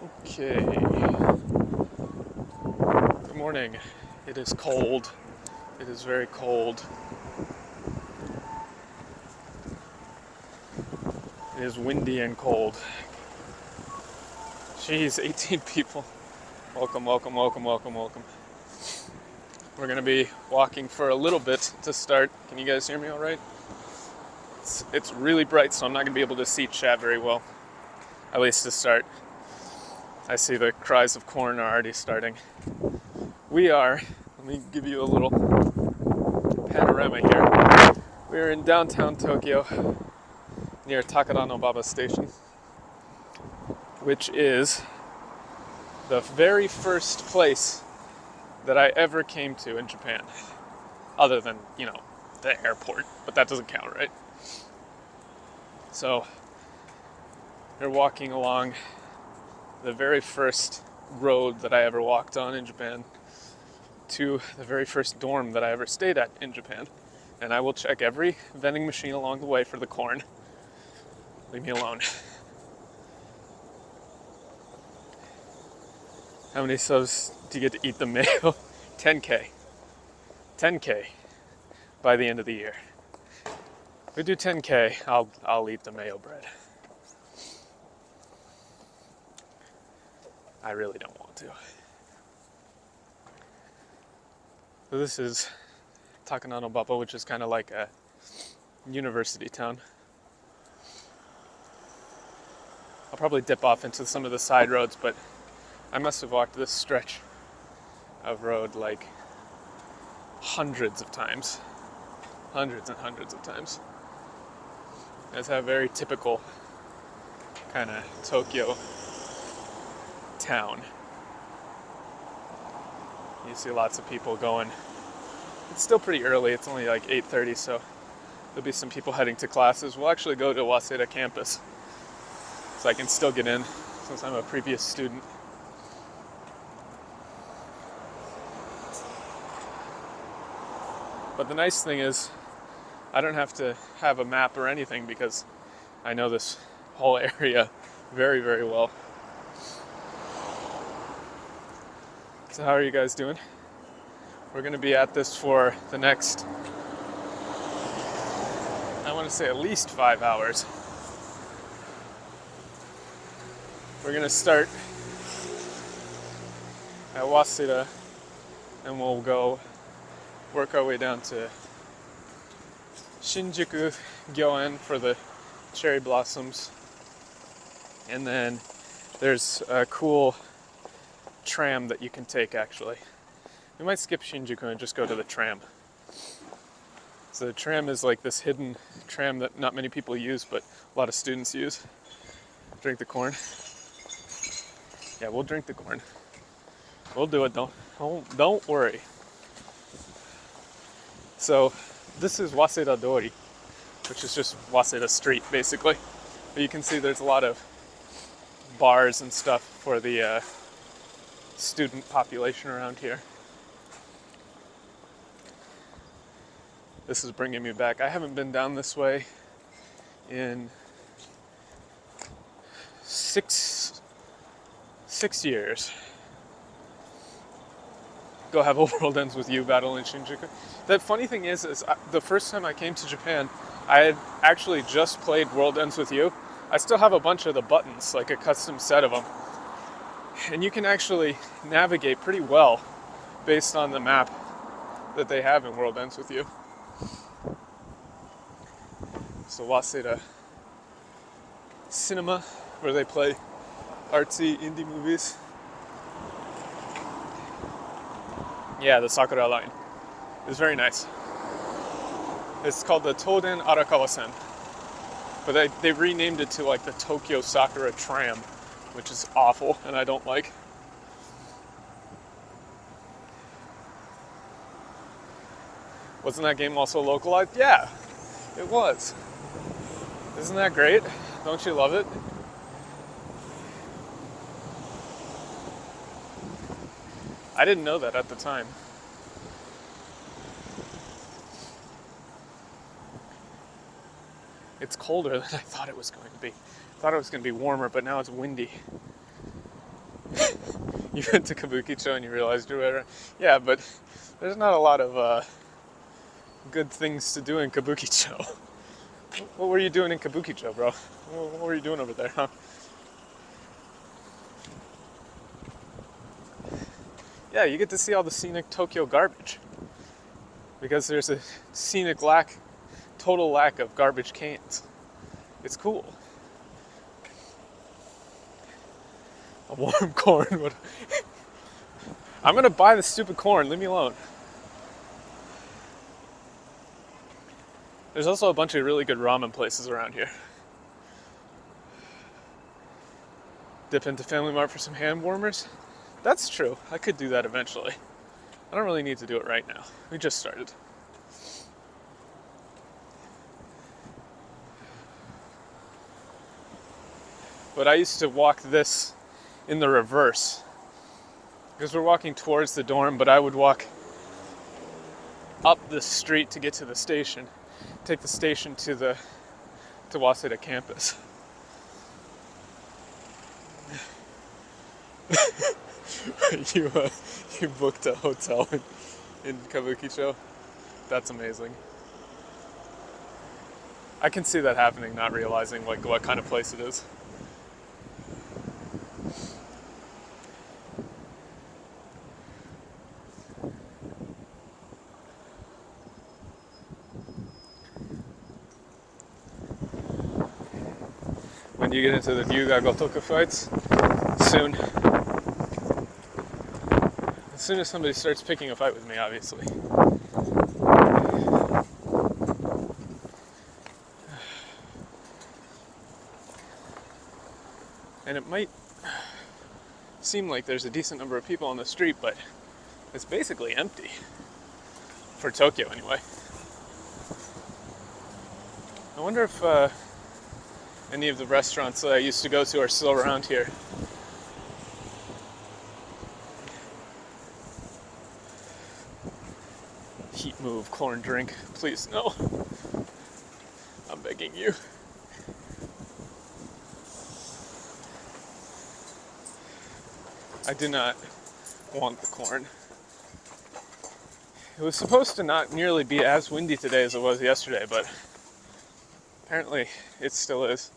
Okay. Good morning. It is cold. It is very cold. It is windy and cold. Jeez, 18 people. Welcome, welcome, welcome, welcome, welcome. We're gonna be walking for a little bit to start. Can you guys hear me all right? It's really bright, so I'm not gonna be able to see chat very well. At least to start. I see the cries of corn are already starting. Let me give you a little panorama here. We're in downtown Tokyo near Takadanobaba Station, which is the very first place that I ever came to in Japan. Other than, the airport, but that doesn't count, right? So, you're walking along the very first road that I ever walked on in Japan to the very first dorm that I ever stayed at in Japan. And I will check every vending machine along the way for the corn. Leave me alone. How many subs do you get to eat the mayo? 10K. 10K by the end of the year. If we do 10K, I'll eat the mayo bread. I really don't want to. So this is Takadanobaba, which is kind of like a university town. I'll probably dip off into some of the side roads, but I must have walked this stretch of road like hundreds of times. Hundreds and hundreds of times. It's a very typical kind of Tokyo town. You see lots of people going. It's still pretty early. It's only like 8:30, so there'll be some people heading to classes. We'll actually go to Waseda campus, so I can still get in since I'm a previous student. But the nice thing is I don't have to have a map or anything because I know this whole area very, very well. So how are you guys doing? We're going to be at this for the next, I want to say at least 5 hours. We're going to start at Waseda and we'll go work our way down to Shinjuku Gyoen for the cherry blossoms. And then there's a cool tram that you can take actually. We might skip Shinjuku and just go to the tram. So the tram is like this hidden tram that not many people use, but a lot of students use. Drink the corn. Yeah, we'll drink the corn. We'll do it, don't worry. So this is Waseda Dori, which is just Waseda Street basically. But you can see there's a lot of bars and stuff for the student population around here. This is bringing me back. I haven't been down this way in six years. Go have a World Ends With You battle in Shinjuku. The funny thing is the first time I came to Japan, I had actually just played World Ends With You. I still have a bunch of the buttons, like a custom set of them. And you can actually navigate pretty well based on the map that they have in World Ends With You. So Waseda Cinema, where they play artsy indie movies. Yeah, the Sakura line. It's very nice. It's called the Toden Arakawa-sen. But they renamed it to like the Tokyo Sakura Tram, which is awful and I don't like. Wasn't that game also localized? Yeah, it was. Isn't that great? Don't you love it? I didn't know that at the time. It's colder than I thought it was going to be. I thought it was going to be warmer, but now it's windy. You went to Kabukicho and you realized you were, yeah, but there's not a lot of good things to do in Kabukicho. What were you doing in Kabukicho, bro? What were you doing over there, huh? Yeah, you get to see all the scenic Tokyo garbage. Because there's a scenic total lack of garbage cans. It's cool. A warm corn. I'm gonna buy the stupid corn, leave me alone. There's also a bunch of really good ramen places around here. Dip into Family Mart for some hand warmers. That's true, I could do that eventually. I don't really need to do it right now. We just started. But I used to walk this in the reverse. Because we're walking towards the dorm, but I would walk up the street to get to the station. Take the station to Waseda campus. You booked a hotel in Kabukicho? That's amazing. I can see that happening, not realizing like what kind of place it is. When you get into the Ryuga Gotoku fights, soon. As soon as somebody starts picking a fight with me, obviously. And it might seem like there's a decent number of people on the street, but it's basically empty. For Tokyo, anyway. I wonder if any of the restaurants that I used to go to are still around here. Heat move, corn drink. Please, no. I'm begging you. I do not want the corn. It was supposed to not nearly be as windy today as it was yesterday, but apparently it still is.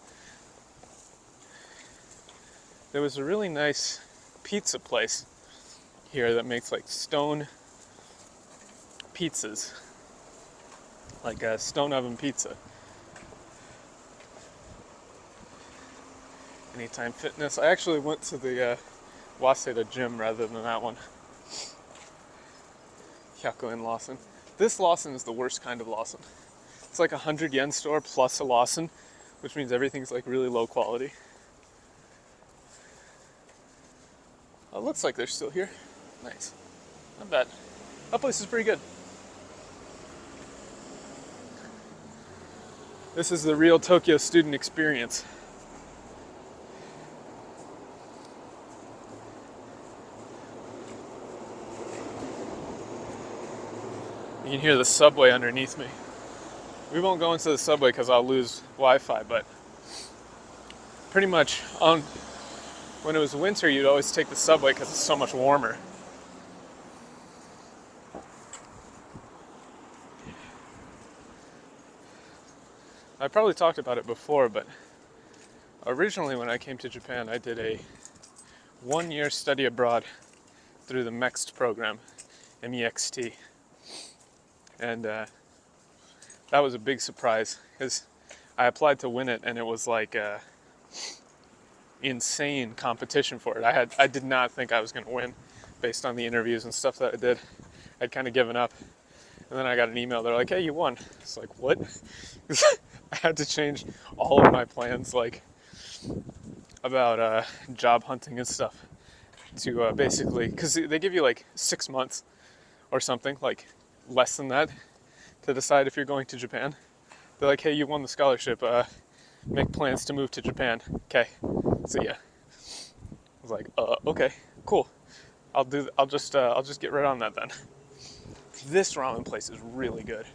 There was a really nice pizza place here that makes like stone pizzas, like a stone oven pizza. Anytime Fitness. I actually went to the Waseda gym rather than that one. Hyaku in Lawson. This Lawson is the worst kind of Lawson. It's like a 100 yen store plus a Lawson, which means everything's like really low quality. Oh, it looks like they're still here. Nice. Not bad. That place is pretty good. This is the real Tokyo student experience. You can hear the subway underneath me. We won't go into the subway because I'll lose Wi-Fi, but pretty much when it was winter, you'd always take the subway because it's so much warmer. I probably talked about it before, but originally when I came to Japan, I did a 1-year study abroad through the MEXT program, MEXT. And that was a big surprise because I applied to win it and it was like insane competition for it. I did not think I was going to win based on the interviews and stuff that I did. I'd kind of given up. And then I got an email. They're like, hey, you won. It's like, what? I had to change all of my plans, like about job hunting and stuff to basically, because they give you like 6 months or something, like less than that, to decide if you're going to Japan. They're like, hey, you won the scholarship. Make plans to move to Japan. Okay, see ya. I was like, okay, cool. I'll just get right on that then. This ramen place is really good.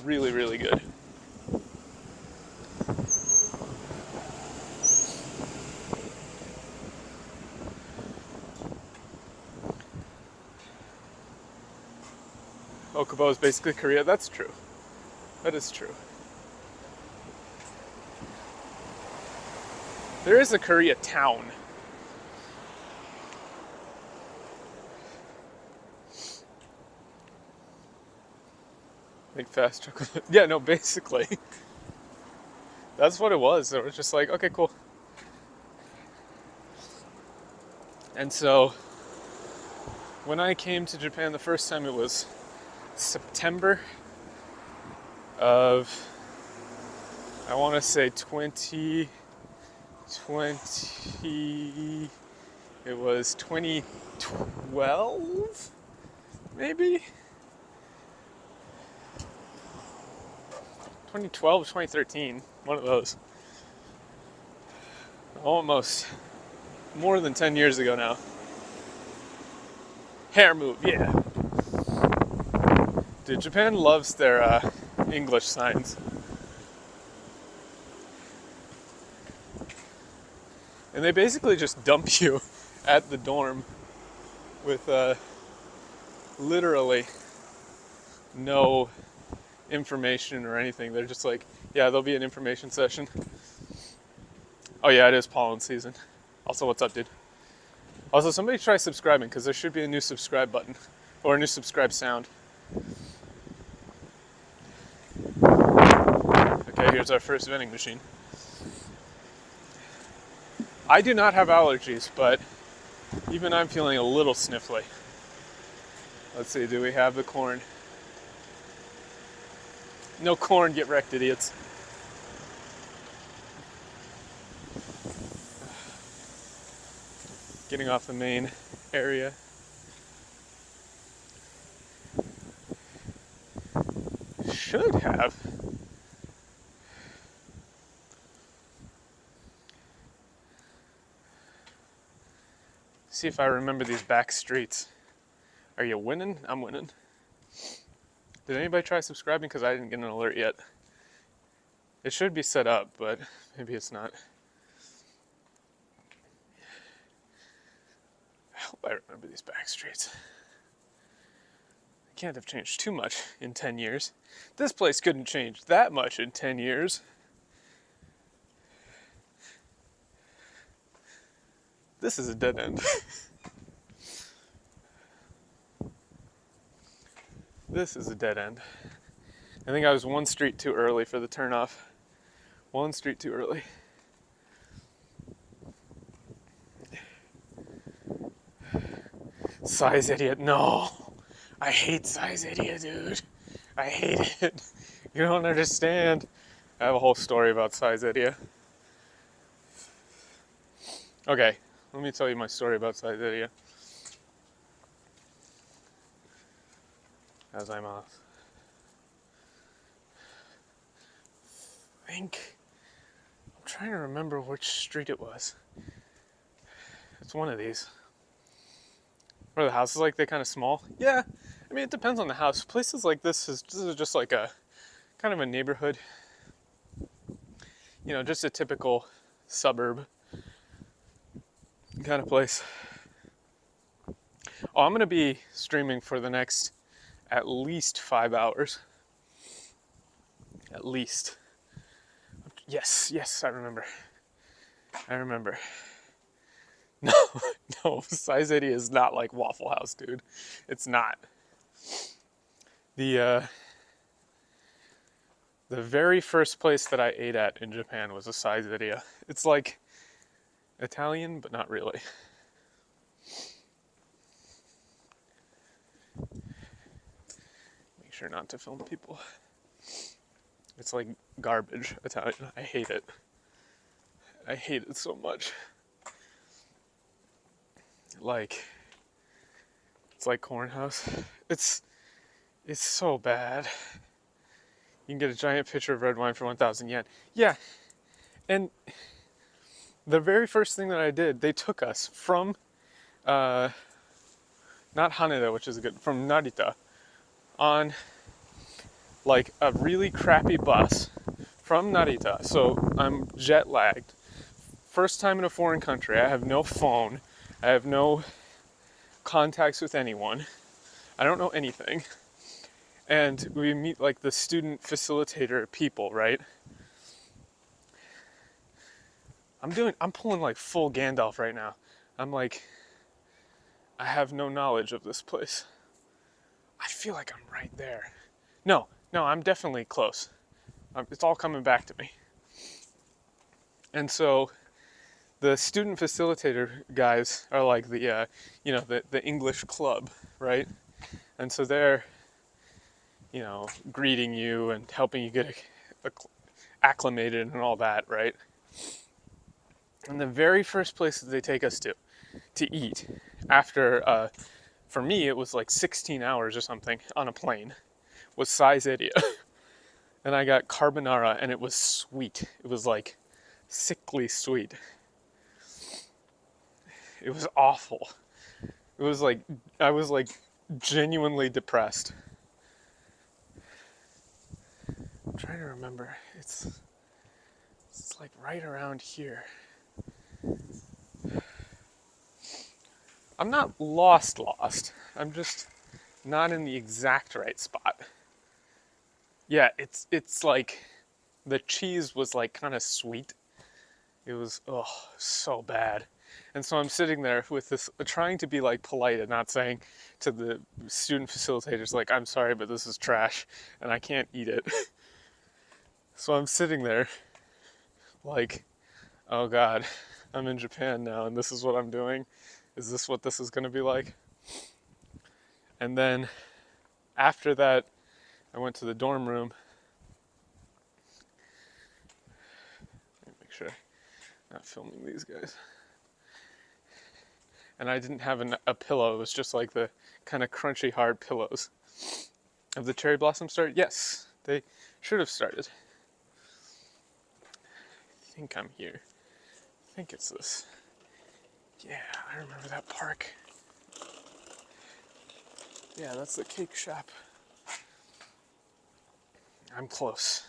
Really, really good. Okubo is basically Korea. That's true. That is true. There is a Korea town. Like fast chocolate. Yeah, no, basically. That's what it was. It was just like, okay, cool. And so, when I came to Japan the first time, it was September of, I want to say 2020, it was 2012, maybe? 2012, 2013, one of those. Almost more than 10 years ago now. Hair move, yeah. Dude, Japan loves their English signs. And they basically just dump you at the dorm with literally no information or anything. They're just like, yeah, there'll be an information session. Oh yeah, it is pollen season. Also, what's up, dude? Also, somebody try subscribing, because there should be a new subscribe button, or a new subscribe sound. Okay, here's our first vending machine. I do not have allergies, but even I'm feeling a little sniffly. Let's see, do we have the corn? No corn, get wrecked, idiots. Getting off the main area. Should have. See if I remember these back streets. Are you winning? I'm winning. Did anybody try subscribing? Because I didn't get an alert yet. It should be set up, but maybe it's not. I hope I remember these back streets. They can't have changed too much in 10 years. This place couldn't change that much in 10 years. This is a dead end. This is a dead end. I think I was one street too early for the turnoff. One street too early. Size idiot, no. I hate size idiot, dude. I hate it. You don't understand. I have a whole story about size idiot. Okay, let me tell you my story about size idiot. As I'm off. I'm trying to remember which street it was. It's one of these. Where the houses like they're kind of small. Yeah, I mean it depends on the house. Places like this is just like a kind of a neighborhood. You know, just a typical suburb kind of place. Oh, I'm gonna be streaming for the next at least 5 hours. At least. Yes, I remember. No, Size 80 is not like Waffle House, dude. It's not. The very first place that I ate at in Japan was a Size 80. It's like Italian, but not really. Make sure not to film people. It's like garbage Italian. I hate it. I hate it so much. Like, it's like Cornhouse. It's so bad. You can get a giant pitcher of red wine for 1,000 yen. Yeah, and the very first thing that I did, they took us from, not Haneda, which is good, from Narita, on like a really crappy bus from Narita. So I'm jet lagged. First time in a foreign country. I have no phone. I have no contacts with anyone. I don't know anything. and we meet like the student facilitator people, right? I'm pulling like full Gandalf right now. I'm like, I have no knowledge of this place. I feel like I'm right there. No, I'm definitely close. It's all coming back to me. And so the student facilitator guys are like the, the English club, right? And so they're, greeting you and helping you get acclimated and all that, right? And the very first place that they take us to eat after, for me, it was like 16 hours or something on a plane, was Sizeria. And I got carbonara, and it was sweet. It was like sickly sweet. It was awful. It was like, I was like genuinely depressed. I'm trying to remember. It's like right around here. I'm not lost. I'm just not in the exact right spot. Yeah, it's like the cheese was like kind of sweet. It was so bad. And so I'm sitting there with this, trying to be like polite and not saying to the student facilitators like, I'm sorry, but this is trash and I can't eat it. So I'm sitting there like, oh God, I'm in Japan now and this is what I'm doing. Is this what this is going to be like? And then after that, I went to the dorm room. Let me make sure I'm not filming these guys. And I didn't have a pillow. It was just like the kind of crunchy hard pillows. Have the cherry blossoms started? Yes, they should have started. I think I'm here. I think it's this. Yeah, I remember that park. Yeah, that's the cake shop. I'm close.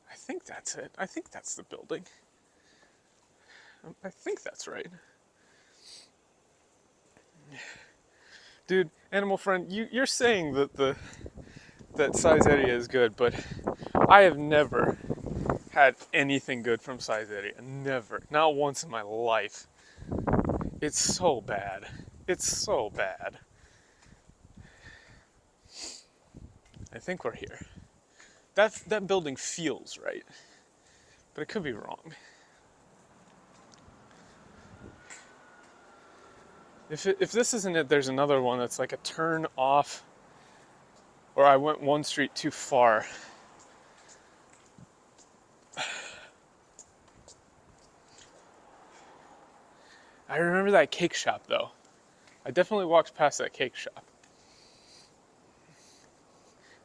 I think that's it. I think that's the building. I think that's right. Dude, animal friend, you're saying that that Sizeria is good, but I have never had anything good from Sizeria. Never. Not once in my life. It's so bad. I think we're here. That building feels right, but it could be wrong. If this isn't it, there's another one that's like a turn off, or I went one street too far. I remember that cake shop though. I definitely walked past that cake shop.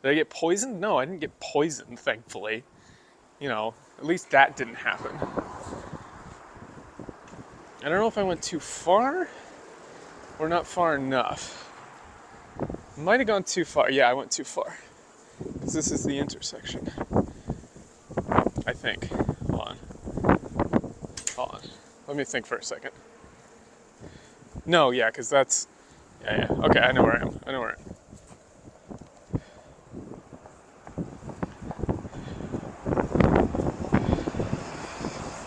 Did I get poisoned? No, I didn't get poisoned, thankfully. At least that didn't happen. I don't know if I went too far or not far enough. Might have gone too far. Yeah, I went too far. Because this is the intersection. I think. Hold on. Let me think for a second. No, yeah, because that's... Yeah. Okay, I know where I am.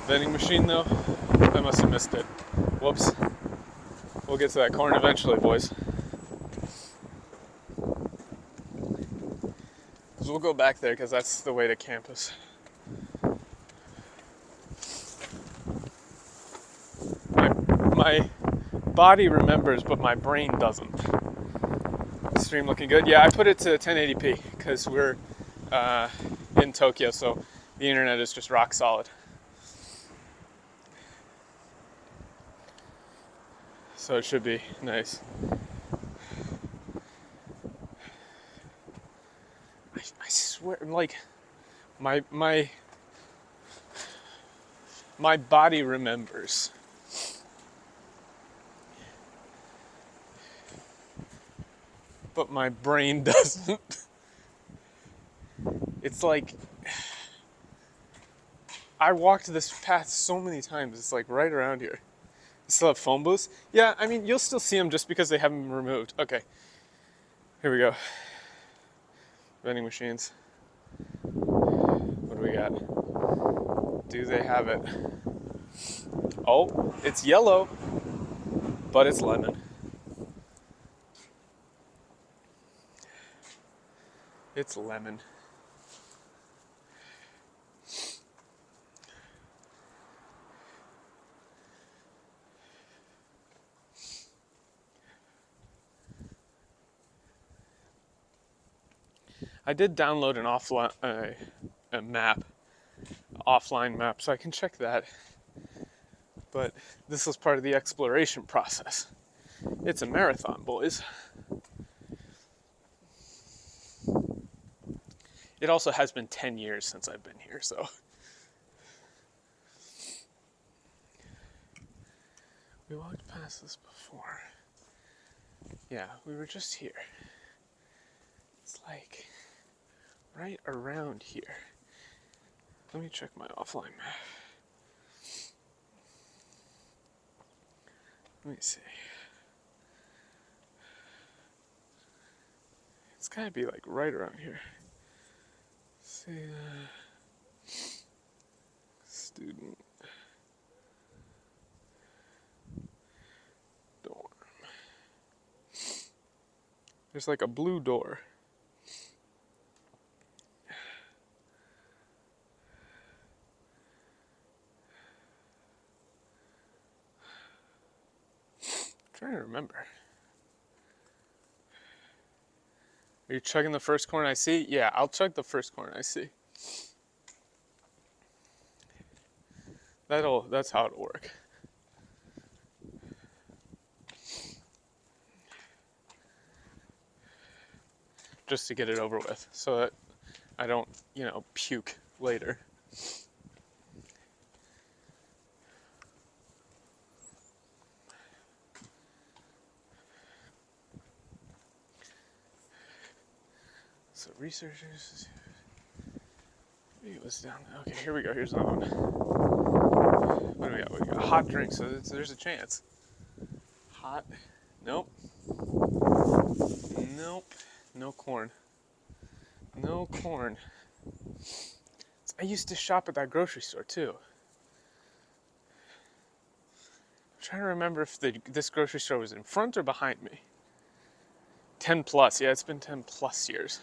Vending machine, though? I must have missed it. Whoops. We'll get to that corn eventually, boys. So we'll go back there, because that's the way to campus. My body remembers, but my brain doesn't. Stream looking good. Yeah, I put it to 1080p because we're in Tokyo, so the internet is just rock solid. So it should be nice. I swear, like, my body remembers. But my brain doesn't. It's like, I walked this path so many times, it's like right around here. Still have phone booths? Yeah, I mean, you'll still see them just because they haven't been removed. Okay, here we go. Vending machines. What do we got? Do they have it? Oh, it's yellow, but it's lemon. It's lemon. I did download an offline a map, offline map, so I can check that. But this was part of the exploration process. It's a marathon, boys. It also has been 10 years since I've been here, so. We walked past this before. Yeah, we were just here. It's like right around here. Let me check my offline map. Let me see. It's gotta be like right around here. See, student dorm. There's like a blue door. I'm trying to remember. Are you chugging the first corn I see? Yeah, I'll chug the first corn I see. That's how it'll work. Just to get it over with, so that I don't, puke later. So researchers, maybe it was down. Okay, here we go. Here's another one. What do we got? We got hot drinks. So there's a chance. Hot. Nope. Nope. No corn. No corn. I used to shop at that grocery store too. I'm trying to remember if this grocery store was in front or behind me. 10 plus. Yeah, it's been 10 plus years.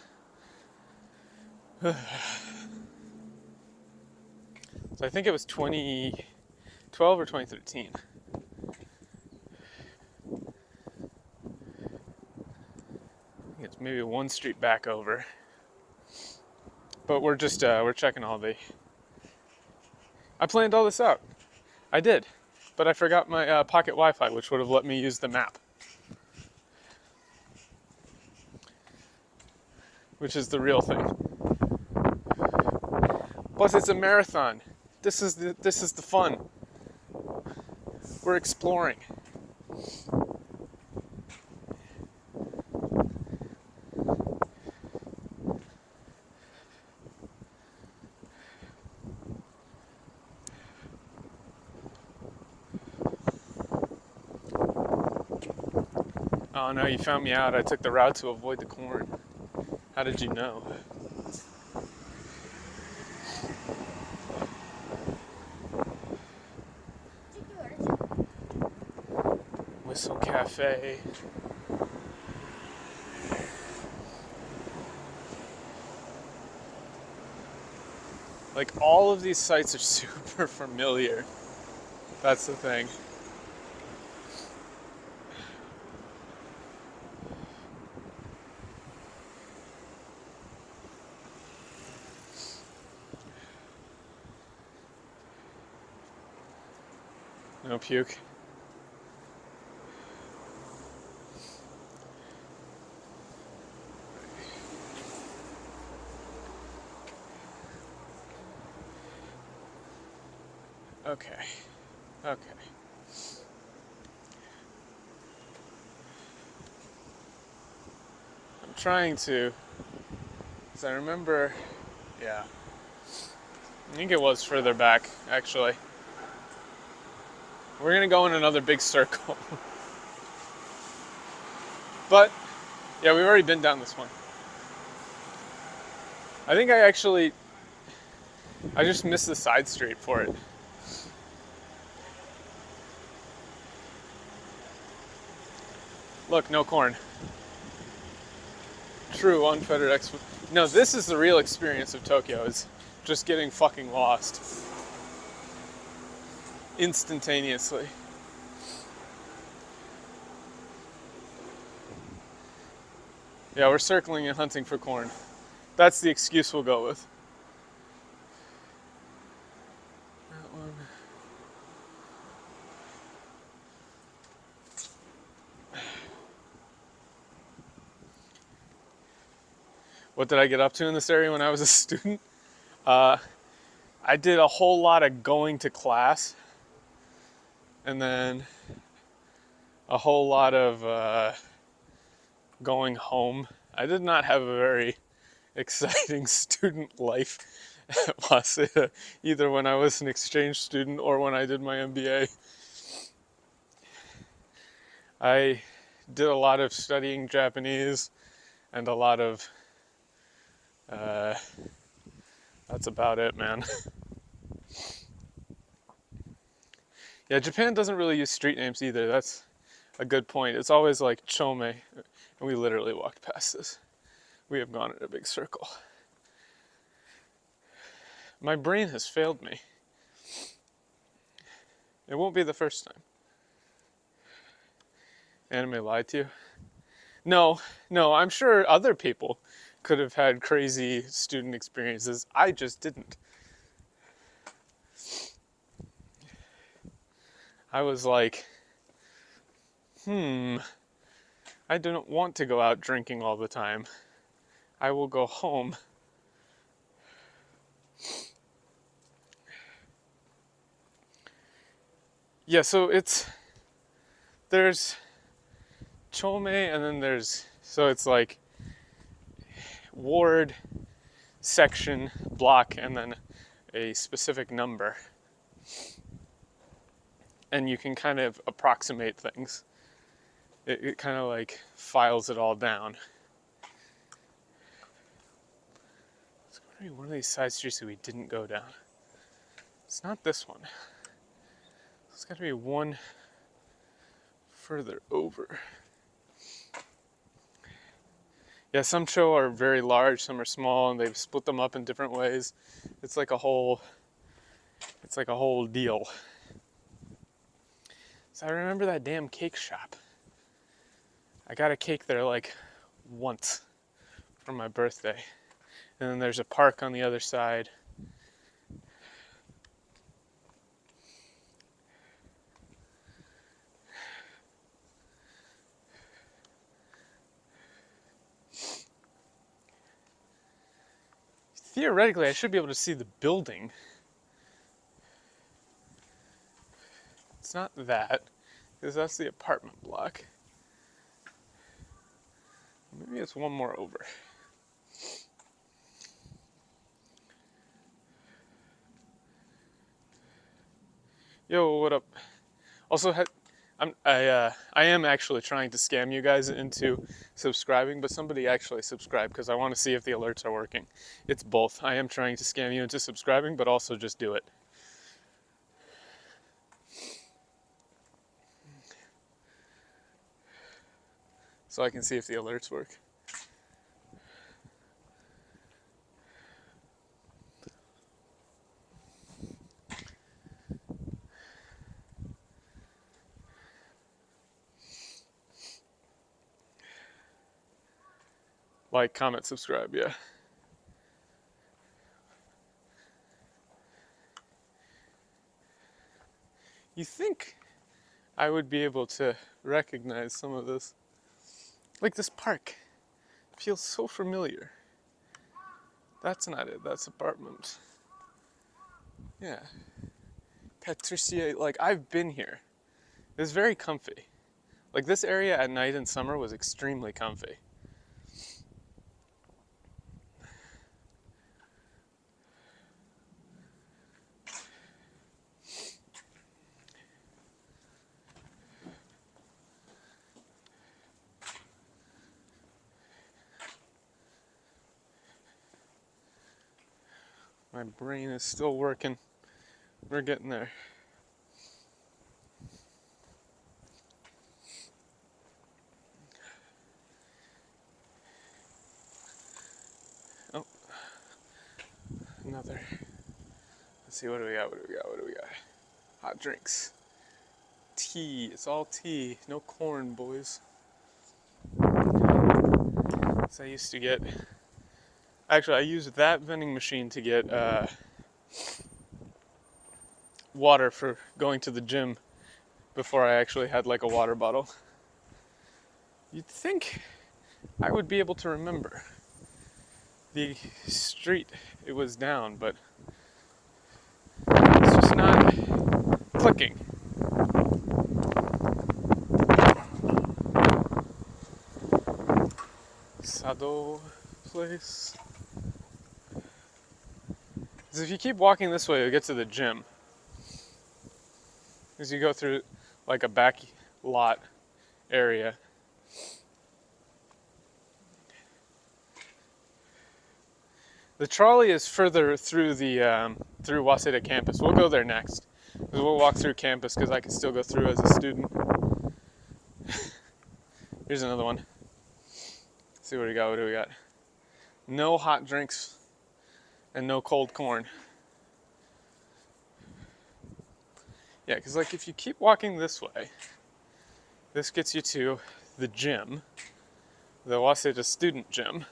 So I think it was 2012 or 2013. It's maybe one street back over. But we're just, we're checking all the... I planned all this out. I did. But I forgot my pocket Wi-Fi, which would have let me use the map. Which is the real thing. Plus, it's a marathon. This is the fun. We're exploring. Oh no, you found me out. I took the route to avoid the corn. How did you know? Whistle Cafe. Like, all of these sites are super familiar. That's the thing. No puke. Okay. Okay. I'm trying to, because I remember, yeah. I think it was further back, actually. We're gonna go in another big circle. But, yeah, we've already been down this one. I think I just missed the side street for it. Look, no corn. True, unfettered No, this is the real experience of Tokyo, is just getting fucking lost. Instantaneously. Yeah, we're circling and hunting for corn. That's the excuse we'll go with. That one. What did I get up to in this area when I was a student? I did a whole lot of going to class, and then a whole lot of going home. I did not have a very exciting student life at Waseda, either when I was an exchange student or when I did my MBA. I did a lot of studying Japanese and a lot of that's about it, man. Yeah, Japan doesn't really use street names either. That's a good point. It's always like Chome, and we literally walked past this. We have gone in a big circle. My brain has failed me. It won't be the first time. Anime lied to you? No, I'm sure other people could have had crazy student experiences. I just didn't. I was like, I don't want to go out drinking all the time. I will go home. Yeah, so there's Chome, and then so it's like ward, section, block, and then a specific number. And you can kind of approximate things. It kind of like files it all down. It's going to be one of these side streets that we didn't go down. It's not this one. It's got to be one further over. Yeah, some cho are very large, some are small, and they've split them up in different ways. It's like a whole deal. So I remember that damn cake shop. I got a cake there like once for my birthday. And then there's a park on the other side. Theoretically, I should be able to see the building. It's not that, because that's the apartment block. Maybe it's one more over. Yo, what up? Also, I am actually trying to scam you guys into subscribing, but somebody actually subscribed because I want to see if the alerts are working. It's both. I am trying to scam you into subscribing, but also just do it. So I can see if the alerts work. Like, comment, subscribe, yeah. You think I would be able to recognize some of this? Like this park. Feels so familiar. That's not it, that's apartment. Yeah. Patricia, like I've been here. It's very comfy. Like this area at night in summer was extremely comfy. My brain is still working. We're getting there. Oh, another. Let's see, what do we got? Hot drinks. Tea. It's all tea. No corn, boys. So I used to get. Actually, I used that vending machine to get water for going to the gym before I actually had like a water bottle. You'd think I would be able to remember the street it was down, but it's just not clicking. Sado place. Because if you keep walking this way, you'll get to the gym. As you go through like a back lot area. The trolley is further through the through Waseda campus. We'll go there next. We'll walk through campus because I can still go through as a student. Here's another one. Let's see what we got. No hot drinks and no cold corn. Yeah, because like if you keep walking this way, this gets you to the gym, the Waseda student gym.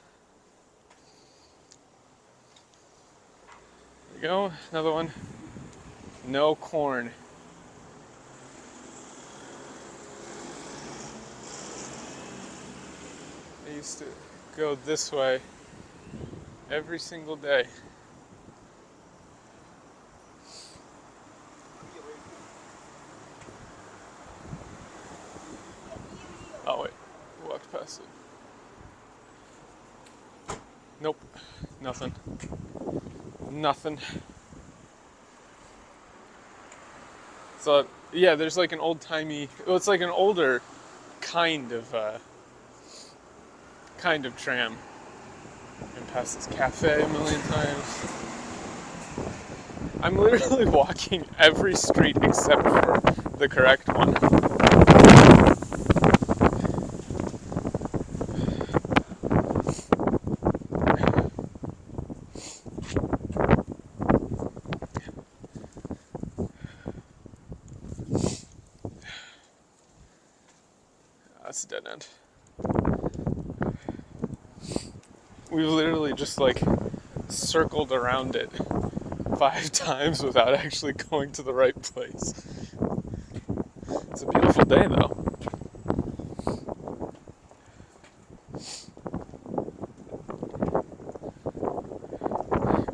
There you go, another one. No corn. I used to go this way every single day. Oh wait, walked past it. Nope, nothing. So yeah, there's like an old-timey, well, it's like an older kind of tram. Been past this cafe a million times. I'm literally walking every street except for the correct one. That's a dead end. We've literally just like circled around it 5 times without actually going to the right place. It's a beautiful day though.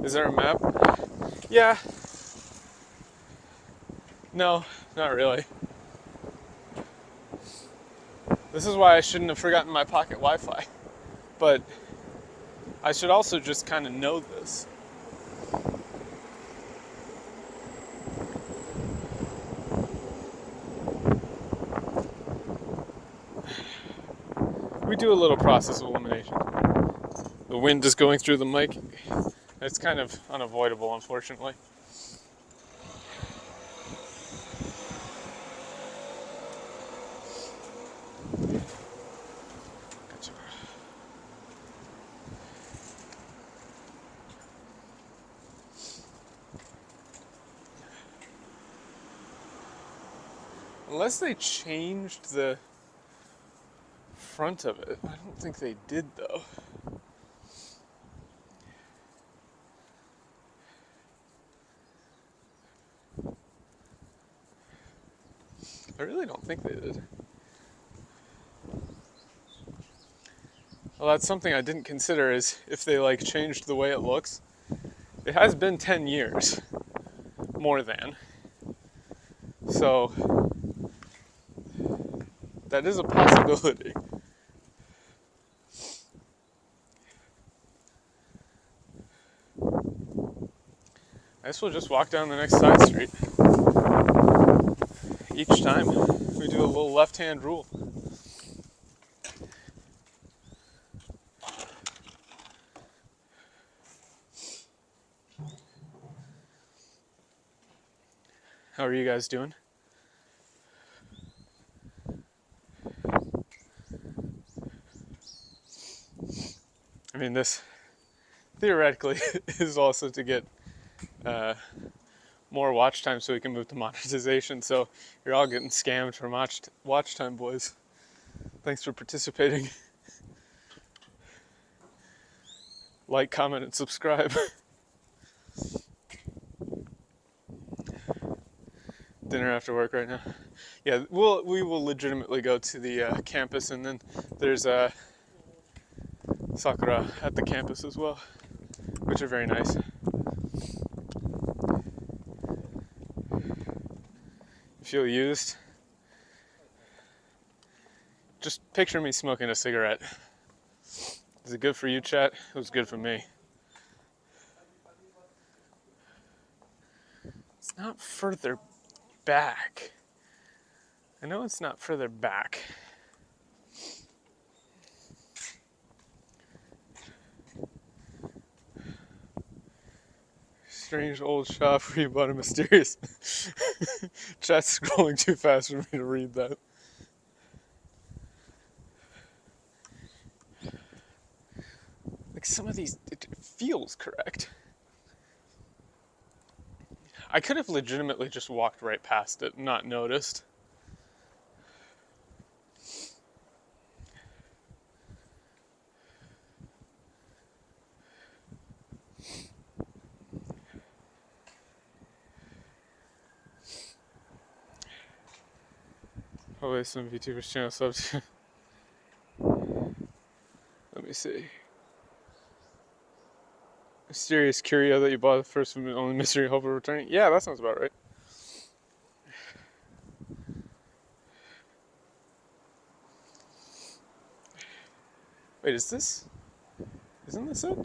Is there a map? Yeah. No, not really. This is why I shouldn't have forgotten my pocket Wi-Fi. But I should also just kind of know this. We do a little process of elimination. The wind is going through the mic. It's kind of unavoidable, unfortunately. Unless they changed the front of it. I don't think they did, though. I really don't think they did. Well, that's something I didn't consider, is if they like changed the way it looks. It has been 10 years. More than. So that is a possibility. I guess we'll just walk down the next side street. Each time we do a little left-hand rule. How are you guys doing? I mean, this theoretically is also to get more watch time so we can move to monetization. So you're all getting scammed for watch time, boys. Thanks for participating. Like, comment, and subscribe. Dinner after work right now. Yeah, we will legitimately go to the campus, and then there's Sakura at the campus as well, which are very nice. You feel used? Just picture me smoking a cigarette. Is it good for you, chat? It was good for me. It's not further back. I know it's not further back. Strange old shop where you bought a mysterious... Chat's scrolling too fast for me to read that. Like, some of these, it feels correct. I could have legitimately just walked right past it and not noticed. Always some VTubers channel subs. Let me see. Mysterious curio that you bought the first and only mystery hope of returning. Yeah, that sounds about right. Wait, isn't this it?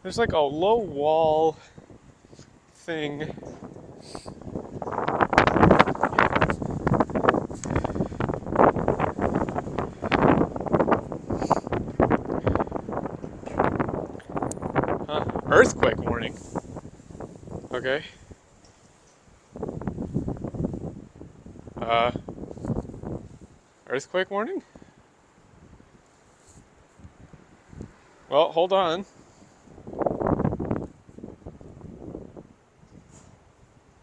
There's like a low wall thing. Huh? Earthquake warning. Okay. Earthquake warning? Well, hold on.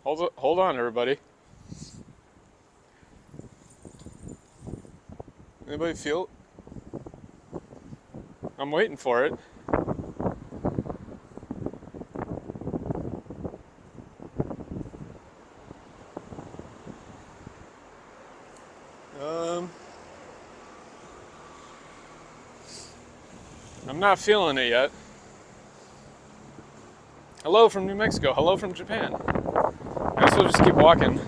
Hold on, everybody. Anybody feel it? I'm waiting for it. I'm not feeling it yet. Hello from New Mexico. Hello from Japan. I guess we'll just keep walking.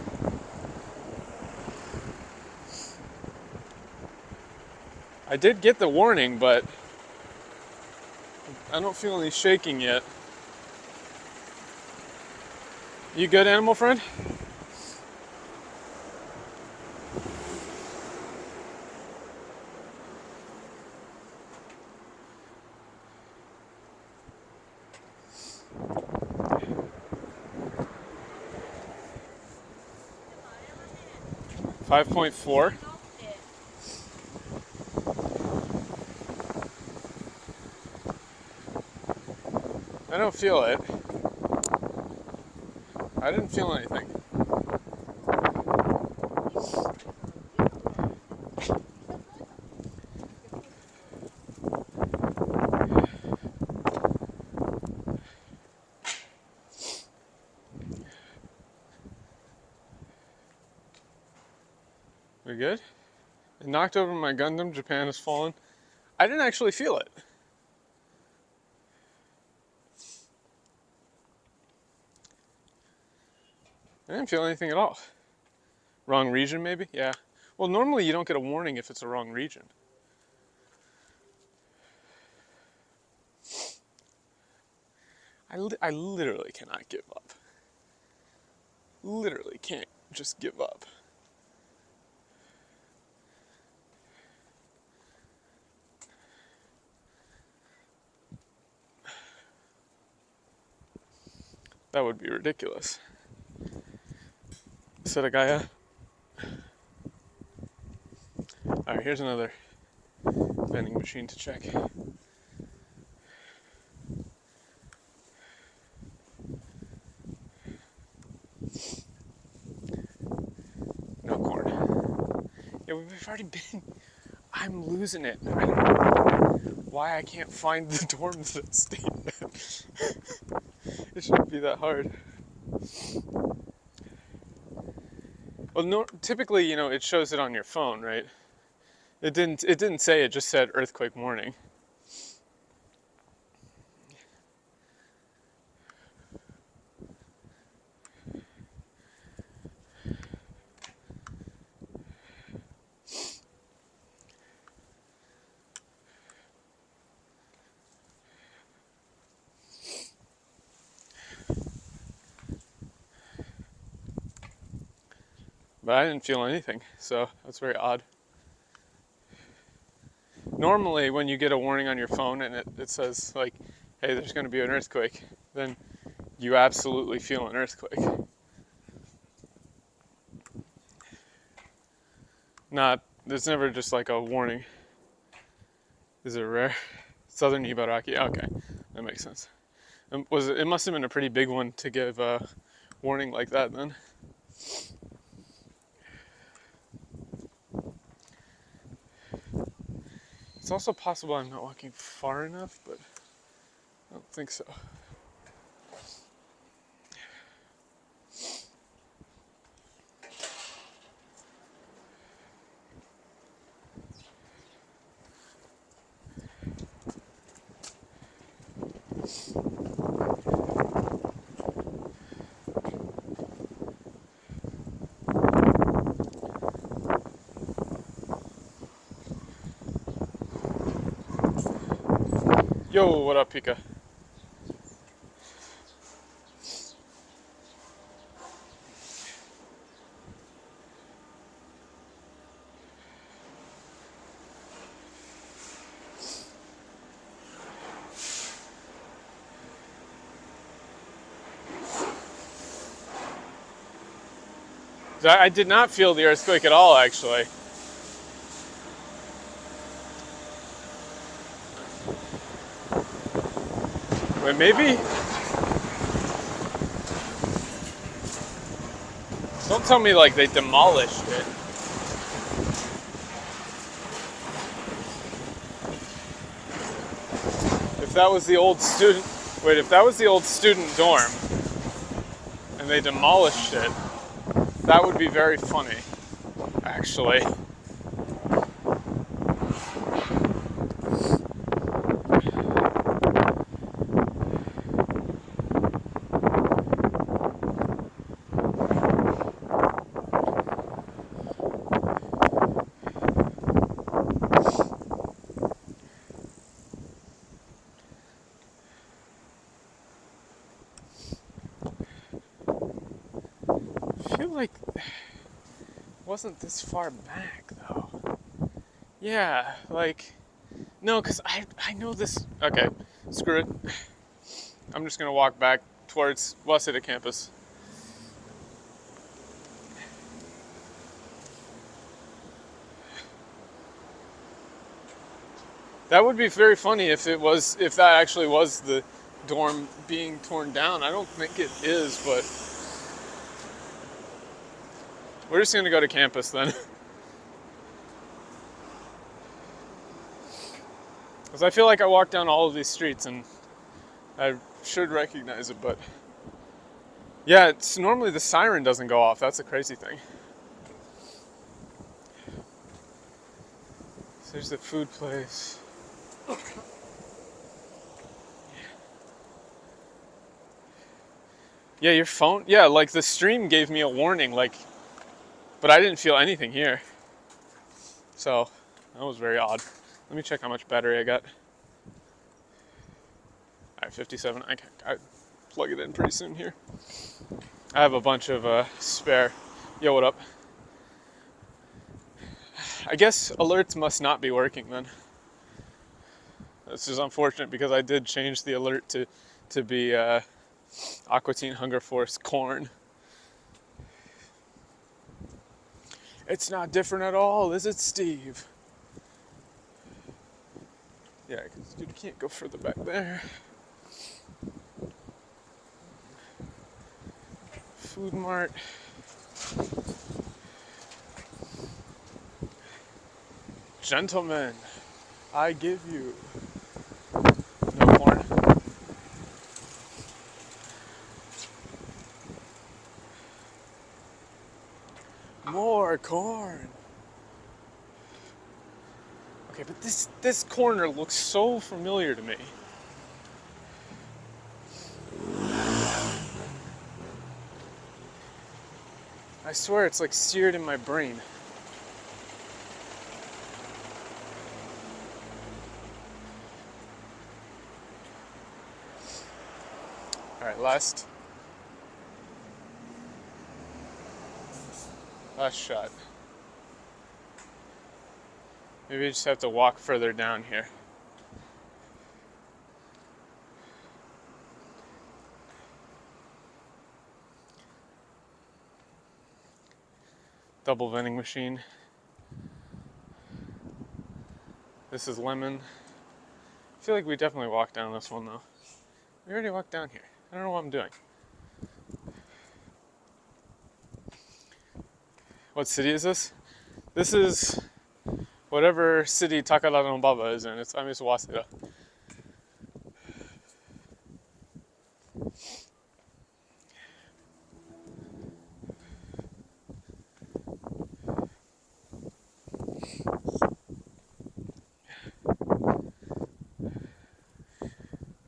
I did get the warning, but I don't feel any shaking yet. You good, animal friend? $5.4. I don't feel it. I didn't feel anything. We good? It knocked over my Gundam. Japan has fallen. I didn't actually feel it. I didn't feel anything at all. Wrong region, maybe? Yeah. Well, normally you don't get a warning if it's a wrong region. I literally cannot give up. Literally can't just give up. That would be ridiculous. Set a guy up. Alright, here's another vending machine to check. No corn. Yeah, we've already been. I'm losing it. I don't know why I can't find the dorms that state that. It shouldn't be that hard. Well, no, typically, it shows it on your phone, right? It didn't say, it just said earthquake warning. But I didn't feel anything, so that's very odd. Normally, when you get a warning on your phone and it says, like, hey, there's going to be an earthquake, then you absolutely feel an earthquake. There's never just like a warning. Is it rare? Southern Ibaraki, okay, that makes sense. It must have been a pretty big one to give a warning like that then. It's also possible I'm not walking far enough, but I don't think so. Yo, what up, Pika? I did not feel the earthquake at all, actually. Wait, maybe? Don't tell me like they demolished it. If that was the old student, wait, if that was the old student dorm and they demolished it, that would be very funny, actually. I feel like it wasn't this far back though. Yeah, like, no, because I know this. Okay, screw it. I'm just gonna walk back towards Waseda campus. That would be very funny if that actually was the dorm being torn down. I don't think it is, but we're just gonna go to campus then. Because I feel like I walked down all of these streets and I should recognize it, but yeah, it's normally the siren doesn't go off. That's the crazy thing. So there's the food place. Yeah, your phone. Yeah, like the stream gave me a warning, like, but I didn't feel anything here. So that was very odd. Let me check how much battery I got. All right, 57. I plug it in pretty soon here. I have a bunch of spare. Yo, what up? I guess alerts must not be working then. This is unfortunate because I did change the alert to be Aqua Teen Hunger Force corn. It's not different at all, is it, Steve? Yeah, because dude, you can't go further back there. Food Mart. Gentlemen, I give you no corn. More corn. Okay, but this corner looks so familiar to me. I swear it's like seared in my brain. All right, last shot. Maybe I just have to walk further down here. Double vending machine. This is lemon. I feel like we definitely walked down this one though. We already walked down here. I don't know what I'm doing. What city is this? This is whatever city Takara no Baba is in. I'm just Waseda.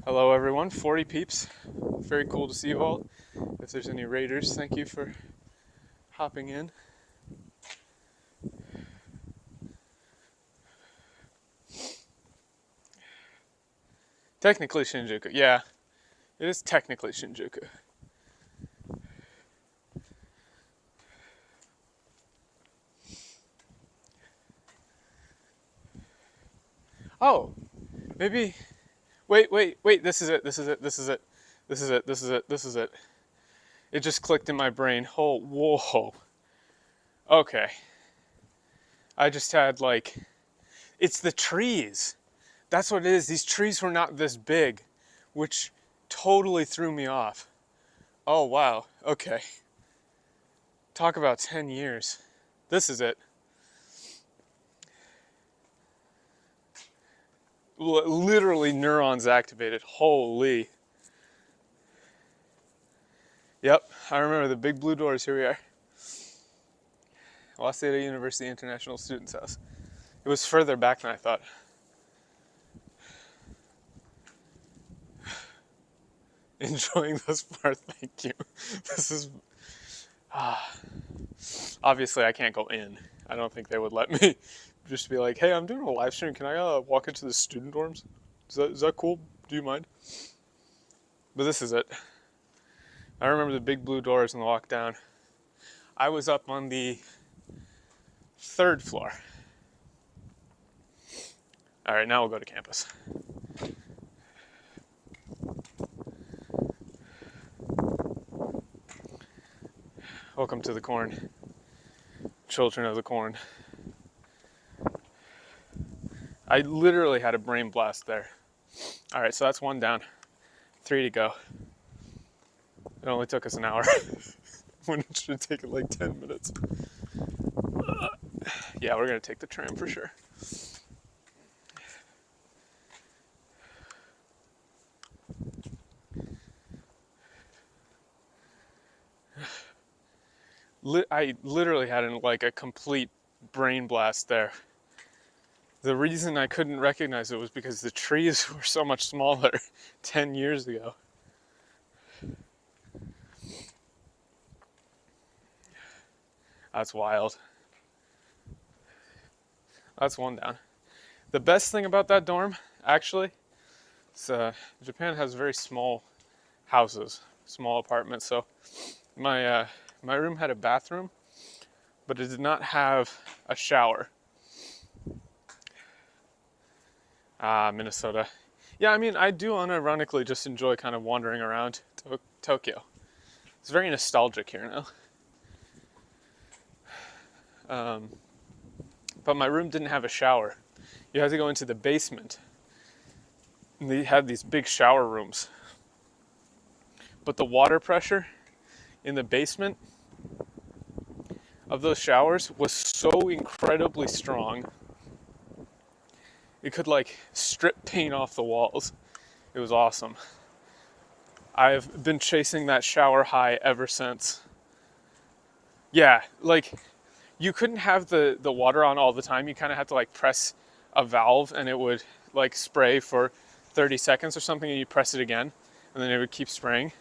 Hello everyone, 40 peeps. Very cool to see you all. If there's any raiders, thank you for hopping in. Technically Shinjuku, yeah. It is technically Shinjuku. Oh, maybe. Wait, this is it. It just clicked in my brain. Oh, whoa. Okay. I just had like, it's the trees. That's what it is. These trees were not this big, which totally threw me off. Oh, wow. Okay. Talk about 10 years. This is it. Literally neurons activated. Holy. Yep, I remember the big blue doors. Here we are. Waseda University International Students House. It was further back than I thought. Enjoying this part, thank you. This is... obviously I can't go in. I don't think they would let me just be like, hey, I'm doing a live stream. Can I walk into the student dorms? Is that cool? Do you mind? But this is it. I remember the big blue doors and the walk down. I was up on the 3rd floor. All right, now we'll go to campus. Welcome to the corn. Children of the corn. I literally had a brain blast there. All right, so that's 1 down, 3 to go. It only took us an hour when it should take it like 10 minutes. Yeah, we're gonna take the tram for sure. I literally had like a complete brain blast there. The reason I couldn't recognize it was because the trees were so much smaller 10 years ago. That's wild. That's 1 down. The best thing about that dorm, actually, is Japan has very small houses, small apartments. So my room had a bathroom, but it did not have a shower. Minnesota. Yeah, I mean, I do unironically just enjoy kind of wandering around Tokyo. It's very nostalgic here now. But my room didn't have a shower. You had to go into the basement. And they had these big shower rooms. But the water pressure in the basement of those showers was so incredibly strong. It could like strip paint off the walls. It was awesome. I've been chasing that shower high ever since. Yeah, like you couldn't have the water on all the time. You kind of had to like press a valve and it would like spray for 30 seconds or something, and you press it again and then it would keep spraying.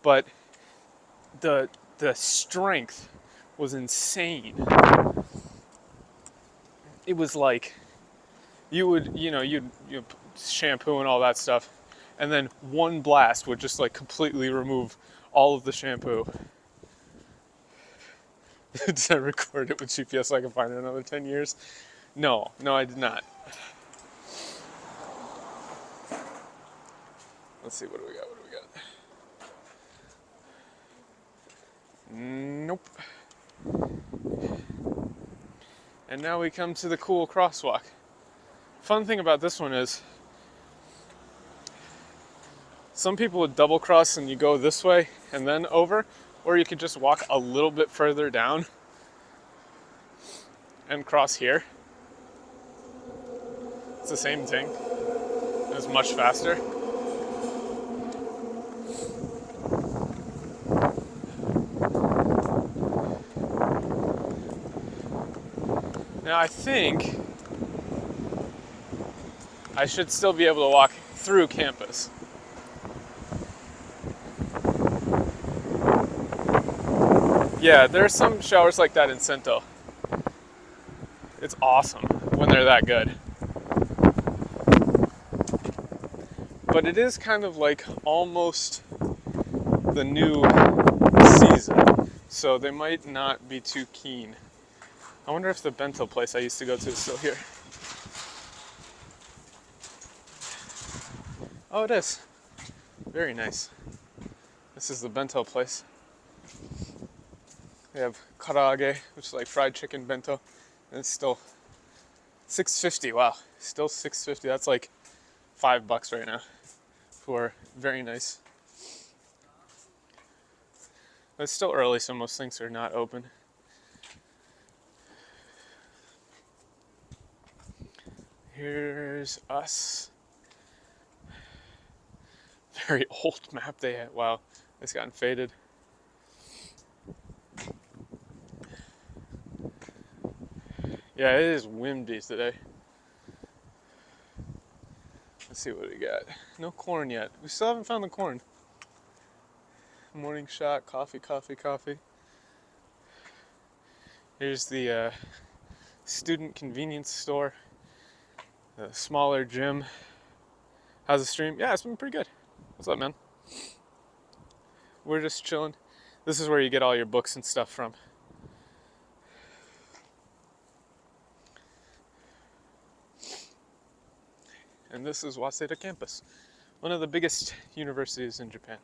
But the strength was insane. It was like you'd shampoo and all that stuff, and then one blast would just like completely remove all of the shampoo. Did I record it with GPS so I can find it in another 10 years? No, I did not. Let's see, what do we got? Nope. And now we come to the cool crosswalk. Fun thing about this one is some people would double cross and you go this way and then over, or you could just walk a little bit further down and cross here. It's the same thing. It's much faster. Now I think I should still be able to walk through campus. Yeah, there are some showers like that in Cento. It's awesome when they're that good. But it is kind of like almost the new season, so they might not be too keen. I wonder if the bento place I used to go to is still here. Oh, it is. Very nice. This is the bento place. They have karaage, which is like fried chicken bento, and it's still $6.50. Wow, still $6.50. That's like $5 right now for very nice. But it's still early, so most things are not open. Here's us. Very old map they had. Wow, it's gotten faded. Yeah, it is windy today. Let's see what we got. No corn yet. We still haven't found the corn. Morning shot, coffee. Here's the student convenience store. The smaller gym. How's the stream? Yeah, it's been pretty good. What's up, man? We're just chilling. This is where you get all your books and stuff from. And this is Waseda campus, one of the biggest universities in Japan.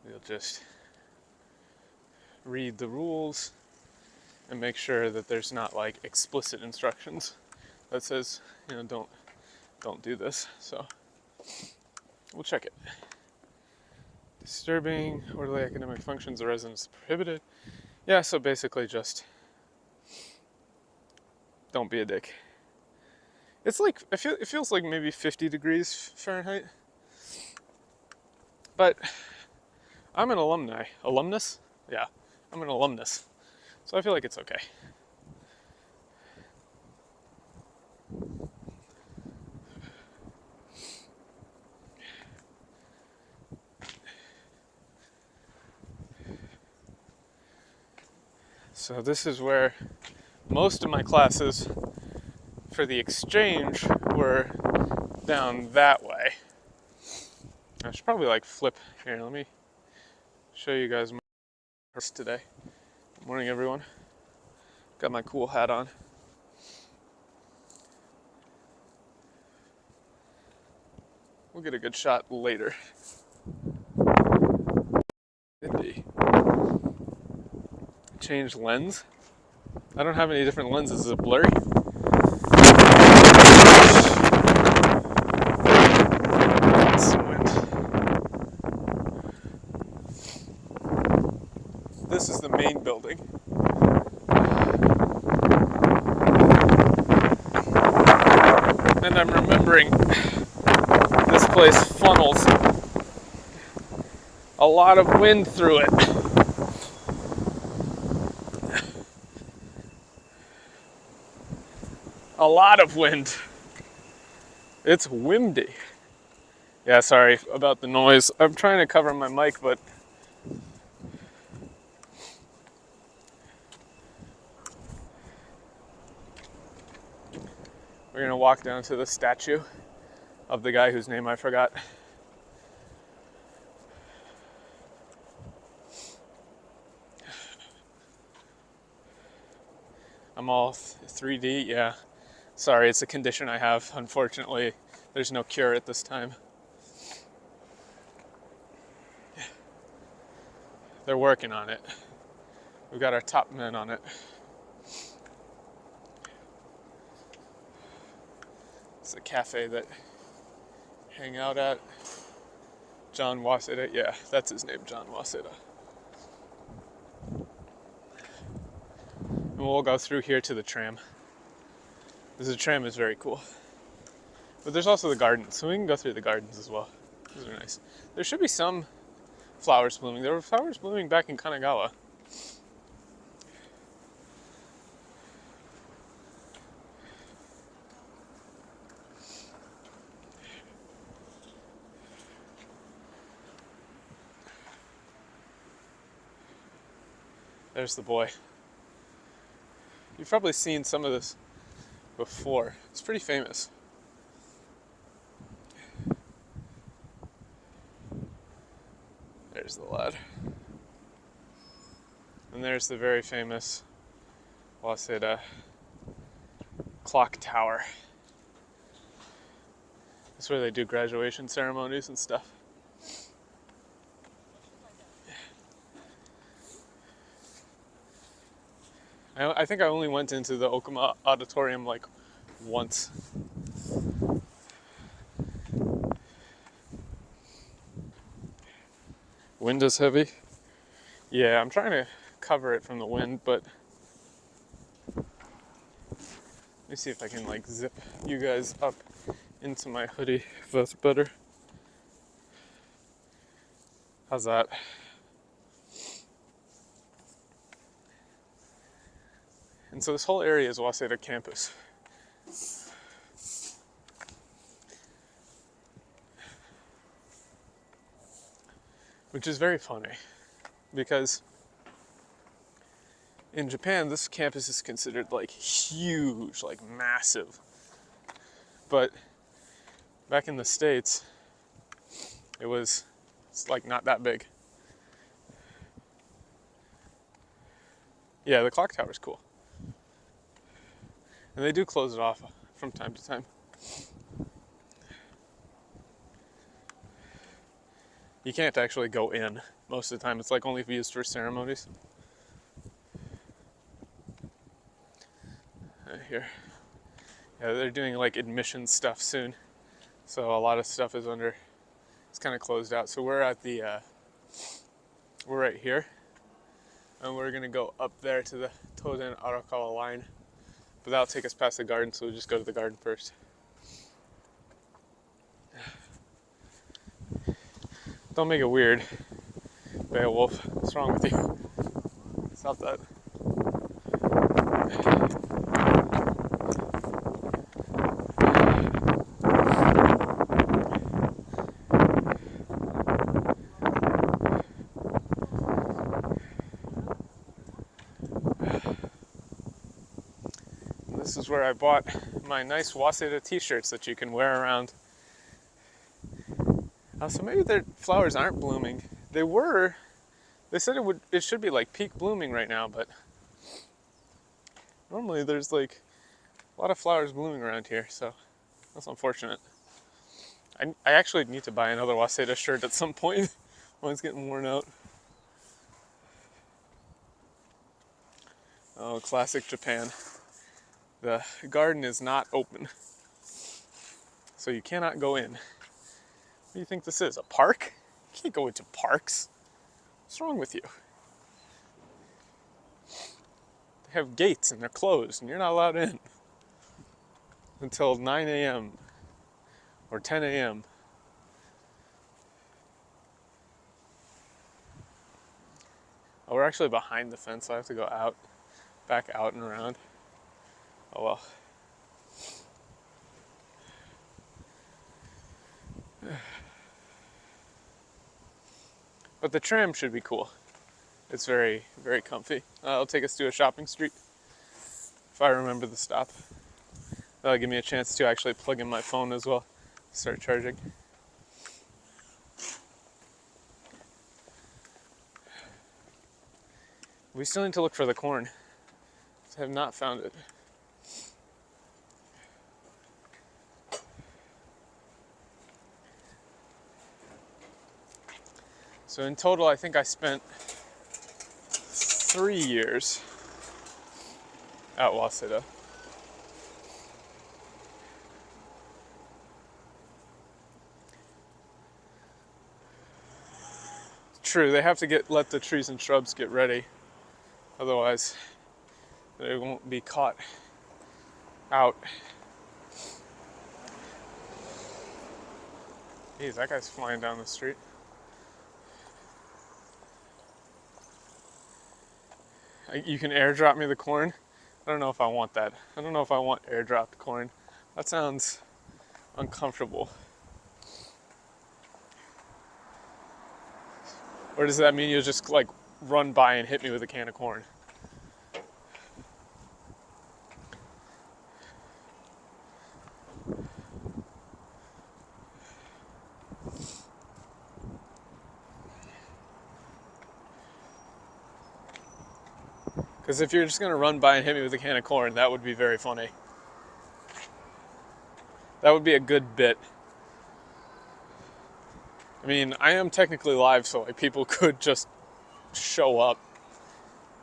We'll just read the rules and make sure that there's not like explicit instructions that says, don't do this. So we'll check it. Disturbing orderly academic functions of residence prohibited. Yeah, so basically just don't be a dick. It's like, it feels like maybe 50 degrees Fahrenheit. But I'm an alumnus? Yeah, I'm an alumnus. So I feel like it's okay. So this is where most of my classes for the exchange were down that way. I should probably like flip here. Let me show you guys my today. Good morning, everyone. Got my cool hat on. We'll get a good shot later. change lens. I don't have any different lenses. Is it blurry? That's some wind. This is the main building. And I'm remembering this place funnels a lot of wind through it. A lot of wind. It's windy. Yeah, sorry about the noise. I'm trying to cover my mic, but we're gonna walk down to the statue of the guy whose name I forgot. I'm all 3D, yeah. Sorry, it's a condition I have. Unfortunately, there's no cure at this time. They're working on it. We've got our top men on it. It's a cafe that hang out at. John Waseda, yeah, that's his name, John Waseda. And we'll go through here to the tram. The tram is very cool. But there's also the gardens, so we can go through the gardens as well. Those are nice. There should be some flowers blooming. There were flowers blooming back in Kanagawa. There's the boy. You've probably seen some of this before. It's pretty famous. There's the lad. And there's the very famous Waseda clock tower. That's where they do graduation ceremonies and stuff. I think I only went into the Okuma Auditorium like once. Wind is heavy. Yeah, I'm trying to cover it from the wind, but let me see if I can like zip you guys up into my hoodie if that's better. How's that? And so this whole area is Waseda campus. Which is very funny because in Japan, this campus is considered like huge, like massive. But back in the States, it's like not that big. Yeah, the clock tower's cool. And they do close it off from time to time. You can't actually go in most of the time. It's like only used for ceremonies. Here. Yeah, they're doing like admission stuff soon. So a lot of stuff is it's kind of closed out. So we're at we're right here. And we're gonna go up there to the Toden Arakawa line. But that'll take us past the garden, so we'll just go to the garden first. Don't make it weird, Beowulf. What's wrong with you? Stop that. This is where I bought my nice Waseda t-shirts that you can wear around. So maybe their flowers aren't blooming. They said it should be like peak blooming right now, but normally there's like a lot of flowers blooming around here, so that's unfortunate. I actually need to buy another Waseda shirt at some point. Mine's getting worn out. Oh, classic Japan. The garden is not open, so you cannot go in. What do you think this is, a park? You can't go into parks. What's wrong with you? They have gates and they're closed and you're not allowed in until 9 a.m. or 10 a.m. Oh, we're actually behind the fence, so I have to go out, back out and around. Oh well. But the tram should be cool. It's very, very comfy. It'll take us to a shopping street, if I remember the stop. That'll give me a chance to actually plug in my phone as well, start charging. We still need to look for the corn. I have not found it. So in total, I think I spent 3 years at Waseda. True, they have to let the trees and shrubs get ready. Otherwise, they won't be caught out. Geez, that guy's flying down the street. You can airdrop me the corn. I don't know if I want that. I don't know if I want airdropped corn. That sounds uncomfortable. Or does that mean you'll just like run by and hit me with a can of corn? Because if you're just going to run by and hit me with a can of corn, that would be very funny. That would be a good bit. I mean, I am technically live, so like people could just show up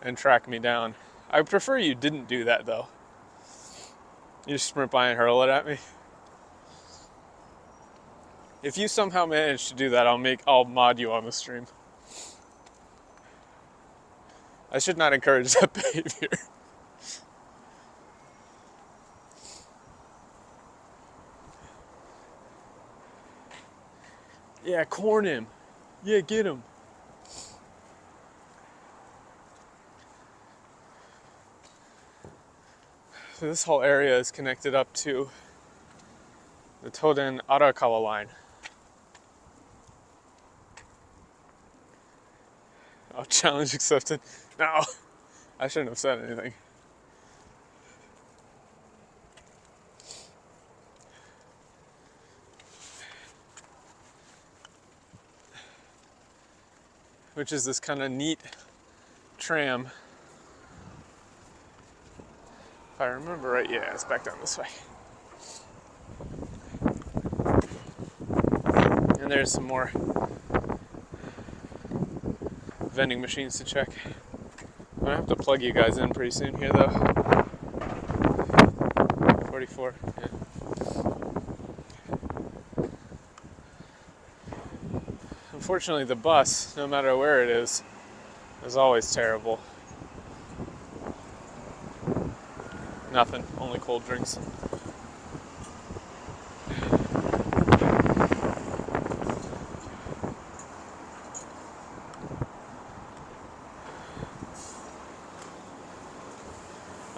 and track me down. I prefer you didn't do that though. You just sprint by and hurl it at me. If you somehow manage to do that, I'll mod you on the stream. I should not encourage that behavior. Yeah, corn him. Yeah, get him. So this whole area is connected up to the Toden Arakawa line. Oh, challenge accepted. No, I shouldn't have said anything. Which is this kind of neat tram. If I remember right, yeah, it's back down this way. And there's some more vending machines to check. I'm gonna have to plug you guys in pretty soon here though. 44, yeah. Unfortunately, the bus, no matter where it is always terrible. Nothing, only cold drinks.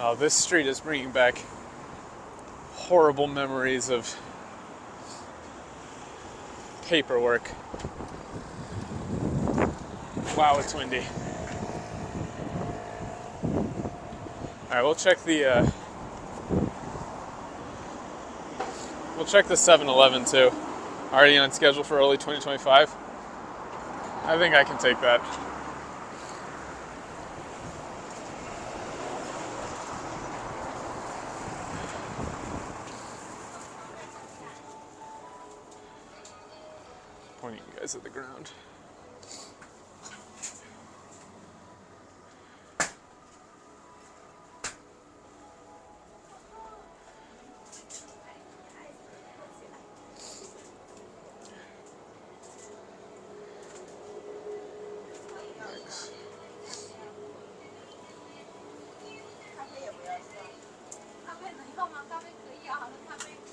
Oh, this street is bringing back horrible memories of paperwork. Wow, it's windy. All right, we'll check the 7-Eleven too. Already on schedule for early 2025. I think I can take that. Pointing you guys at the ground.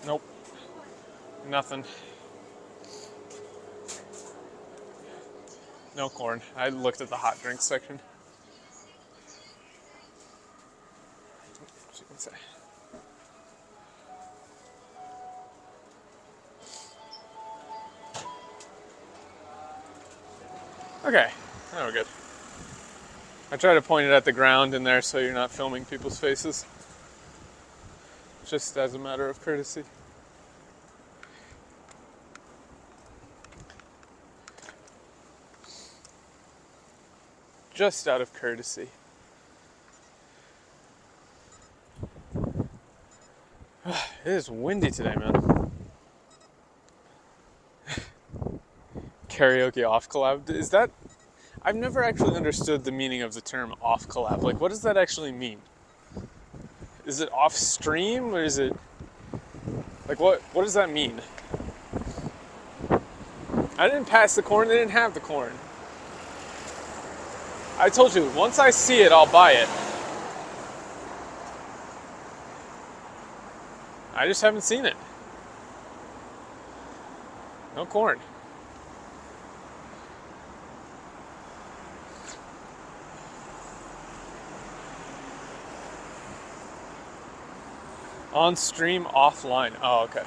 Nope. Nothing. No corn. I looked at the hot drinks section. What you can say. Okay, now we're good. I try to point it at the ground in there so you're not filming people's faces. Just as a matter of courtesy. Just out of courtesy. It is windy today, man. Karaoke off collab. Is that... I've never actually understood the meaning of the term off collab. Like, what does that actually mean? Is it off stream or is it... Like, what does that mean? I didn't pass the corn, they didn't have the corn. I told you, once I see it, I'll buy it. I just haven't seen it. No corn. On stream, offline. Oh, okay.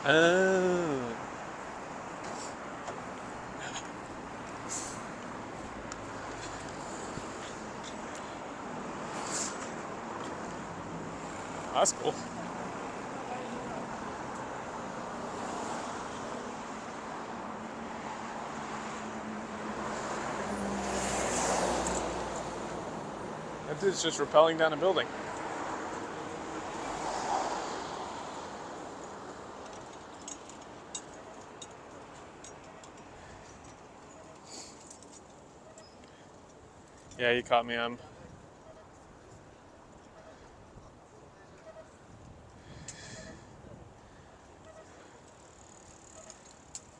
Oh. That's cool. That dude's just rappelling down a building. Yeah, you caught me.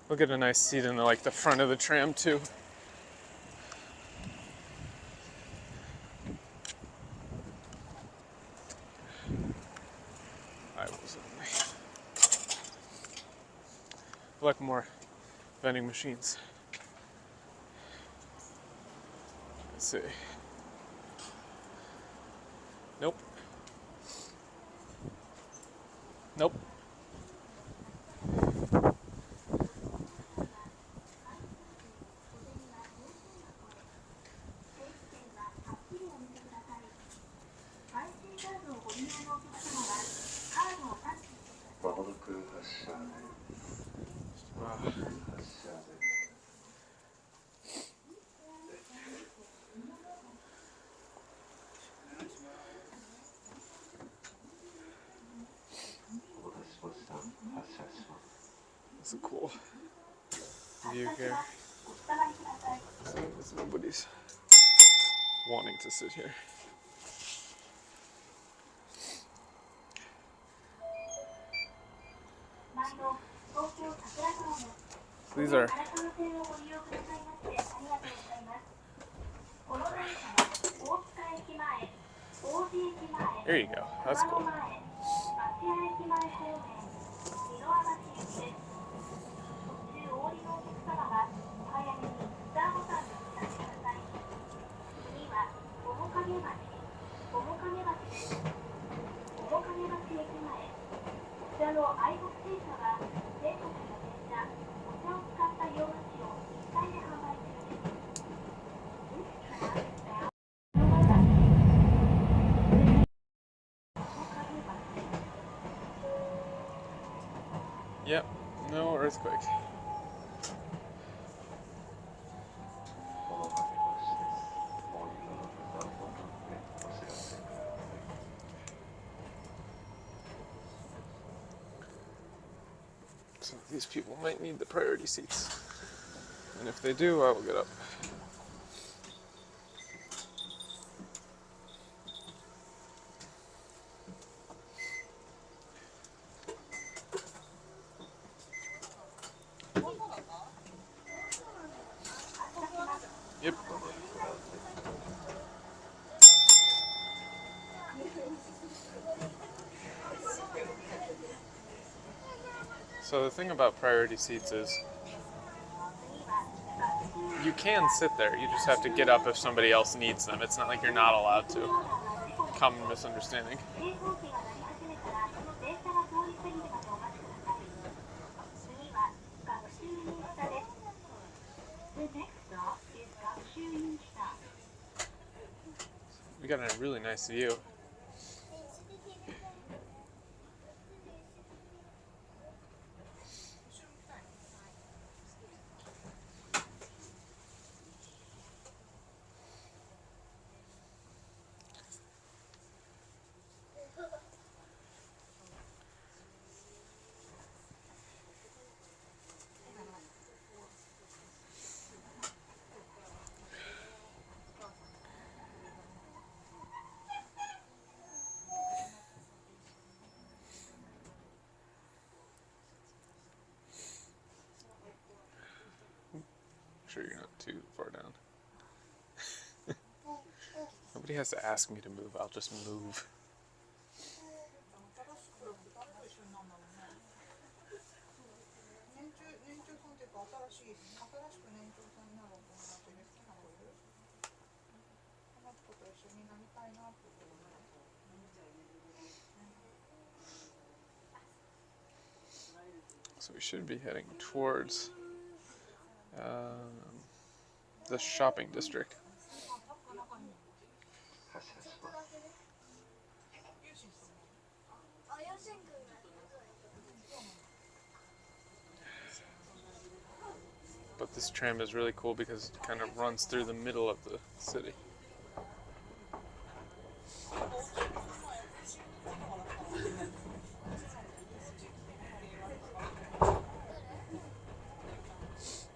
We'll get a nice seat in the front of the tram too. I like more vending machines. Let's see. Nope. Nope. That's a cool view here. There's nobody's wanting to sit here. So these are... There you go. That's cool. Yep, no earthquake. So these people might need the priority seats. And if they do, I will get up. Yep. So the thing about priority seats is you can sit there. You just have to get up if somebody else needs them. It's not like you're not allowed to. Common misunderstanding. We got a really nice view. Sure you're not too far down. Nobody has to ask me to move, I'll just move. So we should be heading towards the shopping district. But this tram is really cool because it kind of runs through the middle of the city.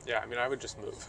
Yeah, I mean, I would just move.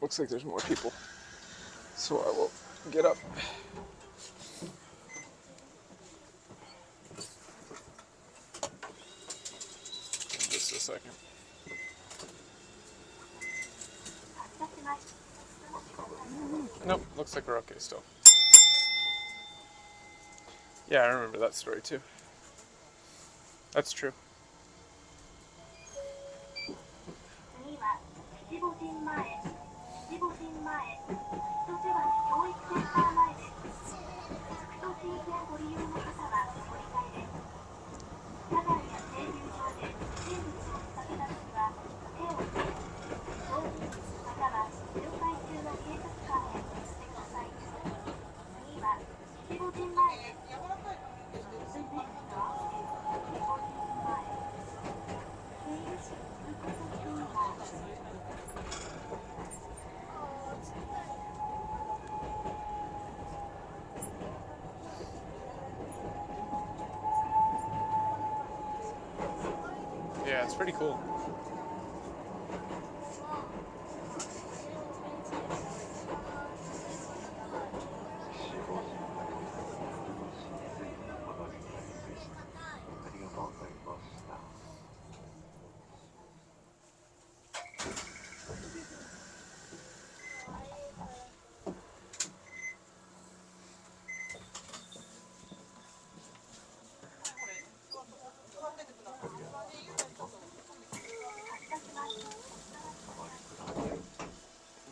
Looks like there's more people, so I will get up. Just a second. Nope, looks like we're okay still. Yeah, I remember that story too. That's true. Yeah, it's pretty cool.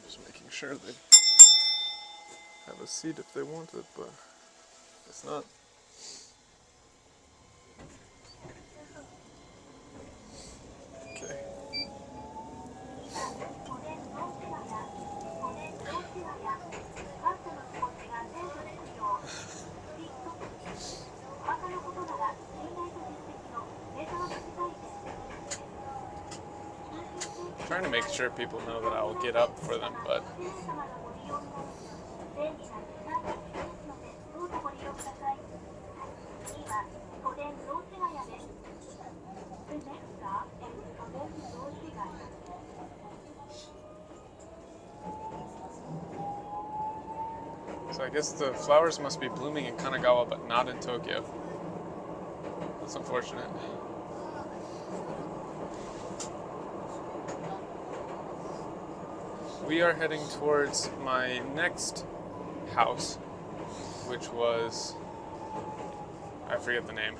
Just making sure they have a seat if they want it, but it's not. Okay. I'm trying to make sure people know that I will get up for them, but so I guess the flowers must be blooming in Kanagawa, but not in Tokyo. That's unfortunate. We are heading towards my next house, which was, I forget the name,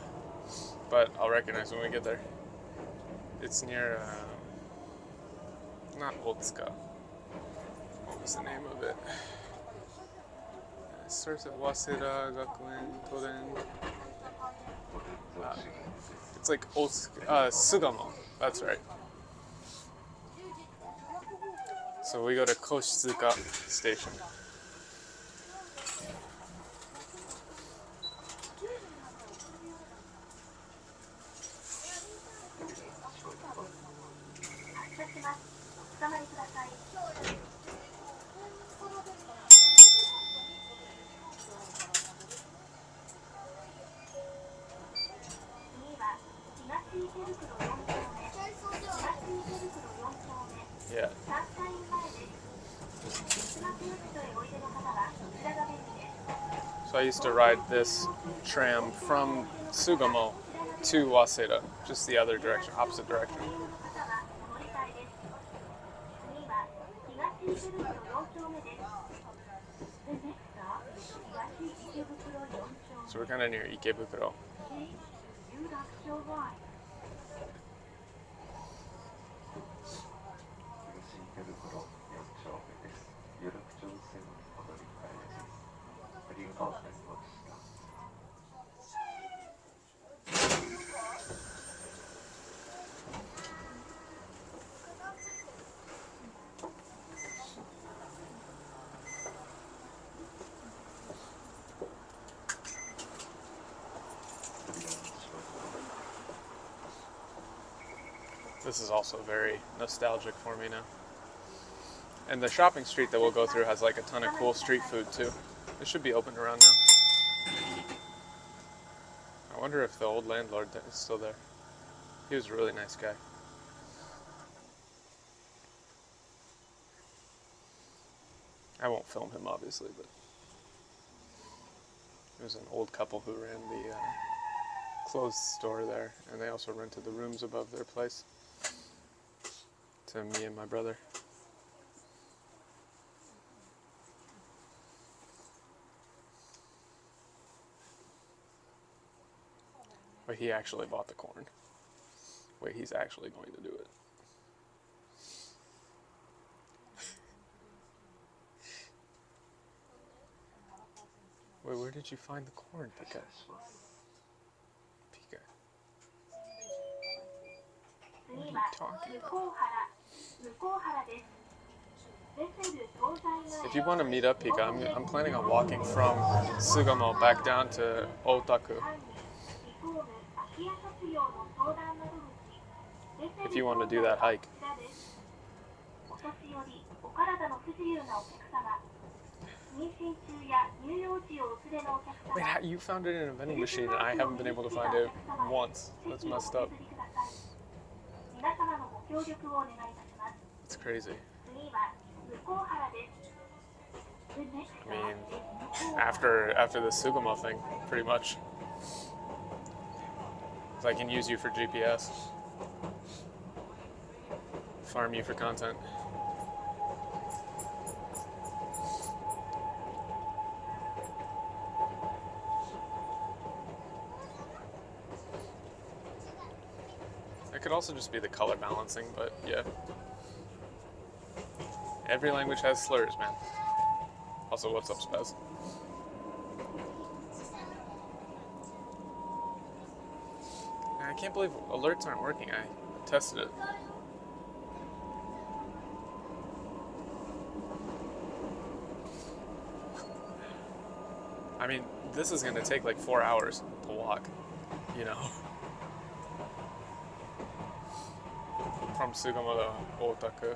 but I'll recognize when we get there. It's near, not Otsuka. What was the name of it? It starts at Waseda, Gakuen, Toden. It's like Sugamo. That's right. So we go to Koshitsuka Station. Yeah. So I used to ride this tram from Sugamo to Waseda, just the other direction, opposite direction. So we're kind of near Ikebukuro. This is also very nostalgic for me now. And the shopping street that we'll go through has like a ton of cool street food too. It should be open around now. I wonder if the old landlord is still there. He was a really nice guy. I won't film him obviously, but it was an old couple who ran the clothes store there, and they also rented the rooms above their place to me and my brother. But he actually bought the corn. Wait, he's actually going to do it. Wait, where did you find the corn, Pika? Pika. What are you talking about? If you want to meet up, Pika, I'm planning on walking from Sugamo back down to Otaku. If you want to do that hike. Wait, you found it in a vending machine and I haven't been able to find it once. That's messed up. It's crazy. I mean, after the Sugamo thing, pretty much. So I can use you for GPS. Farm you for content. It could also just be the color balancing, but yeah. Every language has slurs, man. Also, what's up, Spaz? I can't believe alerts aren't working. I tested it. I mean, this is going to take like 4 hours to walk, you know. from Sugamo to Otaku.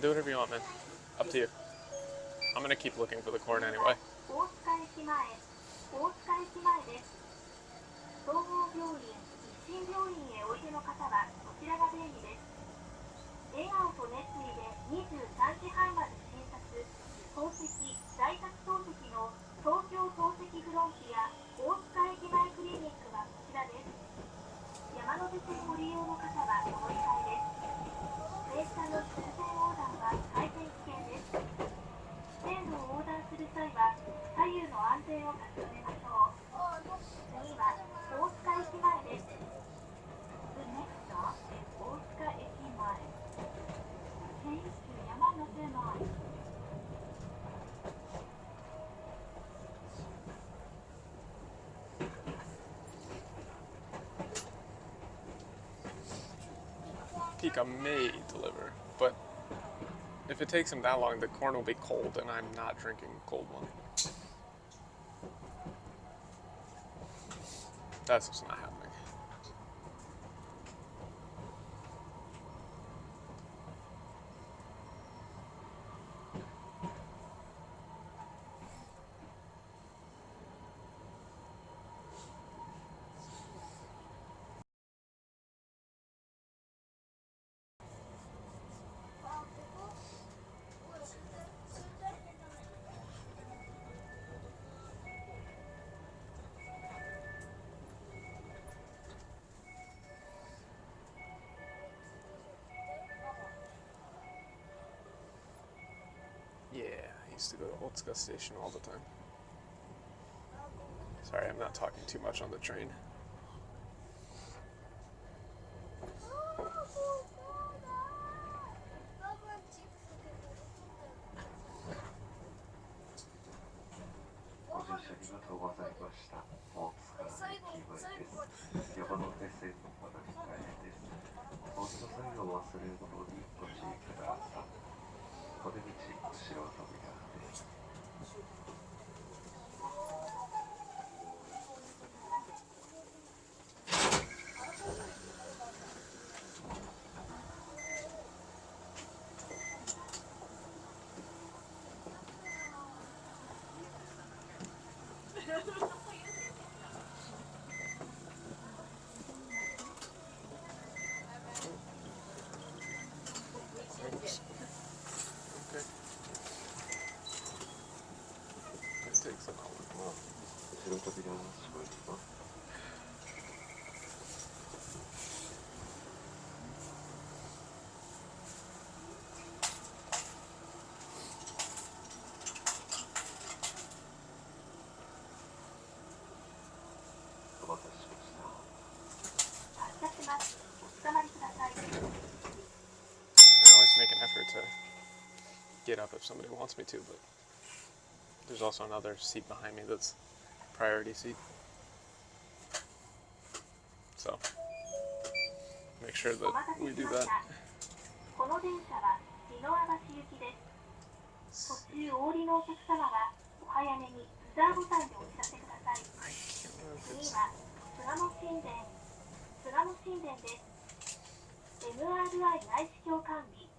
Do whatever you want, man. Up to you. I'm gonna keep looking for the corn anyway. ピカ may deliver, but if it takes him that long, the corn will be cold, and I'm not drinking a cold one. That's just not happening. Yeah, I used to go to Otsuka Station all the time. Sorry, I'm not talking too much on the train. I always make an effort to get up if somebody wants me to, but there's also another seat behind me that's priority seat. So make sure that we do that. MRI 内視鏡管理、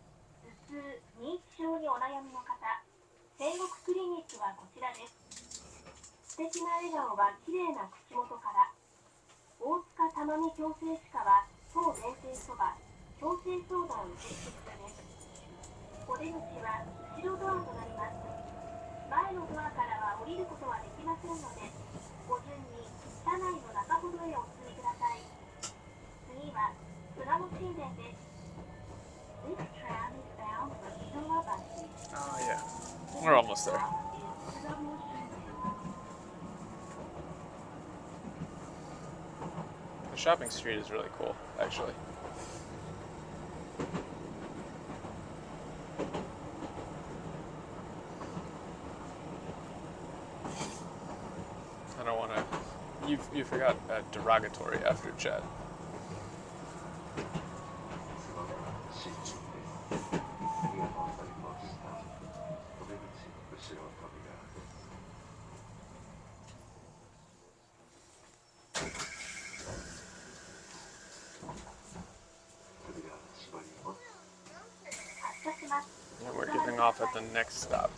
頭痛、認知症にお悩みの方、天国クリニックはこちらです。素敵な笑顔は綺麗な口元から。大塚たまみ矯正歯科は当弁天そば、矯正相談受付中です。お出口は後ろドアとなります。前のドアからは降りることはできませんので、ご順に車内の中ほどへお進みください。次は巣鴨神殿です。This tram is bound for Suburbs. Oh yeah, we're almost there. The shopping street is really cool, actually. You forgot derogatory after chat. 素晴らしい中継ありがとうございました。お出口後ろ扉です。扉閉まります。発車します。 And we're getting off at the next stop.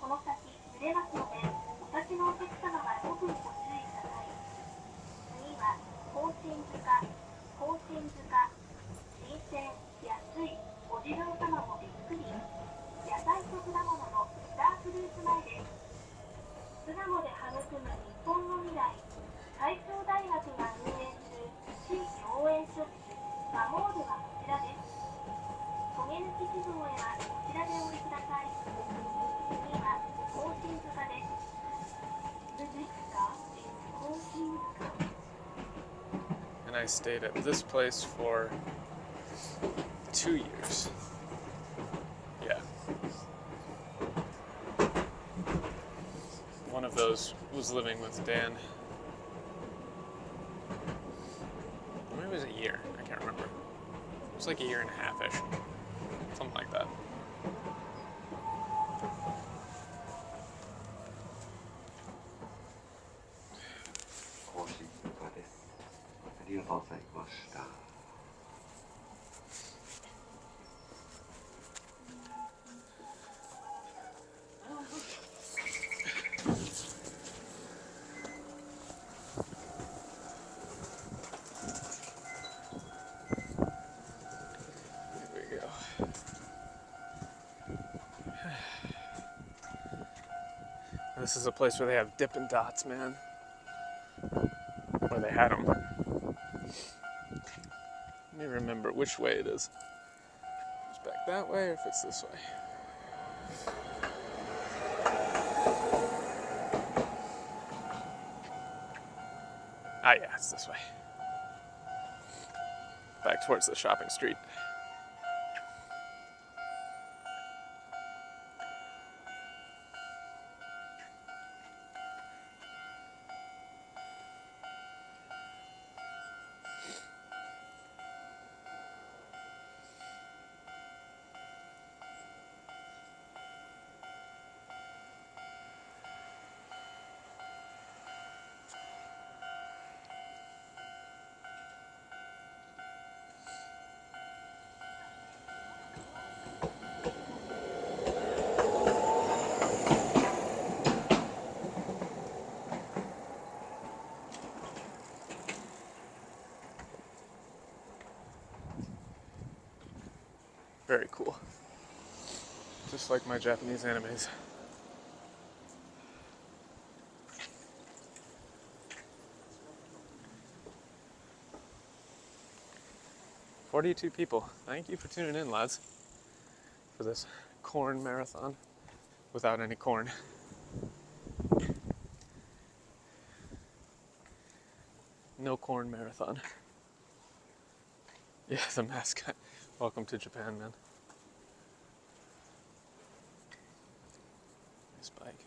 この先揺れますので、お立ちのお客様は特にご注意ください。次は庚申塚、新鮮、安い、お地蔵様もびっくり。野菜と果物のスターフルーツ前です。巣鴨で育む日本の未来、海洋大学が運営する地域応援ショップ、マモールはこちらです。焦げ抜き地蔵へはこちらでお降りください。次は庚申塚です。The next stop is 庚申塚。 And I stayed at this place for 2 years. Yeah. One of those was living with Dan. Maybe it was a year. I can't remember. It was like a year and a half-ish. Something like that. 甲申塚です。ありがとうございました。 Here we go. This is a place where they have Dippin' Dots, man. Where they had them. Let me remember which way it is. It's back that way or if it's this way. Ah, yeah, it's this way. Back towards the shopping street. Very cool. Just like my Japanese animes. "42 people. Thank you for tuning in, lads, for this corn marathon without any corn." No corn marathon. Yeah, the mascot. Welcome to Japan, man. Nice bike.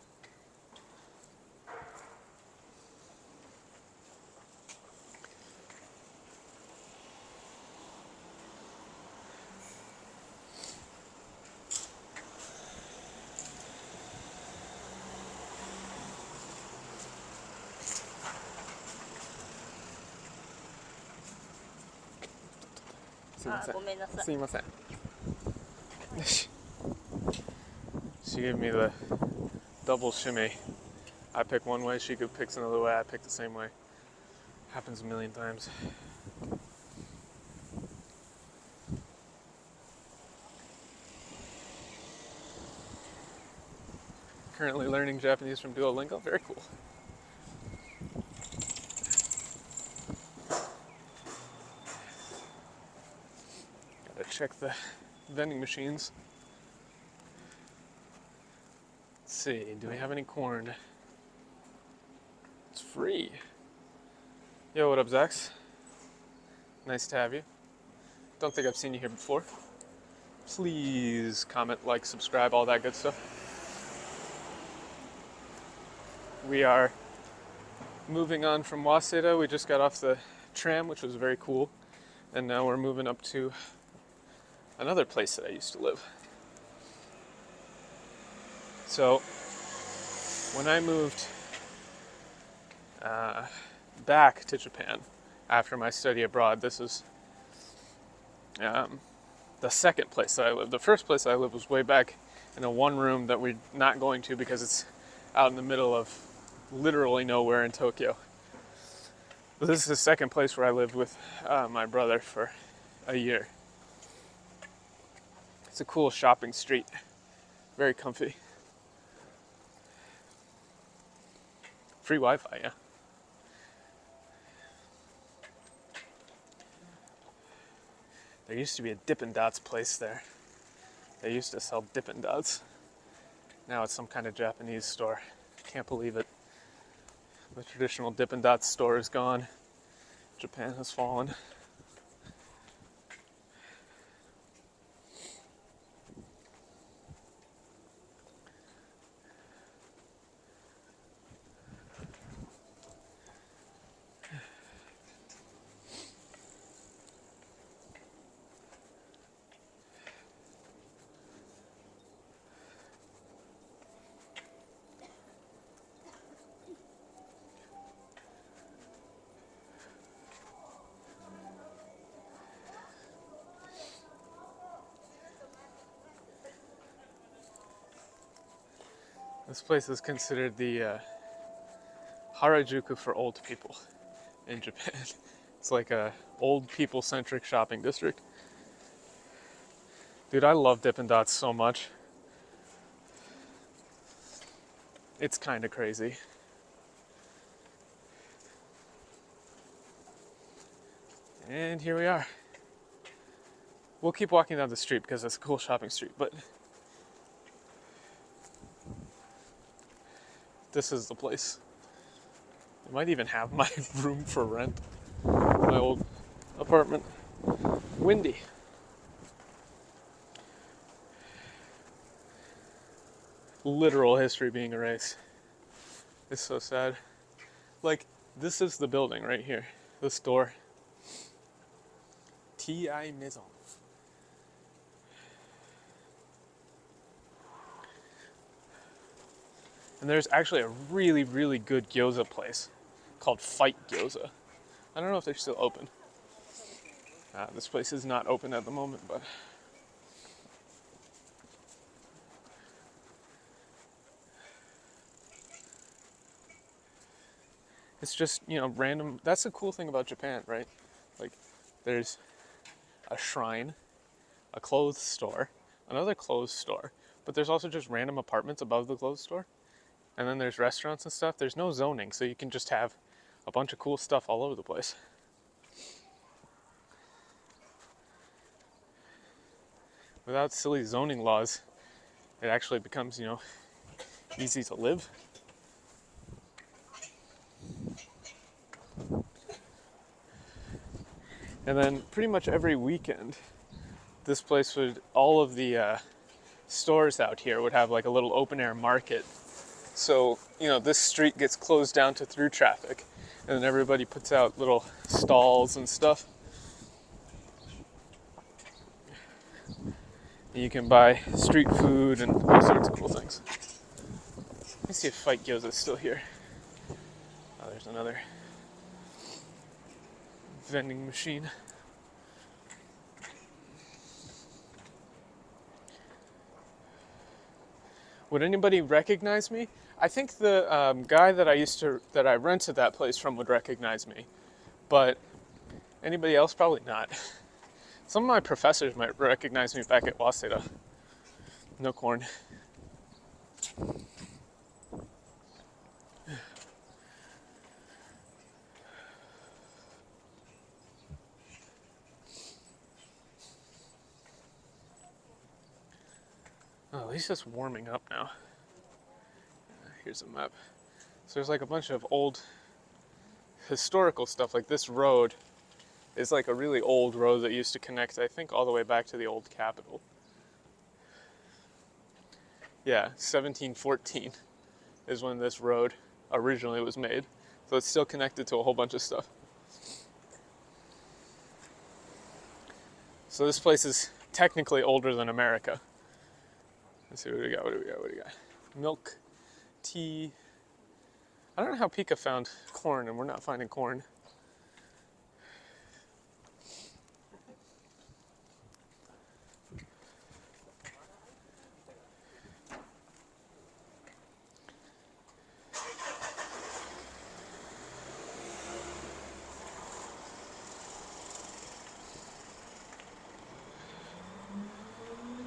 She gave me the double shimmy. I pick one way, she picks another way, I pick the same way. Happens a million times. Currently learning Japanese from Duolingo. Very cool. Gotta check the vending machines. Let's see, do we have any corn? It's free. Yo, what up, Zax? Nice to have you. Don't think I've seen you here before. Please comment, like, subscribe, all that good stuff. We are moving on from Waseda. We just got off the tram, which was very cool. And now we're moving up to another place that I used to live. So, when I moved back to Japan after my study abroad, this is the second place that I lived. The first place I lived was way back in a one room that we're not going to because it's out in the middle of literally nowhere in Tokyo. But this is the second place where I lived with my brother for a year. It's a cool shopping street, very comfy. Free Wi-Fi, yeah. There used to be a Dippin' Dots place there. They used to sell Dippin' Dots. Now it's some kind of Japanese store. Can't believe it. The traditional Dippin' Dots store is gone. Japan has fallen. This place is considered the Harajuku for old people in Japan. It's like a old people-centric shopping district. Dude, I love Dippin' Dots so much. It's kind of crazy. And here we are. We'll keep walking down the street because it's a cool shopping street, but this is the place. I might even have my room for rent. My old apartment. Windy. Literal history being erased. It's so sad. Like, this is the building right here. This door. T.I. Maison. And there's actually a really, really good gyoza place called Fight Gyoza. I don't know if they're still open. This place is not open at the moment, but it's just, you know, random. That's the cool thing about Japan, right? Like, there's a shrine, a clothes store, another clothes store, but there's also just random apartments above the clothes store. And then there's restaurants and stuff. There's no zoning, so you can just have a bunch of cool stuff all over the place. Without silly zoning laws, it actually becomes, you know, easy to live. And then pretty much every weekend, this place would, all of the stores out here would have like a little open air market. So, you know, this street gets closed down to through traffic, and then everybody puts out little stalls and stuff. You can buy street food and all sorts of cool things. Let me see if Fight Gyoza is still here. Oh, there's another vending machine. Would anybody recognize me? I think the guy that I rented that place from would recognize me, but anybody else probably not. Some of my professors might recognize me back at Waseda. No corn. Oh, at least it's warming up now. Here's a map. So there's like a bunch of old historical stuff, like this road It's like a really old road that used to connect, I think, all the way back to the old capital. Yeah, 1714 is when this road originally was made. So it's still connected to a whole bunch of stuff. So this place is technically older than America. Let's see what do we got, what do we got, what do we got? Milk, tea. I don't know how Pika found corn and we're not finding corn.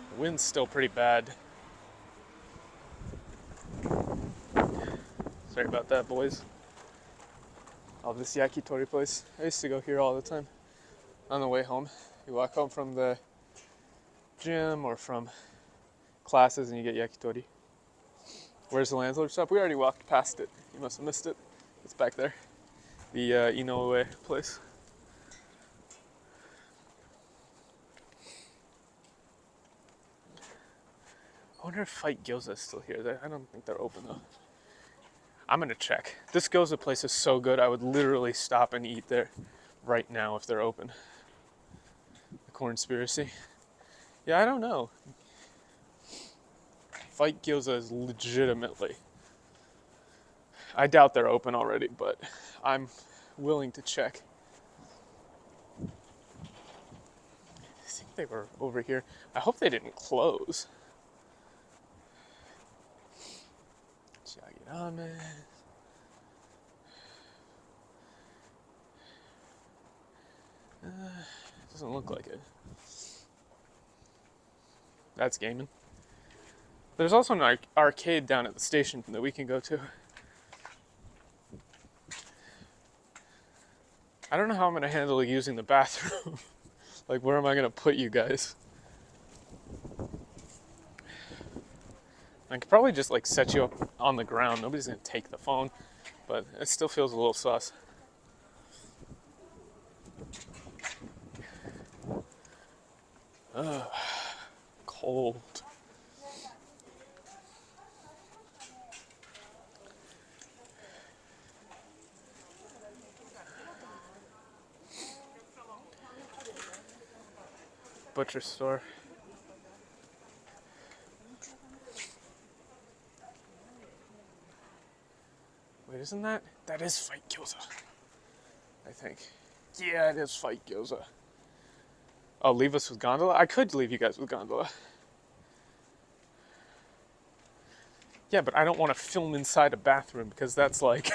The wind's still pretty bad. Sorry about that, boys. Oh, this yakitori place. I used to go here all the time. On the way home, you walk home from the gym or from classes and you get yakitori. Where's the landlord shop? We already walked past it. You must have missed it. It's back there. The Inoue place. I wonder if Fight Gyoza is still here. I don't think they're open though. I'm gonna check. This gyoza place is so good, I would literally stop and eat there right now if they're open. The Cornspiracy. Yeah, I don't know. Fight Gyoza is legitimately. I doubt they're open already, but I'm willing to check. I think they were over here. I hope they didn't close. Ramen. Doesn't look like it. That's gaming. There's also an arcade down at the station that we can go to. I don't know how I'm gonna handle using the bathroom. Like, where am I gonna put you guys? I could probably just like set you up on the ground. Nobody's gonna take the phone, but it still feels a little sus. Ugh, cold. Butcher store. Wait, isn't that? That is Fight Gyoza. I think. Yeah, it is Fight Gyoza. Oh, leave us with gondola? I could leave you guys with gondola. Yeah, but I don't want to film inside a bathroom because that's like...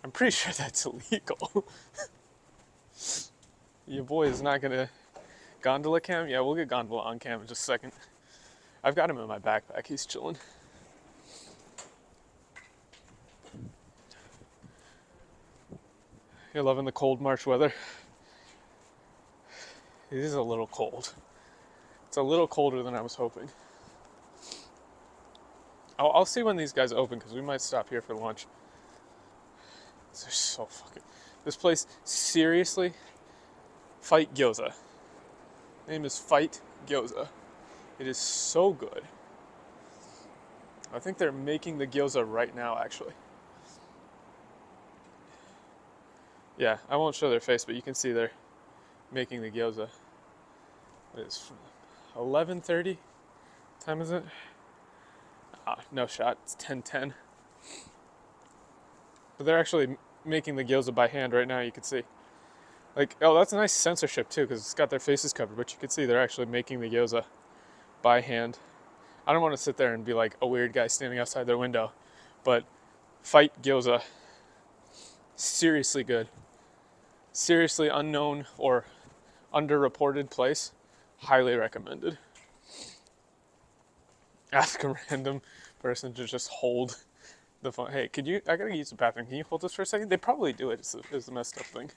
I'm pretty sure that's illegal. Your boy is not gonna... Gondola cam? Yeah, we'll get gondola on cam in just a second. I've got him in my backpack. He's chilling. You're loving the cold March weather. It is a little cold. It's a little colder than I was hoping. I'll see when these guys open because we might stop here for lunch. They're so fucking... This place, seriously, Fight Gyoza. Name is Fight Gyoza. It is so good. I think they're making the gyoza right now, actually. Yeah, I won't show their face, but you can see they're making the gyoza. It is 11:30. What time is it? No shot. It's 10:10. But they're actually making the gyoza by hand right now. You can see. Like, oh, that's a nice censorship too, because it's got their faces covered. But you can see they're actually making the gyoza by hand. I don't want to sit there and be like a weird guy standing outside their window, but Fight Gyoza. Seriously good. Seriously unknown or underreported place. Highly recommended. Ask a random person to just hold the phone. Hey, could you, I gotta use the bathroom. Can you hold this for a second? They probably do it. It's the messed up thing.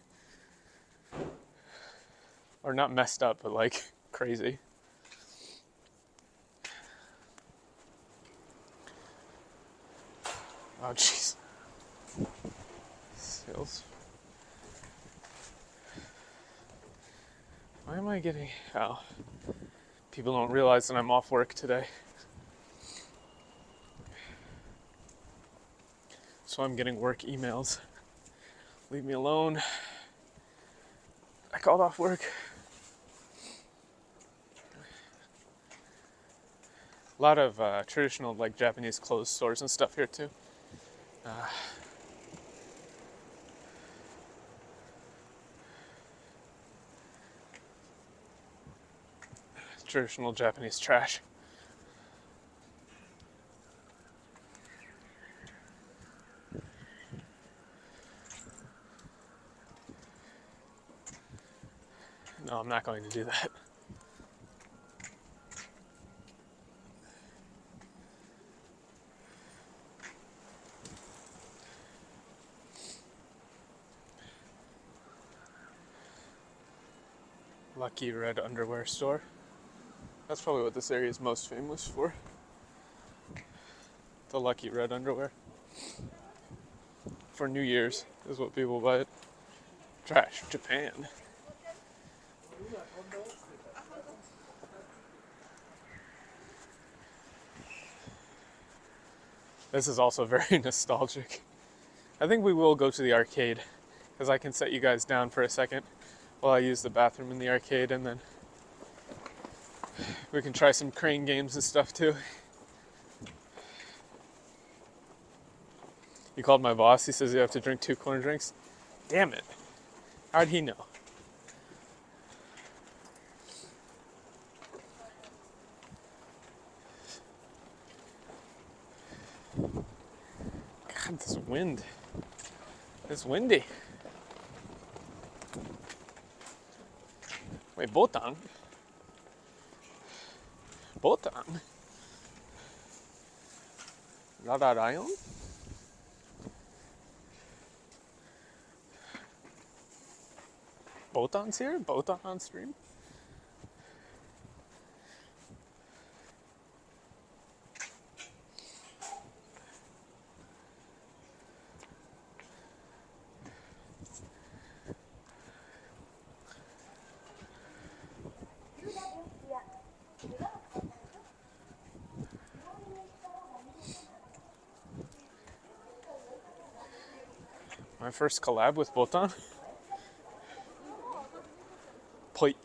Or not messed up, but like crazy. Oh, jeez. Sales. Why am I getting... Oh, people don't realize that I'm off work today. So I'm getting work emails. Leave me alone. I called off work. A lot of traditional like Japanese clothes stores and stuff here too. Traditional Japanese trash. No, I'm not going to do that. Lucky Red Underwear Store. That's probably what this area is most famous for. The Lucky Red Underwear. For New Year's is what people buy it. Trash, Japan. This is also very nostalgic. I think we will go to the arcade, because I can set you guys down for a second while I use the bathroom in the arcade, and then we can try some crane games and stuff too. You called my boss, he says you have to drink 2 corn drinks. Damn it. How'd he know? God, this wind. It's windy. Wait, Botang? Botang? Rayon? Botan's here? Botan on stream? My first collab with Botan? Plate.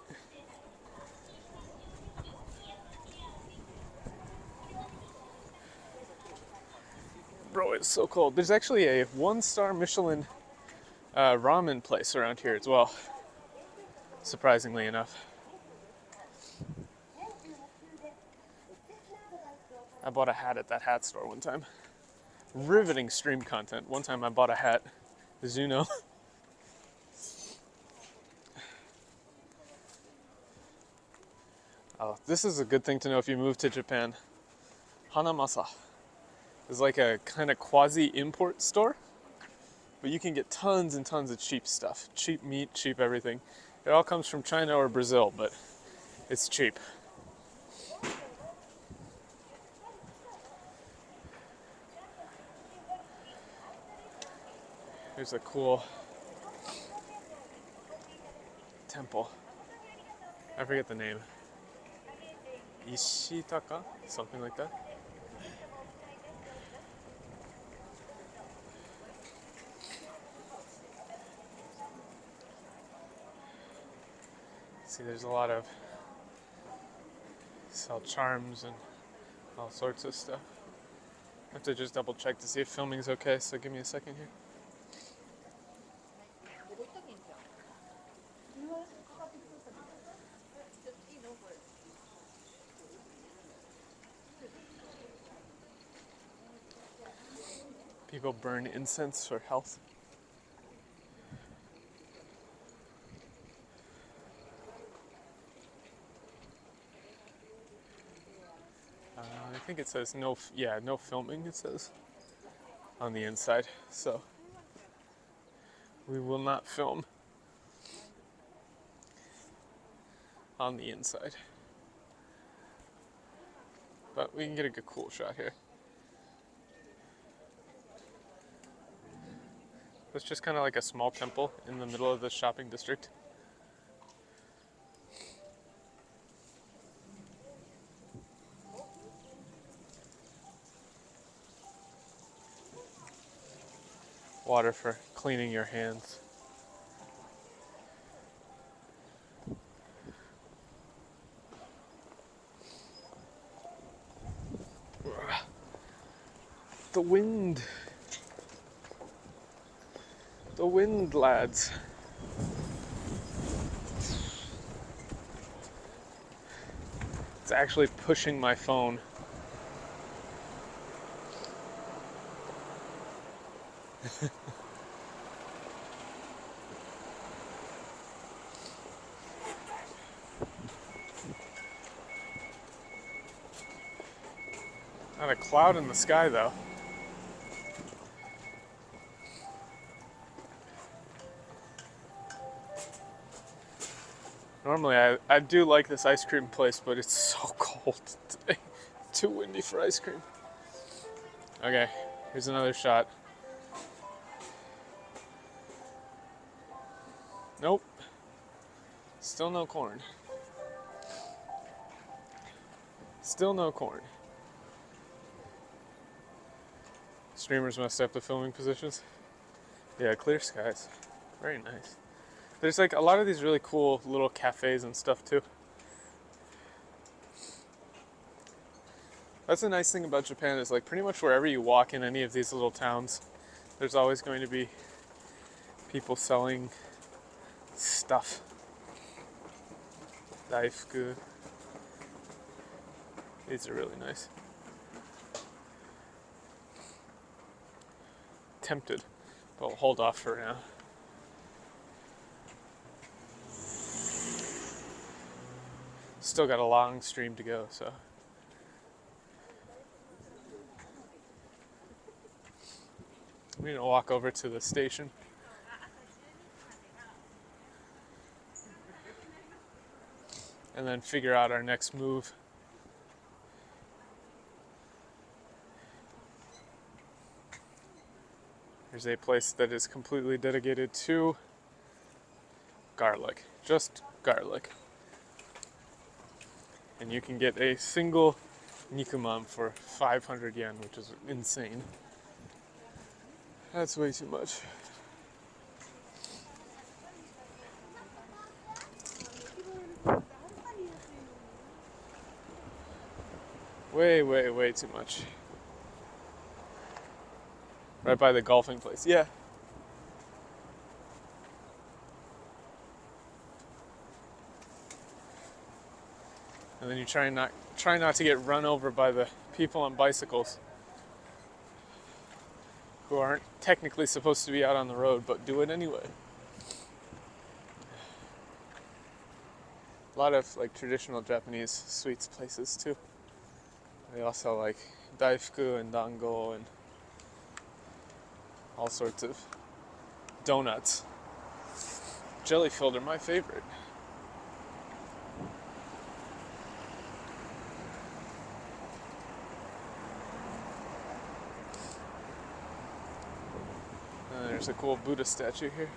Bro, it's so cold. There's actually a 1-star Michelin ramen place around here as well. Surprisingly enough. I bought a hat at that hat store one time. Riveting stream content. One time I bought a hat. Zuno. Oh, this is a good thing to know if you move to Japan. Hanamasa is like a kind of quasi-import store, but you can get tons and tons of cheap stuff. Cheap meat, cheap everything. It all comes from China or Brazil, but it's cheap. Here's a cool temple. I forget the name. Ishitaka? Something like that. See, there's a lot of sell charms and all sorts of stuff. I have to just double check to see if filming's okay, so give me a second here. People burn incense for health. I think it says no filming, it says on the inside, so we will not film on the inside. But we can get a good cool shot here. It's just kind of like a small temple in the middle of the shopping district. water for cleaning your hands. The wind. The wind, lads. It's actually pushing my phone. Not a cloud in the sky though. Normally I do like this ice cream place, but it's so cold today. Too windy for ice cream. Okay, here's another shot. Nope. Still no corn. Still no corn. Streamers must have the filming positions. Yeah, clear skies. Very nice. There's like a lot of these really cool little cafes and stuff too. That's the nice thing about Japan is like pretty much wherever you walk in any of these little towns, there's always going to be people selling stuff. Daifuku. These are really nice. Tempted, but we'll hold off for now. Still got a long stream to go, so. We're gonna walk over to the station. And then figure out our next move. There's a place that is completely dedicated to garlic, just garlic. And you can get a single nikuman for 500 yen, which is insane. That's way too much. Way too much. Right by the golfing place. Yeah. And then you try not to get run over by the people on bicycles who aren't technically supposed to be out on the road, but do it anyway. A lot of like traditional Japanese sweets places too. They also like daifuku and dango and all sorts of donuts. Jelly filled are my favorite. There's a cool Buddha statue here.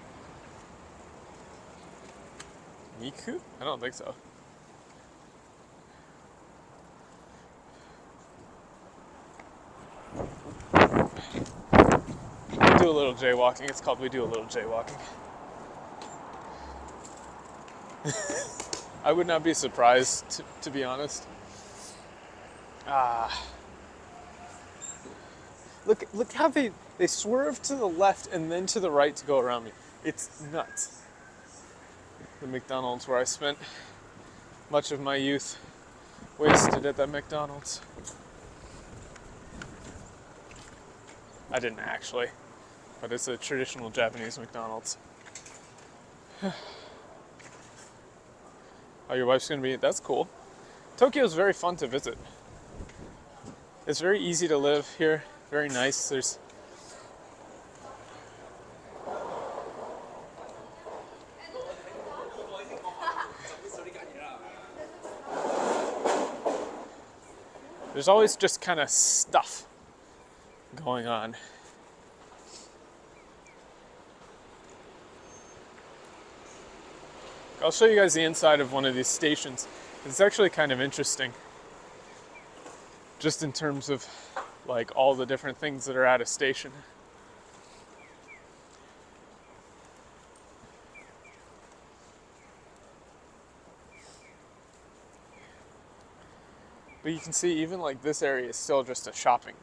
Miku? I don't think so. Do a little jaywalking. It's called We Do a Little Jaywalking. I would not be surprised, to be honest. Look how they swerve to the left and then to the right to go around me. It's nuts. The McDonald's where I spent much of my youth wasted at that McDonald's. I didn't actually, but it's a traditional Japanese McDonald's. Oh, your wife's gonna be, that's cool. Tokyo's very fun to visit. It's very easy to live here, very nice. There's always just kind of stuff going on. I'll show you guys the inside of one of these stations. It's actually kind of interesting, just in terms of like all the different things that are at a station. But you can see even like this area is still just a shopping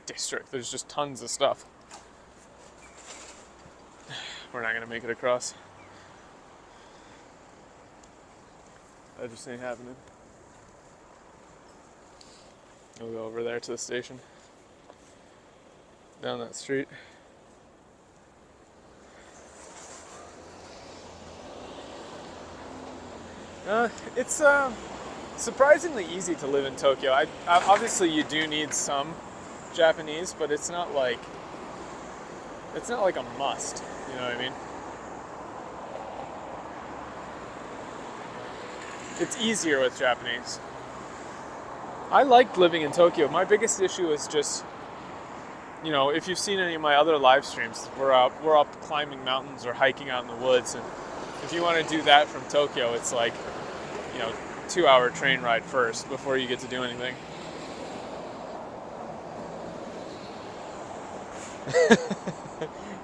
district. There's just tons of stuff. We're not gonna make it across. That just ain't happening. We'll go over there to the station. Down that street. It's surprisingly easy to live in Tokyo. Obviously you do need some Japanese, but it's not like a must. You know what I mean? It's easier with Japanese. I liked living in Tokyo. My biggest issue is just, you know, if you've seen any of my other live streams, we're up climbing mountains or hiking out in the woods, and if you want to do that from Tokyo, it's like, you know, 2-hour train ride first before you get to do anything.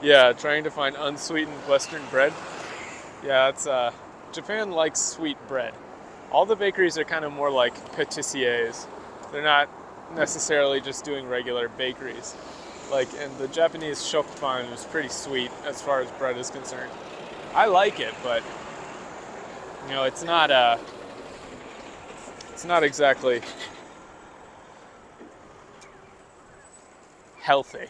Yeah, trying to find unsweetened Western bread. Yeah, it's Japan likes sweet bread. All the bakeries are kind of more like pâtissiers. They're not necessarily just doing regular bakeries. Like, and the Japanese shokupan is pretty sweet as far as bread is concerned. I like it, but you know, it's not exactly healthy.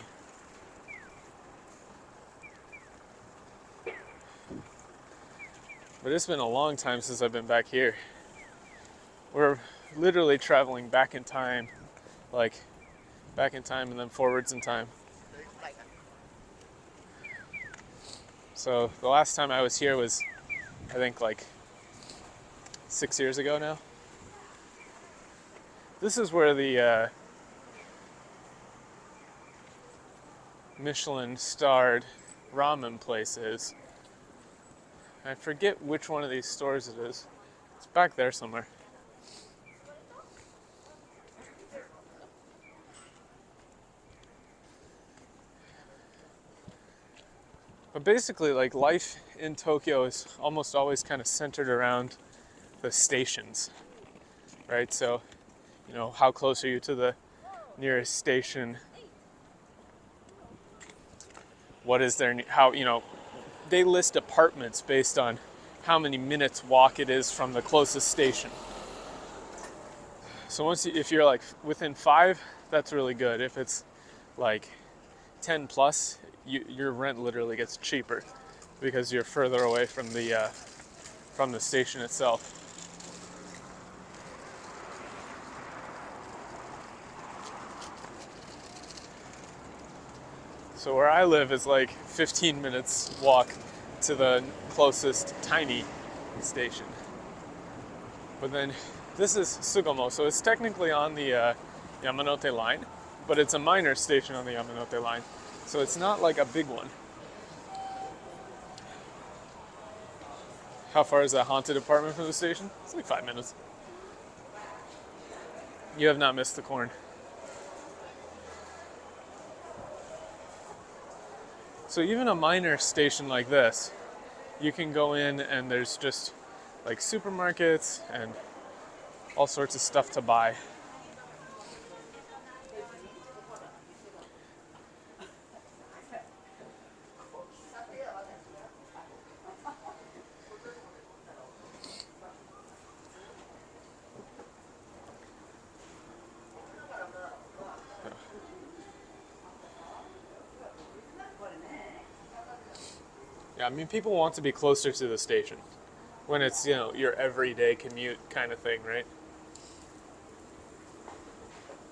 But it's been a long time since I've been back here. We're literally traveling back in time, like back in time and then forwards in time. So the last time I was here was, I think, like 6 years ago now. This is where the Michelin-starred ramen place is. I forget which one of these stores it is. It's back there somewhere. But basically, like, life in Tokyo is almost always kind of centered around the stations, right? So, you know, how close are you to the nearest station? What is their, how, you know, they list apartments based on how many minutes walk it is from the closest station. So if you're like within 5, that's really good. If it's like 10 plus, your rent literally gets cheaper because you're further away from the station itself. So where I live is like 15 minutes walk to the closest tiny station. But then this is Tsukumo, so it's technically on the Yamanote line, but it's a minor station on the Yamanote line. So it's not like a big one. How far is that haunted apartment from the station? It's like 5 minutes. You have not missed the corn. So even a minor station like this, you can go in and there's just like supermarkets and all sorts of stuff to buy. Yeah, I mean, people want to be closer to the station when it's, you know, your everyday commute kind of thing, right?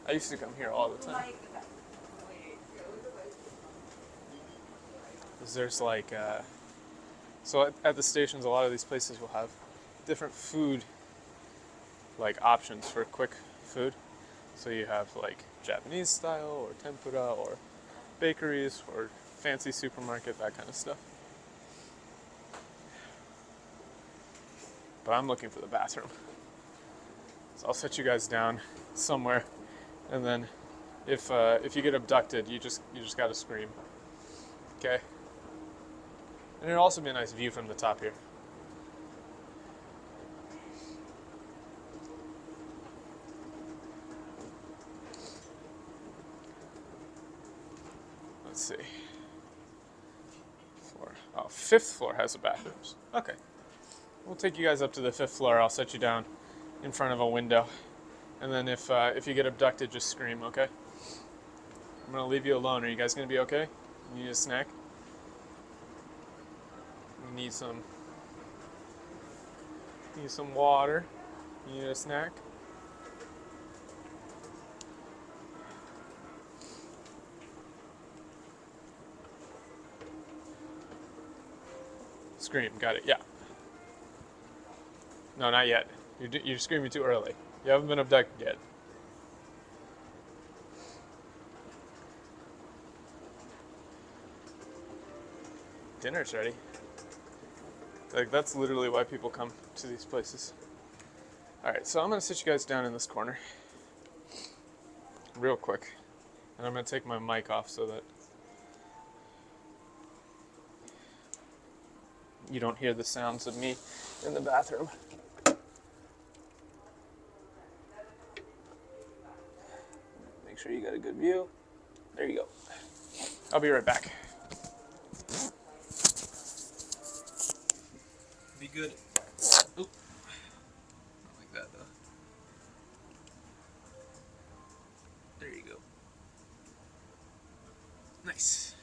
I used to come here all the time. There's like, so at the stations, a lot of these places will have different food, like options for quick food. So you have like Japanese style or tempura or bakeries or fancy supermarket, that kind of stuff. But I'm looking for the bathroom. So I'll set you guys down somewhere, and then if you get abducted, you just gotta scream. Okay? And it'll also be a nice view from the top here. Oh, fifth floor has the bathrooms. Okay. We'll take you guys up to the fifth floor. I'll set you down in front of a window. And then if you get abducted, just scream, okay? I'm going to leave you alone. Are you guys going to be okay? You need a snack? You need some water? You need a snack? Scream. Got it. Yeah. No, not yet. You're screaming too early. You haven't been abducted yet. Dinner's ready. Like, that's literally why people come to these places. Alright, so I'm going to sit you guys down in this corner. Real quick. And I'm going to take my mic off so that you don't hear the sounds of me in the bathroom. Make sure you got a good view. There you go. I'll be right back. Be good. Oop. Not like that though. There you go. Nice.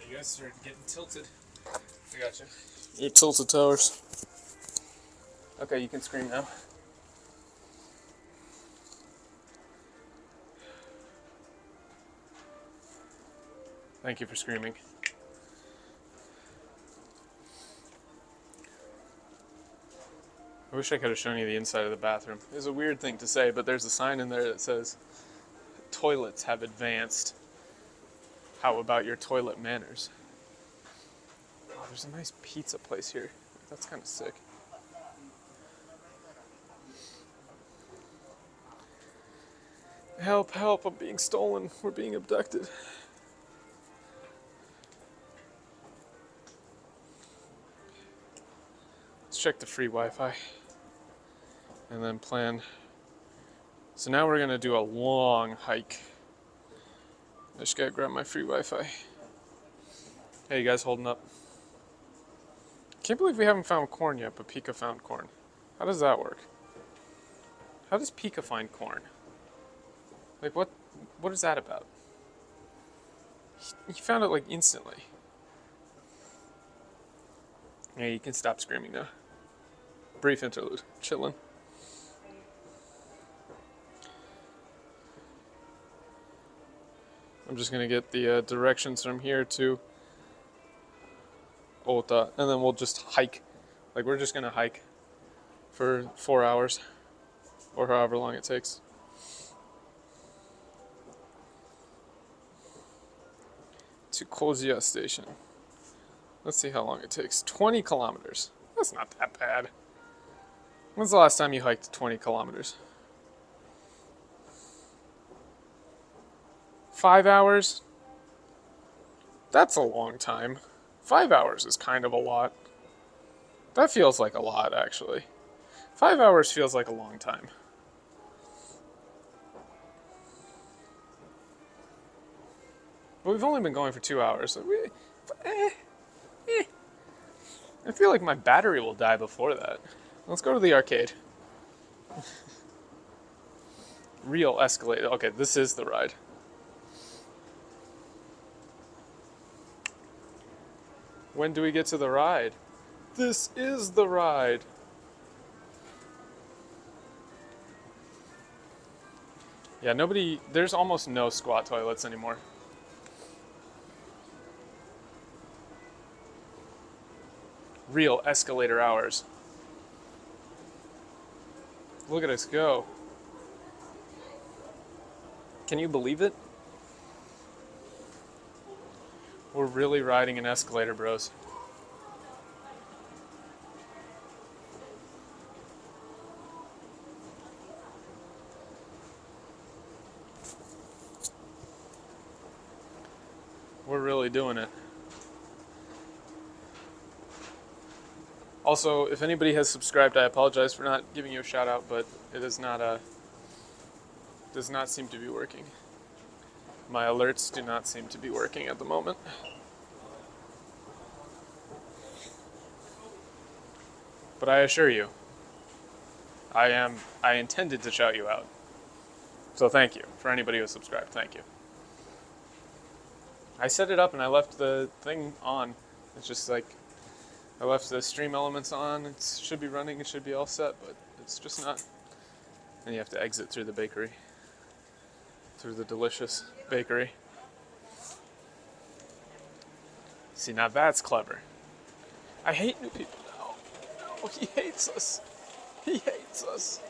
You guys started getting tilted. I got you. Your tilted towers. Okay, you can scream now. Thank you for screaming. I wish I could have shown you the inside of the bathroom. It's a weird thing to say, but there's a sign in there that says, "Toilets have advanced. How about your toilet manners?" Oh, there's a nice pizza place here. That's kind of sick. Help, help, I'm being stolen. We're being abducted. Let's check the free Wi-Fi. And then plan. So now we're gonna do a long hike. I just gotta grab my free Wi-Fi. Hey, you guys holding up? Can't believe we haven't found corn yet, but Pika found corn. How does that work? How does Pika find corn? Like, what is that about? He found it, like, instantly. Yeah, you can stop screaming now. Brief interlude. Chillin'. I'm just gonna get the directions from here to Ota, and then we'll just hike. Like, we're just gonna hike for 4 hours, or however long it takes. To Kozuya Station. Let's see how long it takes. 20 kilometers. That's not that bad. When's the last time you hiked 20 kilometers? 5 hours? That's a long time. 5 hours is kind of a lot. That feels like a lot, actually. 5 hours feels like a long time. But we've only been going for 2 hours. So I feel like my battery will die before that. Let's go to the arcade. Real escalator. Okay, this is the ride. When do we get to the ride? This is the ride. Yeah, there's almost no squat toilets anymore. Real escalator hours. Look at us go. Can you believe it? We're really riding an escalator, bros. We're really doing it. Also, if anybody has subscribed, I apologize for not giving you a shout out, but it does not seem to be working. My alerts do not seem to be working at the moment. But I assure you, I intended to shout you out. So thank you for anybody who subscribed. Thank you. I set it up and I left the thing on. It's just like I left the stream elements on. It should be running. It should be all set, but it's just not. And you have to exit through the bakery. Through the delicious bakery. See, now that's clever. I hate new people now. No, he hates us. He hates us.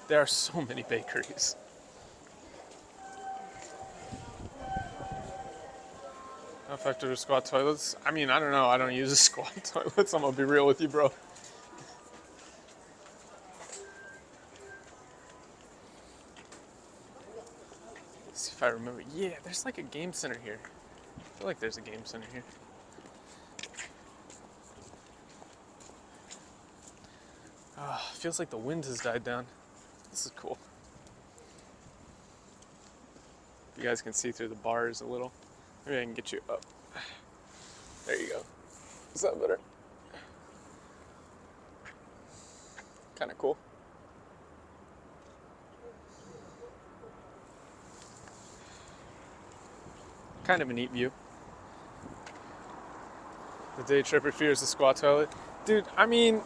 There are so many bakeries. How effective are squat toilets? I mean, I don't know. I don't use a squat toilets. I'm gonna be real with you, bro. Let's see if I remember. Yeah, there's like a game center here. I feel like there's a game center here. Feels like the wind has died down. This is cool. You guys can see through the bars a little. Maybe I can get you up. There you go. Is that better? Kind of cool. Kind of a neat view. The day tripper fears the squat toilet. Dude, I mean,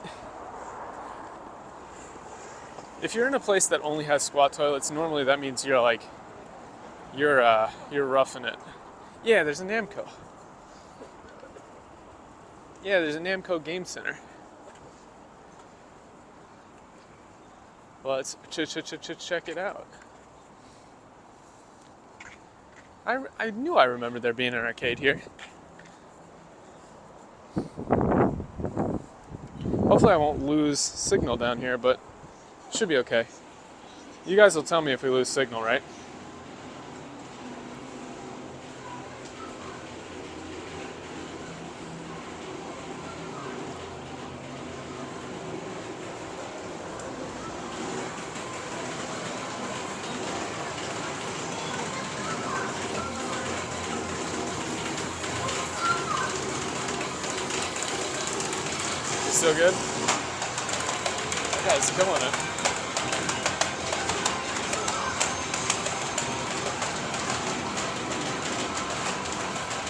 if you're in a place that only has squat toilets, normally that means you're like, you're roughing it. Yeah, there's a Namco. Yeah, there's a Namco game center. Let's check it out. I knew I remembered there being an arcade here. Hopefully I won't lose signal down here, but it should be okay. You guys will tell me if we lose signal, right? Still good? That guy's killing it.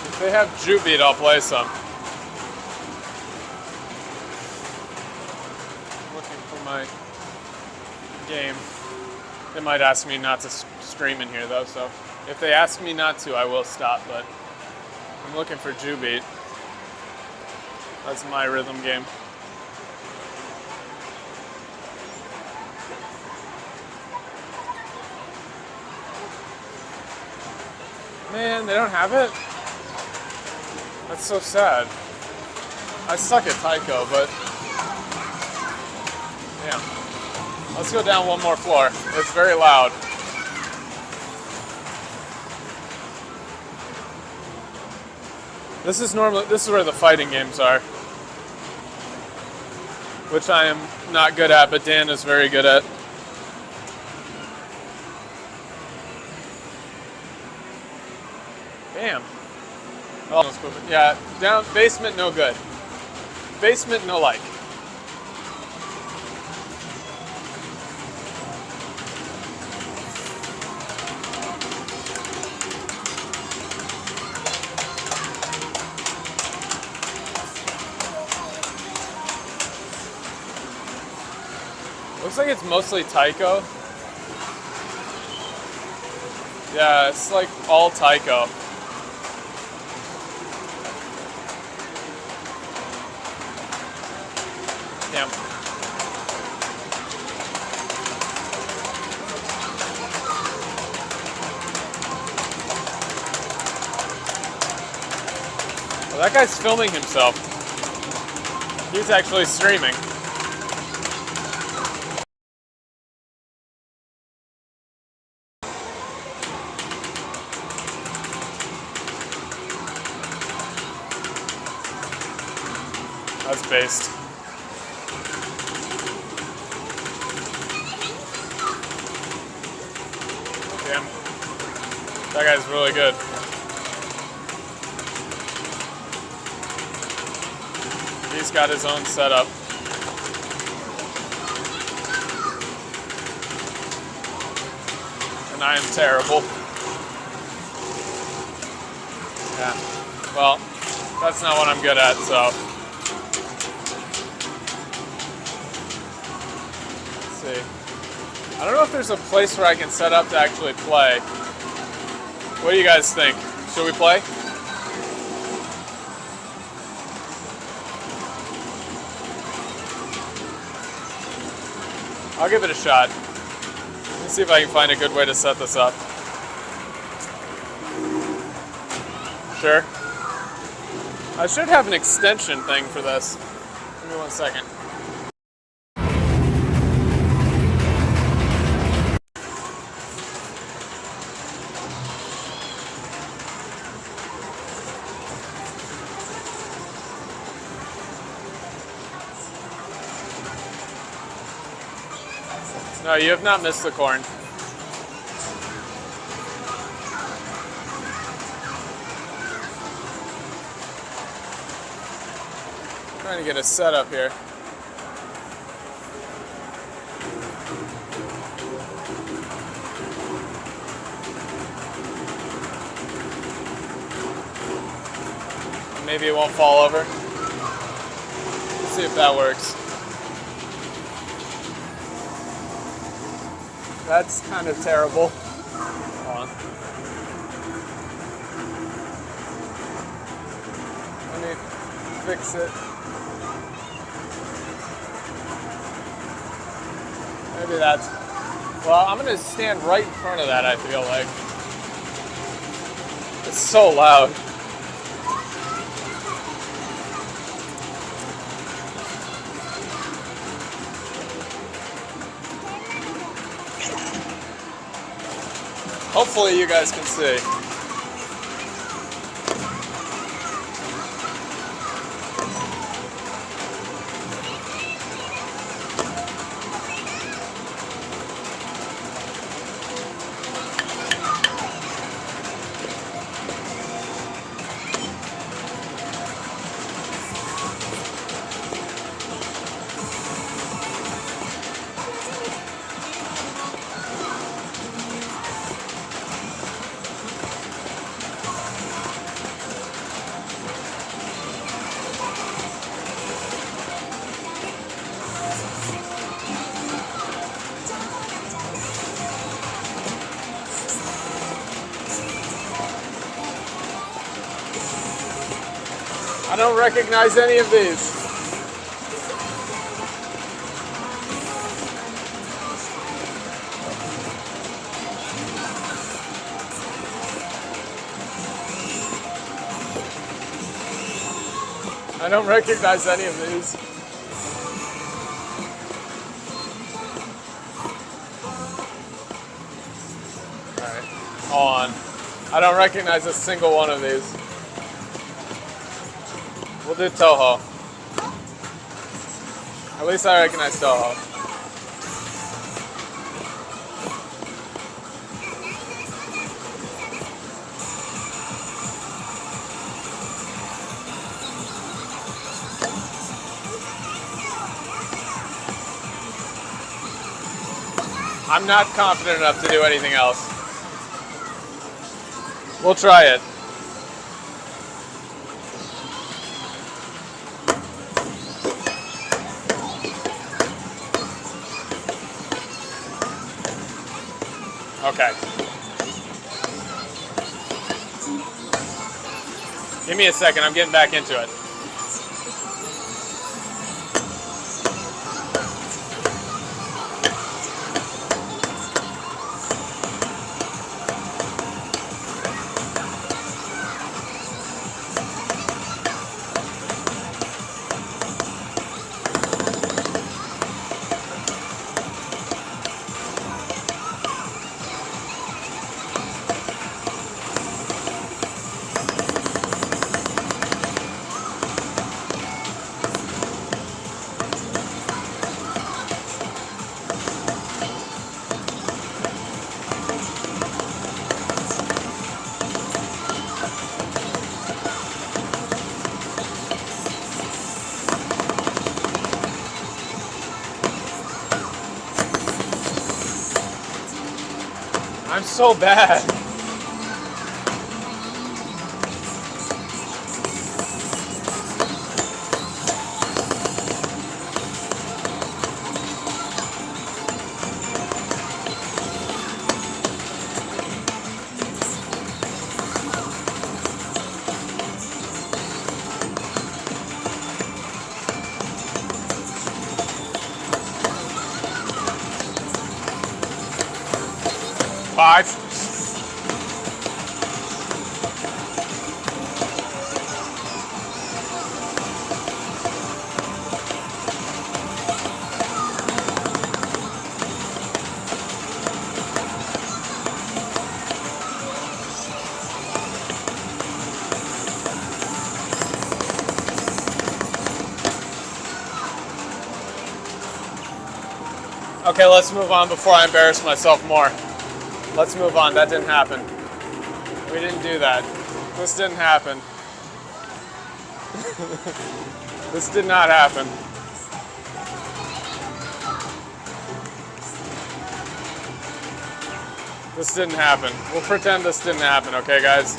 If they have Jew Beat, I'll play some. I'm looking for my game. They might ask me not to stream in here though, so if they ask me not to, I will stop, but I'm looking for Jew Beat. That's my rhythm game. Man, they don't have it? That's so sad. I suck at Taiko, but yeah. Let's go down one more floor. It's very loud. This is where the fighting games are, which I am not good at, but Dan is very good at. Damn. Oh, yeah, down basement, no good. Basement, no like. Looks like it's mostly Taiko. Yeah, it's like all Taiko. Damn. Well, that guy's filming himself. He's actually streaming. That's based. Damn. That guy's really good. He's got his own setup. And I am terrible. Yeah. Well, that's not what I'm good at, so. I don't know if there's a place where I can set up to actually play. What do you guys think? Should we play? I'll give it a shot. Let's see if I can find a good way to set this up. Sure. I should have an extension thing for this. Give me 1 second. No, you have not missed the corn. I'm trying to get a setup here. Maybe it won't fall over. Let's see if that works. That's kind of terrible. Hold on. Let me fix it. Maybe that's... Well, I'm going to stand right in front of that, I feel like. It's so loud. Hopefully you guys can see. I don't recognize any of these. I don't recognize any of these. Alright, hold on. I don't recognize a single one of these. We'll do Toho. At least I recognize Toho. I'm not confident enough to do anything else. We'll try it. Okay. Give me a second, I'm getting back into it. I'm so bad. Five. Okay, let's move on before I embarrass myself more. Let's move on. That didn't happen. We didn't do that. This didn't happen. This did not happen. This didn't happen. We'll pretend this didn't happen, okay, guys?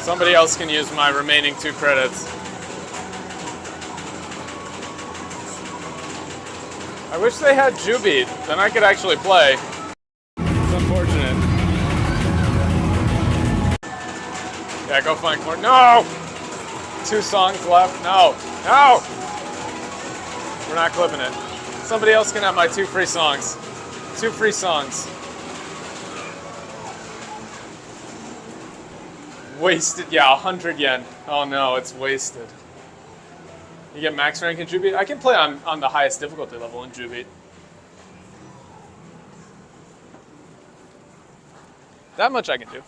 Somebody else can use my remaining 2 credits. I wish they had Jubeat, then I could actually play. It's unfortunate. Yeah, go find corn. No! 2 songs left. No! No! We're not clipping it. Somebody else can have my 2 free songs. 2 free songs. Wasted, yeah, 100 yen. Oh no, it's wasted. You get max rank in Jubeat? I can play on the highest difficulty level in Jubeat. That much I can do.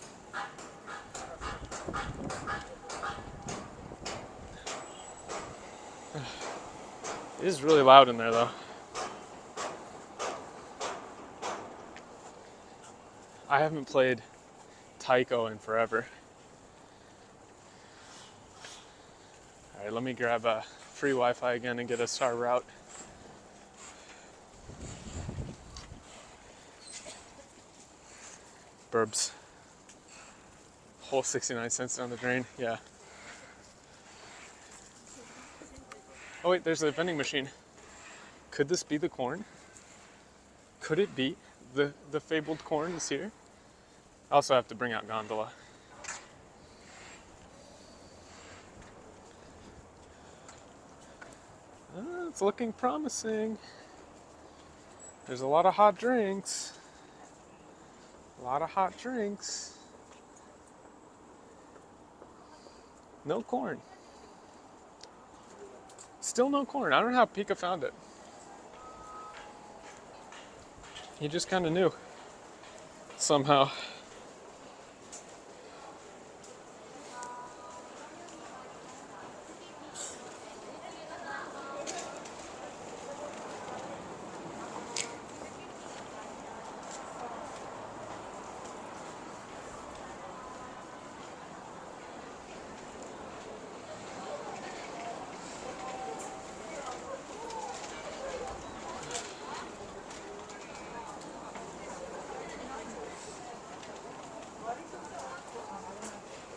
It is really loud in there though. I haven't played Taiko in forever. Alright, let me grab a free Wi-Fi again and get us our route. Burbs. Whole 69 cents down the drain, yeah. Oh wait, there's a vending machine. Could this be the corn? Could it be the fabled corn is here? I also have to bring out gondola. It's looking promising. There's a lot of hot drinks. A lot of hot drinks. No corn. Still no corn. I don't know how Pika found it. He just kind of knew. somehow.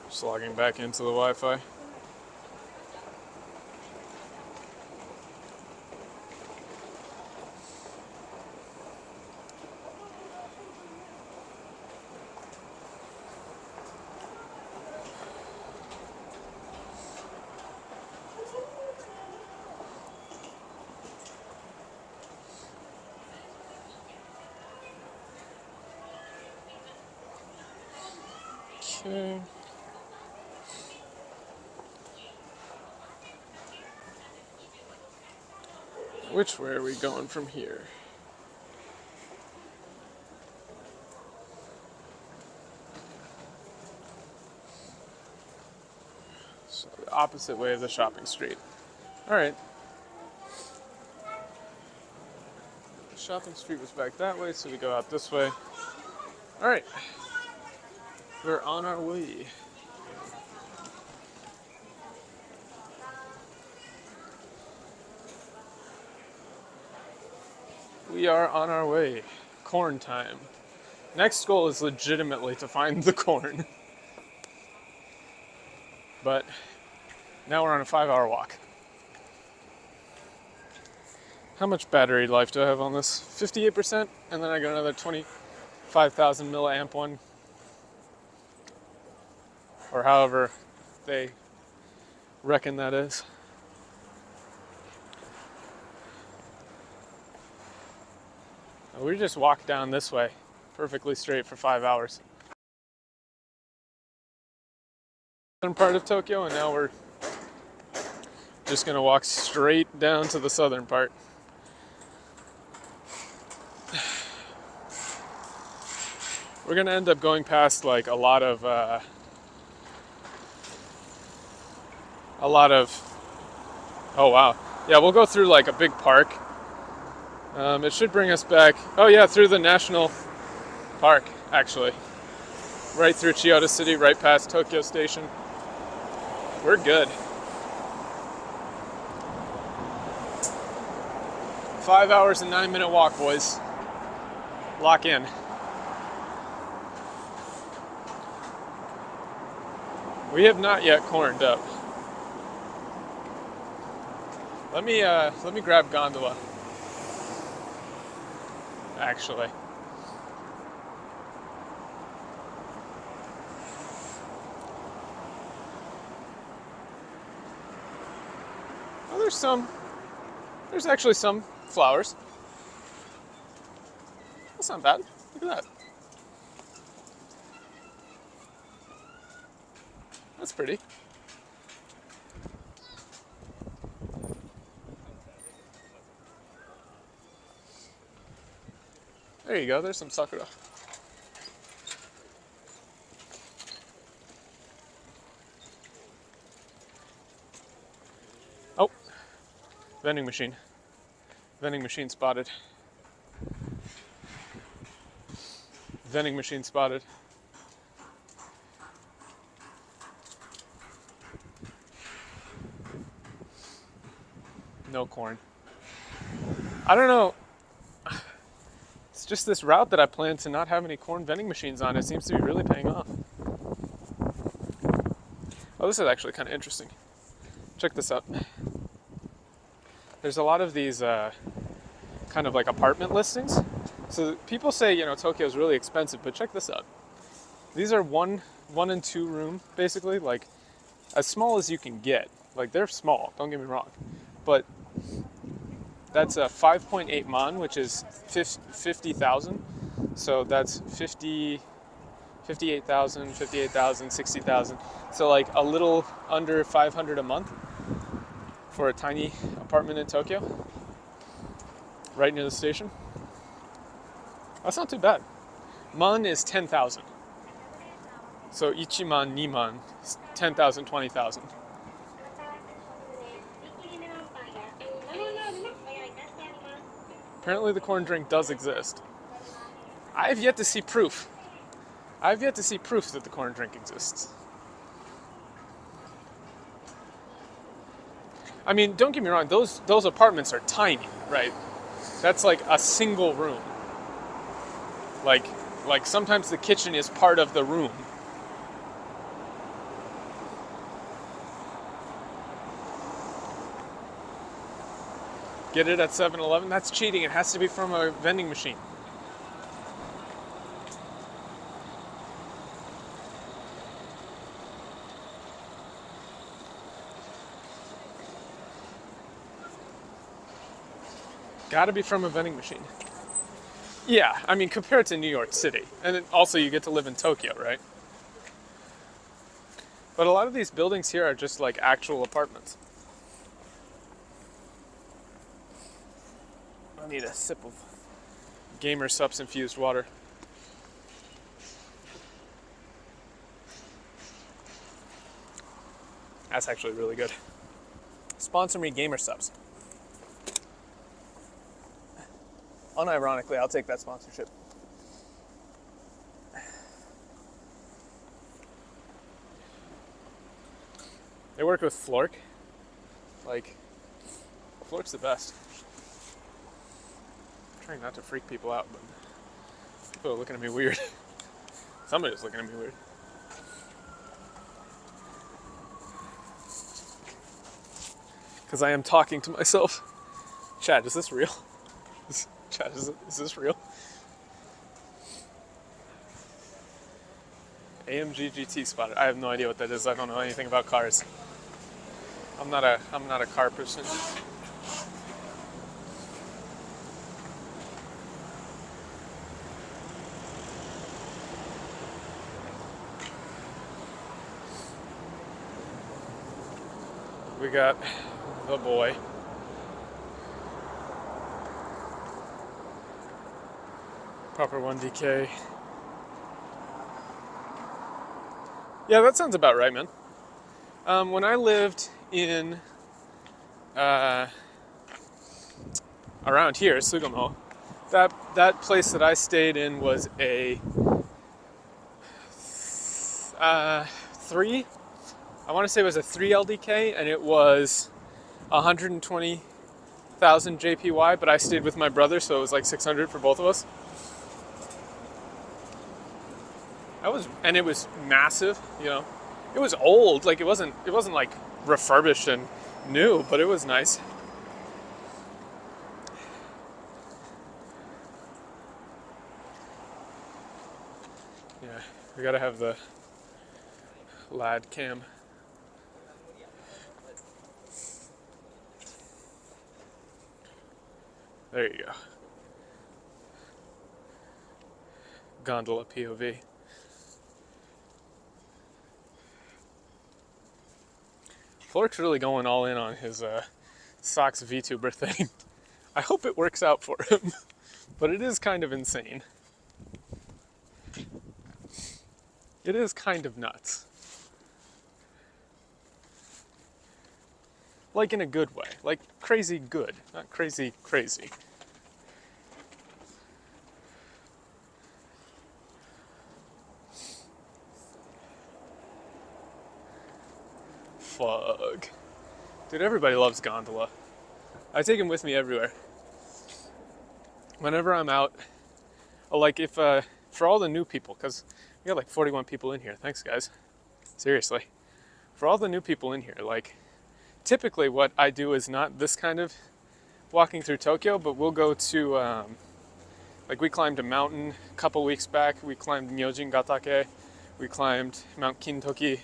Just logging back into the Wi-Fi. Okay. Which way are we going from here? So the opposite way of the shopping street. All right. The shopping street was back that way, so we go out this way. All right. We're on our way. We are on our way. Corn time. Next goal is legitimately to find the corn. But now we're on a 5-hour walk. How much battery life do I have on this? 58%, and then I got another 25,000 milliamp one. Or however they reckon that is. We just walked down this way, perfectly straight for 5 hours. Southern part of Tokyo, and now we're just gonna walk straight down to the southern part. We're gonna end up going past like a lot of oh wow, yeah, we'll go through like a big park. It should bring us back, oh yeah, through the national park, actually. Right through Chiyoda City, right past Tokyo Station. We're good. 5 hours and 9-minute walk, boys. Lock in. We have not yet corned up. Let me grab gondola. Actually. Oh, there's actually some flowers. That's not bad. Look at that. That's pretty. There you go, there's some Sakura. Oh, vending machine. Vending machine spotted. Vending machine spotted. No corn. I don't know. It's just this route that I plan to not have any corn vending machines on. It seems to be really paying off. Oh, this is actually kind of interesting. Check this out. There's a lot of these kind of like apartment listings. So people say, you know, Tokyo is really expensive, but check this out. These are one and two room, basically, like as small as you can get. Like they're small, don't get me wrong. But that's a 5.8 man, which is 50,000. So that's 58,000, 60,000. So like a little under 500 a month for a tiny apartment in Tokyo, right near the station. That's not too bad. Man is 10,000. So ichiman, niman, 10,000, 20,000. Apparently the corn drink does exist. I have yet to see proof. I've yet to see proof that the corn drink exists. I mean, don't get me wrong, those apartments are tiny, right? That's like a single room. Like sometimes the kitchen is part of the room. Get it at 7-Eleven? That's cheating. It has to be from a vending machine. Gotta be from a vending machine. Yeah, I mean, compared to New York City. And then also you get to live in Tokyo, right? But a lot of these buildings here are just like actual apartments. I need a sip of Gamer Supps infused water. That's actually really good. Sponsor me, Gamer Supps. Unironically, I'll take that sponsorship. They work with Flork. Like, Flork's the best. I'm trying not to freak people out, but people are looking at me weird. Somebody's looking at me weird. Because I am talking to myself. Chad, is this real? Chad, is this real? AMG GT spotted. I have no idea what that is. I don't know anything about cars. I'm not a car person. We got the boy. Proper 1DK. Yeah, that sounds about right, man. When I lived in around here, Sugamo, that place that I stayed in was a 3. I want to say it was a 3 LDK, and it was 120,000 JPY. But I stayed with my brother, so it was like 600 for both of us. And it was massive, you know. It was old, like it wasn't like refurbished and new, but it was nice. Yeah, we gotta have the lad cam. There you go. Gondola POV. Flork's really going all in on his Sox VTuber thing. I hope it works out for him, but it is kind of insane. It is kind of nuts. Like in a good way, like crazy good, not crazy crazy. Fuck. Dude, everybody loves Gondola. I take him with me everywhere. Whenever I'm out, like if, for all the new people, because we got like 41 people in here, thanks guys, seriously. For all the new people in here, like, typically what I do is not this kind of walking through Tokyo, but we'll go to, like we climbed a mountain a couple weeks back, we climbed Myojin Gatake, we climbed Mount Kintoki,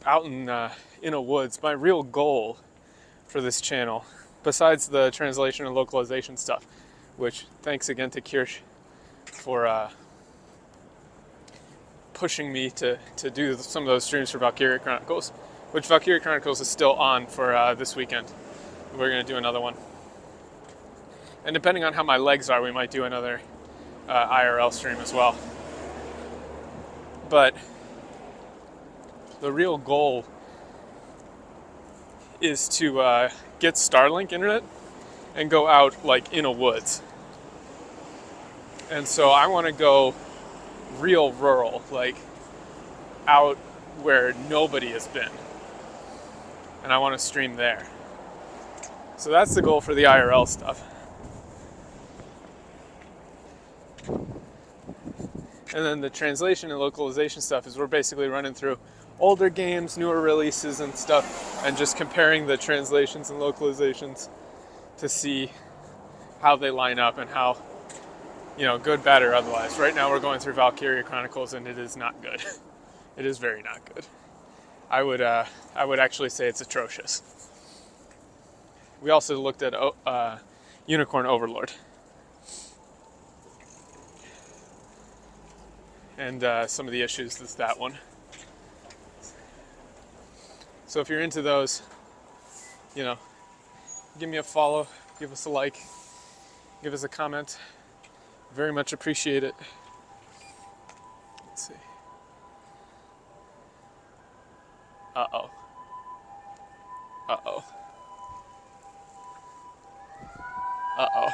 out in a woods. My real goal for this channel, besides the translation and localization stuff, which thanks again to Kirsch for pushing me to do some of those streams for Valkyria Chronicles, which Valkyria Chronicles is still on for this weekend. We're going to do another one. And depending on how my legs are, we might do another IRL stream as well. But the real goal is to get Starlink internet and go out like in a woods. And so I want to go real rural, like out where nobody has been. And I want to stream there. So that's the goal for the IRL stuff. And then the translation and localization stuff is we're basically running through older games, newer releases and stuff, and just comparing the translations and localizations to see how they line up and how, you know, good, bad, or otherwise. Right now we're going through Valkyria Chronicles and it is not good. It is very not good. I would actually say it's atrocious. We also looked at Unicorn Overlord. And some of the issues with that one. So if you're into those, you know, give me a follow, give us a like, give us a comment. Very much appreciate it. Let's see. Uh-oh. Uh-oh. Uh-oh.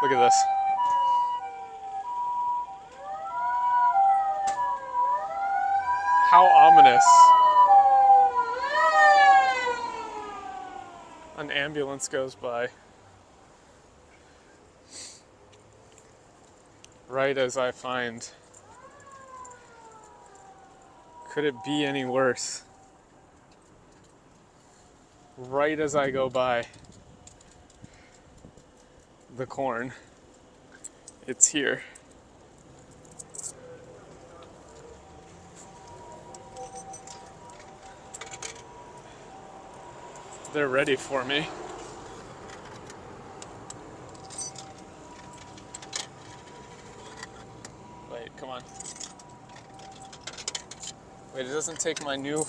Look at this. How ominous. An ambulance goes by. Right as I find. Could it be any worse? Right as I go by the corn, it's here. They're ready for me. Wait, come on. Wait, it doesn't take my new...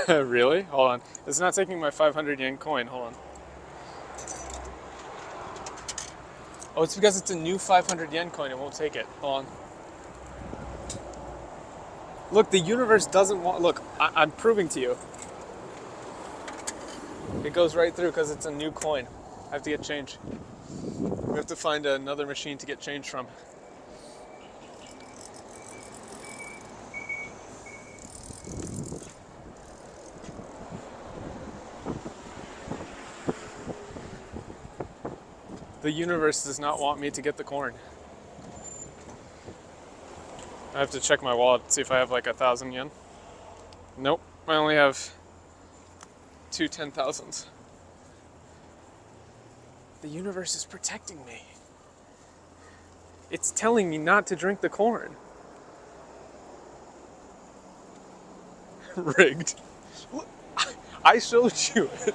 Really? Hold on. It's not taking my 500 yen coin. Hold on. Oh, it's because it's a new 500 yen coin. It won't take it. Hold on. Look, the universe doesn't want... Look, I'm proving to you. It goes right through because it's a new coin. I have to get change. We have to find another machine to get change from. The universe does not want me to get the corn. I have to check my wallet to see if I have like 1,000 yen. Nope, I only have 2 10,000s. The universe is protecting me. It's telling me not to drink the corn. Rigged. I showed you it.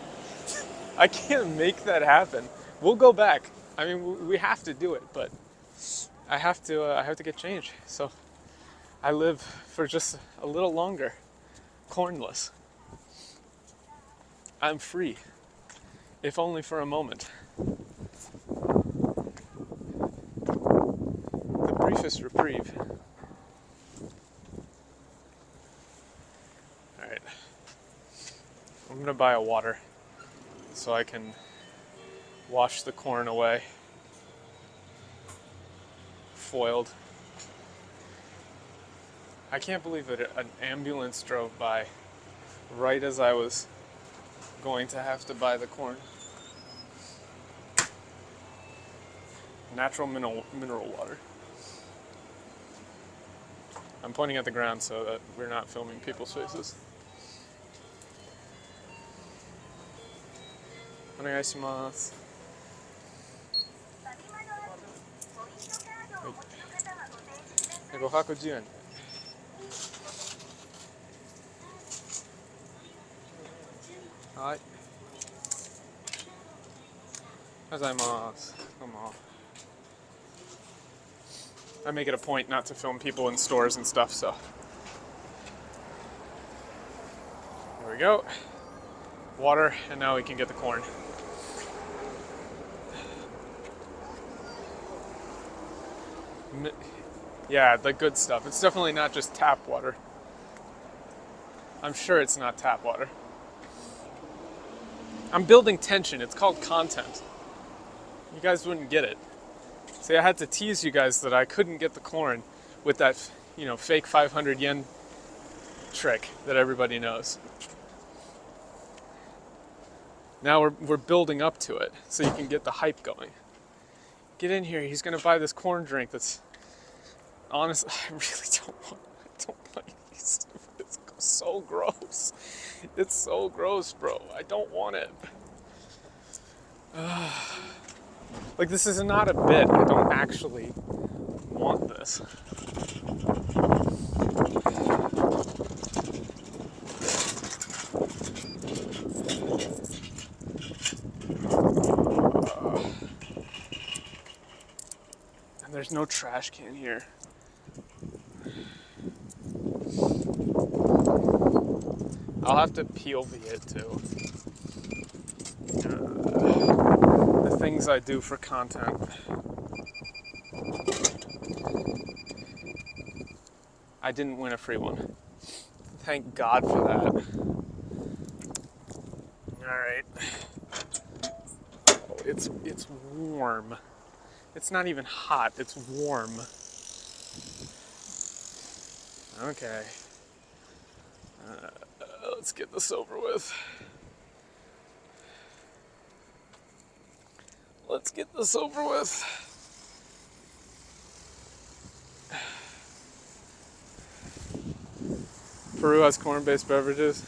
I can't make that happen. We'll go back. I mean, we have to do it, but I have to get change. So I live for just a little longer, cornless. I'm free, if only for a moment. The briefest reprieve. All right, I'm gonna buy a water so I can wash the corn away. Foiled. I can't believe that an ambulance drove by right as I was going to have to buy the corn. Natural mineral water. I'm pointing at the ground so that we're not filming people's faces. Onegaishimasu. 510円。はい。ありがとうございます。どうも。I make it a point not to film people in stores and stuff, so. There we go. Water, and now we can get the corn. Yeah, the good stuff. It's definitely not just tap water. I'm sure it's not tap water. I'm building tension. It's called content. You guys wouldn't get it. See, I had to tease you guys that I couldn't get the corn with that, fake 500 yen trick that everybody knows. Now we're building up to it so you can get the hype going. Get in here. He's gonna buy this corn drink that's, honestly, I really don't like these. It's so gross. It's so gross, bro. I don't want it. Like, this is not a bit. I don't actually want this. And there's no trash can here. I'll have to peel the it too. The things I do for content. I didn't win a free one. Thank God for that. Alright. Oh, it's warm. It's not even hot, it's warm. Okay. Let's get this over with. Let's get this over with. Peru has corn-based beverages.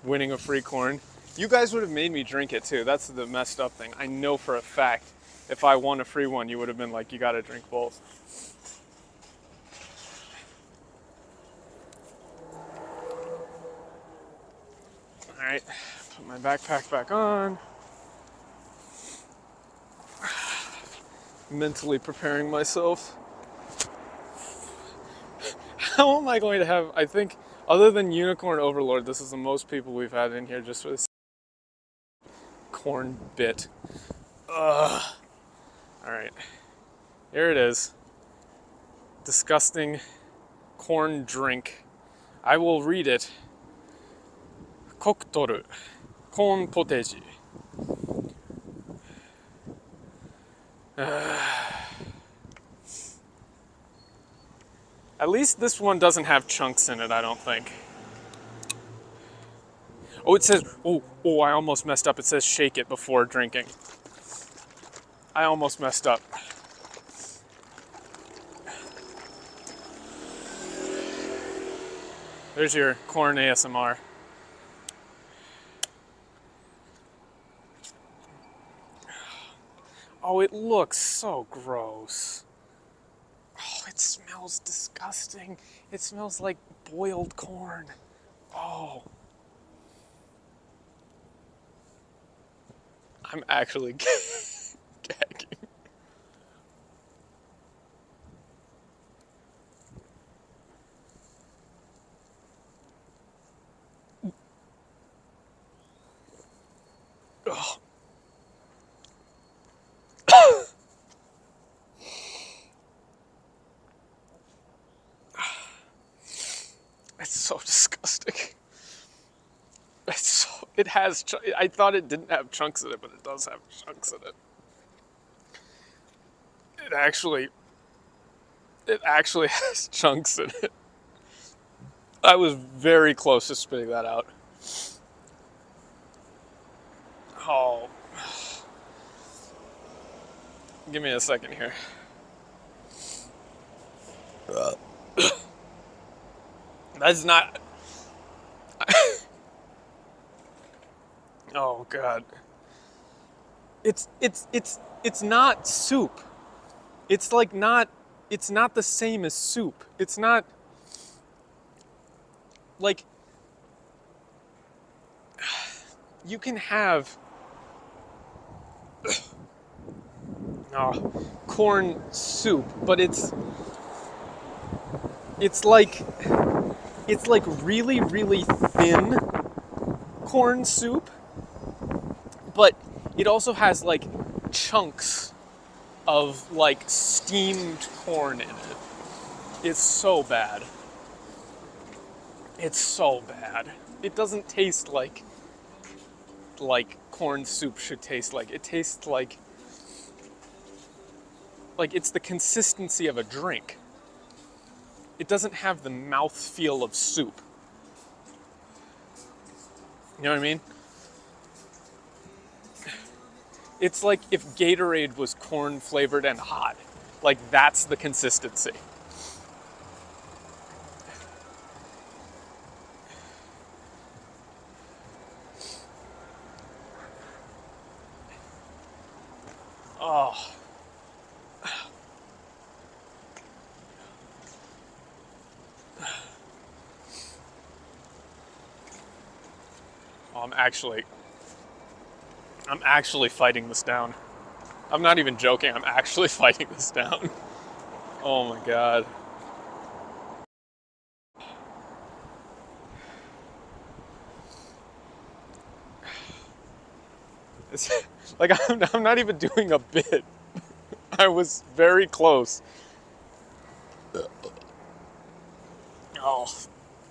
Winning a free corn. You guys would have made me drink it too. That's the messed up thing. I know for a fact if I won a free one, you would have been like, you gotta drink both. Alright, put my backpack back on. Mentally preparing myself. How am I going to have, I think, other than Unicorn Overlord, this is the most people we've had in here just for this corn bit. Ugh. Alright, here it is. Disgusting corn drink. I will read it. Koktoru, corn poteji. At least this one doesn't have chunks in it, I don't think. Oh, it says, oh, I almost messed up. It says shake it before drinking. I almost messed up. There's your corn ASMR. Oh, it looks so gross. Oh, it smells disgusting. It smells like boiled corn. Oh. I'm actually gagging. Oh. It's so disgusting. It has, I thought it didn't have chunks in it, but it does have chunks in it. It actually has chunks in it. I was very close to spitting that out. Oh. Give me a second here. That's not... Oh God. It's not soup. It's like not, it's not the same as soup. It's not like, you can have corn soup, but it's like really, really thin corn soup, but it also has like chunks of like steamed corn in it. It's so bad. It's so bad. It doesn't taste like corn soup should taste like. It tastes like it's the consistency of a drink. It doesn't have the mouthfeel of soup. You know what I mean? It's like if Gatorade was corn flavored and hot. Like, that's the consistency. Oh. Oh, I'm actually fighting this down. I'm not even joking. I'm actually fighting this down. Oh my god. It's, like, I'm not even doing a bit. I was very close. Oh,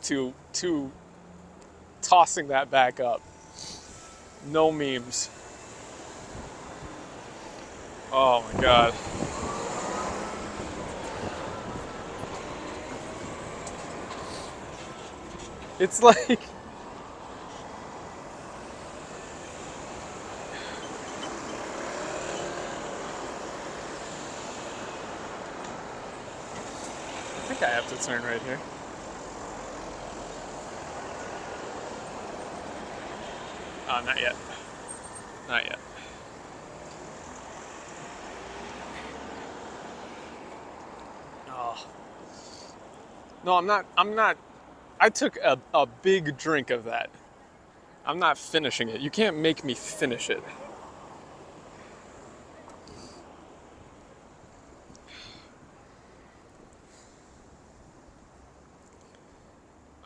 to tossing that back up. No memes. Oh my god. It's like I think I have to turn right here. Oh, not yet. Not yet. Oh. No, I'm not. I took a big drink of that. I'm not finishing it. You can't make me finish it.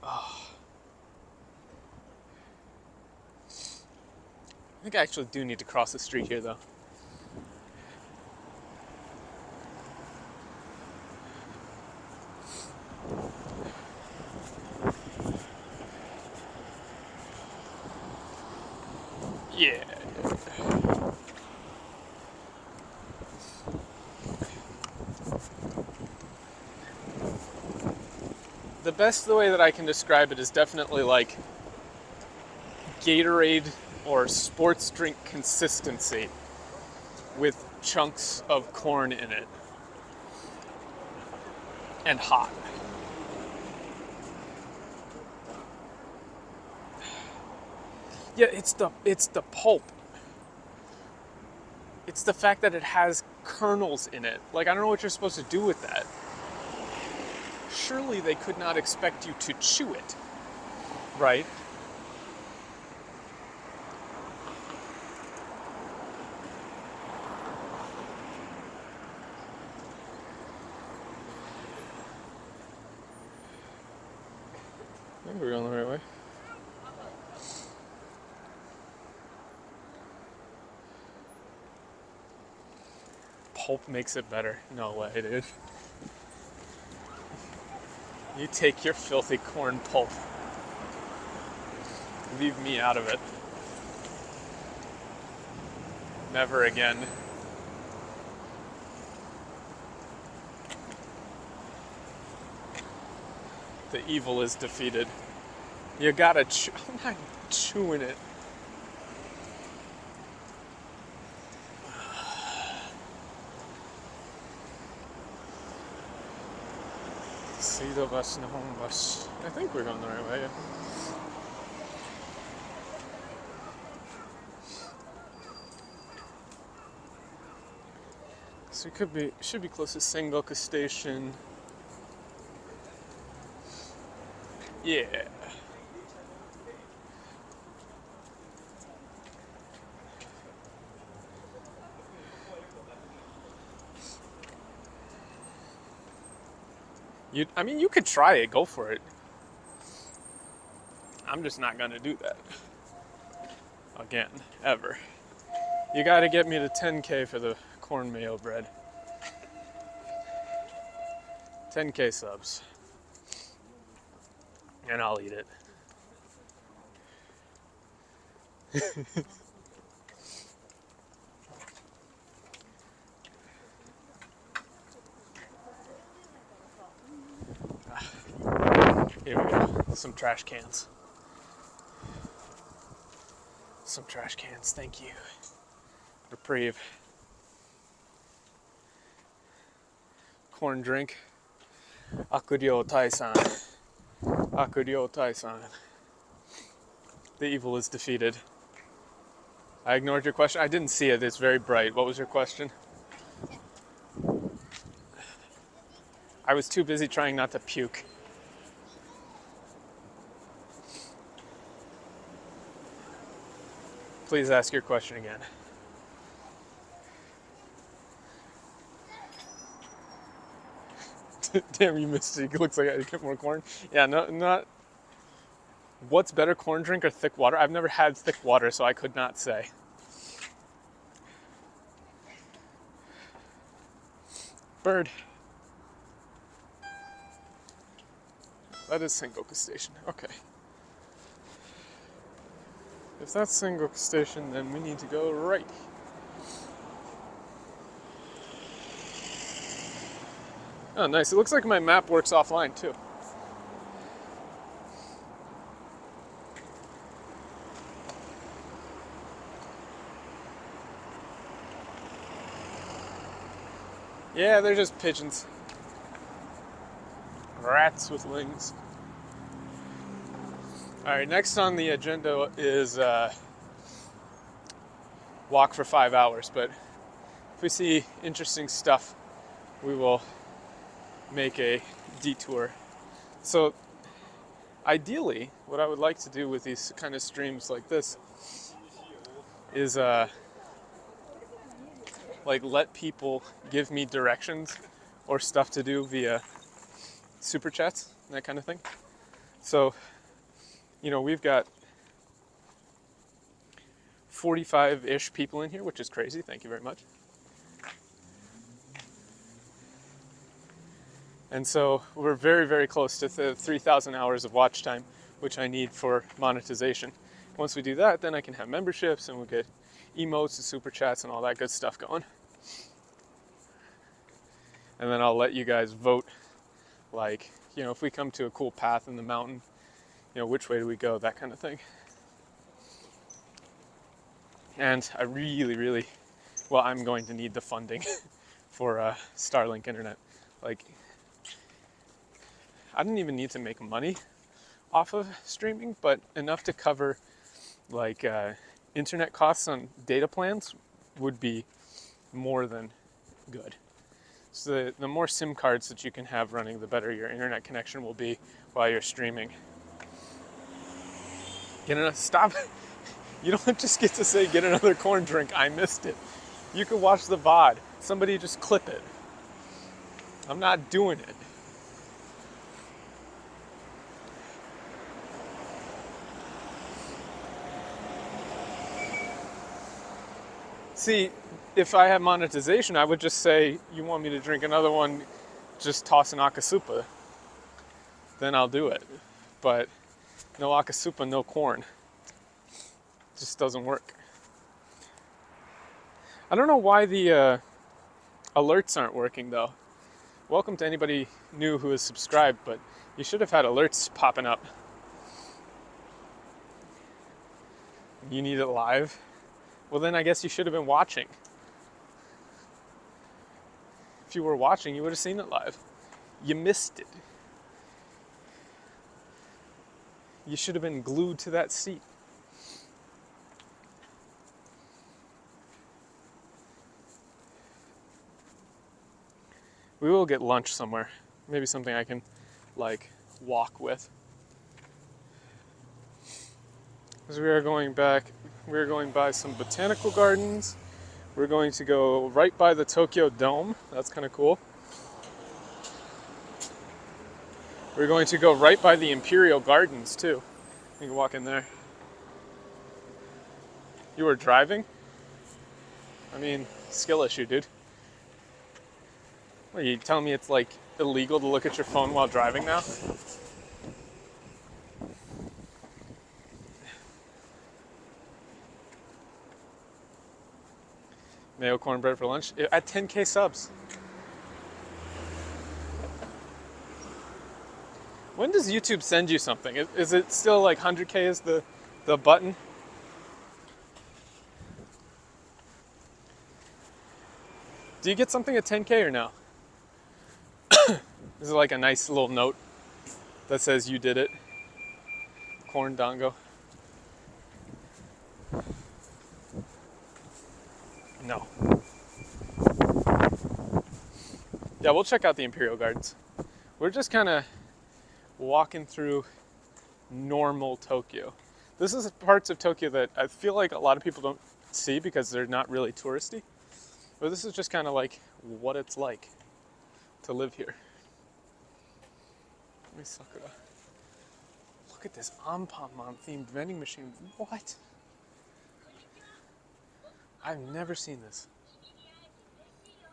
Oh. I think I actually do need to cross the street here, though. Yeah. The best way that I can describe it is definitely like Gatorade or sports drink consistency with chunks of corn in it and hot. Yeah, it's the pulp. It's the fact that it has kernels in it. Like, I don't know what you're supposed to do with that. Surely they could not expect you to chew it, right? I think we're going the right way. Pulp makes it better. No way, dude. You take your filthy corn pulp. Leave me out of it. Never again. The evil is defeated. You gotta chew. I'm not chewing it. I think we're going the right way. Yeah. So we should be close to Sengoku Station. Yeah. I mean, you could try it. Go for it. I'm just not gonna do that. Again, ever. You gotta get me to 10K for the corn mayo bread. 10K subs. And I'll eat it. Here we go. Some trash cans. Some trash cans, thank you. Reprieve. Corn drink. Akuryo Taisan. Akuryo Taisan. The evil is defeated. I ignored your question. I didn't see it. It's very bright. What was your question? I was too busy trying not to puke. Please ask your question again. Damn, you missed it. It looks like I get more corn. Yeah, not. What's better, corn drink or thick water? I've never had thick water, so I could not say. Bird. That is Sengoku Station. Okay. If that's Sengoku Station, then we need to go right. Oh, nice. It looks like my map works offline, too. Yeah, they're just pigeons. Rats with wings. Alright, next on the agenda is walk for 5 hours, but if we see interesting stuff, we will make a detour. So ideally, what I would like to do with these kind of streams like this is like let people give me directions or stuff to do via super chats, that kind of thing. So, you know, we've got 45-ish people in here, which is crazy. Thank you very much. And so we're very, very close to the 3,000 hours of watch time, which I need for monetization. Once we do that, then I can have memberships and we'll get emotes and super chats and all that good stuff going. And then I'll let you guys vote, like, you know, if we come to a cool path in the mountain, you know, which way do we go, that kind of thing. And I really, well, I'm going to need the funding for Starlink internet. Like, I didn't even need to make money off of streaming, but enough to cover like internet costs on data plans would be more than good. So the more SIM cards that you can have running, the better your internet connection will be while you're streaming. Stop. You don't just get to say get another corn drink. I missed it. You can watch the VOD. Somebody just clip it. I'm not doing it. See, if I have monetization, I would just say, you want me to drink another one, just toss an akasupa. Then I'll do it. But no akasupa, no corn. Just doesn't work. I don't know why the alerts aren't working though. Welcome to anybody new who is subscribed, but you should have had alerts popping up. You need it live? Well, then I guess you should have been watching. If you were watching, you would have seen it live. You missed it. You should have been glued to that seat. We will get lunch somewhere. Maybe something I can, like, walk with. As we are going back, we're going by some botanical gardens. We're going to go right by the Tokyo Dome. That's kind of cool. We're going to go right by the Imperial Gardens, too. You can walk in there. You were driving? I mean, skill issue, dude. What, are you telling me it's like illegal to look at your phone while driving now? Mayo cornbread for lunch at 10K subs. When does YouTube send you something? Is it still like 100K is the button? Do you get something at 10K or no? Is it like a nice little note that says you did it? Corn dango. No. Yeah, we'll check out the Imperial Gardens. We're just kind of walking through normal Tokyo. This is parts of Tokyo that I feel like a lot of people don't see because they're not really touristy. But this is just kind of like what it's like to live here. Sakura. Look at this Anpanman themed vending machine. What? I've never seen this.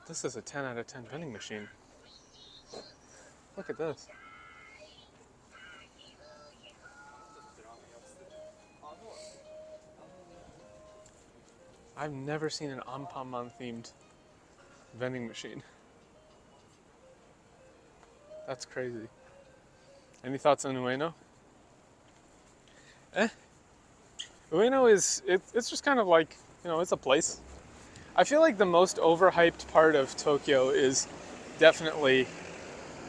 This is a 10 out of 10 vending machine. Look at this. I've never seen an Anpanman themed vending machine. That's crazy. Any thoughts on Ueno? Ueno is, it's just kind of like, you know, it's a place. I feel like the most overhyped part of Tokyo is definitely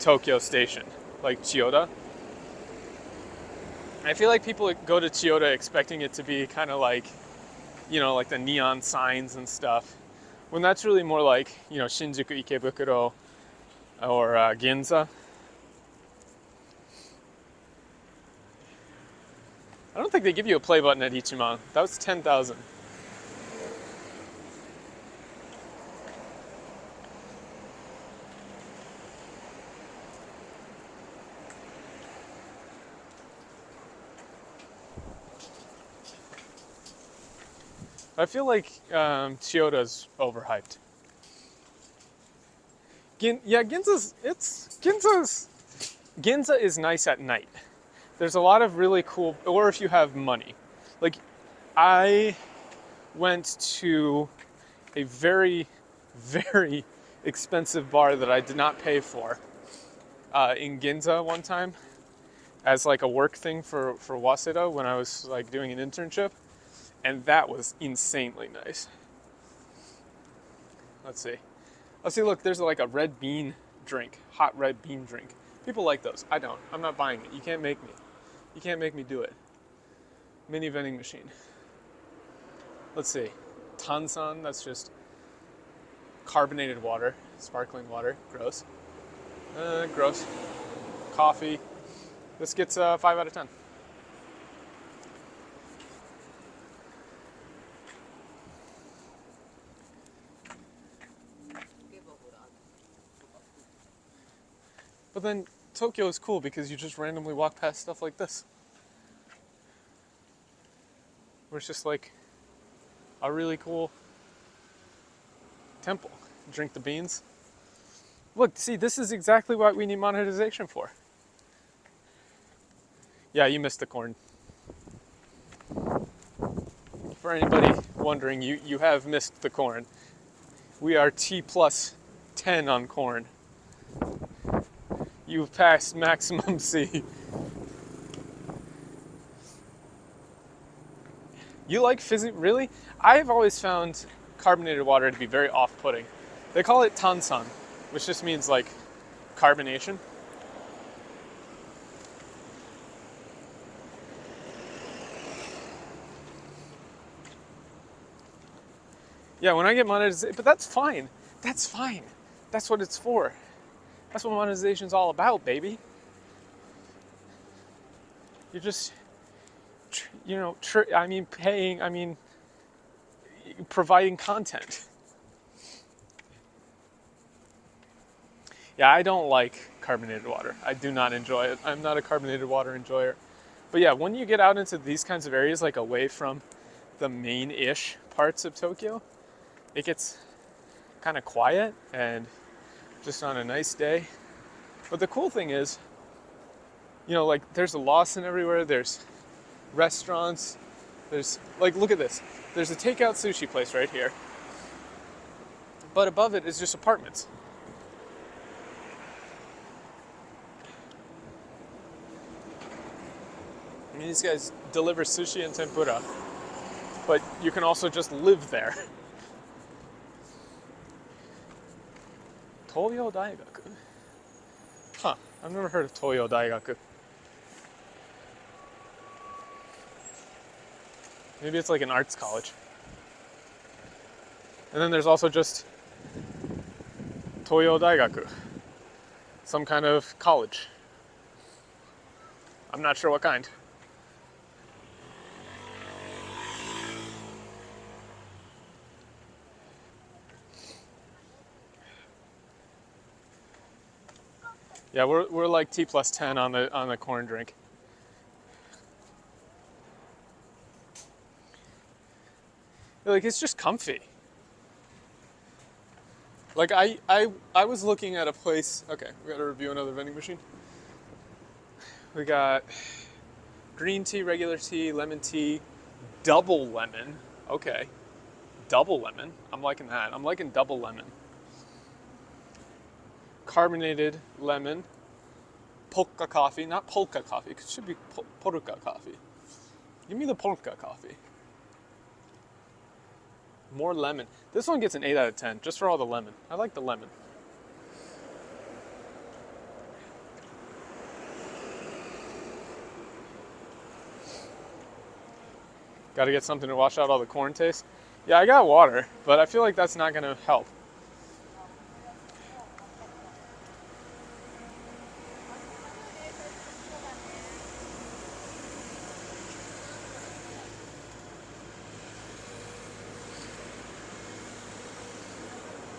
Tokyo Station, like Chiyoda. I feel like people go to Chiyoda expecting it to be kind of like, you know, like the neon signs and stuff, when that's really more like, you know, Shinjuku, Ikebukuro, or Ginza. I don't think they give you a play button at Ichiman. That was 10,000. I feel like Chiyoda's overhyped. Ginza is nice at night. There's a lot of really cool, or if you have money. Like, I went to a very, very expensive bar that I did not pay for in Ginza one time as like a work thing for Waseda when I was like doing an internship. And that was insanely nice. Let's see. Look, there's like a red bean drink, hot red bean drink. People like those. I don't. I'm not buying it. You can't make me. You can't make me do it. Mini vending machine. Let's see. Tansan, that's just carbonated water, sparkling water. Gross. Gross. Coffee. This gets 5 out of 10. But then Tokyo is cool because you just randomly walk past stuff like this. Where it's just like a really cool temple. Drink the beans. Look, see, this is exactly what we need monetization for. Yeah, you missed the corn. For anybody wondering, you have missed the corn. We are T plus 10 on corn. You've passed maximum C. You like fizzy? Really? I've always found carbonated water to be very off-putting. They call it tansan, which just means like carbonation. Yeah, when I get monetization, but that's fine. That's fine. That's what it's for. That's what monetization's all about, baby. You're just, providing content. Yeah, I don't like carbonated water. I do not enjoy it. I'm not a carbonated water enjoyer. But yeah, when you get out into these kinds of areas, like away from the main-ish parts of Tokyo, it gets kind of quiet, and just on a nice day, But the cool thing is, you know, like there's a Lawson everywhere, there's restaurants, there's, like, look at this. There's a takeout sushi place right here. But above it is just apartments. I mean, these guys deliver sushi and tempura, but you can also just live there. Toyo Daigaku. Huh, I've never heard of Toyo Daigaku. Maybe it's like an arts college. And then there's also just Toyo Daigaku, some kind of college. I'm not sure what kind. Yeah, we're like T plus 10 on the corn drink. Like, it's just comfy. Like, I was looking at a place. Okay, we gotta review another vending machine. We got green tea, regular tea, lemon tea, double lemon. Okay, double lemon. I'm liking that. I'm liking double lemon. Carbonated lemon, polka coffee, not polka coffee, it should be polka coffee. Give me the polka coffee. More lemon. This one gets an 8 out of 10, just for all the lemon. I like the lemon. Gotta get something to wash out all the corn taste. Yeah, I got water, but I feel like that's not gonna help.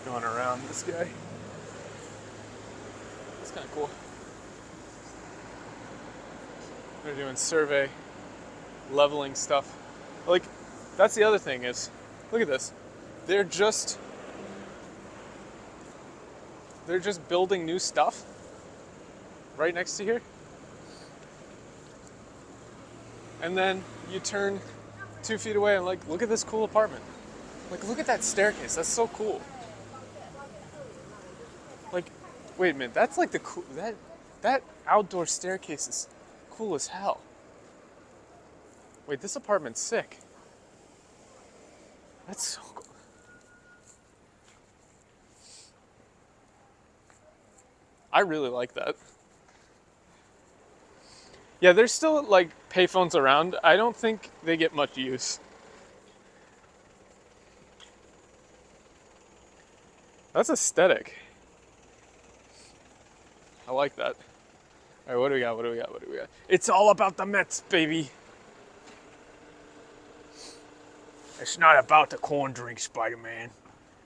Going around this guy. It's kind of cool. They're doing survey, leveling stuff. Like, that's the other thing is, look at this. They're just building new stuff right next to here. And then you turn 2 feet away and, like, look at this cool apartment. Like, look at that staircase. That's so cool. Like, wait a minute. That's like the cool, that outdoor staircase is cool as hell. Wait, this apartment's sick. That's so cool. I really like that. Yeah, there's still like payphones around. I don't think they get much use. That's aesthetic. I like that. All right, what do we got? What do we got? What do we got? It's all about the Mets, baby. It's not about the corn drink, Spider-Man.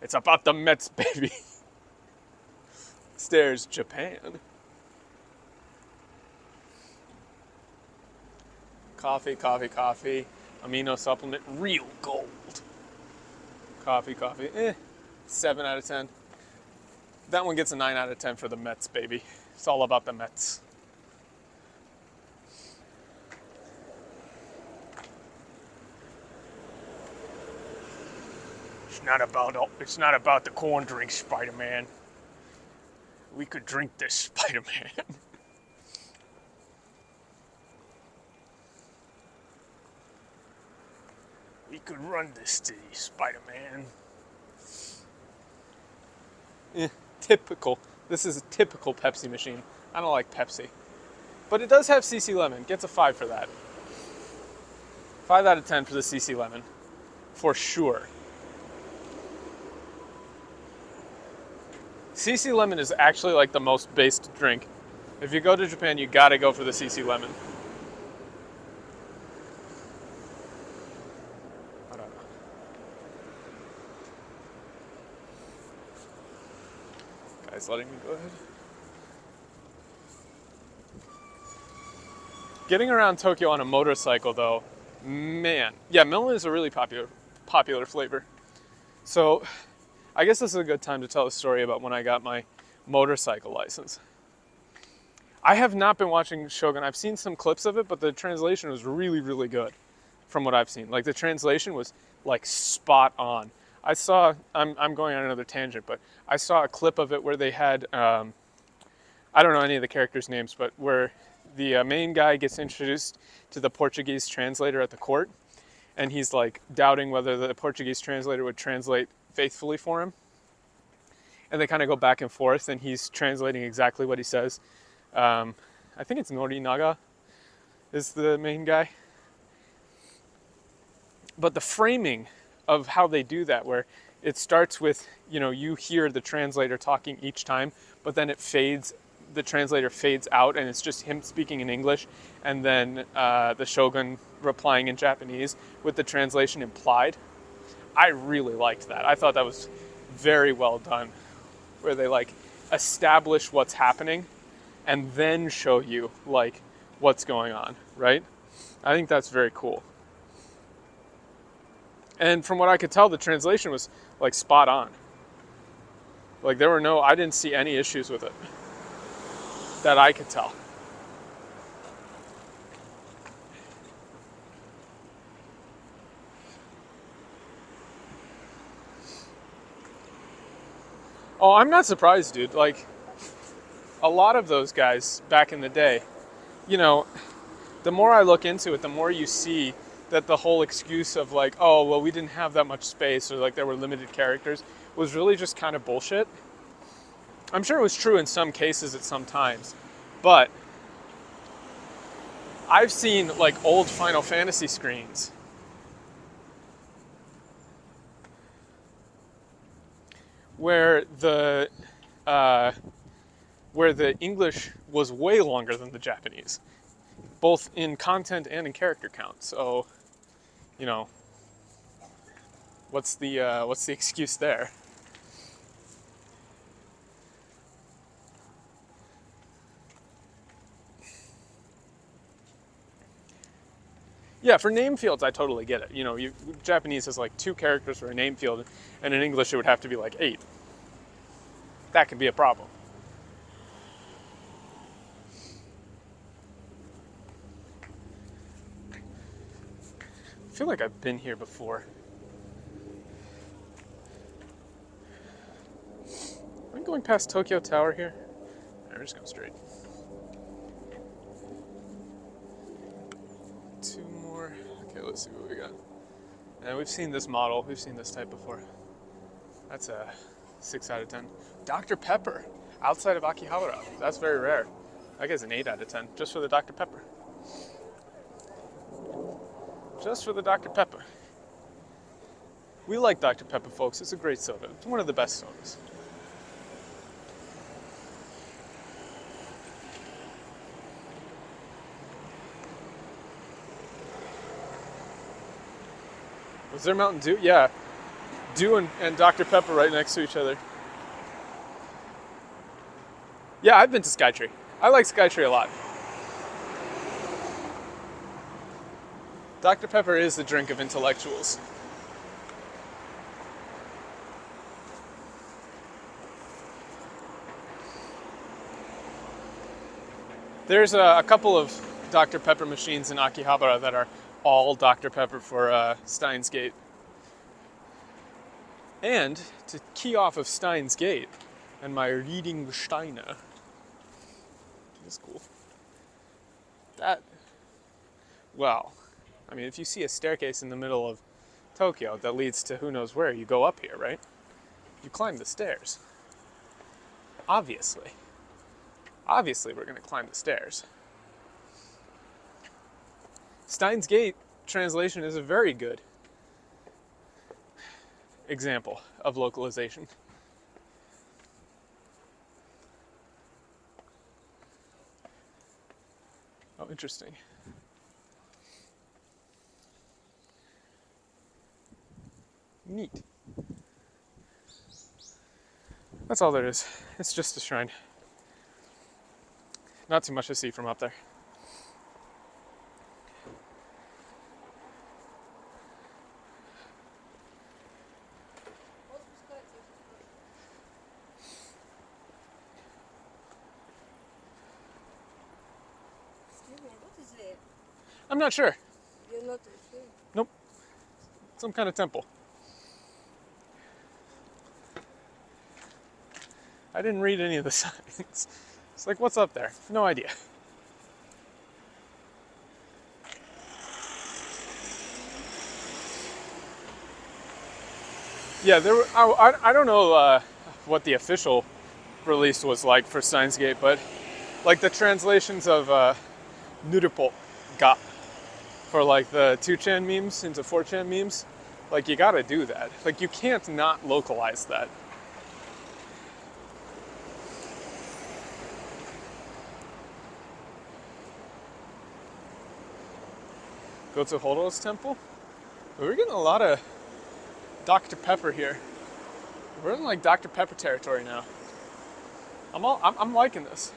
It's about the Mets, baby. Stairs, Japan. Coffee, coffee, coffee. Amino supplement, real gold. Coffee, coffee. 7 out of 10. That one gets a 9 out of 10 for the Mets, baby. It's all about the Mets. It's not about the corn drink, Spider-Man. We could drink this, Spider-Man. We could run this city, Spider-Man. Typical. This is a typical Pepsi machine. I don't like Pepsi. But it does have CC Lemon. Gets a 5 for that. 5 out of 10 for the CC Lemon. For sure. CC Lemon is actually like the most based drink. If you go to Japan, you gotta go for the CC Lemon. I don't know. Guys letting me go ahead. Getting around Tokyo on a motorcycle though, man. Yeah, melon is a really popular flavor. So I guess this is a good time to tell a story about when I got my motorcycle license. I have not been watching Shogun. I've seen some clips of it, but the translation was really, really good from what I've seen. Like the translation was like spot on. I'm going on another tangent, but I saw a clip of it where they had, I don't know any of the characters' names, but where the main guy gets introduced to the Portuguese translator at the court, and he's like doubting whether the Portuguese translator would translate faithfully for him. And they kind of go back and forth, and he's translating exactly what he says. I think it's Norinaga is the main guy. But the framing of how they do that, where it starts with, you hear the translator talking each time, but then the translator fades out, and it's just him speaking in English, and then the shogun replying in Japanese with the translation implied. I really liked that. I thought that was very well done, where they like establish what's happening and then show you like what's going on, right? I think that's very cool. And from what I could tell, the translation was like spot on. Like I didn't see any issues with it that I could tell. Oh, I'm not surprised, dude. Like, a lot of those guys back in the day, the more I look into it, the more you see that the whole excuse of like, oh, well, we didn't have that much space, or like there were limited characters, was really just kind of bullshit. I'm sure it was true in some cases at some times, but I've seen like old Final Fantasy screens where the English was way longer than the Japanese, both in content and in character count. So, what's the excuse there? Yeah, for name fields, I totally get it. Japanese has like 2 characters for a name field, and in English it would have to be like 8. That could be a problem. I feel like I've been here before. Am I going past Tokyo Tower here? We're just going straight. 2 more. Okay, let's see what we got. And we've seen this model. We've seen this type before. That's a 6 out of 10. Dr. Pepper, outside of Akihabara. That's very rare. That gets an 8 out of 10, just for the Dr. Pepper. Just for the Dr. Pepper. We like Dr. Pepper, folks. It's a great soda. It's one of the best sodas. Was there Mountain Dew? Yeah. Dew and Dr. Pepper right next to each other. Yeah, I've been to Skytree. I like Skytree a lot. Dr. Pepper is the drink of intellectuals. There's a couple of Dr. Pepper machines in Akihabara that are all Dr. Pepper for Steins Gate. And to key off of Steins Gate and my reading Steiner, that's cool. If you see a staircase in the middle of Tokyo that leads to who knows where, you go up here, right? You climb the stairs. Obviously, we're going to climb the stairs. Steins Gate translation is a very good example of localization. Oh, interesting. Neat. That's all there is. It's just a shrine. Not too much to see from up there. I'm not sure. You're not sure? Nope. Some kind of temple. I didn't read any of the signs. It's like, what's up there? No idea. Yeah, there were, I don't know what the official release was like for Steins Gate, but like the translations of Nudipol got for like the 2chan memes into 4chan memes, like you gotta do that. Like you can't not localize that. Go to Horo's temple. We're getting a lot of Dr. Pepper here. We're in like Dr. Pepper territory now. I'm liking this.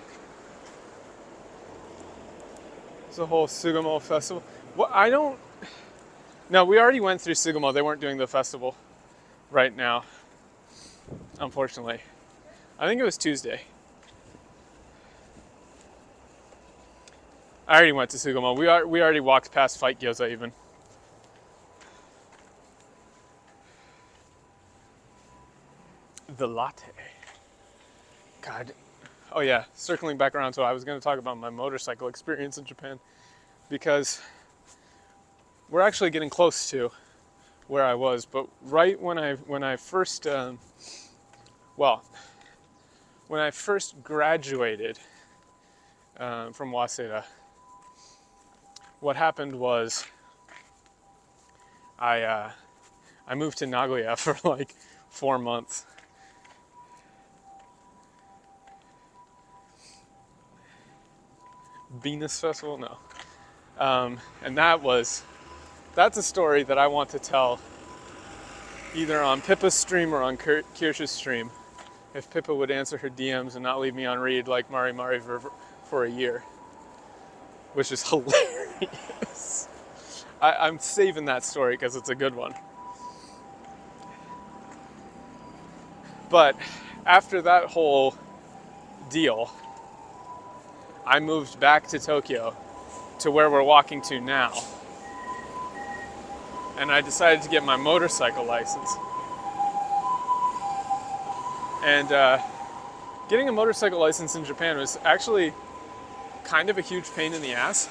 It's a whole Sugamo festival. Well, I don't. No, we already went through Sugamo. They weren't doing the festival right now, unfortunately. I think it was Tuesday. I already went to Sugamo. We already walked past Fight Gyoza even. The latte. God. Oh yeah, circling back around to I was going to talk about my motorcycle experience in Japan, because we're actually getting close to where I was, but right when I first graduated from Waseda, what happened was I moved to Nagoya for like 4 months. Venus Festival? No. And that's a story that I want to tell either on Pippa's stream or on Kirsch's stream, if Pippa would answer her DMs and not leave me on read like Mari Mari for a year, which is hilarious. I'm saving that story because it's a good one. But after that whole deal, I moved back to Tokyo, to where we're walking to now. And I decided to get my motorcycle license. And getting a motorcycle license in Japan was actually kind of a huge pain in the ass.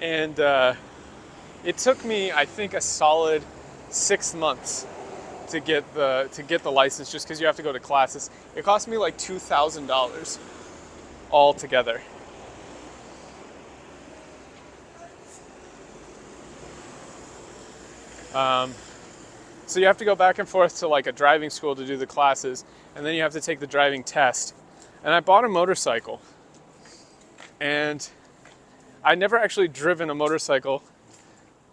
And it took me, I think, a solid 6 months to get the license, just because you have to go to classes. It cost me like $2,000 all together. So you have to go back and forth to like a driving school to do the classes, and then you have to take the driving test. And I bought a motorcycle, and I'd never actually driven a motorcycle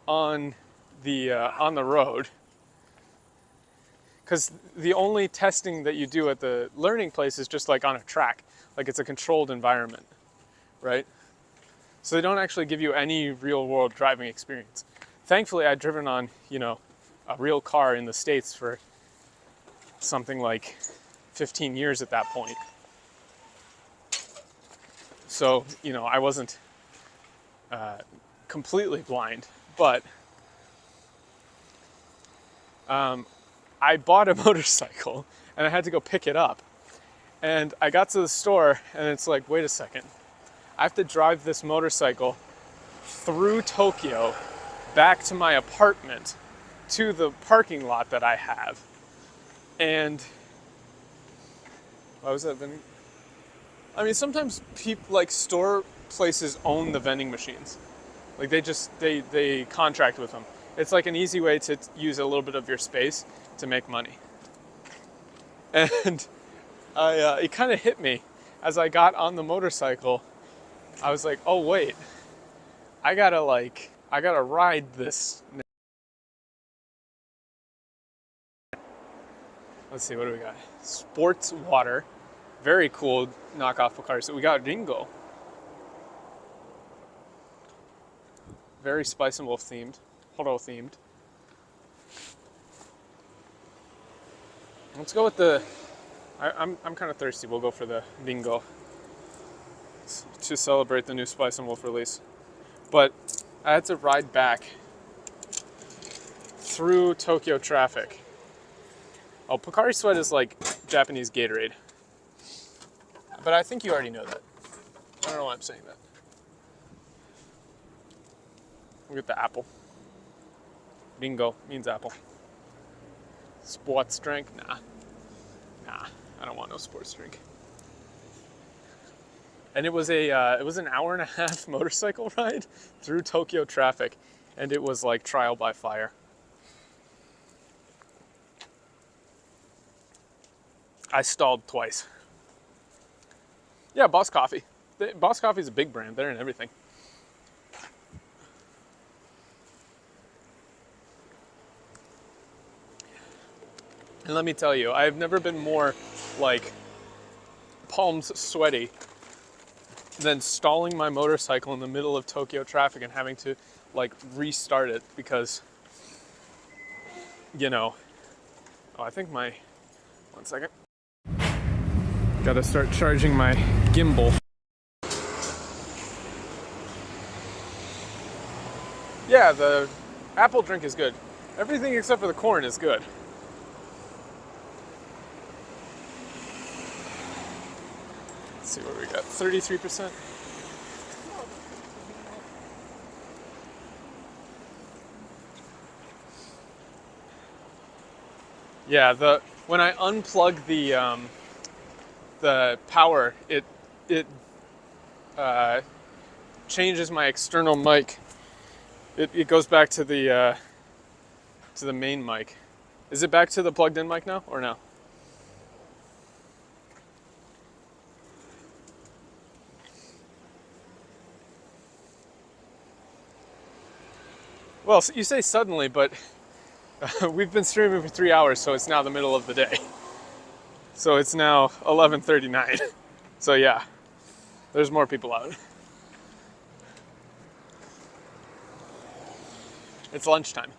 on the road, because the only testing that you do at the learning place is just like on a track, like it's a controlled environment, right? So they don't actually give you any real world driving experience. Thankfully, I'd driven on, a real car in the States for something like 15 years at that point. So, I wasn't completely blind, but I bought a motorcycle and I had to go pick it up. And I got to the store and it's like, wait a second. I have to drive this motorcycle through Tokyo back to my apartment to the parking lot that I have. And why was that vending? I mean, sometimes people, like store places, own the vending machines. Like they contract with them. It's like an easy way to use a little bit of your space to make money. And it kind of hit me as I got on the motorcycle. I was like, oh wait, I gotta ride this. Let's see, what do we got? Sports water. Very cool knockoff Pocari. So we got Ringo. Very Spice and Wolf themed. Horo themed. Let's go with the. I'm kind of thirsty. We'll go for the bingo to celebrate the new Spice and Wolf release. But I had to ride back through Tokyo traffic. Oh, Pocari Sweat is like Japanese Gatorade. But I think you already know that. I don't know why I'm saying that. Look at the apple. Bingo means apple. Sports drink? Nah. I don't want no sports drink. And it was an hour and a half motorcycle ride through Tokyo traffic, and it was like trial by fire. I stalled twice. Yeah, Boss Coffee. Boss Coffee is a big brand. They're in everything. And let me tell you, I've never been more like palms sweaty than stalling my motorcycle in the middle of Tokyo traffic and having to like restart it because, you know, I think one second. Gotta start charging my gimbal. Yeah, the apple drink is good. Everything except for the corn is good. Let's see what we got. 33%. Yeah, when I unplug the power, it changes my external mic. It goes back to the main mic. Is it back to the plugged-in mic now, or no? Well, you say suddenly, but we've been streaming for 3 hours, so it's now the middle of the day. So it's now 11:39. So yeah, there's more people out. It's lunchtime.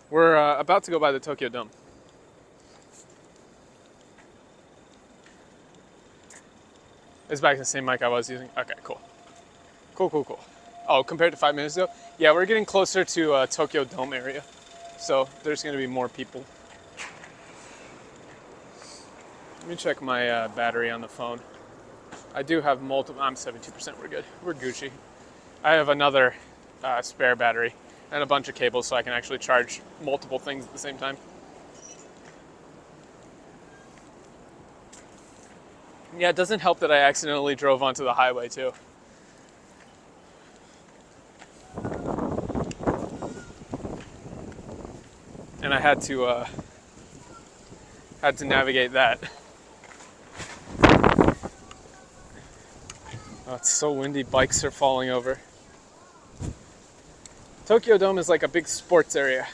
We're about to go by the Tokyo Dome. It's back to the same mic I was using. Okay, cool. Cool. Oh, compared to 5 minutes ago? Yeah, we're getting closer to Tokyo Dome area. So there's going to be more people. Let me check my battery on the phone. I do have multiple. I'm 72%. We're good. We're Gucci. I have another spare battery and a bunch of cables so I can actually charge multiple things at the same time. Yeah, it doesn't help that I accidentally drove onto the highway too. And I had to navigate that. Oh, it's so windy, bikes are falling over. Tokyo Dome is like a big sports area.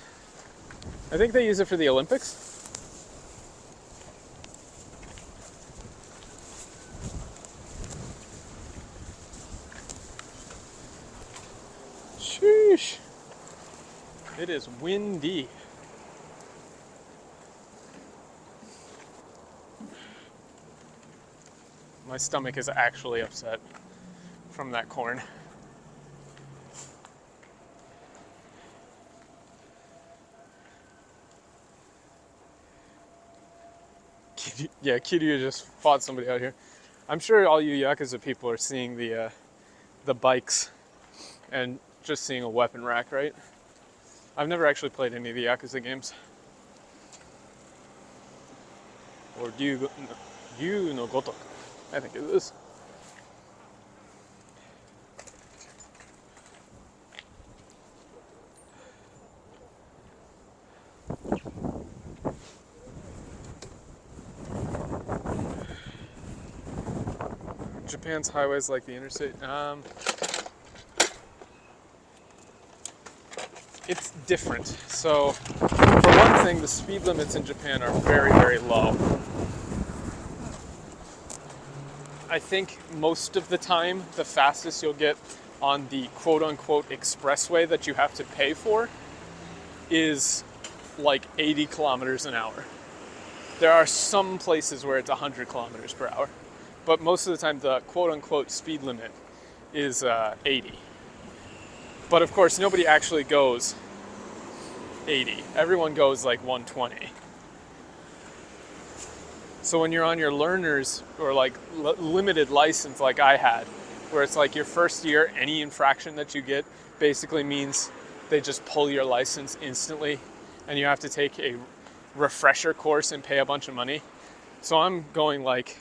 I think they use it for the Olympics. Sheesh. It is windy. My stomach is actually upset from that corn. Yeah, Kiryu just fought somebody out here. I'm sure all you Yakuza people are seeing the bikes and just seeing a weapon rack, right? I've never actually played any of the Yakuza games. Or Ryu no Gotoku, I think it is. Japan's highways like the interstate. It's different. So, for one thing, the speed limits in Japan are very, very low. I think most of the time, the fastest you'll get on the quote-unquote expressway that you have to pay for is like 80 kilometers an hour. There are some places where it's 100 kilometers per hour, but most of the time the quote-unquote speed limit is 80. But of course, nobody actually goes 80. Everyone goes like 120. So when you're on your learners or like limited license like I had, where it's like your first year, any infraction that you get basically means they just pull your license instantly and you have to take a refresher course and pay a bunch of money. So I'm going like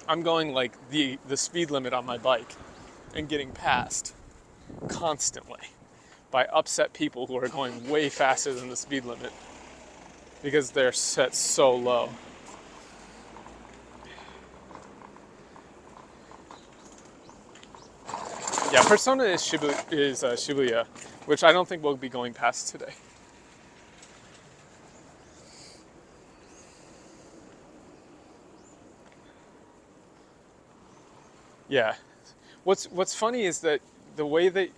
the speed limit on my bike and getting passed constantly by upset people who are going way faster than the speed limit because they're set so low. Yeah, Persona is Shibuya, which I don't think we'll be going past today. Yeah. What's funny is that the way that,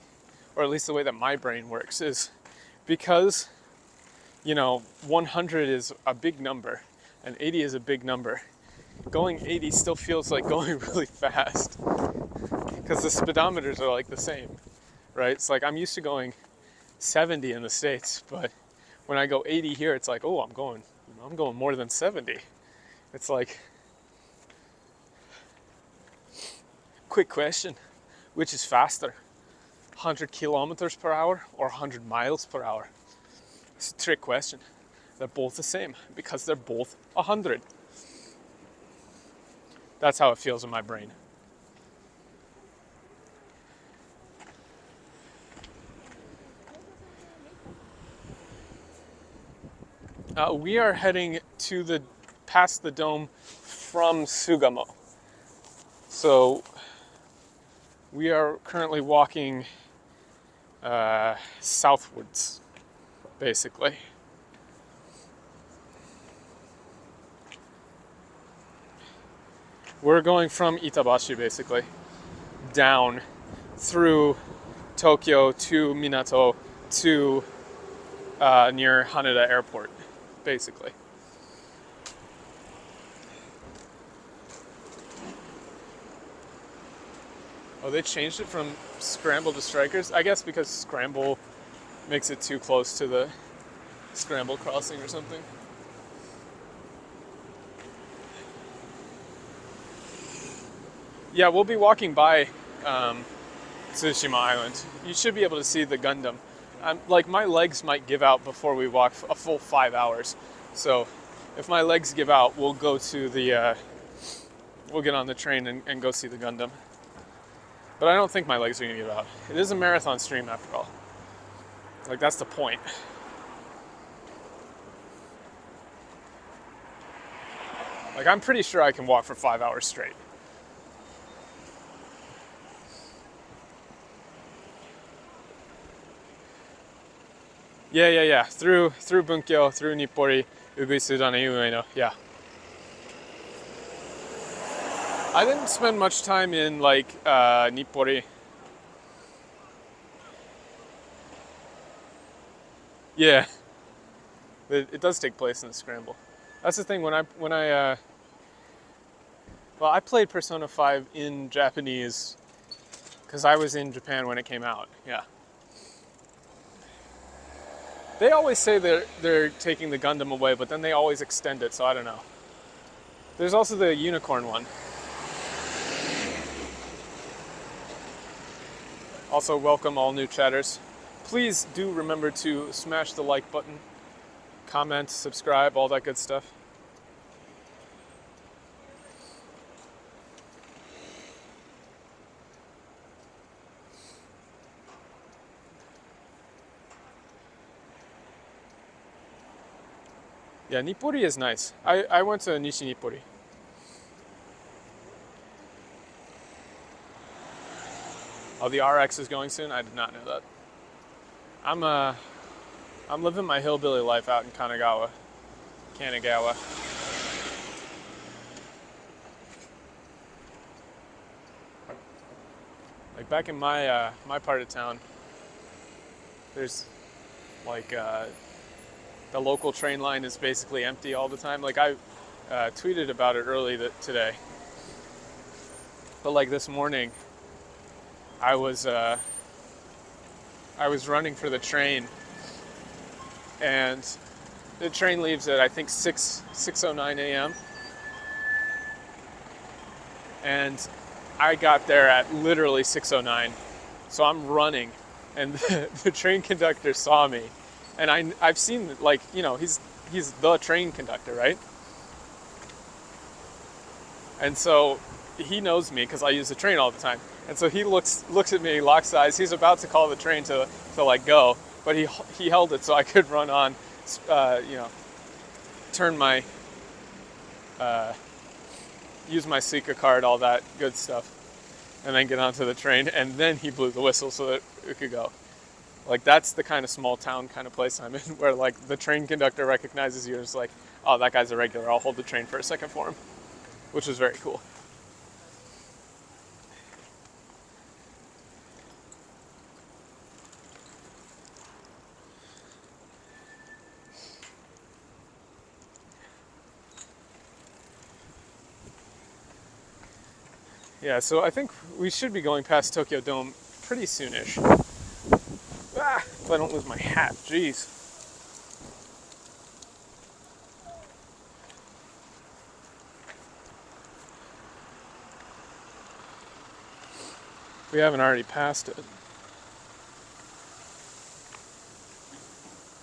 or at least the way that my brain works, is because, 100 is a big number and 80 is a big number. Going 80 still feels like going really fast because the speedometers are like the same, right? It's like I'm used to going 70 in the States, but when I go 80 here, it's like, oh, I'm going more than 70. It's like, quick question, which is faster? 100 kilometers per hour or 100 miles per hour? It's a trick question. They're both the same because they're both 100. That's how it feels in my brain. We are heading to past the dome from Sugamo. So we are currently walking southwards, basically. We're going from Itabashi, basically, down through Tokyo to Minato to near Haneda Airport, basically. Oh, they changed it from Scramble to Strikers? I guess because Scramble makes it too close to the Scramble crossing or something. Yeah, we'll be walking by Tsushima Island. You should be able to see the Gundam. Like, my legs might give out before we walk a full 5 hours. So if my legs give out, we'll go to we'll get on the train and go see the Gundam. But I don't think my legs are gonna give out. It is a marathon stream after all. Like, that's the point. Like, I'm pretty sure I can walk for 5 hours straight. Yeah. Through Bunkyo, through Nippori, Uguisu, Dane, Ueno. Yeah. I didn't spend much time in like Nippori. Yeah. It does take place in the Scramble. That's the thing, I played Persona 5 in Japanese because I was in Japan when it came out. Yeah. They always say they're taking the Gundam away, but then they always extend it, so I don't know. There's also the unicorn one. Also, welcome all new chatters. Please do remember to smash the like button, comment, subscribe, all that good stuff. Yeah, Nippori is nice. I went to Nishi Nippori. Oh, the RX is going soon? I did not know that. I'm living my hillbilly life out in Kanagawa. Like, back in my part of town, there's Like the local train line is basically empty all the time. Like I tweeted about it today, but like this morning, I was running for the train, and the train leaves at I think 6:09 a.m. and I got there at literally 6:09. So I'm running, and the train conductor saw me, and I've seen, like, you know, he's the train conductor, right? And so he knows me because I use the train all the time. And so he looks at me, locks eyes. He's about to call the train to like go, but he held it so I could run on, you know, turn my use my Suica card, all that good stuff, and then get onto the train. And then he blew the whistle so that it could go. Like, that's the kind of small town kind of place I'm in, where like the train conductor recognizes you and is like, oh, that guy's a regular, I'll hold the train for a second for him, which was very cool. Yeah, so I think we should be going past Tokyo Dome pretty soonish. If I don't lose my hat, jeez. We haven't already passed it.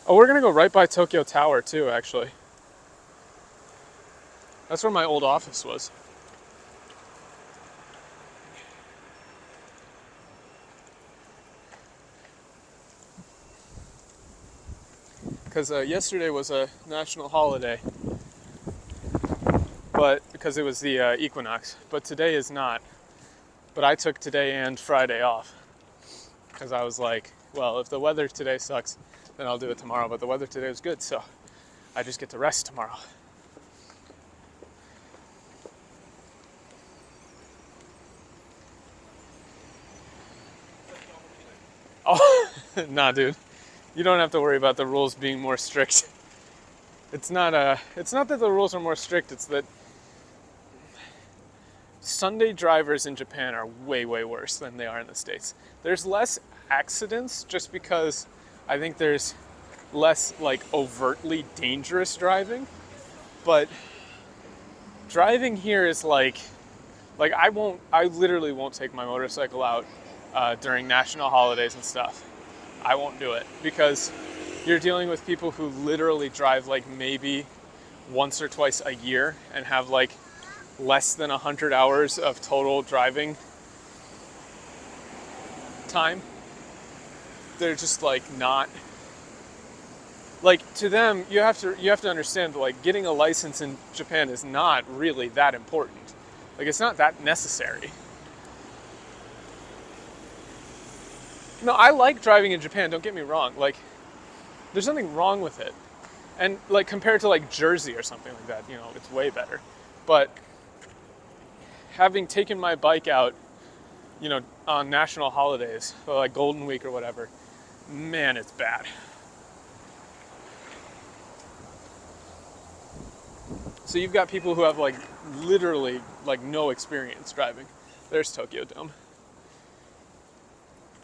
Oh, we're gonna go right by Tokyo Tower too, actually. That's where my old office was. Because yesterday was a national holiday, but because it was the equinox, but today is not. But I took today and Friday off because I was like, well, if the weather today sucks, then I'll do it tomorrow. But the weather today was good, so I just get to rest tomorrow. Oh, nah, dude. You don't have to worry about the rules being more strict. It's not that the rules are more strict, it's that Sunday drivers in Japan are way, way worse than they are in the States. There's less accidents just because I think there's less like overtly dangerous driving, but driving here is like I literally won't take my motorcycle out during national holidays and stuff. I won't do it because you're dealing with people who literally drive like maybe once or twice a year and have like less than 100 hours of total driving time. They're just like not, like, to them, you have to understand that like getting a license in Japan is not really that important. Like, it's not that necessary. No, I like driving in Japan, don't get me wrong. Like, there's nothing wrong with it. And like compared to like Jersey or something like that, you know, it's way better. But having taken my bike out, you know, on national holidays, or like Golden Week or whatever, man, it's bad. So you've got people who have like literally like no experience driving. There's Tokyo Dome.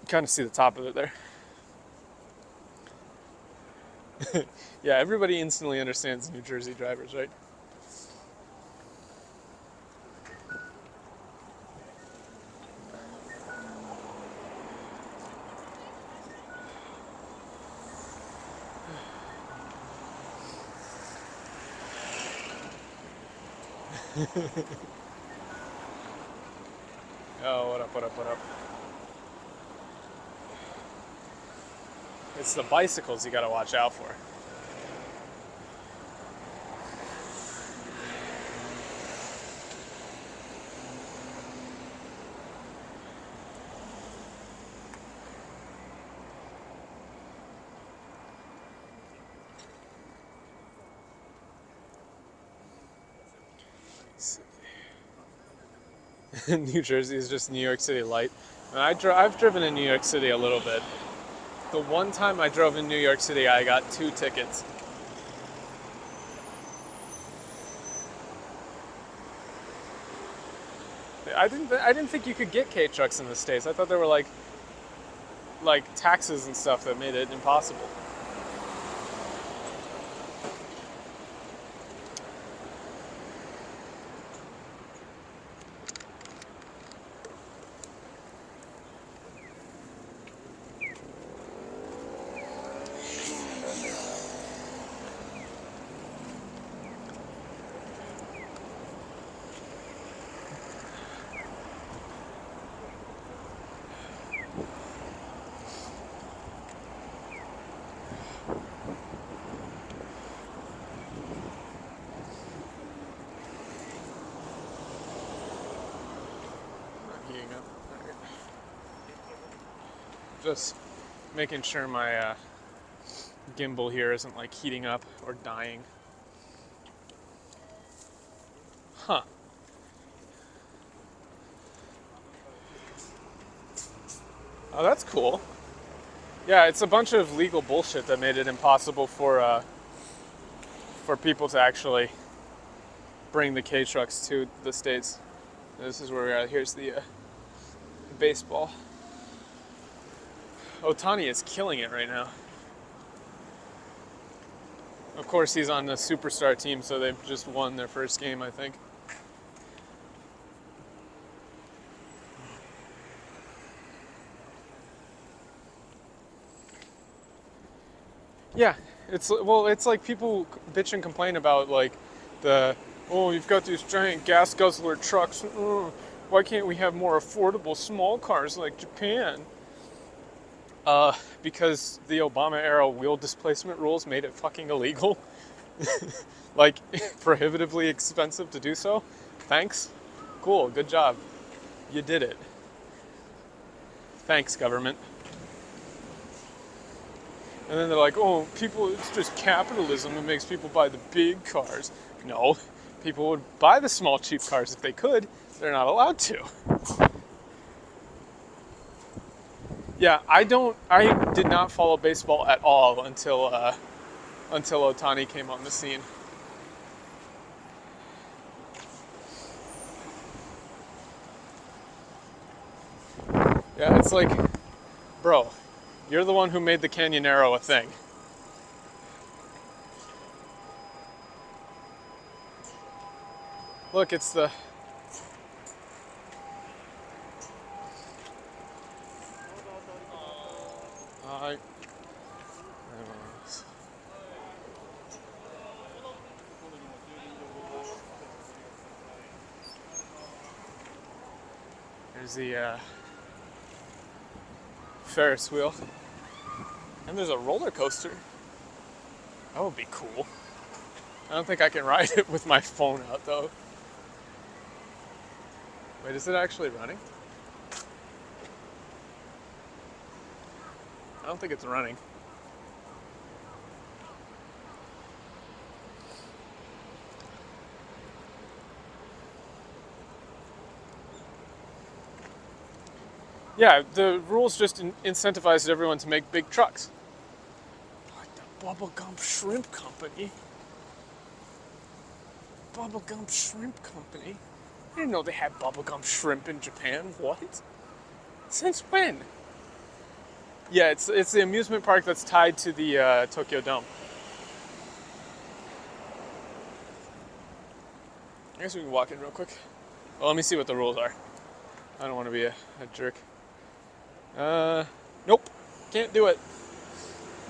You kind of see the top of it there. Yeah, everybody instantly understands New Jersey drivers, right? Oh, what up, what up, what up? It's the bicycles you gotta watch out for. New Jersey is just New York City light. And I've driven in New York City a little bit. The one time I drove in New York City, I got 2 tickets. I didn't think you could get K trucks in the States. I thought there were like taxes and stuff that made it impossible. Just making sure my gimbal here isn't like heating up or dying. Huh. Oh, that's cool. Yeah, it's a bunch of legal bullshit that made it impossible for people to actually bring the K trucks to the States. This is where we're at. Here's the baseball. Ohtani is killing it right now. Of course, he's on the superstar team, so they've just won their first game, I think. Yeah, it's like people bitch and complain about like you've got these giant gas guzzler trucks. Why can't we have more affordable small cars like Japan? Because the Obama era wheel displacement rules made it fucking illegal. Like, prohibitively expensive to do so. Thanks. Cool, good job. You did it. Thanks, government. And then they're like, oh, it's just capitalism that makes people buy the big cars. No, people would buy the small, cheap cars if they could. They're not allowed to. Yeah, I did not follow baseball at all until Ohtani came on the scene. Yeah, it's like, bro, you're the one who made the Canyonero a thing. Look, it's the... There's the Ferris wheel. And there's a roller coaster. That would be cool. I don't think I can ride it with my phone out though. Wait, is it actually running? I don't think it's running. Yeah, the rules just incentivized everyone to make big trucks. Like the Bubblegum Shrimp Company. Bubblegum Shrimp Company? I didn't know they had bubblegum shrimp in Japan. What? Since when? Yeah, it's the amusement park that's tied to the Tokyo Dome. I guess we can walk in real quick. Well, let me see what the rules are. I don't want to be a jerk. Nope. Can't do it.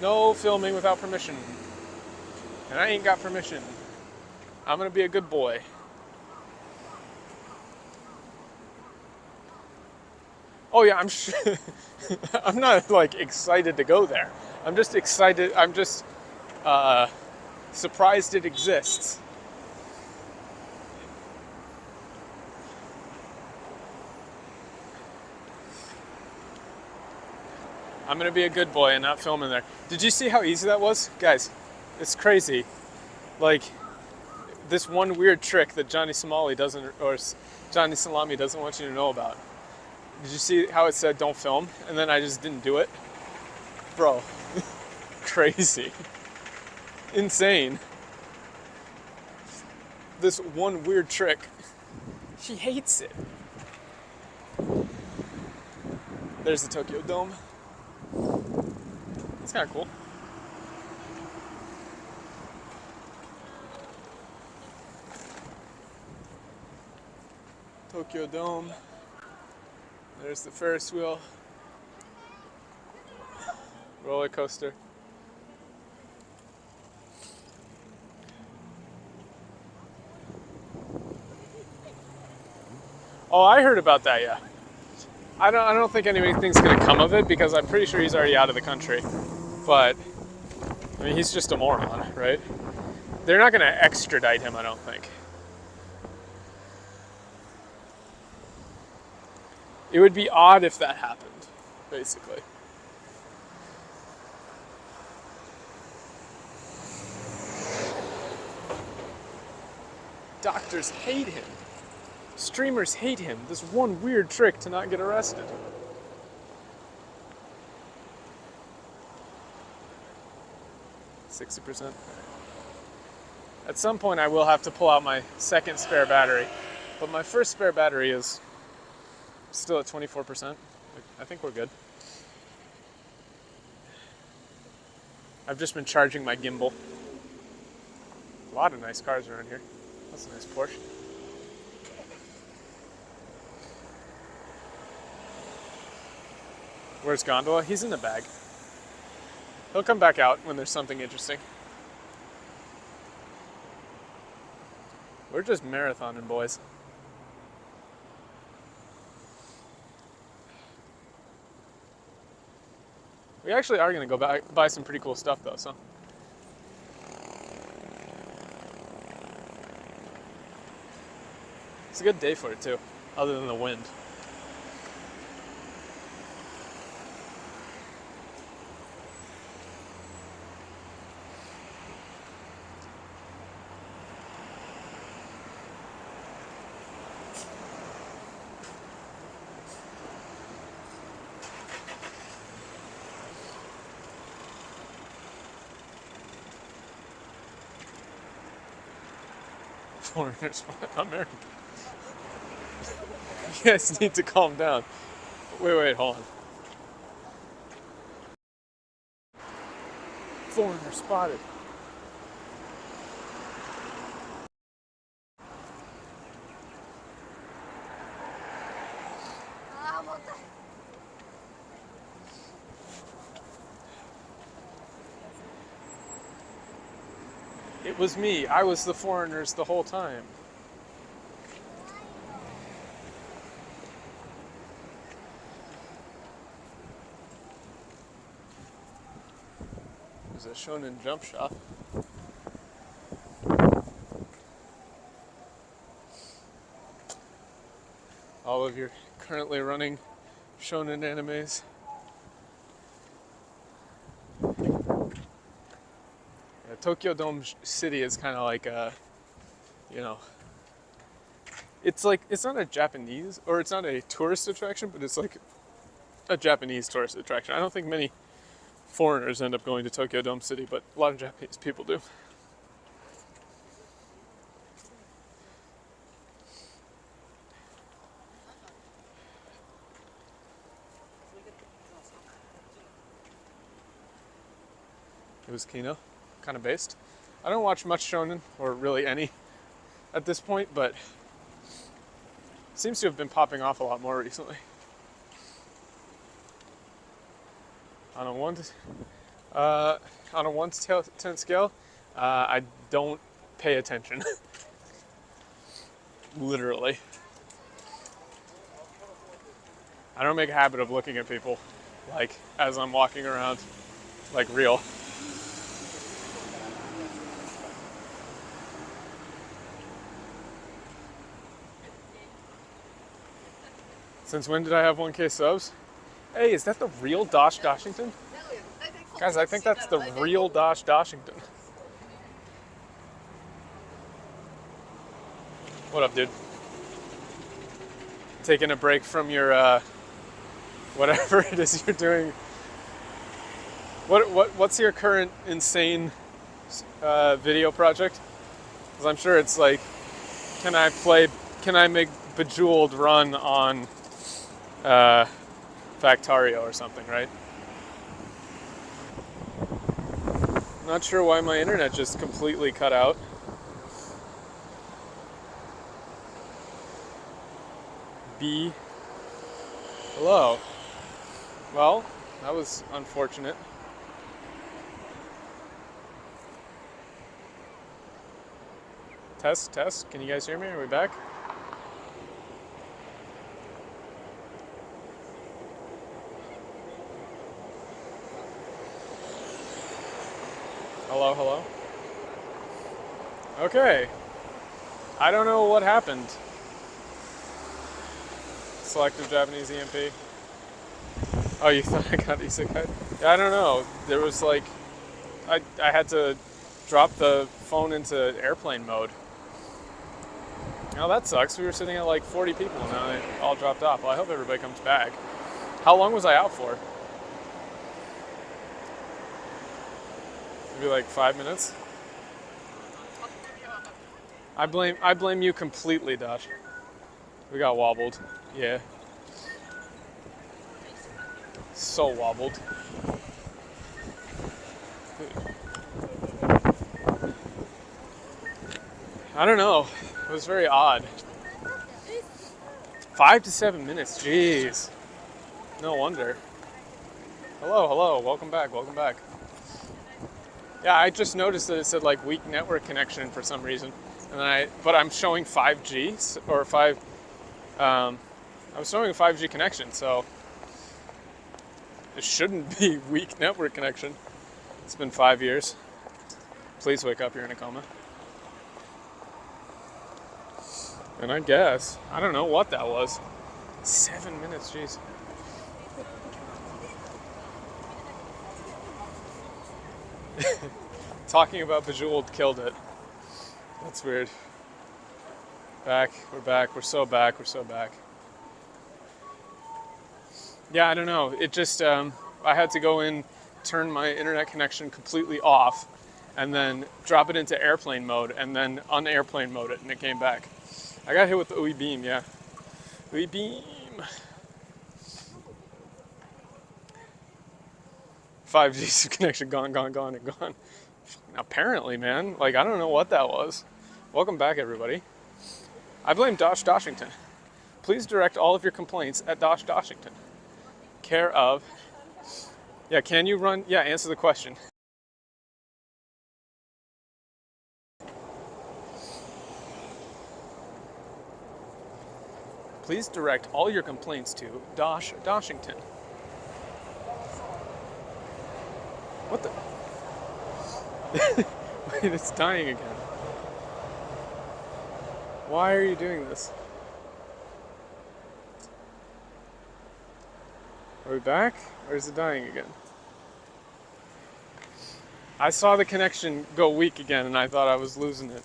No filming without permission. And I ain't got permission. I'm gonna be a good boy. Oh yeah, I'm sure. I'm not like excited to go there. I'm just excited. I'm just surprised it exists. I'm gonna be a good boy and not film in there. Did you see how easy that was? Guys, it's crazy. Like, this one weird trick that Johnny Salami doesn't want you to know about. Did you see how it said don't film? And then I just didn't do it? Bro, crazy. Insane. This one weird trick. She hates it. There's the Tokyo Dome. It's kind of cool. Tokyo Dome. There's the Ferris wheel. Roller coaster. Oh, I heard about that, yeah. I don't think anything's gonna come of it because I'm pretty sure he's already out of the country. But I mean, he's just a moron, right? They're not gonna extradite him, I don't think. It would be odd if that happened, basically. Doctors hate him. Streamers hate him. This one weird trick to not get arrested. %60%. At some point I will have to pull out my second spare battery, but my first spare battery is still at 24%. I think we're good. I've just been charging my gimbal. A lot of nice cars around here. That's a nice Porsche. Where's Gondola? He's in the bag. He'll come back out when there's something interesting. We're just marathoning, boys. We actually are going to go buy some pretty cool stuff, though, so. It's a good day for it, too, other than the wind. Foreigners, American. You guys need to calm down. Wait, hold on. Foreigner spotted. It was me. I was the foreigners the whole time. There's a Shonen Jump shop. All of your currently running Shonen animes. Tokyo Dome City is kind of like a, you know, it's not a Japanese, or it's not a tourist attraction, but it's like a Japanese tourist attraction. I don't think many foreigners end up going to Tokyo Dome City, but a lot of Japanese people do. It was Kino, kind of based. I don't watch much shonen, or really any, at this point, but it seems to have been popping off a lot more recently. On a 1 to 10 scale, I don't pay attention. Literally. I don't make a habit of looking at people, like, as I'm walking around, like real. Since when did I have 1K subs? Hey, is that the real Dosh Doshington? Guys, I think that's the real Dosh Doshington. What up, dude? Taking a break from your, whatever it is you're doing. What's your current insane video project? Because I'm sure it's like, can I make Bejeweled run on Factario or something, right? Not sure why my internet just completely cut out. B. Hello. Well, that was unfortunate. Test, test. Can you guys hear me? Are we back? Hello, hello. Okay. I don't know what happened. Selective Japanese EMP. Oh, you thought I got isekai? Yeah, I don't know. There was like, I had to drop the phone into airplane mode. Oh, that sucks. We were sitting at like 40 people and now they all dropped off. Well, I hope everybody comes back. How long was I out for? Maybe like 5 minutes? I blame you completely, Dash. We got wobbled. Yeah. So wobbled. I don't know. It was very odd. 5 to 7 minutes. Jeez. No wonder. Hello, hello. Welcome back. Welcome back. Yeah, I just noticed that it said like weak network connection for some reason, and then but I'm showing 5G or 5. I was showing a 5G connection, so it shouldn't be weak network connection. It's been 5 years. Please wake up. You're in a coma. And I guess I don't know what that was. 7 minutes. Jeez. Talking about Bejeweled killed it. That's weird. Back, we're back, we're so back, we're so back. Yeah, I don't know. It just, I had to go in, turn my internet connection completely off, and then drop it into airplane mode, and then un-airplane mode it, and it came back. I got hit with the Ui beam, yeah. Ui beam. 5G connection gone, and gone. Apparently, man. Like, I don't know what that was. Welcome back, everybody. I blame Dosh Doshington. Please direct all of your complaints at Dosh Doshington. Care of... Yeah, can you run... Yeah, answer the question. Please direct all your complaints to Dosh Doshington. What the... Wait, it's dying again. Why are you doing this? Are we back? Or is it dying again? I saw the connection go weak again and I thought I was losing it.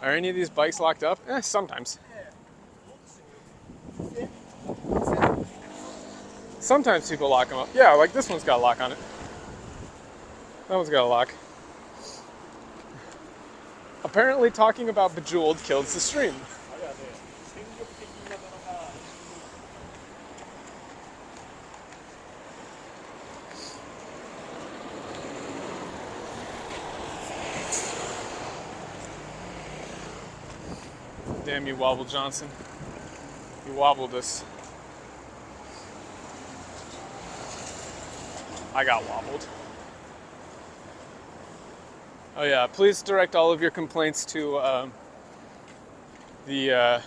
Are any of these bikes locked up? Sometimes. Sometimes people lock them up. Yeah, like this one's got a lock on it. That one's got a lock. Apparently talking about Bejeweled kills the stream. Damn you, Wobble Johnson. You wobbled us. I got wobbled. Oh yeah, please direct all of your complaints to the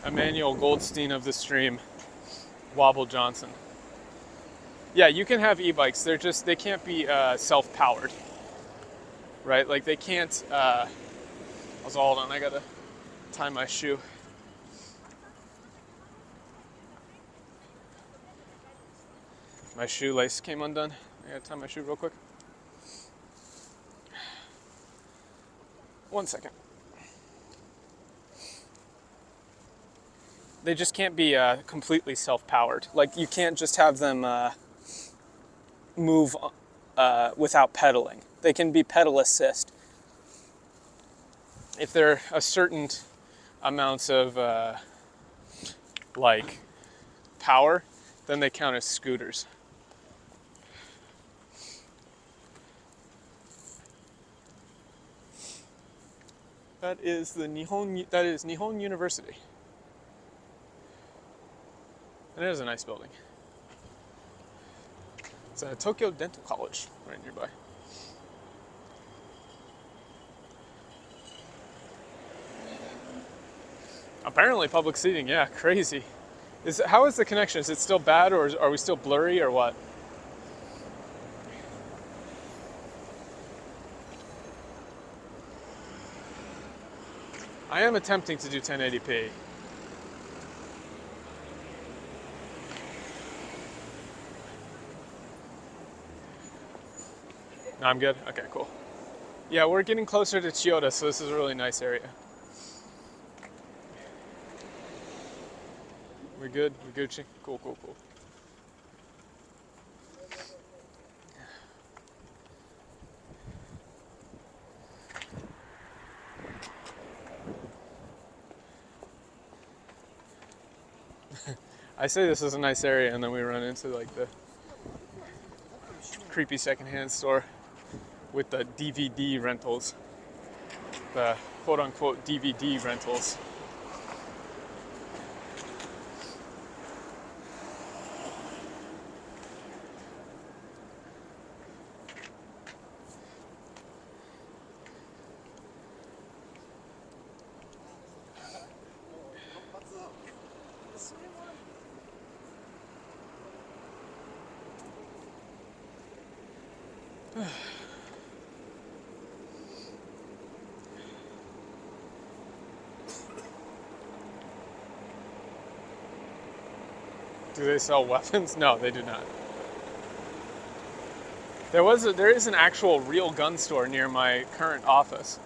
Emmanuel Goldstein of the stream, Wobble Johnson. Yeah, you can have e-bikes. They can't be self-powered, right? Like they can't. Also, hold on, I gotta tie my shoe. My shoelace came undone. I gotta tie my shoe real quick. 1 second. they just can't be completely self-powered. Like you can't just have them move without pedaling. They can be pedal assist. If they're a certain amounts of like power, then they count as scooters. That is Nihon University. And it is a nice building. It's a Tokyo Dental College right nearby. Apparently public seating, yeah, crazy. How is the connection? Is it still bad, or are we still blurry, or what? I am attempting to do 1080p. No, I'm good? Okay, cool. Yeah, we're getting closer to Chiyoda, so this is a really nice area. We good? We Gucci? Cool, cool, cool. I say this is a nice area, and then we run into like the creepy secondhand store with the DVD rentals, the quote-unquote DVD rentals. Do they sell weapons? No, they do not. There is an actual real gun store near my current office.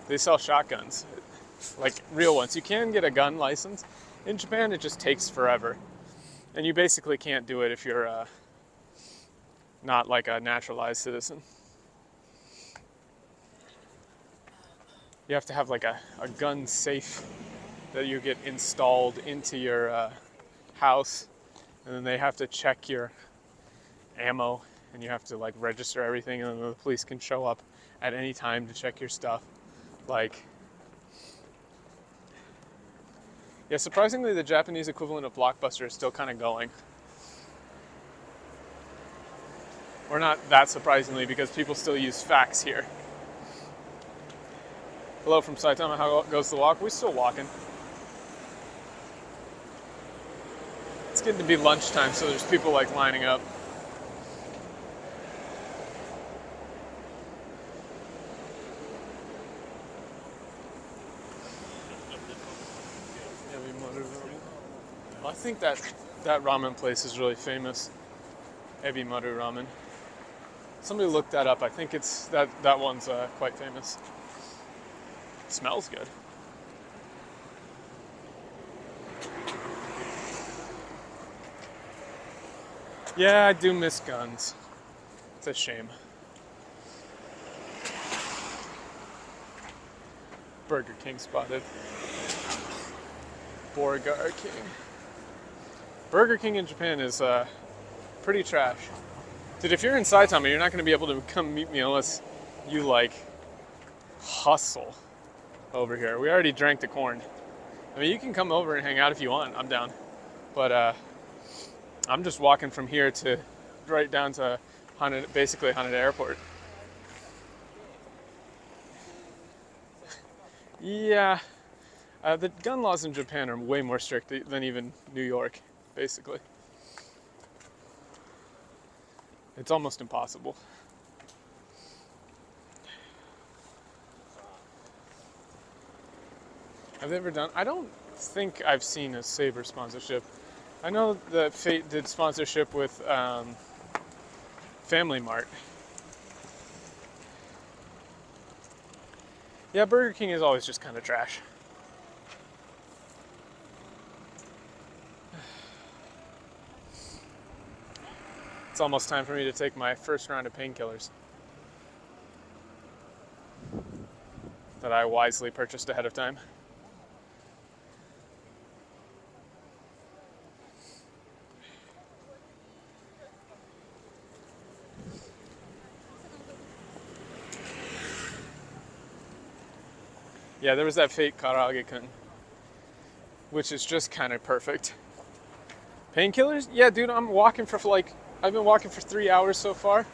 They sell shotguns, like real ones. You can get a gun license. In Japan, it just takes forever. And you basically can't do it if you're not like a naturalized citizen. You have to have like a gun safe that you get installed into your house, and then they have to check your ammo, and you have to like register everything, and then the police can show up at any time to check your stuff. Like, yeah, surprisingly, the Japanese equivalent of Blockbuster is still kind of going. Or not that surprisingly, because people still use fax here. Hello from Saitama, how goes the walk? We're still walking. It's getting to be lunchtime, so there's people like lining up. I think that ramen place is really famous. Ebimaru Ramen. Somebody looked that up. I think it's that one's quite famous. Smells good. Yeah, I do miss guns. It's a shame. Burger King spotted. Burger King. Burger King in Japan is pretty trash. Dude, if you're in Saitama, you're not going to be able to come meet me unless you like hustle over here. We already drank the corn. I mean, you can come over and hang out if you want. I'm down. But I'm just walking from here to right down to basically Haneda Airport. Yeah, the gun laws in Japan are way more strict than even New York, basically. It's almost impossible. Have they ever done? I don't think I've seen a Sabre sponsorship. I know that Fate did sponsorship with Family Mart. Yeah, Burger King is always just kind of trash. It's almost time for me to take my first round of painkillers that I wisely purchased ahead of time. Yeah, there was that fake karaage-kun, which is just kind of perfect. Painkillers? Yeah, dude, I've been walking for 3 hours so far.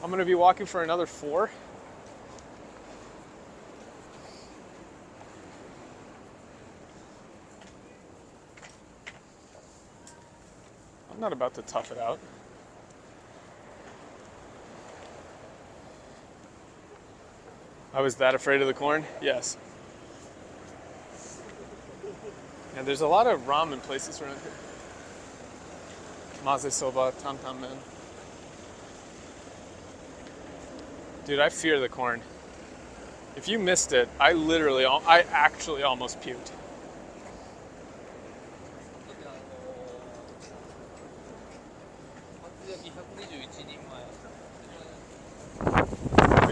I'm gonna be walking for another 4. I'm not about to tough it out. I was that afraid of the corn? Yes. And there's a lot of ramen places around here. Maze soba, tam tam men. Dude, I fear the corn. If you missed it, I actually almost puked.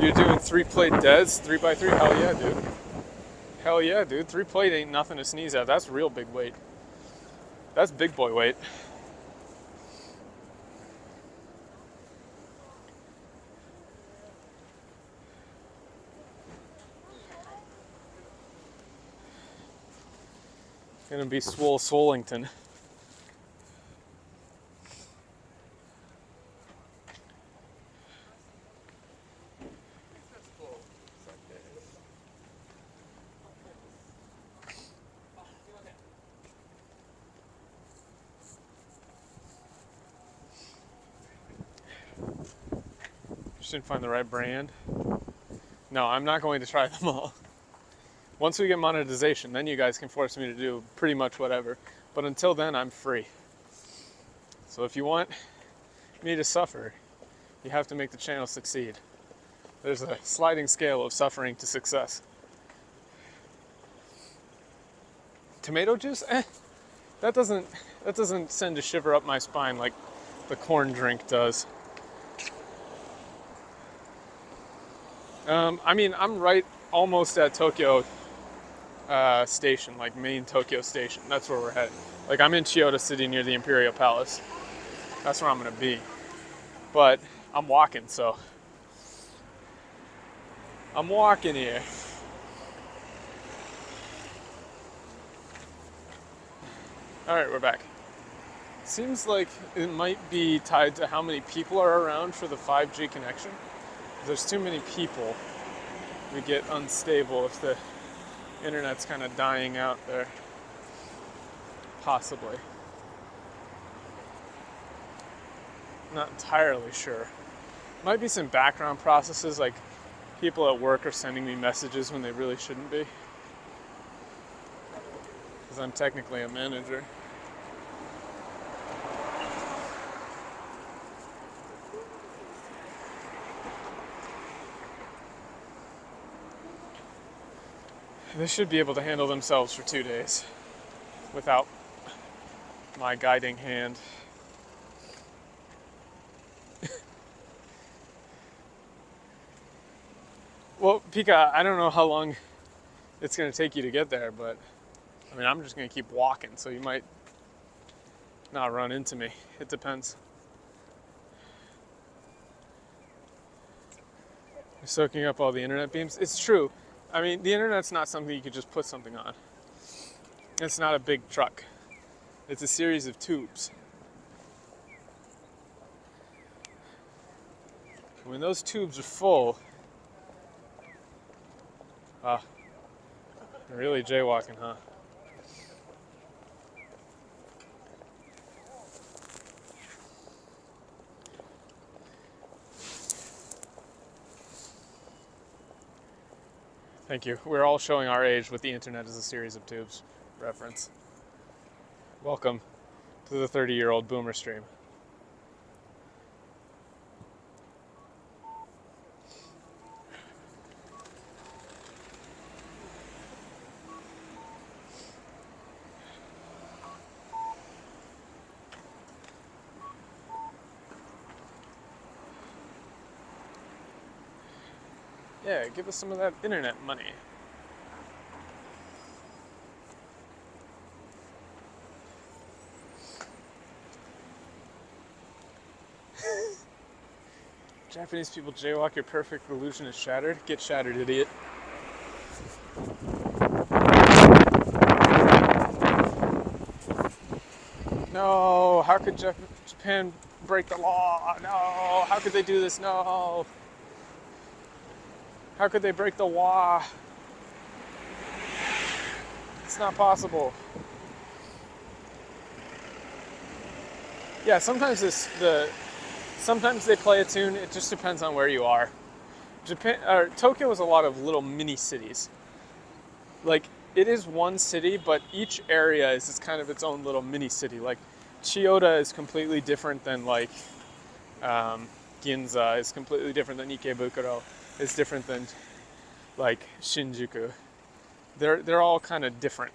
You're doing 3-plate Des, 3x3? Hell yeah, dude. Hell yeah, dude. 3-plate ain't nothing to sneeze at. That's real big weight. That's big boy weight. Gonna be Swolington. Just didn't find the right brand. No, I'm not going to try them all. Once we get monetization, then you guys can force me to do pretty much whatever. But until then, I'm free. So if you want me to suffer, you have to make the channel succeed. There's a sliding scale of suffering to success. Tomato juice? That doesn't send a shiver up my spine like the corn drink does. I mean, I'm right almost at Tokyo Station, like main Tokyo Station. That's where we're headed. Like, I'm in Chiyoda City near the Imperial Palace. That's where I'm gonna be. But I'm walking, so I'm walking here. All right, we're back. Seems like it might be tied to how many people are around for the 5G connection. If there's too many people, we get unstable if the internet's kind of dying out there. Possibly. Not entirely sure. Might be some background processes, like people at work are sending me messages when they really shouldn't be. Because I'm technically a manager. They should be able to handle themselves for 2 days without my guiding hand. Well, Pika, I don't know how long it's going to take you to get there, but I mean, I'm just going to keep walking, so you might not run into me. It depends. You're soaking up all the internet beams. It's true. I mean, the internet's not something you could just put something on. It's not a big truck. It's a series of tubes. When those tubes are full, you're really jaywalking, huh? Thank you. We're all showing our age with the internet as a series of tubes reference. Welcome to the 30-year-old boomer stream. Yeah, give us some of that internet money. Japanese people jaywalk, your perfect illusion is shattered. Get shattered, idiot. No, how could Japan break the law? No, how could they do this? No. How could they break the law? It's not possible. Yeah, sometimes sometimes they play a tune. It just depends on where you are. Tokyo is a lot of little mini cities. Like, it is one city, but each area is kind of its own little mini city. Like, Chiyoda is completely different than like Ginza. Is completely different than Ikebukuro. It's different than like Shinjuku. They're all kind of different.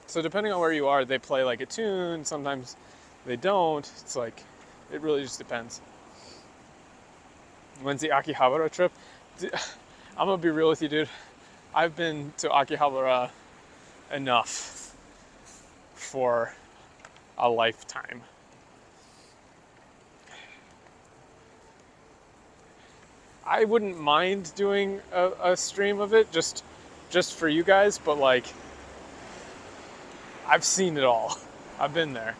So depending on where you are, they play like a tune. Sometimes they don't. It's like, it really just depends. When's the Akihabara trip? I'm gonna be real with you, dude. I've been to Akihabara enough for a lifetime. I wouldn't mind doing a stream of it just for you guys, but like, I've seen it all. I've been there.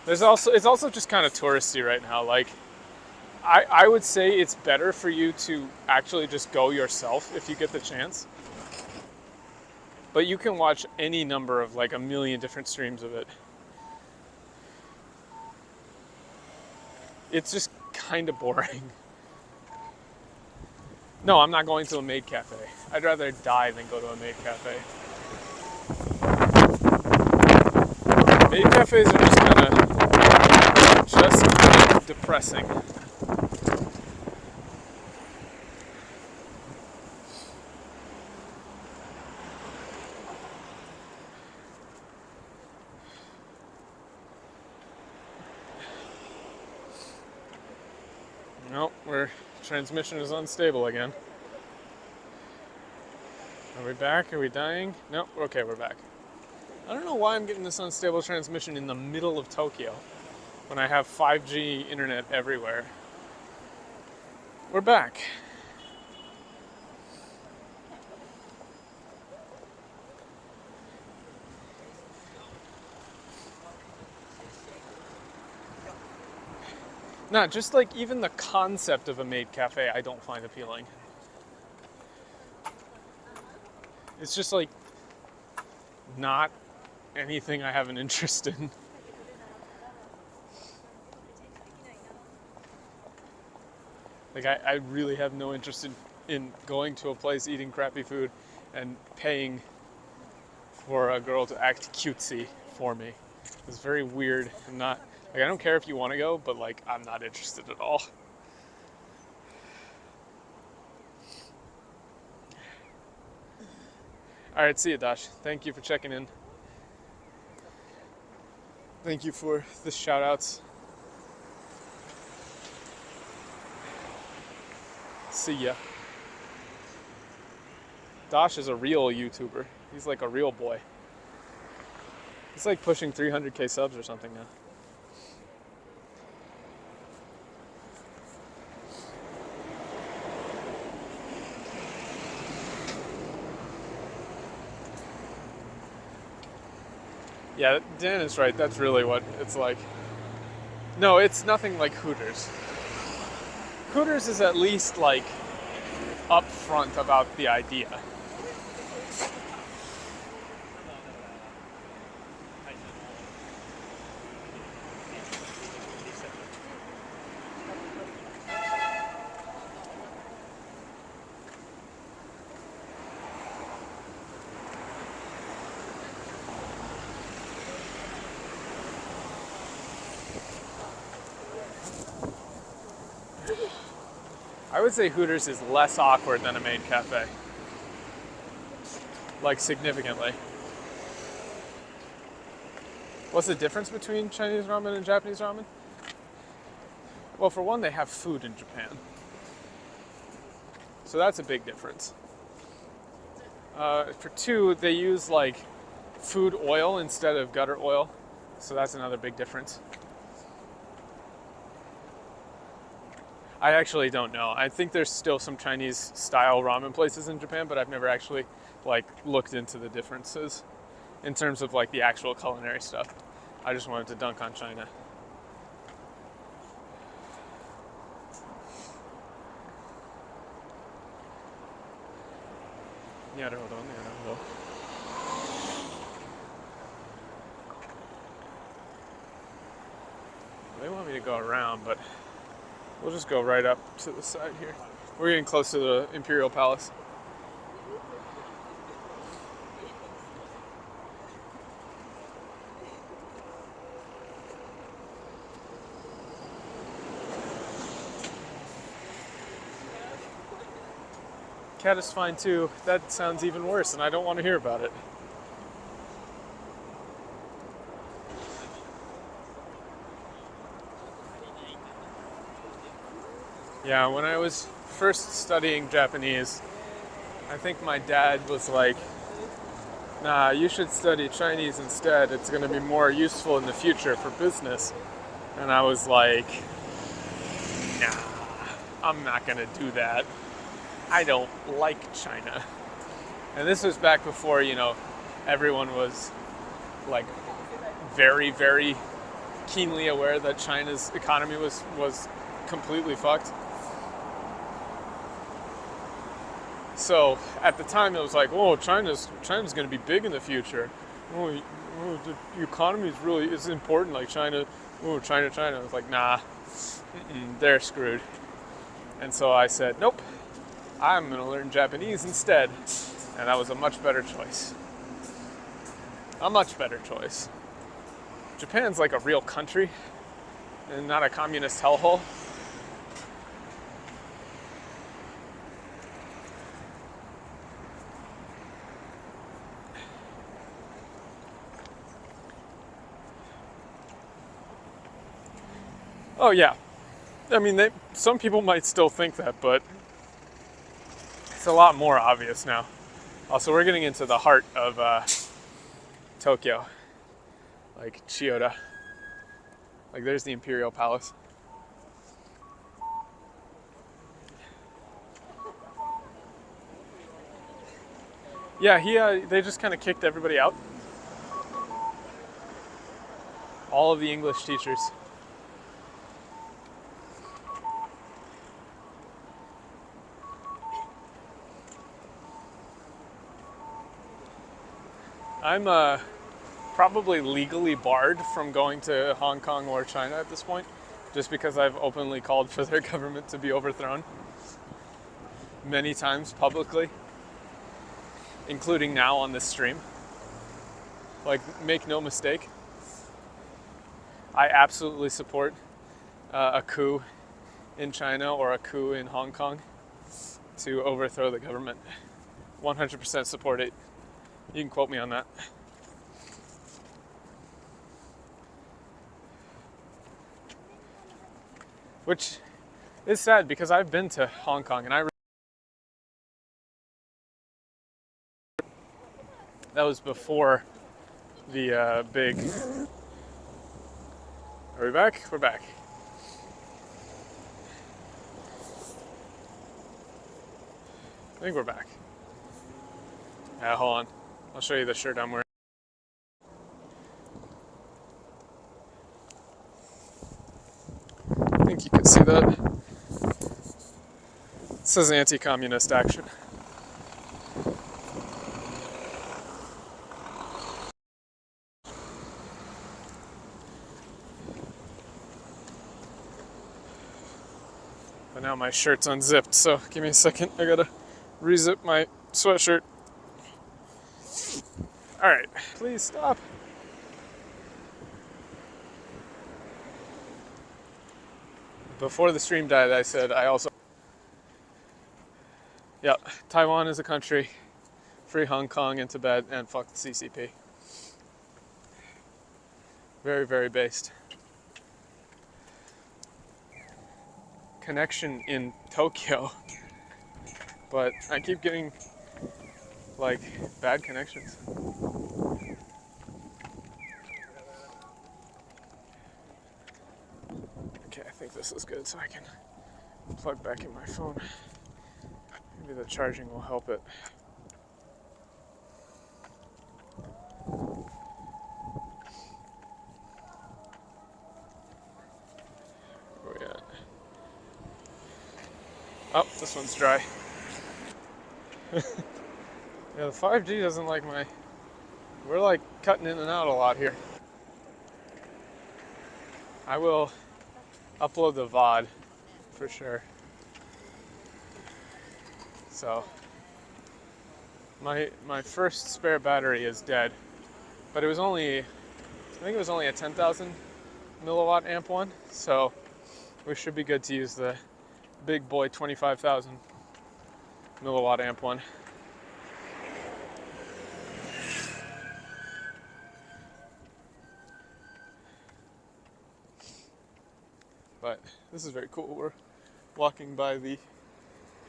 It's also just kind of touristy right now. Like, I would say it's better for you to actually just go yourself if you get the chance. But you can watch any number of like a million different streams of it. It's just kind of boring. No, I'm not going to a maid cafe. I'd rather die than go to a maid cafe. Maid cafes are just kind of depressing. Nope, transmission is unstable again. Are we back? Are we dying? Nope, okay, we're back. I don't know why I'm getting this unstable transmission in the middle of Tokyo when I have 5G internet everywhere. We're back. Nah, just like even the concept of a maid cafe I don't find appealing. It's just like not anything I have an interest in. Like, I really have no interest in going to a place, eating crappy food, and paying for a girl to act cutesy for me. It's very weird. I'm not, like, I don't care if you want to go, but like, I'm not interested at all. Alright, see you, Dash. Thank you for checking in. Thank you for the shout outs. See ya. Dash is a real YouTuber. He's like a real boy. He's like pushing 300k subs or something now. Yeah, Dan is right. That's really what it's like. No, it's nothing like Hooters. Hooters is at least like upfront about the idea. I would say Hooters is less awkward than a maid cafe. Like, significantly. What's the difference between Chinese ramen and Japanese ramen? Well, for one, they have food in Japan. So that's a big difference. For 2, they use like food oil instead of gutter oil. So that's another big difference. I actually don't know. I think there's still some Chinese style ramen places in Japan, but I've never actually like looked into the differences in terms of like the actual culinary stuff. I just wanted to dunk on China. They want me to go around, but we'll just go right up to the side here. We're getting close to the Imperial Palace. Cat is fine too. That sounds even worse, and I don't want to hear about it. Yeah, when I was first studying Japanese, I think my dad was like, nah, you should study Chinese instead. It's going to be more useful in the future for business. And I was like, nah, I'm not going to do that. I don't like China. And this was back before, everyone was like very, very keenly aware that China's economy was completely fucked. So at the time it was like, oh, China's going to be big in the future. Oh, the economy is important, like China. Oh, China. I was like, nah, they're screwed. And so I said, nope, I'm going to learn Japanese instead. And that was a much better choice. A much better choice. Japan's like a real country and not a communist hellhole. Oh yeah, I mean, some people might still think that, but it's a lot more obvious now. Also, we're getting into the heart of Tokyo, like Chiyoda. Like there's the Imperial Palace. Yeah, they just kind of kicked everybody out. All of the English teachers. I'm probably legally barred from going to Hong Kong or China at this point, just because I've openly called for their government to be overthrown many times publicly, including now on this stream. Like, make no mistake, I absolutely support a coup in China or a coup in Hong Kong to overthrow the government. 100% support it. You can quote me on that. Which is sad because I've been to Hong Kong and that was before the big... Are we back? We're back. I think we're back. Yeah, hold on. I'll show you the shirt I'm wearing. I think you can see that. It says anti-communist action. But now my shirt's unzipped, so give me a second. I gotta rezip my sweatshirt. Alright, please stop. Before the stream died, I said yeah, Taiwan is a country, free Hong Kong and Tibet, and fuck the CCP. Very, very based. Connection in Tokyo. but I keep getting like bad connections. Okay, I think this is good so I can plug back in my phone. Maybe the charging will help it. Where are we at? Oh, this one's dry. Yeah, the 5G doesn't like my... We're like cutting in and out a lot here. I will upload the VOD for sure. So, my first spare battery is dead, but it was only, I think it was only a 10,000 milliwatt amp one, so we should be good to use the big boy 25,000 milliwatt amp one. But this is very cool. We're walking by the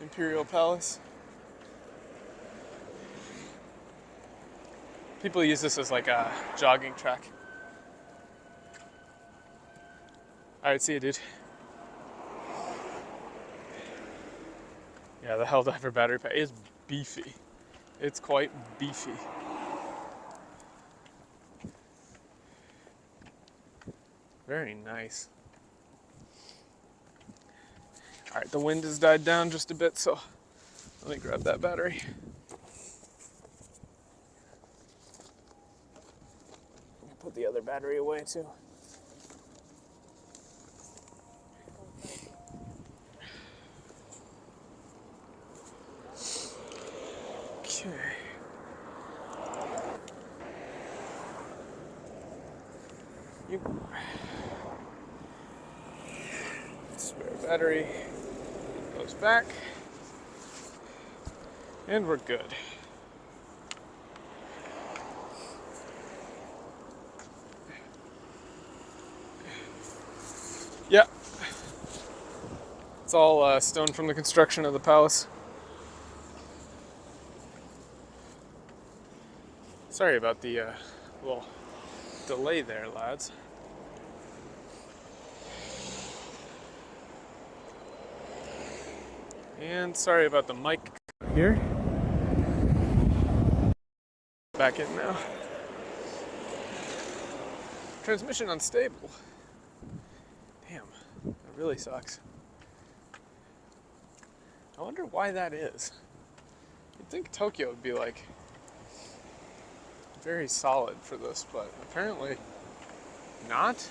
Imperial Palace. People use this as like a jogging track. Alright, see you, dude. Yeah, the Helldiver battery pack is beefy. It's quite beefy. Very nice. Alright, the wind has died down just a bit, so let me grab that battery. Put the other battery away too. Okay. Spare battery goes back, and we're good. Yeah, it's all stone from the construction of the palace. Sorry about the little delay there, lads. And sorry about the mic here. Back in now. Transmission unstable. Damn, that really sucks. I wonder why that is. You'd think Tokyo would be like very solid for this, but apparently not.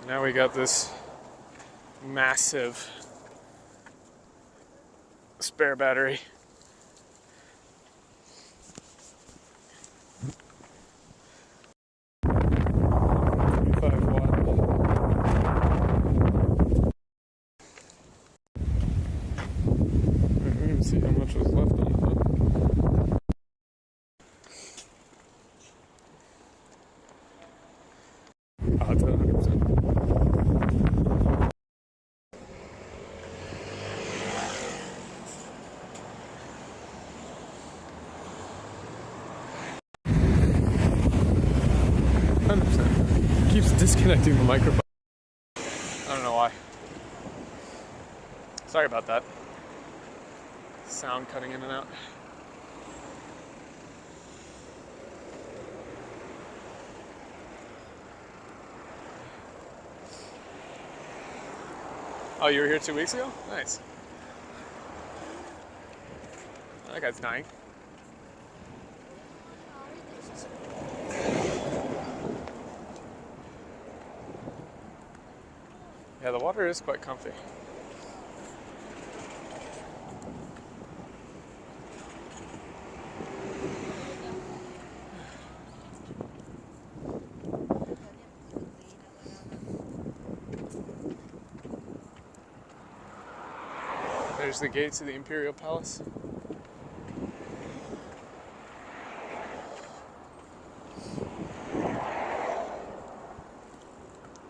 Now we got this massive spare battery. See how much was left on the phone. Oh, it's at 100%. Keeps disconnecting the microphone. I don't know why. Sorry about that. Sound cutting in and out. Oh, you were here 2 weeks ago? Nice. That guy's dying. Yeah, the water is quite comfy. There's the gates of the Imperial Palace.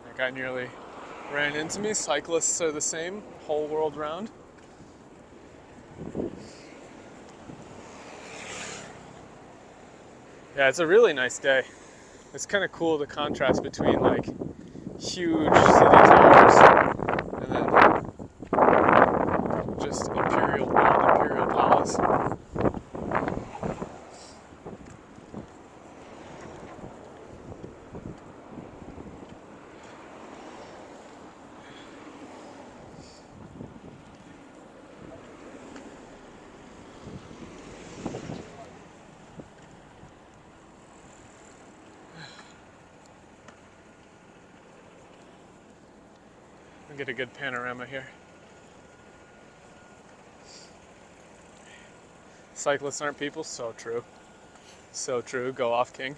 That guy nearly ran into me. Cyclists are the same, whole world round. Yeah, it's a really nice day. It's kind of cool the contrast between like huge city towers and then just Imperial Palace. I'll get a good panorama here. Cyclists aren't people? So true. So true. Go off, King.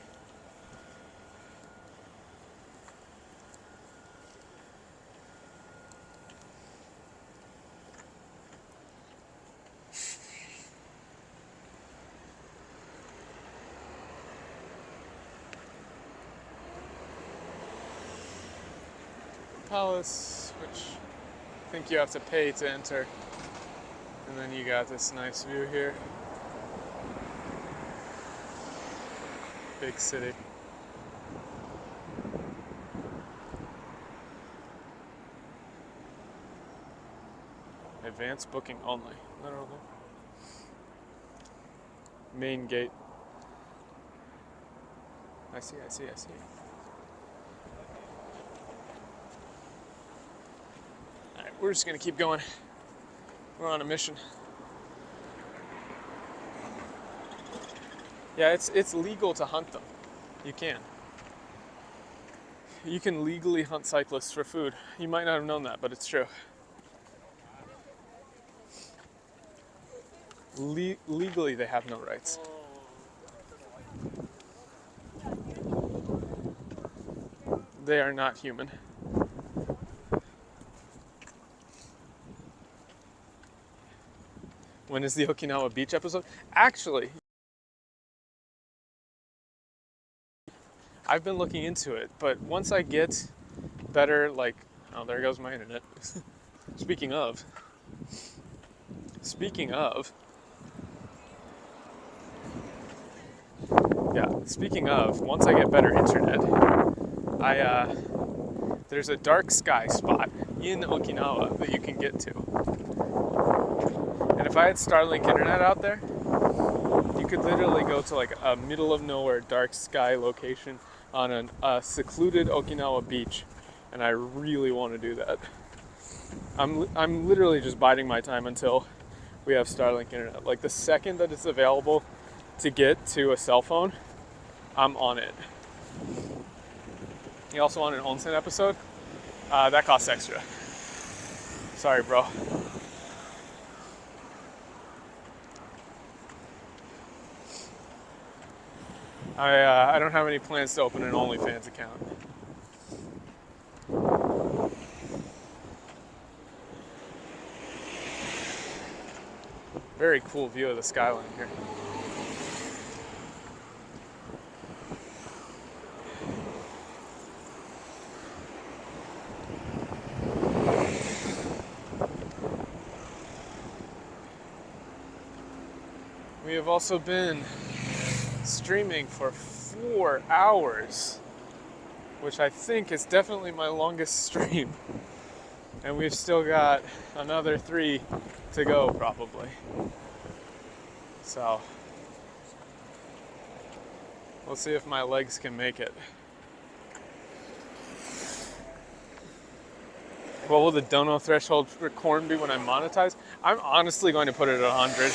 Palace, which I think you have to pay to enter. And then you got this nice view here. Big city. Advanced booking only. Literally. Main gate. I see. Alright, we're just gonna keep going. We're on a mission. Yeah, it's legal to hunt them. You can. You can legally hunt cyclists for food. You might not have known that, but it's true. Legally, they have no rights. They are not human. When is the Okinawa beach episode? Actually, I've been looking into it, but once I get better, like, oh, there goes my internet. Speaking of, once I get better internet, there's a dark sky spot in Okinawa that you can get to. And if I had Starlink internet out there, you could literally go to like a middle of nowhere dark sky location on a secluded Okinawa beach, and I really want to do that. I'm literally just biding my time until we have Starlink internet. Like the second that it's available to get to a cell phone, I'm on it. You also want an onsen episode? That costs extra. Sorry, bro. I don't have any plans to open an OnlyFans account. Very cool view of the skyline here. We have also been streaming for 4 hours, which I think is definitely my longest stream. And we've still got another 3 to go, probably. So, we'll see if my legs can make it. What will the dono threshold for corn be when I monetize? I'm honestly going to put it at 100.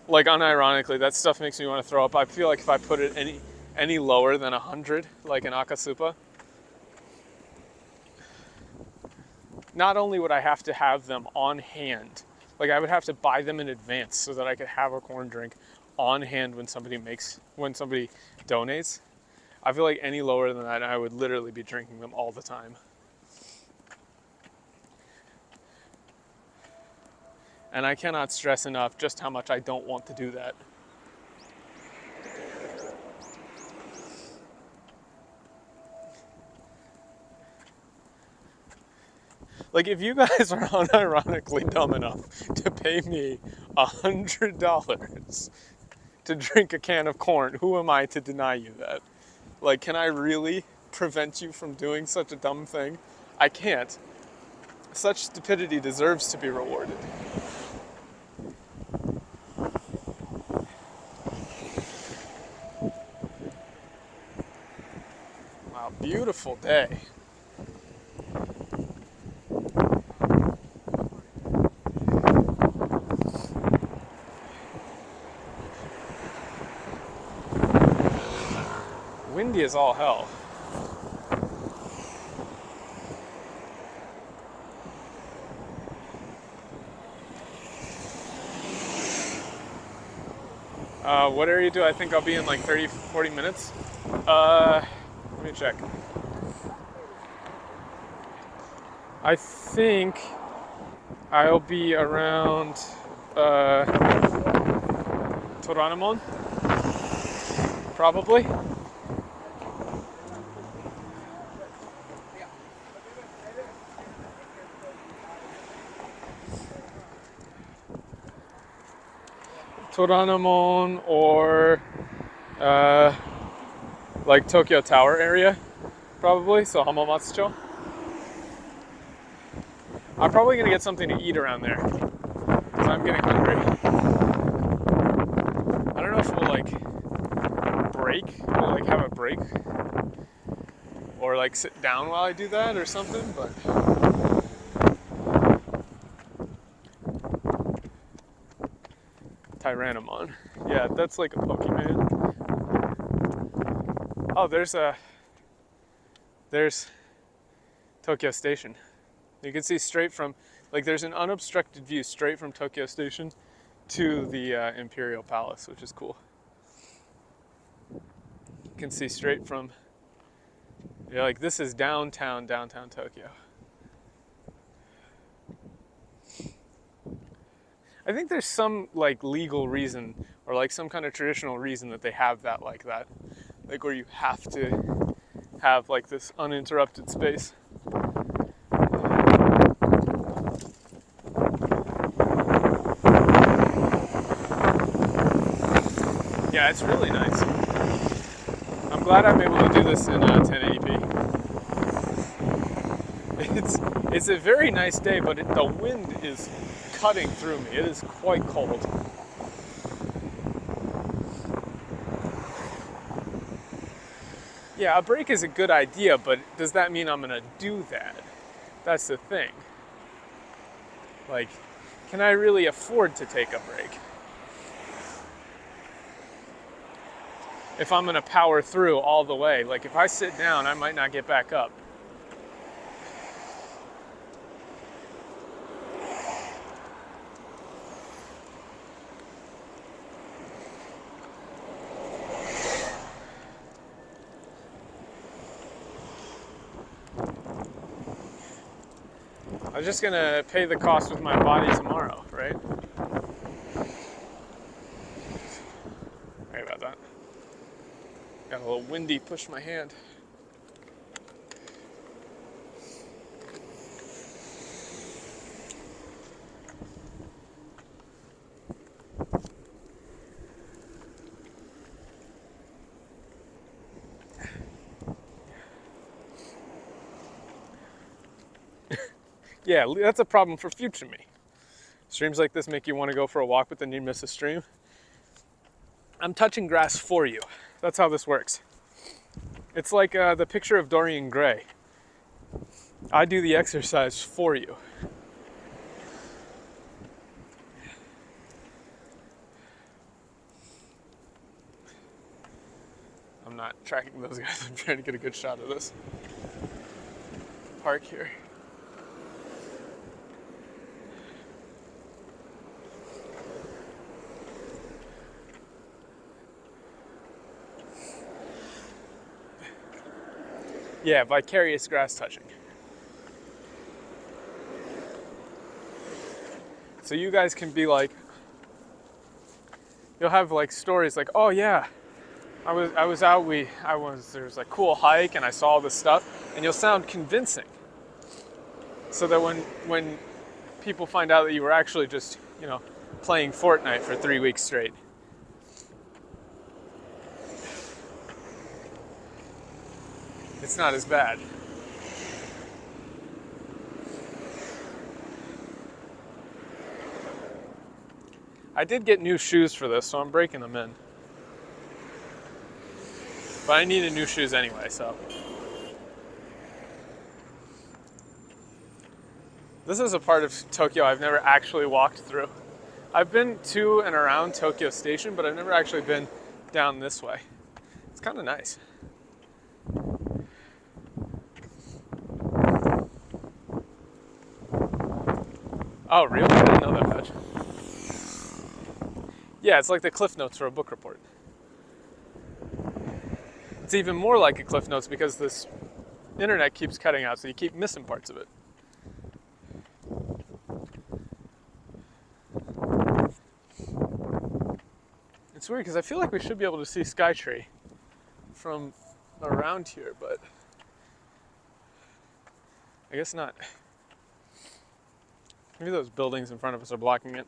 Like, unironically, that stuff makes me want to throw up. I feel like if I put it any lower than 100, like an Akasupa, not only would I have to have them on hand, like I would have to buy them in advance so that I could have a corn drink on hand when somebody donates. I feel like any lower than that, I would literally be drinking them all the time. And I cannot stress enough just how much I don't want to do that. Like, if you guys are unironically dumb enough to pay me $100 to drink a can of corn, who am I to deny you that? Like, can I really prevent you from doing such a dumb thing? I can't. Such stupidity deserves to be rewarded. Wow, beautiful day. Windy as all hell. What area do I think I'll be in, like 30, 40 minutes? Let me check. I think I'll be around Toranomon, probably. Toranomon or like Tokyo Tower area, probably. So Hamamatsucho. I'm probably gonna get something to eat around there because I'm getting hungry. I don't know if we'll like break, we'll like have a break, or like sit down while I do that or something, but. Tyrannomon. Yeah, that's like a Pokemon. Oh, there's Tokyo Station. You can see straight from, like, there's an unobstructed view straight from Tokyo Station to the Imperial Palace, which is cool. You can see straight from, yeah, like this is downtown Tokyo. I think there's some like legal reason or like some kind of traditional reason that they have that like that. Like where you have to have like this uninterrupted space. Yeah, it's really nice. I'm glad I'm able to do this in 1080p. It's a very nice day, but the wind is cutting through me. It is quite cold. Yeah, a break is a good idea, but does that mean I'm gonna do that? That's the thing. Like, can I really afford to take a break? If I'm gonna power through all the way, like if I sit down, I might not get back up. I'm just gonna pay the cost with my body tomorrow, right? Sorry about that. Got a little windy, pushed my hand. Yeah, that's a problem for future me. Streams like this make you want to go for a walk, but then you miss a stream. I'm touching grass for you. That's how this works. It's like the picture of Dorian Gray. I do the exercise for you. I'm not tracking those guys. I'm trying to get a good shot of this park here. Yeah, vicarious grass touching. So you guys can be like, you'll have like stories like, oh yeah, I was out, there was a cool hike and I saw all this stuff, and you'll sound convincing. so that when people find out that you were actually just, playing Fortnite for 3 weeks straight. It's not as bad. I did get new shoes for this, so I'm breaking them in. But I needed new shoes anyway, so. This is a part of Tokyo I've never actually walked through. I've been to and around Tokyo Station, but I've never actually been down this way. It's kind of nice. Oh, really? I didn't know that much. Yeah, it's like the Cliff Notes for a book report. It's even more like a Cliff Notes because this internet keeps cutting out, so you keep missing parts of it. It's weird because I feel like we should be able to see Skytree from around here, but I guess not. Maybe those buildings in front of us are blocking it.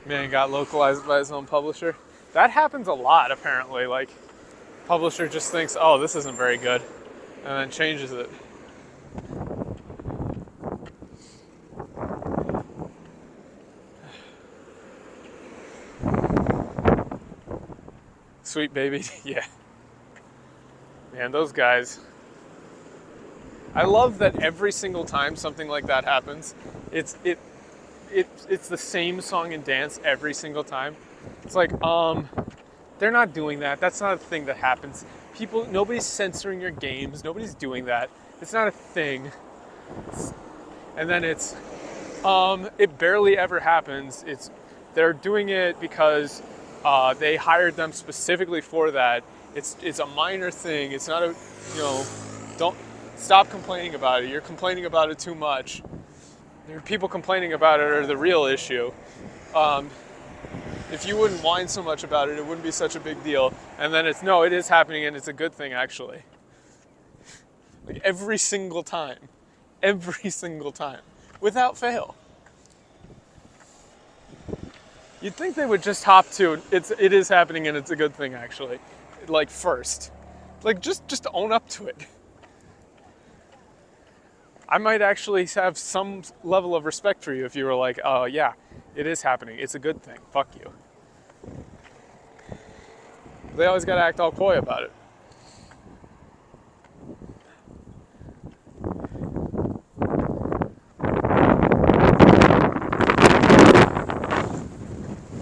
Man got localized by his own publisher. That happens a lot, apparently. Like, publisher just thinks, oh, this isn't very good, and then changes it. Sweet baby, yeah. Man, those guys. I love that every single time something like that happens, it's the same song and dance every single time. It's like, they're not doing that. That's not a thing that happens. Nobody's censoring your games. Nobody's doing that. It's not a thing. And then it barely ever happens. They're doing it because they hired them specifically for that. It's a minor thing. It's not don't stop complaining about it. You're complaining about it too much. People complaining about it are the real issue. If you wouldn't whine so much about it, it wouldn't be such a big deal. And then it is happening, and it's a good thing, actually. Like every single time, without fail. You'd think they would just hop to it is happening, and it's a good thing, actually. Like first, like just own up to it. I might actually have some level of respect for you if you were like, oh yeah, it is happening. It's a good thing. Fuck you. They always gotta act all coy about it.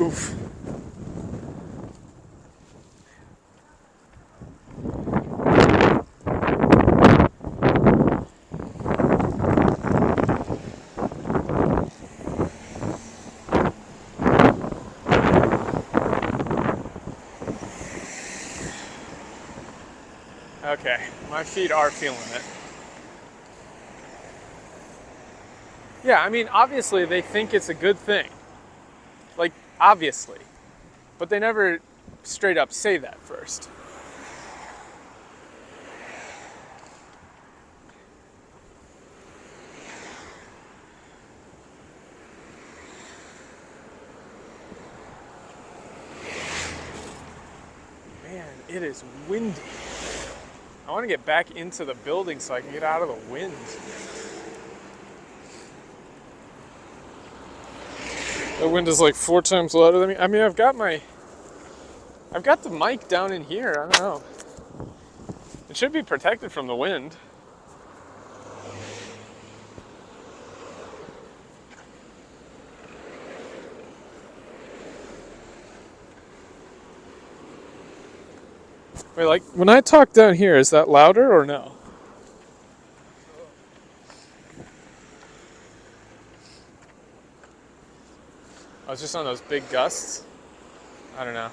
Oof. Okay, my feet are feeling it. Yeah, I mean, obviously they think it's a good thing. Like, obviously. But they never straight up say that first. Man, it is windy. I want to get back into the building so I can get out of the wind. The wind is like 4 times louder than me. I mean, I've got the mic down in here. I don't know. It should be protected from the wind. Wait, like, when I talk down here, is that louder or no? I was just on those big gusts. I don't know.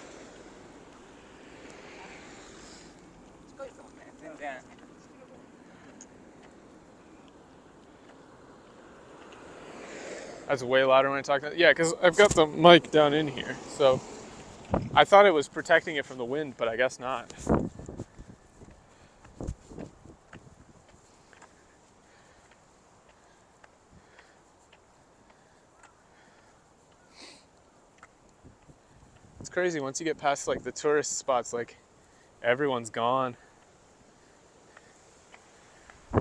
That's way louder when I talk. Yeah, because I've got the mic down in here, so I thought it was protecting it from the wind, but I guess not. It's crazy once you get past like the tourist spots, like everyone's gone.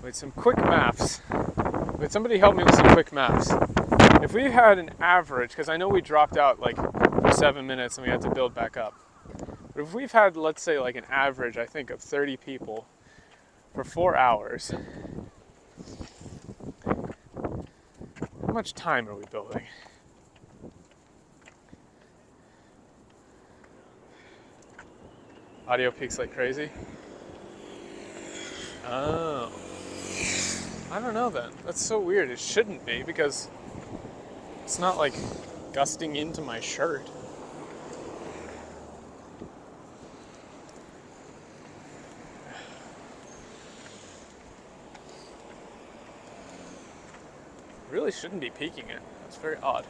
Wait, some quick maps. Wait, somebody help me with some quick maps. If we had an average, because I know we dropped out like for 7 minutes and we had to build back up. But if we've had, let's say, like an average, I think, of 30 people for 4 hours, how much time are we building? Audio peaks like crazy? Oh. I don't know then. That's so weird. It shouldn't be because it's not like gusting into my shirt. Really shouldn't be peaking it. That's very odd.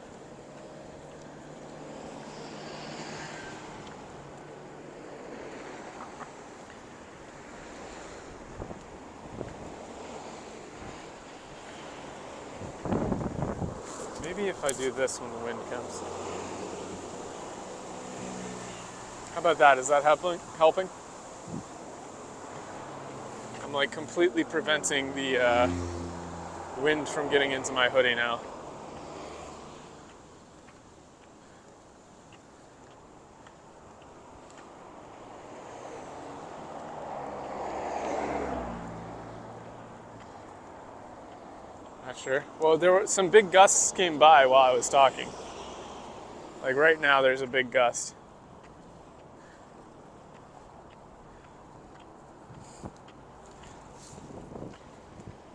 Maybe if I do this when the wind comes. How about that? Is that helping? I'm like completely preventing the wind from getting into my hoodie now. Not sure. Well, there were some big gusts came by while I was talking. Like right now, there's a big gust. Let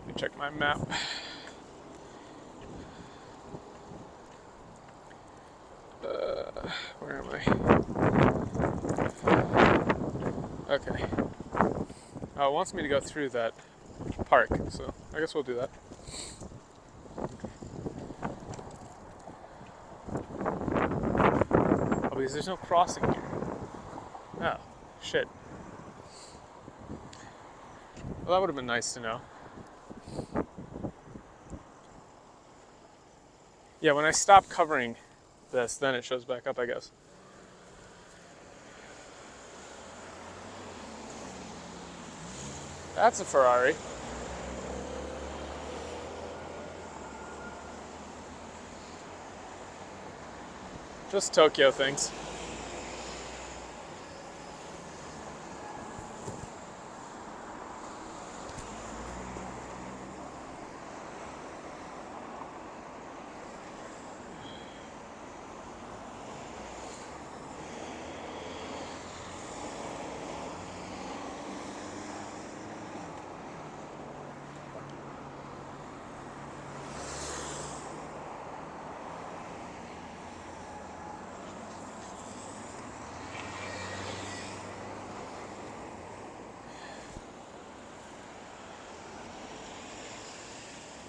me check my map. Where am I? Okay. Oh, it wants me to go through that park, so I guess we'll do that. Oh, because there's no crossing here. Oh, shit. Well, that would have been nice to know. Yeah, when I stop covering this, then it shows back up, I guess. That's a Ferrari. Just Tokyo things.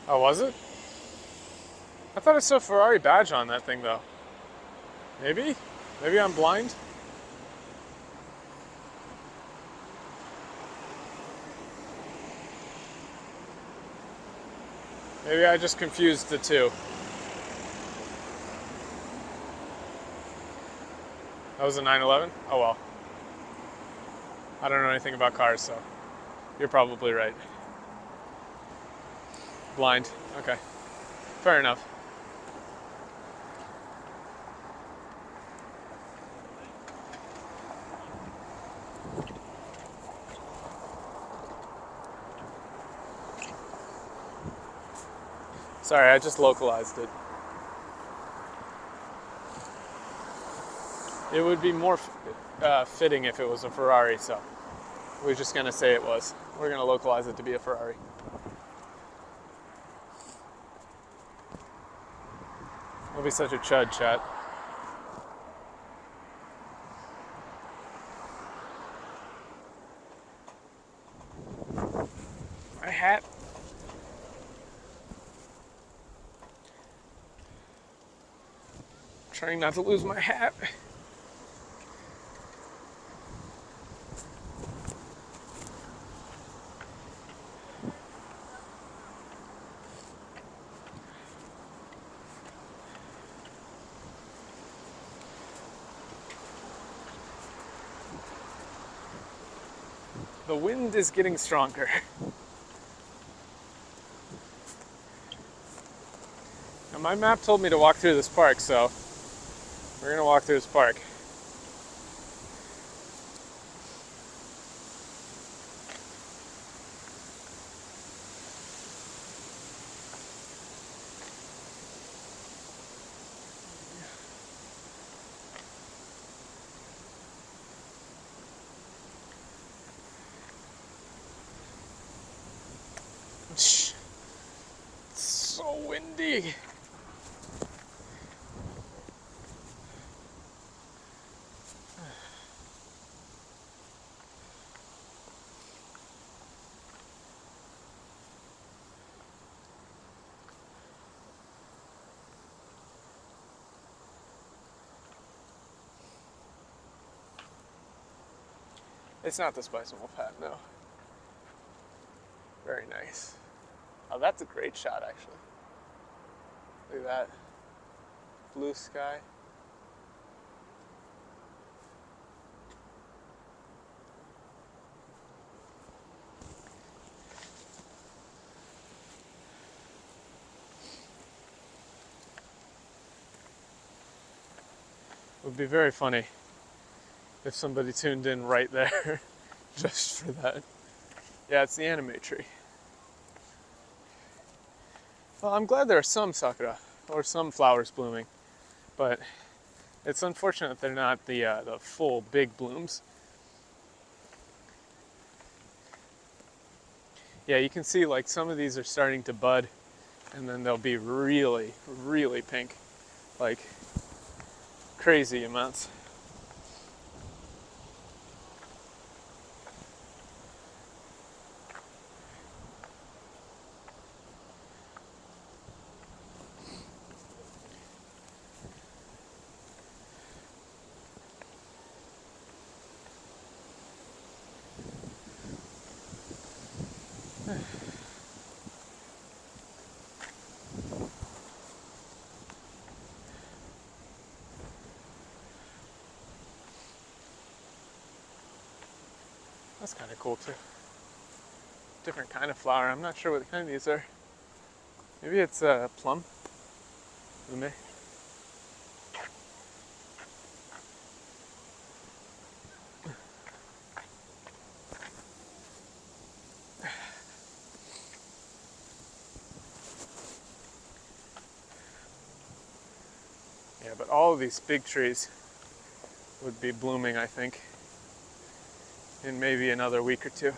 Oh, was it? I thought I saw a Ferrari badge on that thing, though. Maybe? Maybe I'm blind? Maybe I just confused the two. That was a 911? Oh well. I don't know anything about cars, so you're probably right. Blind. Okay. Fair enough. Sorry, I just localized it. It would be more fitting if it was a Ferrari, so we're just gonna say it was. We're gonna localize it to be a Ferrari. I'll be such a chud, chat. My hat. Trying not to lose my hat. The wind is getting stronger. Now my map told me to walk through this park, so we're gonna walk through this park. It's so windy. It's not the Spice and Wolf hat, no. Very nice. Oh, that's a great shot, actually. Look at that. Blue sky. It would be very funny if somebody tuned in right there just for that. Yeah, it's the anime tree. Well, I'm glad there are some sakura or some flowers blooming, but it's unfortunate that they're not the full big blooms. Yeah, you can see like some of these are starting to bud, and then they'll be really, really pink, like crazy amounts. That's kind of cool too. Different kind of flower. I'm not sure what kind these are. Maybe it's plum. Ume. Yeah, but all of these big trees would be blooming, I think, in maybe another week or two.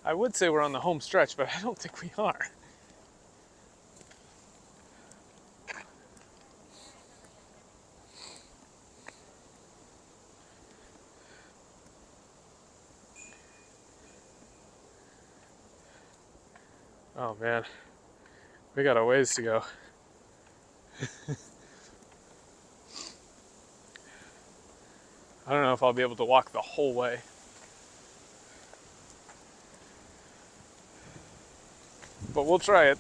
I would say we're on the home stretch, but I don't think we are. Oh man, we got a ways to go. I don't know if I'll be able to walk the whole way. But we'll try it.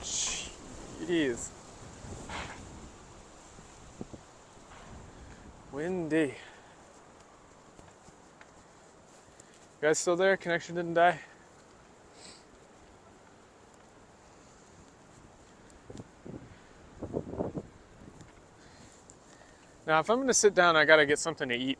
Jeez. Windy. You guys still there? Connection didn't die? Now, if I'm gonna sit down, I gotta get something to eat.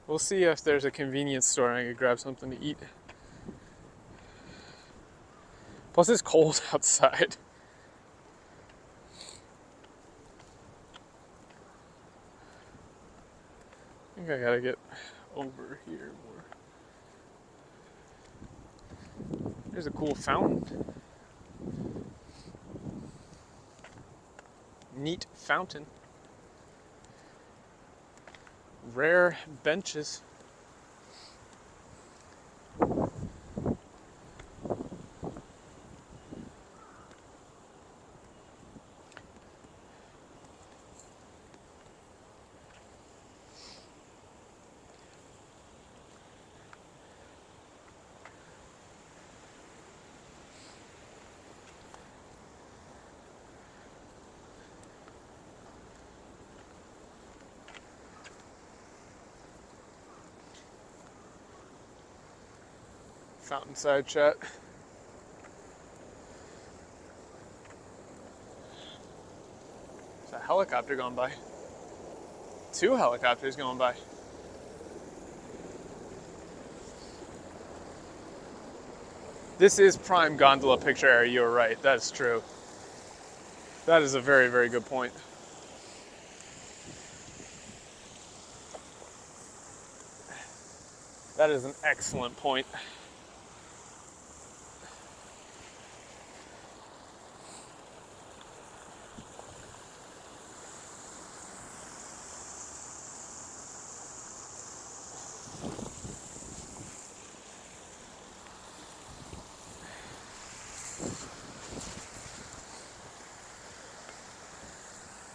We'll see if there's a convenience store and I can grab something to eat. Plus it's cold outside. I think I gotta get over here more. There's a cool fountain. Neat fountain. Rare benches. Fountainside chat. There's a helicopter going by. 2 helicopters going by. This is prime gondola picture area, you're right, that's true. That is a very, very good point. That is an excellent point.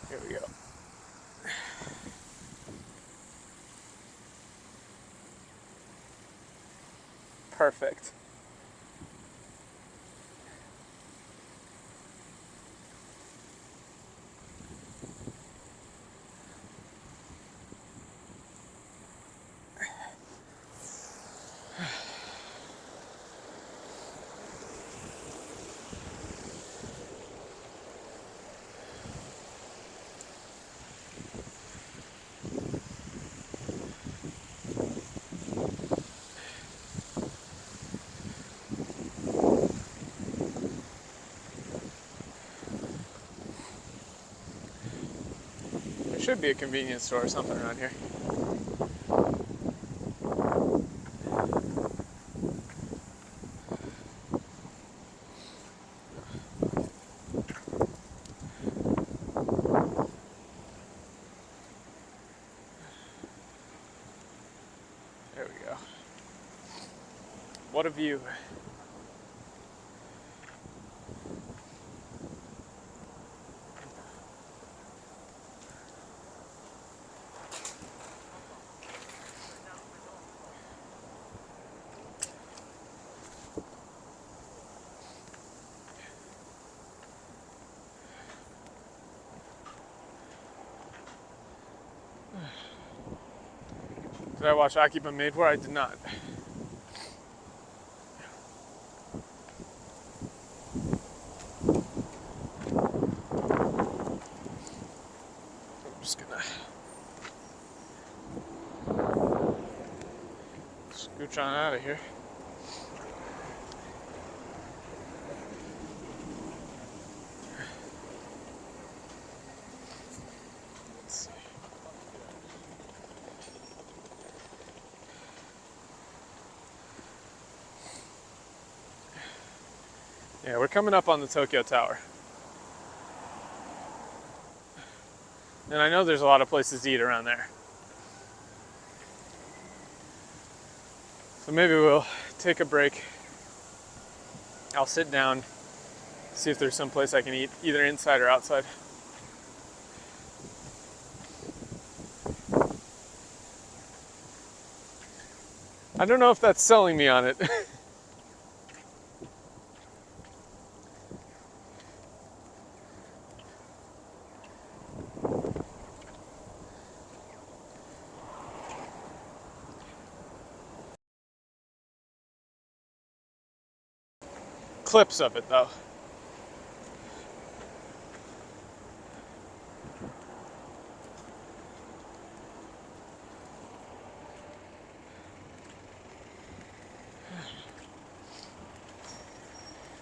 Here we go. Perfect. There should be a convenience store or something around here. There we go. What a view. Did I watch Occupant Made For? I did not. I'm just gonna scooch on out of here. Yeah, we're coming up on the Tokyo Tower. And I know there's a lot of places to eat around there. So maybe we'll take a break. I'll sit down, see if there's some place I can eat, either inside or outside. I don't know if that's selling me on it. Clips of it though.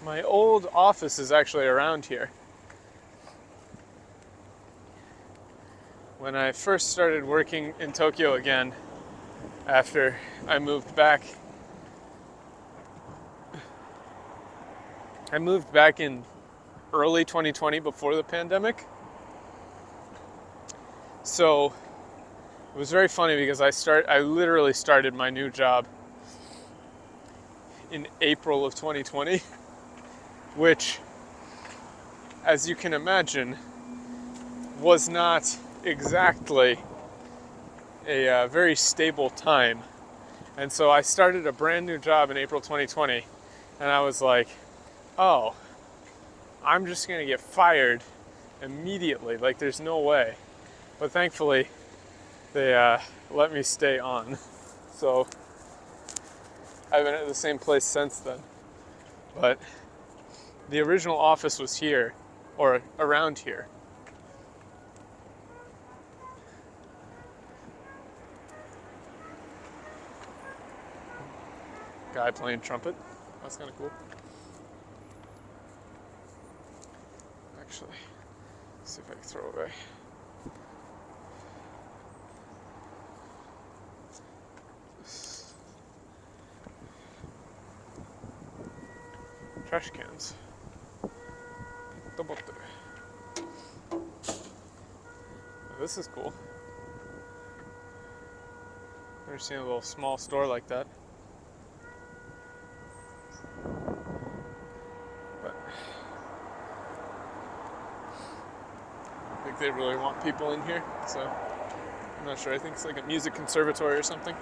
my old office is actually around here. When I first started working in Tokyo again, after I moved back in early 2020 before the pandemic. So it was very funny because I literally started my new job in April of 2020, which, as you can imagine, was not exactly a very stable time. And so I started a brand new job in April 2020, and I was like, oh, I'm just gonna get fired immediately. Like, there's no way. But thankfully, they let me stay on. So I've been at the same place since then. But the original office was here, or around here. Guy playing trumpet. That's kind of cool. Actually, let's see if I can throw away. Trash cans. This is cool. Never seen a little small store like that. But I think they really want people in here, so I'm not sure. I think it's like a music conservatory or something.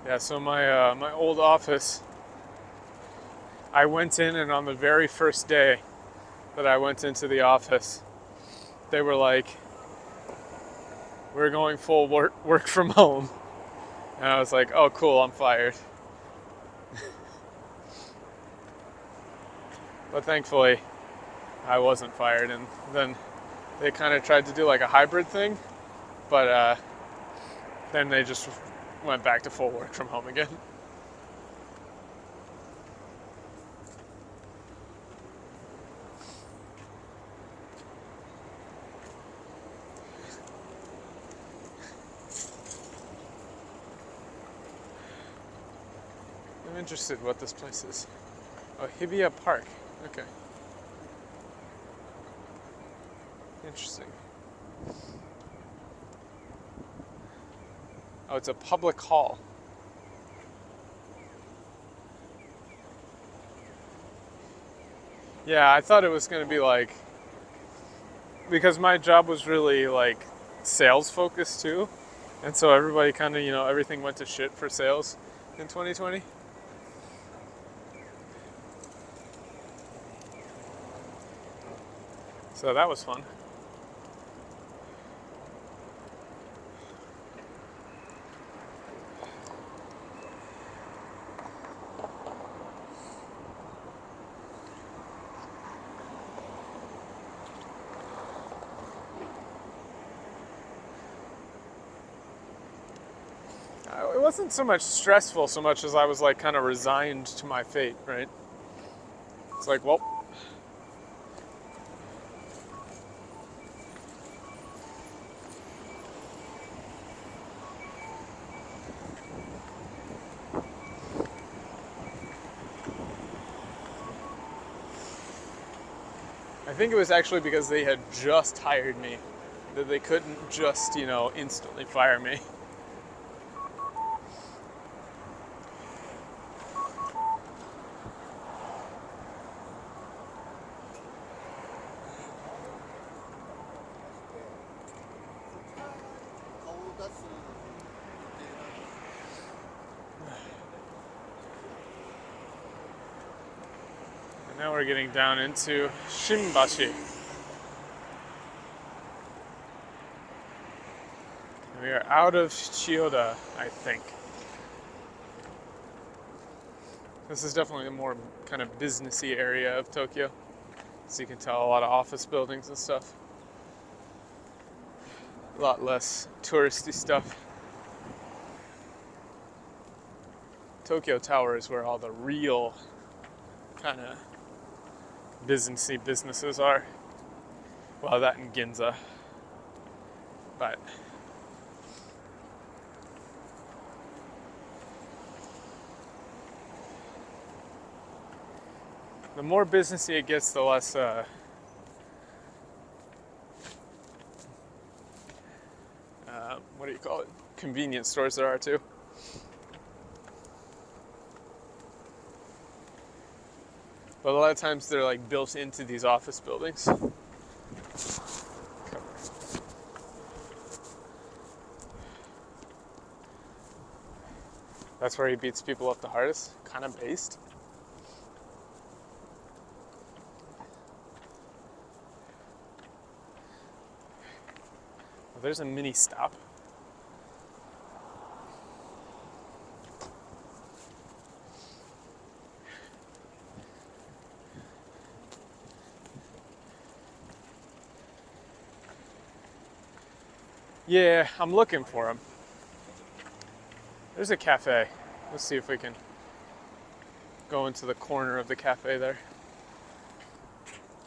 Yeah, so my old office, I went in, and on the very first day that I went into the office, they were like, we're going full work from home. And I was like, oh cool, I'm fired. But thankfully, I wasn't fired, and then they kind of tried to do like a hybrid thing, but then they just went back to full work from home again. I'm interested what this place is. Oh, Hibiya Park. Okay. Interesting. Oh, it's a public hall. Yeah, I thought it was going to be like, because my job was really like sales focused too. And so everybody kind of, everything went to shit for sales in 2020. So that was fun. It wasn't so much stressful so much as I was like kind of resigned to my fate, right? It's like, well, I think it was actually because they had just hired me that they couldn't just, instantly fire me. And now we're getting down into Shimbashi. We are out of Chiyoda, I think. This is definitely a more kind of businessy area of Tokyo. As you can tell, a lot of office buildings and stuff. A lot less touristy stuff. Tokyo Tower is where all the real kind of businessy businesses are. Well, that in Ginza. But the more businessy it gets, the less what do you call it? Convenience stores there are too. But a lot of times they're like built into these office buildings. That's where he beats people up the hardest, kind of based. Well, there's a mini stop. Yeah, I'm looking for him. There's a cafe. Let's see if we can go into the corner of the cafe there.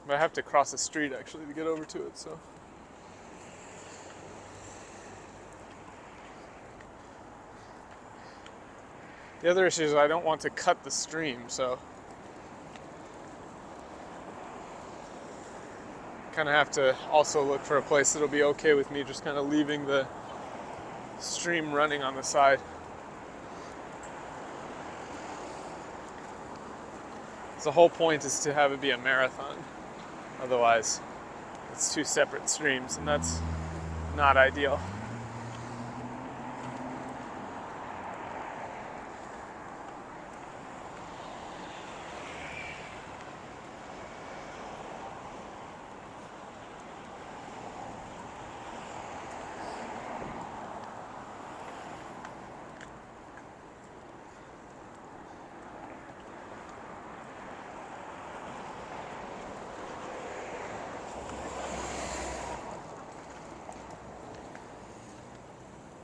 But I have to cross the street actually to get over to it, so. The other issue is I don't want to cut the stream, so kind of have to also look for a place that'll be okay with me just kind of leaving the stream running on the side. The whole point is to have it be a marathon. Otherwise, it's two separate streams, and that's not ideal.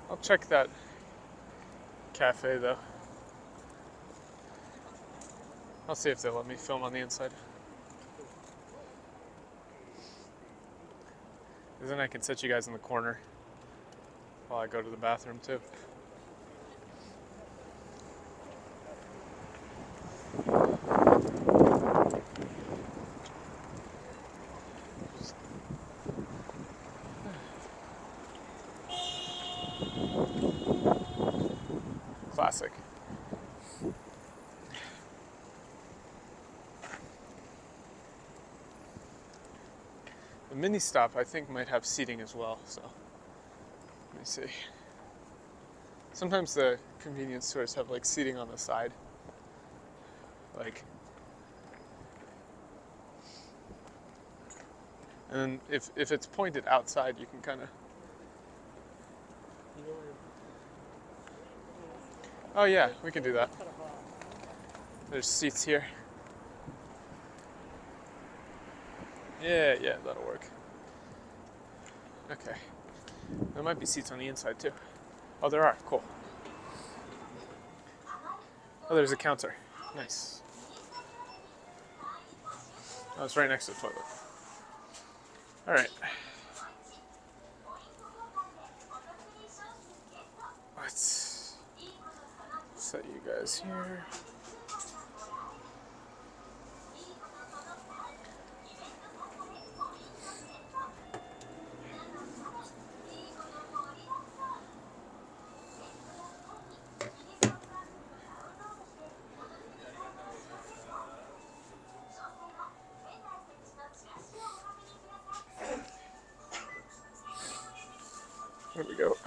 I'll check that cafe though. I'll see if they'll let me film on the inside. And then I can set you guys in the corner while I go to the bathroom too. Classic. The mini stop I think might have seating as well, so let me see. Sometimes the convenience stores have like seating on the side. Like, and then if it's pointed outside, you can kind of. Oh yeah, we can do that. There's seats here. Yeah, that'll work. Okay. There might be seats on the inside too. Oh, there are. Cool. Oh, there's a counter. Nice. Oh, it's right next to the toilet. All right. Let's set you guys here. There we go.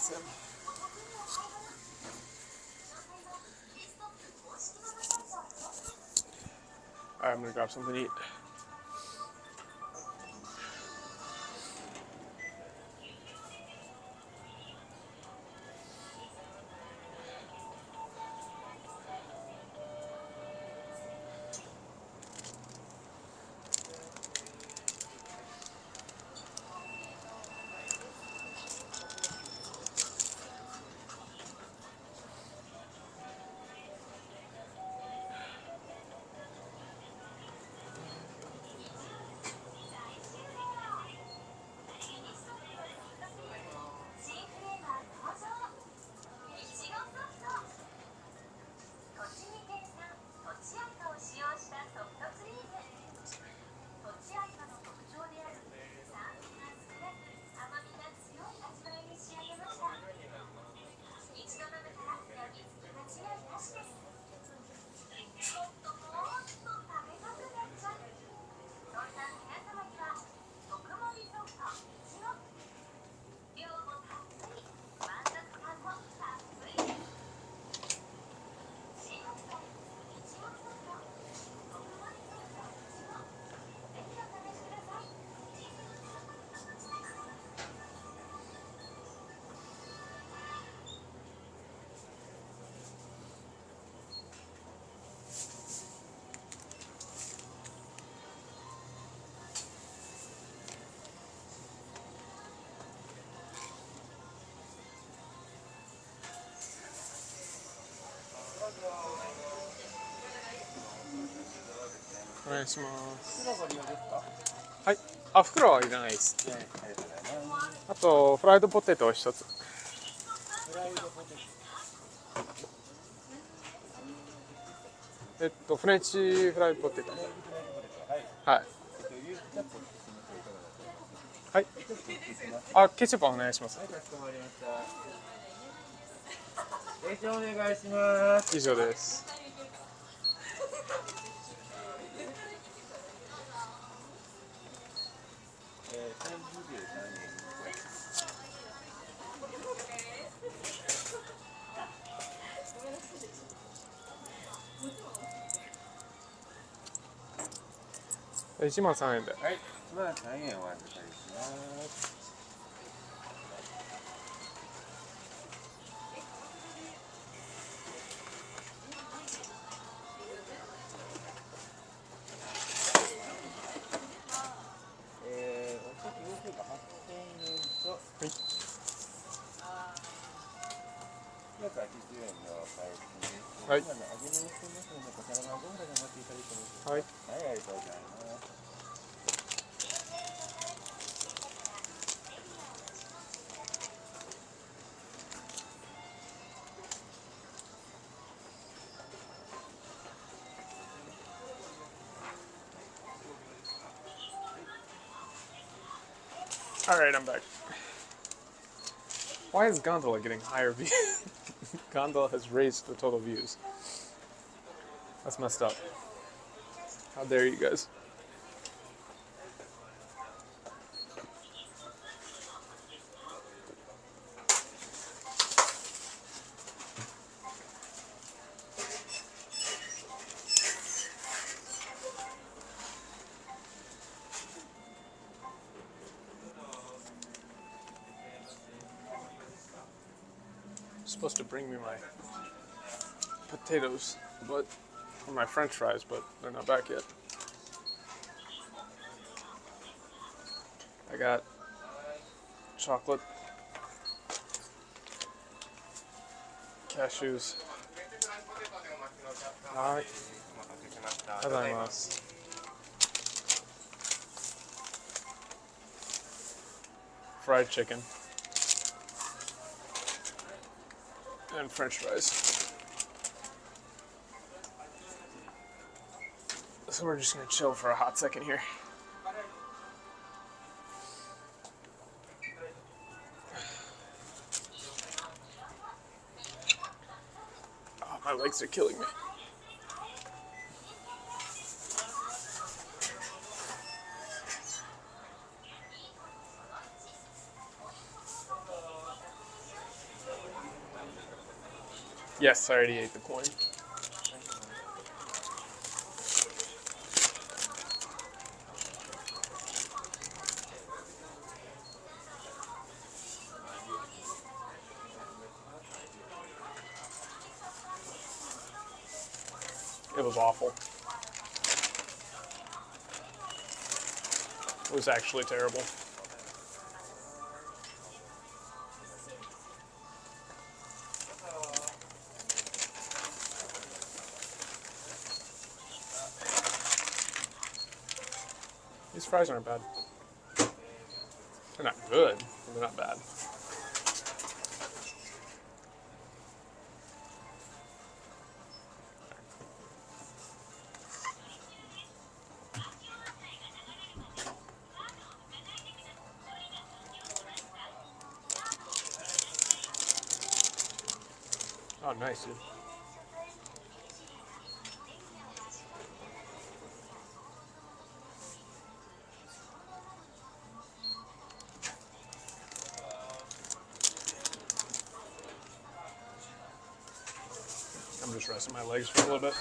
That's him. Alright, I'm gonna grab something to eat.お願いします。はい。あ、袋はいらないです。あとフライドポテト一つ。フレンチフライドポテト。はい。はい。あ、ケチャップお願いします。お願いします。以上です。1万3円で。はい、1万3円お預かりします。お先合計が8000円と、はい。980円のお返しです。はい。今の揚げ物してますので、こちらの番号までお待ちいただいてもいいですか。はい。はい、ありがとうございます。Alright, I'm back. Why is Gondola getting higher views? Gondola has raised the total views. That's messed up. How dare you guys? Supposed to bring me my potatoes, or my French fries, but they're not back yet. I got chocolate, cashews. はい。ありがとうございます。Fried chicken. And French fries. So we're just gonna chill for a hot second here. Oh, my legs are killing me. Yes, I already ate the coin. It was awful. It was actually terrible. These fries aren't bad. They're not good, but they're not bad. Oh, nice, dude. I'm just resting my legs for a little bit.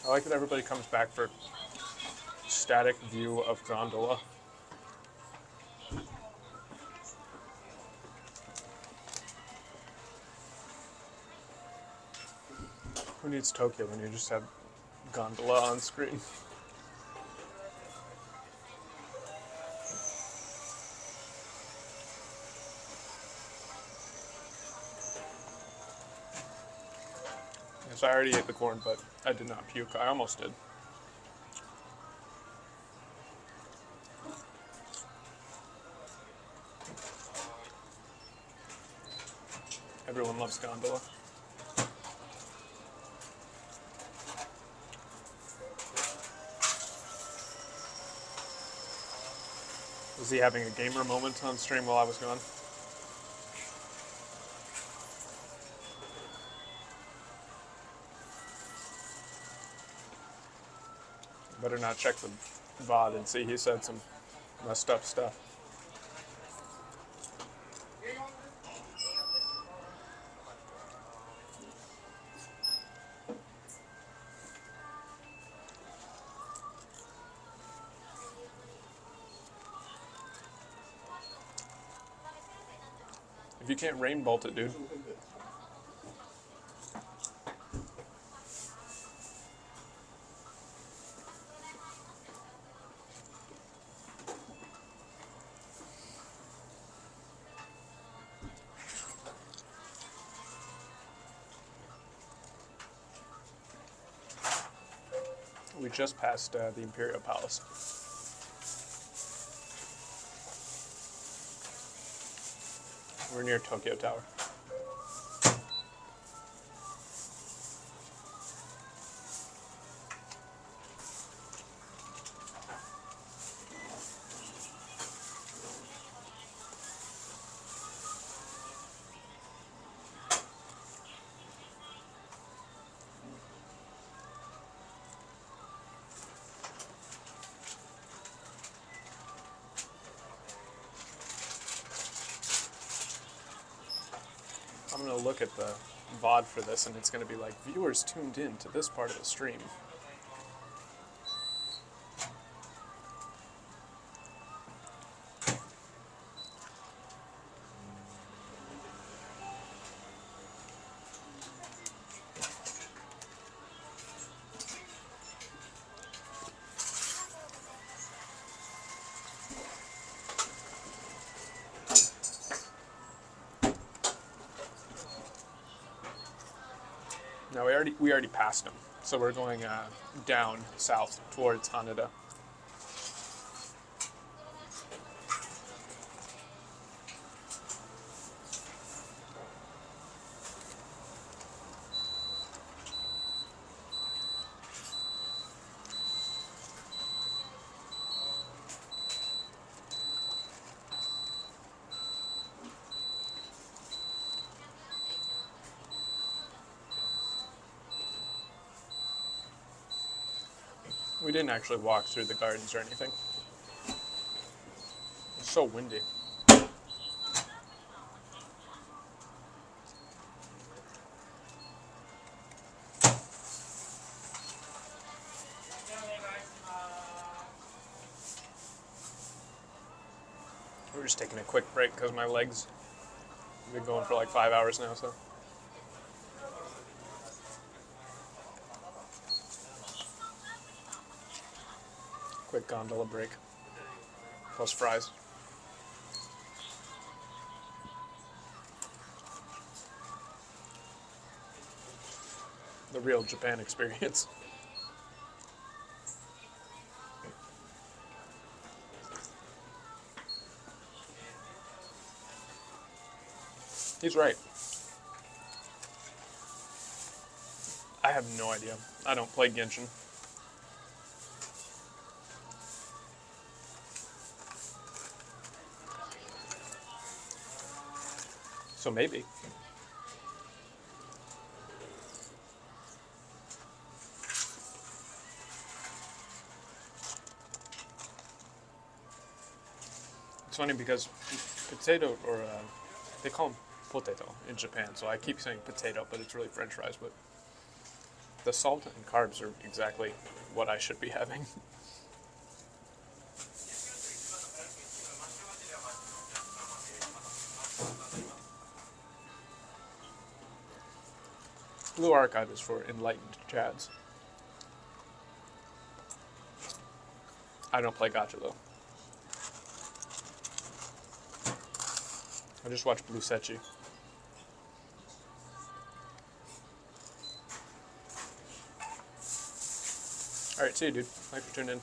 I like that everybody comes back for static view of gondola. Who needs Tokyo when you just have gondola on screen? Yes, I already ate the corn, but I did not puke. I almost did. Everyone loves gondola. Was he having a gamer moment on stream while I was gone? Better not check the VOD and see he said some messed up stuff. If you can't rain bolt it, dude. We just passed the Imperial Palace. We're near Tokyo Tower. I'm going to look at the VOD for this, and it's going to be like, viewers tuned in to this part of the stream. No, we already passed them, so we're going down south towards Haneda. We didn't actually walk through the gardens or anything. It's so windy. We're just taking a quick break because my legs have been going for like 5 hours now, so. Quick gondola break. Plus fries. The real Japan experience. He's right. I have no idea. I don't play Genshin. So maybe. It's funny because potato, or they call them potato in Japan, so I keep saying potato, but it's really French fries. But the salt and carbs are exactly what I should be having. Blue Archive is for enlightened Chads. I don't play gacha though. I just watch Blue Sechi. Alright, see you, dude. Thanks for tuning in.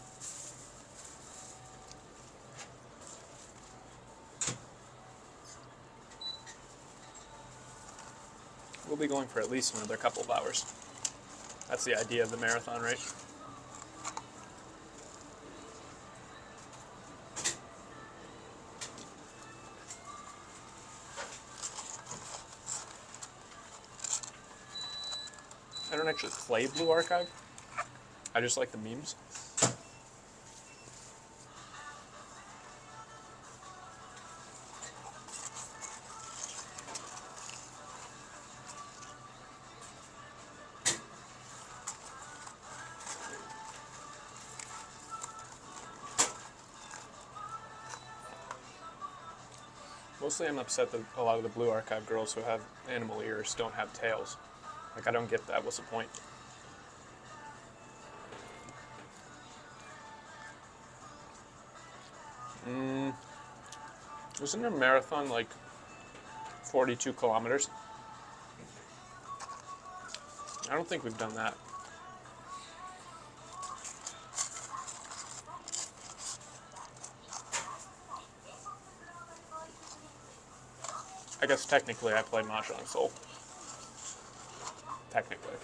We'll be going for at least another couple of hours. That's the idea of the marathon, right? I don't actually play Blue Archive. I just like the memes. Mostly I'm upset that a lot of the Blue Archive girls who have animal ears don't have tails. Like, I don't get that. What's the point? Wasn't a marathon like 42 kilometers? I don't think we've done that. I guess technically I play Mahjong Soul. Technically.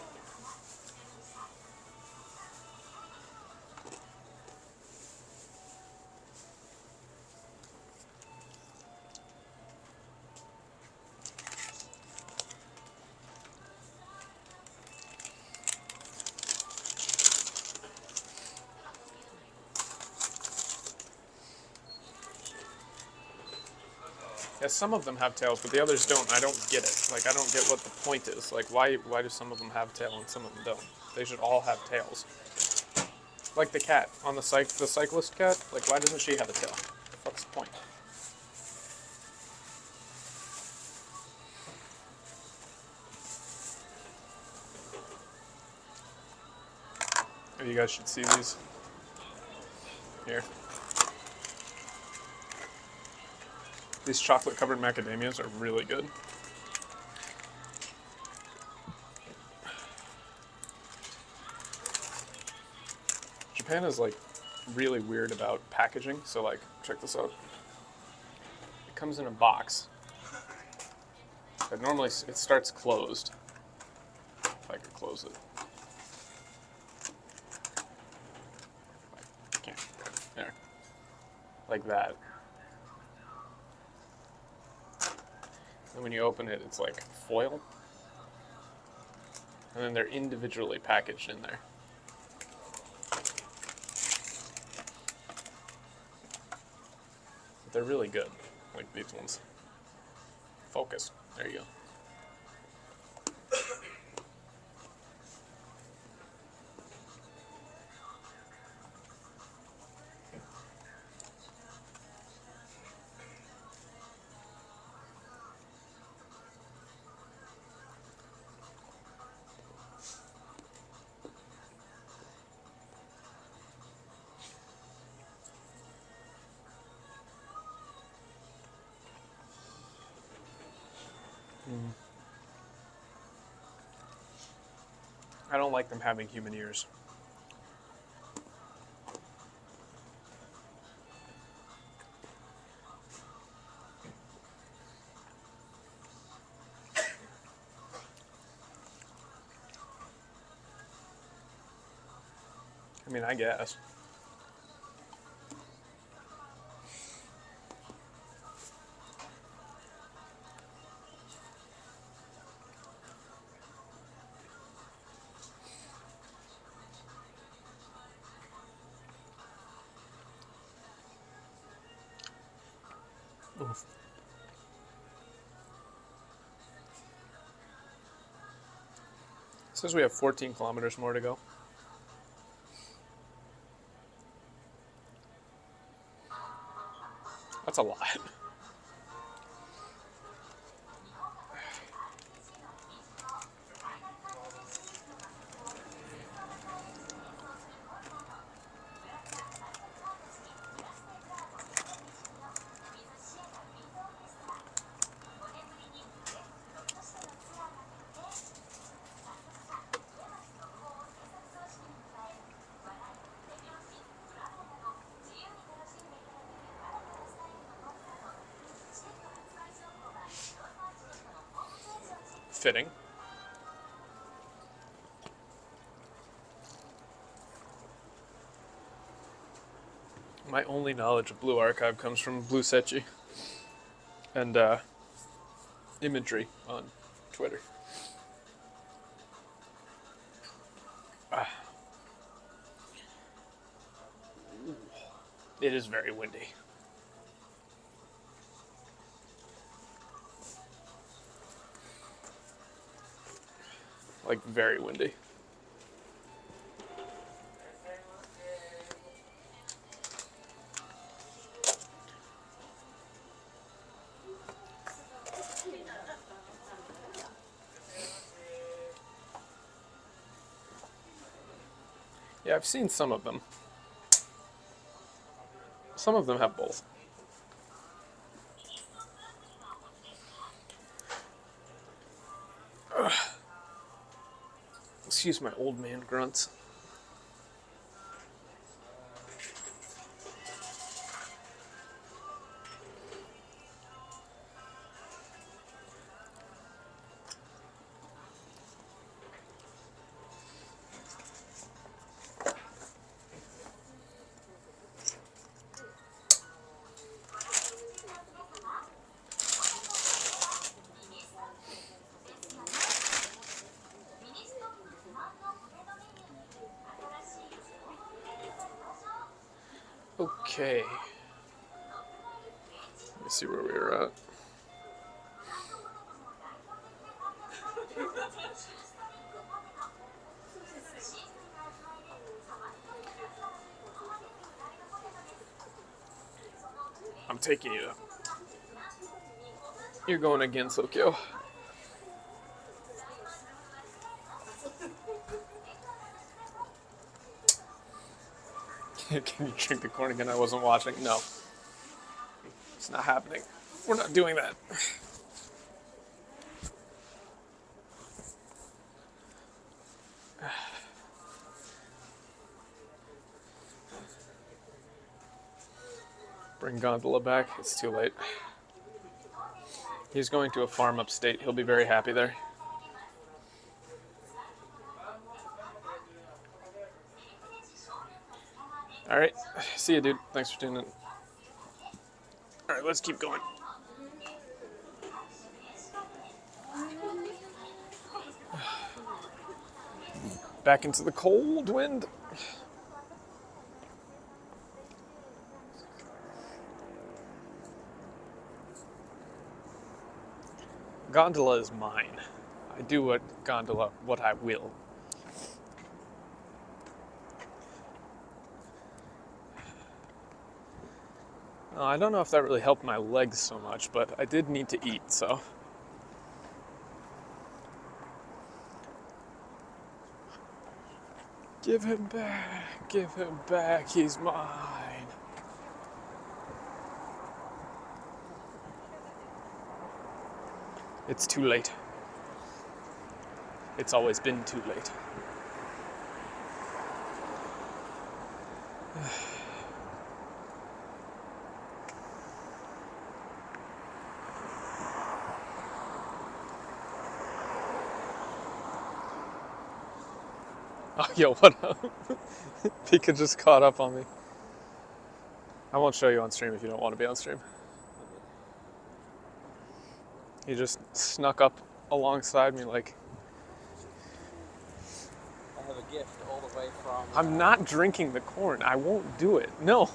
Yeah, some of them have tails, but the others don't. I don't get it. Like, I don't get what the point is. Like, why do some of them have tail and some of them don't? They should all have tails. Like the cat on the cyclist cat. Like, why doesn't she have a tail? What's the point? Oh, you guys should see these. Here. These chocolate-covered macadamias are really good. Japan is, like, really weird about packaging, so, like, check this out. It comes in a box. But normally it starts closed. If I could close it. I can't. There. Like that. And when you open it, it's like foil. And then they're individually packaged in there. They're really good, like these ones. Focus. There you go. I don't like them having human ears. I mean, I guess. Oof. It says we have 14 kilometers more to go. That's a lot. Fitting. My only knowledge of Blue Archive comes from Blue Sechi and imagery on Twitter. It is very windy. Like, very windy. Yeah, I've seen some of them. Some of them have both. Ugh. Excuse my old man grunts. Okay. Let me see where we were at. I'm taking you. You're going again, Sokyo. Can you drink the corn again? I wasn't watching. No. It's not happening. We're not doing that. Bring Gondola back. It's too late. He's going to a farm upstate. He'll be very happy there. Alright. See you, dude. Thanks for tuning in. Alright, let's keep going. Back into the cold wind. Gondola is mine. I do what I will. I don't know if that really helped my legs so much, but I did need to eat, so. Give him back, he's mine. It's too late. It's always been too late. Oh, yo, what up? Pika just caught up on me. I won't show you on stream if you don't want to be on stream. He just snuck up alongside me like... I have a gift all the way from... I'm not drinking the corn. I won't do it. No.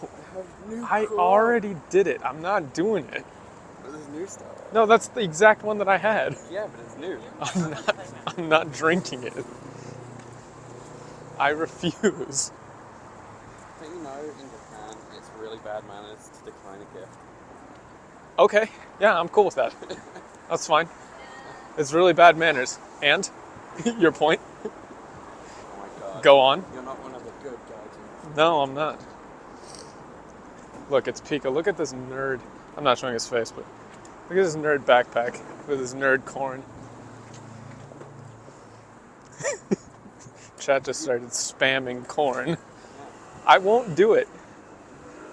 I Already did it. I'm not doing it. But there's new stuff. No, that's the exact one that I had. Yeah, but it's new. I'm not drinking it. I refuse. But you know, in Japan, it's really bad manners to decline a gift. Okay. Yeah, I'm cool with that. That's fine. It's really bad manners. And? Your point? Oh my god. Go on. You're not one of the good guys. No, I'm not. Look, it's Pika. Look at this nerd. I'm not showing his face, but look at this nerd backpack with his nerd corn. Chat just started spamming corn. I won't do it.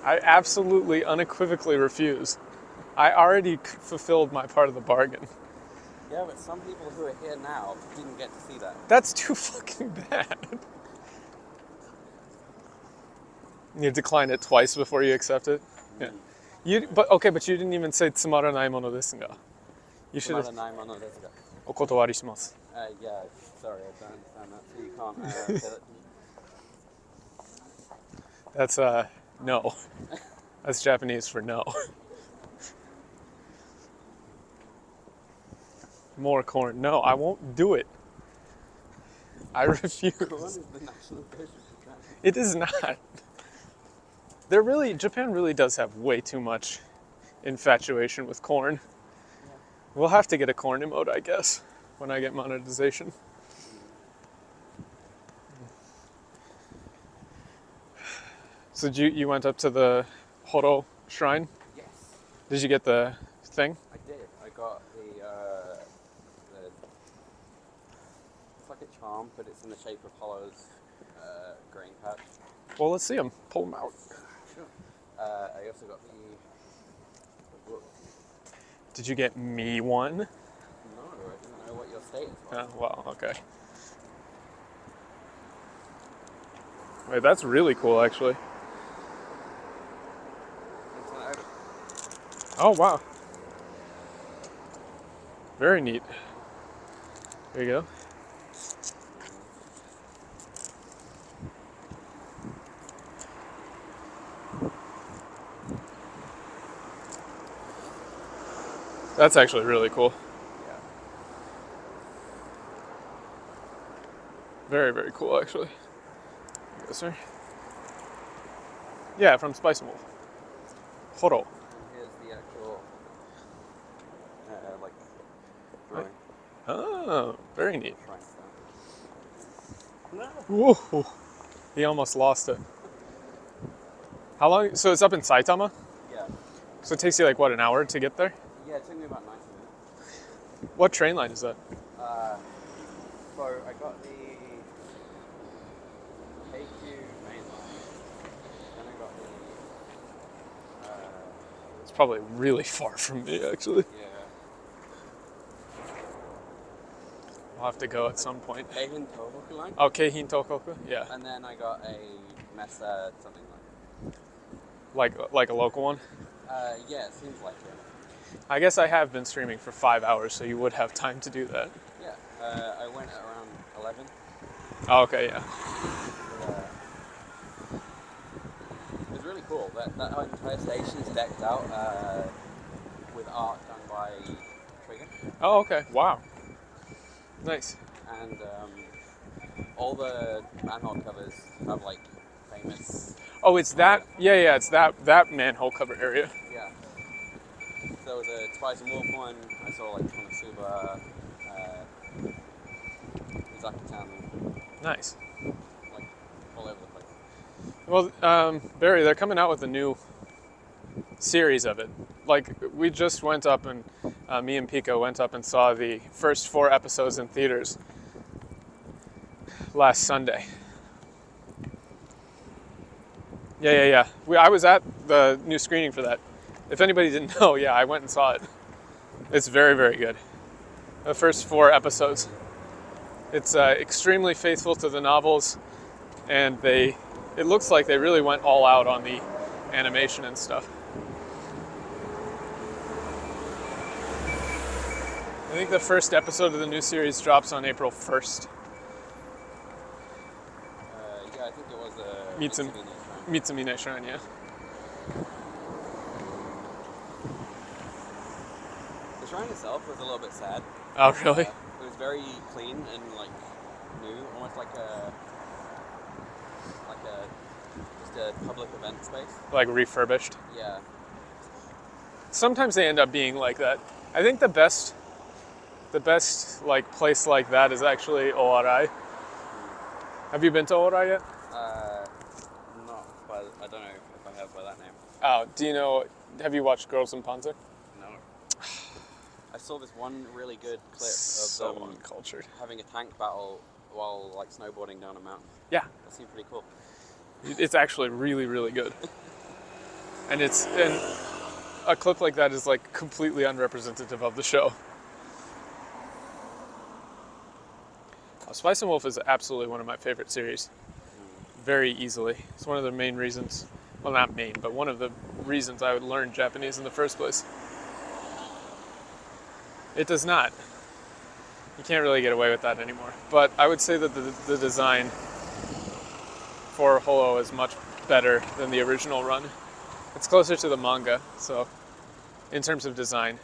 I absolutely, unequivocally refuse. I already fulfilled my part of the bargain. Yeah, but some people who are here now didn't get to see that. That's too fucking bad. You decline it twice before you accept it? Yeah. But you didn't even say つまらないものですが. You should have. つまらないものですが. お断りします. Yeah, sorry, I don't understand that, so you can't say that. That's, no. That's Japanese for no. More corn. No, I won't do it. I refuse. Corn is the national dish of Japan. It is not. Japan really does have way too much infatuation with corn. Yeah. We'll have to get a corn emote, I guess, when I get monetization. So you went up to the Horo shrine? Yes. Did you get the thing? I did. I got the it's like a charm, but it's in the shape of Hollow's grain patch. Well, let's see them. Pull them out. Sure. I also got the book. Did you get me one? No, I didn't know what your status was. Oh, well, okay. Wait, that's really cool, actually. Oh, wow. Very neat. There you go. That's actually really cool. Yeah. Very, very cool, actually. Yes, sir. Yeah, from Spice and Wolf. Horo. And here's the actual like drawing. Oh, very neat. Shrine stone. Whoa. He almost lost it. How long? So it's up in Saitama? Yeah. So it takes you like, what, an hour to get there? Yeah, it took me about 90 minutes. What train line is that? So I got the KQ main line, then I got the It's probably really far from me, actually. yeah. I'll have to go at some point. Keihin Tohoku line. Oh, Keihin Tokoku? Yeah. And then I got a Mesa something Like a local one? yeah, it seems like it. I guess I have been streaming for 5 hours, so you would have time to do that. Yeah, I went at around 11. Oh, okay, yeah. It was really cool. That entire station is decked out with art done by Trigger. Oh, okay. Wow. Nice. And all the manhole covers have like famous. Oh, it's that. Yeah. It's that manhole cover area. Yeah. There was a Spice and Wolf one. I saw like Konosuba, Izaki-chan, Nice. like all over the place. Well, Barry, they're coming out with a new series of it. Like, we just went up and me and Pico went up and saw the first 4 episodes in theaters last Sunday. Yeah. I was at the new screening for that. If anybody didn't know, yeah, I went and saw it. It's very, very good. The first 4 episodes. It's extremely faithful to the novels, and it looks like they really went all out on the animation and stuff. I think the first episode of the new series drops on April 1st. Yeah, I think it was Mitsumine Shrine, yeah. The shrine itself was a little bit sad. Oh, really? It was very clean and like new, almost like just a public event space. Like refurbished. Yeah. Sometimes they end up being like that. I think the best like place like that is actually Owarai. Have you been to Owarai yet? Not by, I don't know if I have by that name. Oh, do you know, have you watched Girls in Panzer? No. I saw this one really good clip of So them uncultured. having a tank battle while like snowboarding down a mountain. Yeah, That seemed pretty cool. it's actually really, really good. And a clip like that is like completely unrepresentative of the show. Spice and Wolf is absolutely one of my favorite series. Very easily. It's one of the main reasons, well, not main, but one of the reasons I would learn Japanese in the first place. It does not. You can't really get away with that anymore. But I would say that the design for Holo is much better than the original run. It's closer to the manga, so in terms of design.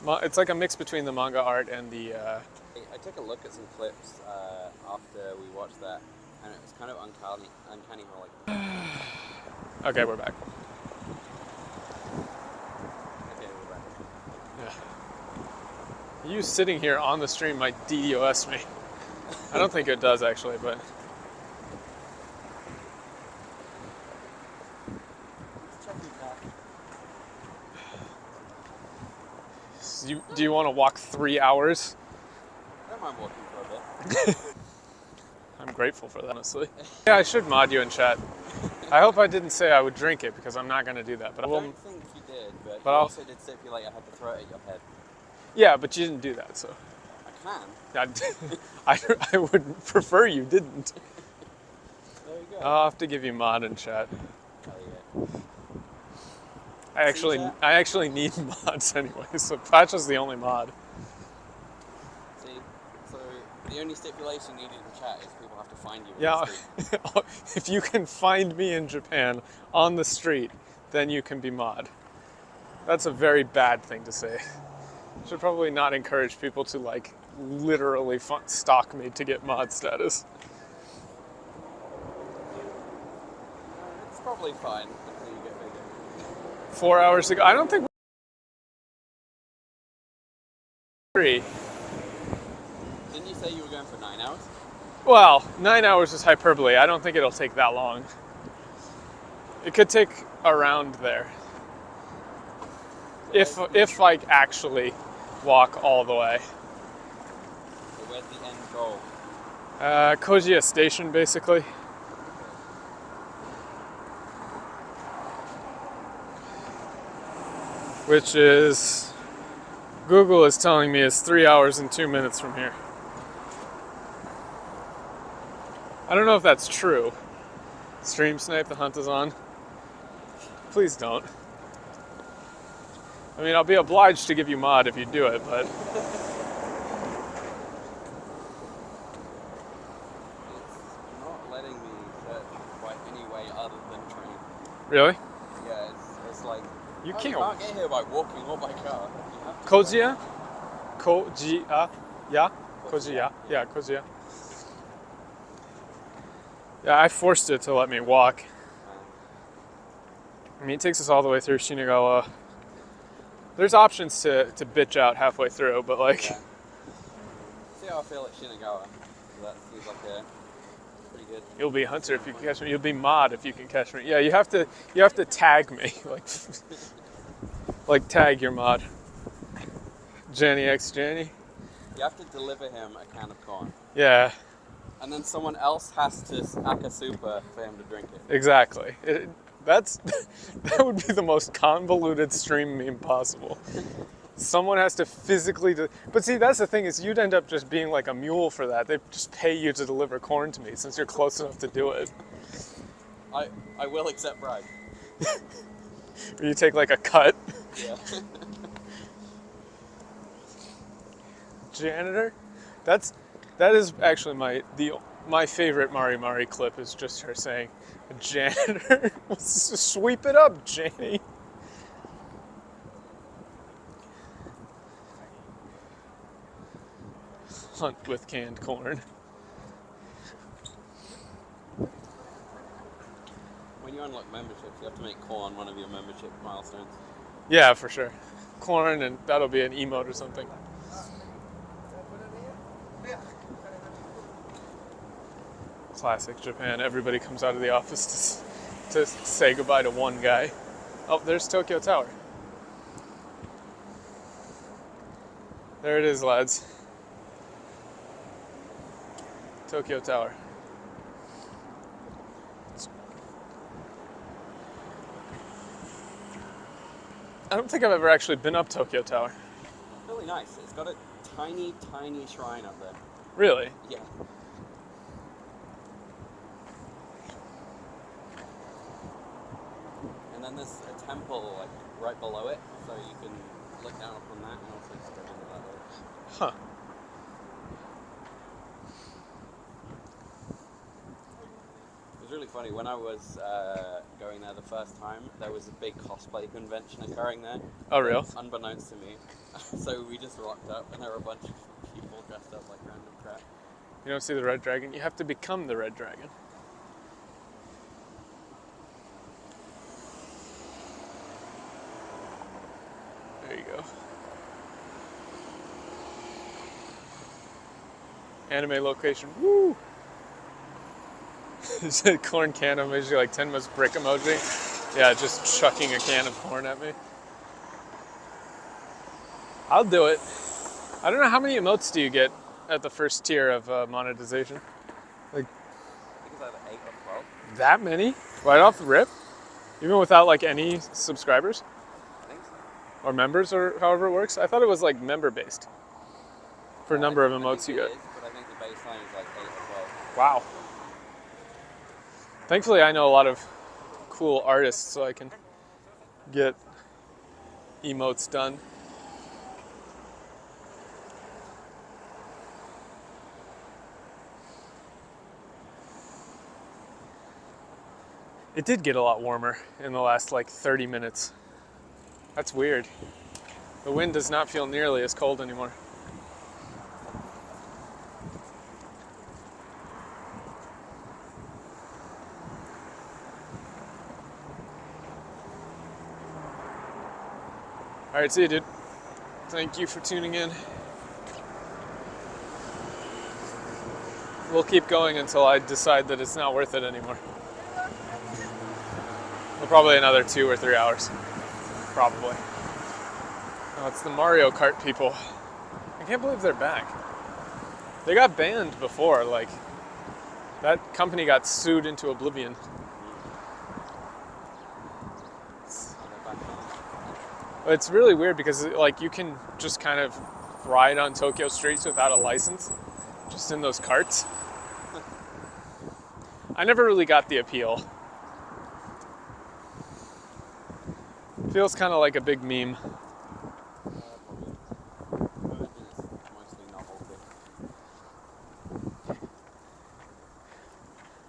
It's like a mix between the manga art and the... I took a look at some clips after we watched that, and it was kind of uncanny how like... Okay, we're back. Okay, we're back. Yeah. You sitting here on the stream might DDoS me. I don't think it does actually, but... Do you want to walk 3 hours? I don't mind walking for a bit. I'm grateful for that, honestly. Yeah, I should mod you in chat. I hope I didn't say I would drink it, because I'm not going to do that. But I I will. don't think you did, but But you I'll- also did stipulate I had to throw it at your head. Yeah, but you didn't do that, so I can. I would prefer you didn't. There you go. I'll have to give you mod in chat. Oh, yeah. I actually need mods anyway, so Patch is the only mod. See, so the only stipulation needed in chat is people have to find you. Yeah, In the street. if you can find me in Japan on the street, then you can be mod. That's a very bad thing to say. Should probably not encourage people to like literally stalk me to get mod status. It's probably fine until you get bigger. 4 hours ago, I don't think. 3. Didn't you say you were going for 9 hours? Well, 9 hours is hyperbole. I don't think it'll take that long. It could take around there. If like actually walk all the way. So where's the end goal? Kojiya Station, basically. Which is, Google is telling me is 3 hours and 2 minutes from here. I don't know if that's true. Stream snipe, the hunt is on. Please don't. I mean, I'll be obliged to give you mod if you do it, but... It's not letting me search by any way other than train. Really? Yeah, it's like... You oh, can't... you can't get here by walking or by car. You have to Kojiya? Kojiya? Yeah? Kojiya. Yeah, Kojiya. Yeah, I forced it to let me walk. I mean, it takes us all the way through Shinagawa. There's options to bitch out halfway through, but like... Yeah. See how I feel at Shinagawa. So that seems like a pretty good... You'll be Hunter if you can catch me. You'll be Mod if you can catch me. Yeah, you have to tag me. Like tag your Mod. Jenny X Jenny. You have to deliver him a can of corn. Yeah. And then someone else has to Aka Super for him to drink it. Exactly. That would be the most convoluted stream meme possible. Someone has to physically but see, that's the thing, is you'd end up just being like a mule for that. They just pay you to deliver corn to me since you're close enough to do it. I will accept bribe. You take like a cut. Yeah. Janitor? That is actually my favorite Mari clip is just her saying, "Janitor, sweep it up, Janie." Hunt with canned corn. When you unlock memberships, you have to make corn one of your membership milestones. Yeah, for sure. Corn, and that'll be an emote or something. Classic Japan. Everybody comes out of the office to say goodbye to one guy. Oh, there's Tokyo Tower. There it is, lads. Tokyo Tower. I don't think I've ever actually been up Tokyo Tower. Really nice. It's got a tiny, tiny shrine up there. Really? Yeah. And then there's a temple like right below it, so you can look down upon that and also just go into that way. Huh. It was really funny. When I was going there the first time, there was a big cosplay convention occurring there. Oh, real? Unbeknownst to me. So we just rocked up and there were a bunch of people dressed up like random crap. You don't see the red dragon? You have to become the red dragon. There you go. Anime location. Woo! Is it corn can emoji, like Tenma's brick emoji? Yeah, just chucking a can of corn at me. I'll do it. I don't know, how many emotes do you get at the first tier of monetization? Like, I think it's either 8 or 12. that many? Right off the rip? Even without like any subscribers? I think so. Or members, or however it works? I thought it was like member based. For a number of emotes you get. It is, but I think the baseline is like 8 or 12. Wow. Thankfully, I know a lot of cool artists, so I can get emotes done. It did get a lot warmer in the last like 30 minutes. That's weird. The wind does not feel nearly as cold anymore. All right, see you, dude. Thank you for tuning in. We'll keep going until I decide that it's not worth it anymore. Well, probably another 2 or 3 hours. Probably. Oh, it's the Mario Kart people. I can't believe they're back. They got banned before, like, that company got sued into oblivion. It's really weird because like you can just kind of ride on Tokyo streets without a license, just in those carts. I never really got the appeal. Feels kind of like a big meme.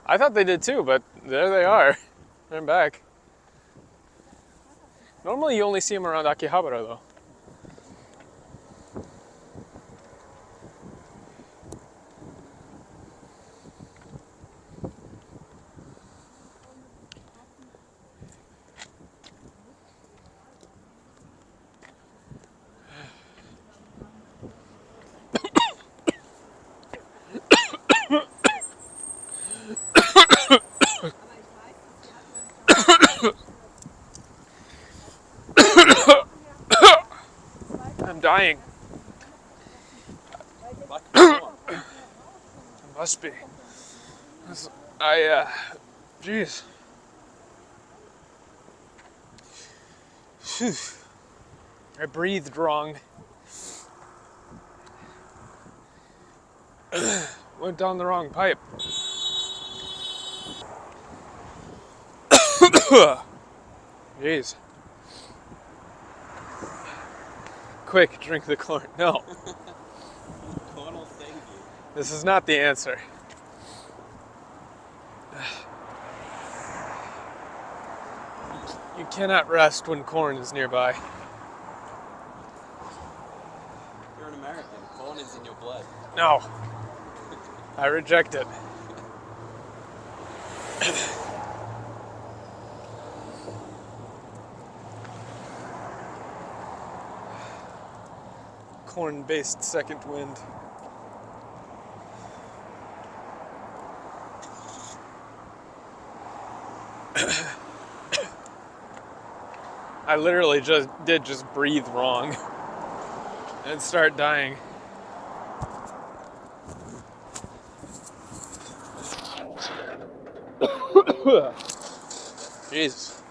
I thought they did too, but there they are. They're back. Normally you only see them around Akihabara though. dying. Back and forth. It must be. Jeez. Phew. I breathed wrong. Went down the wrong pipe. Jeez. Quick, drink the corn. No, Corn will save you. this is not the answer. You cannot rest when corn is nearby. You're an American. Corn is in your blood. No, I reject it. Corn-based second wind. I literally just breathe wrong and start dying. Jesus.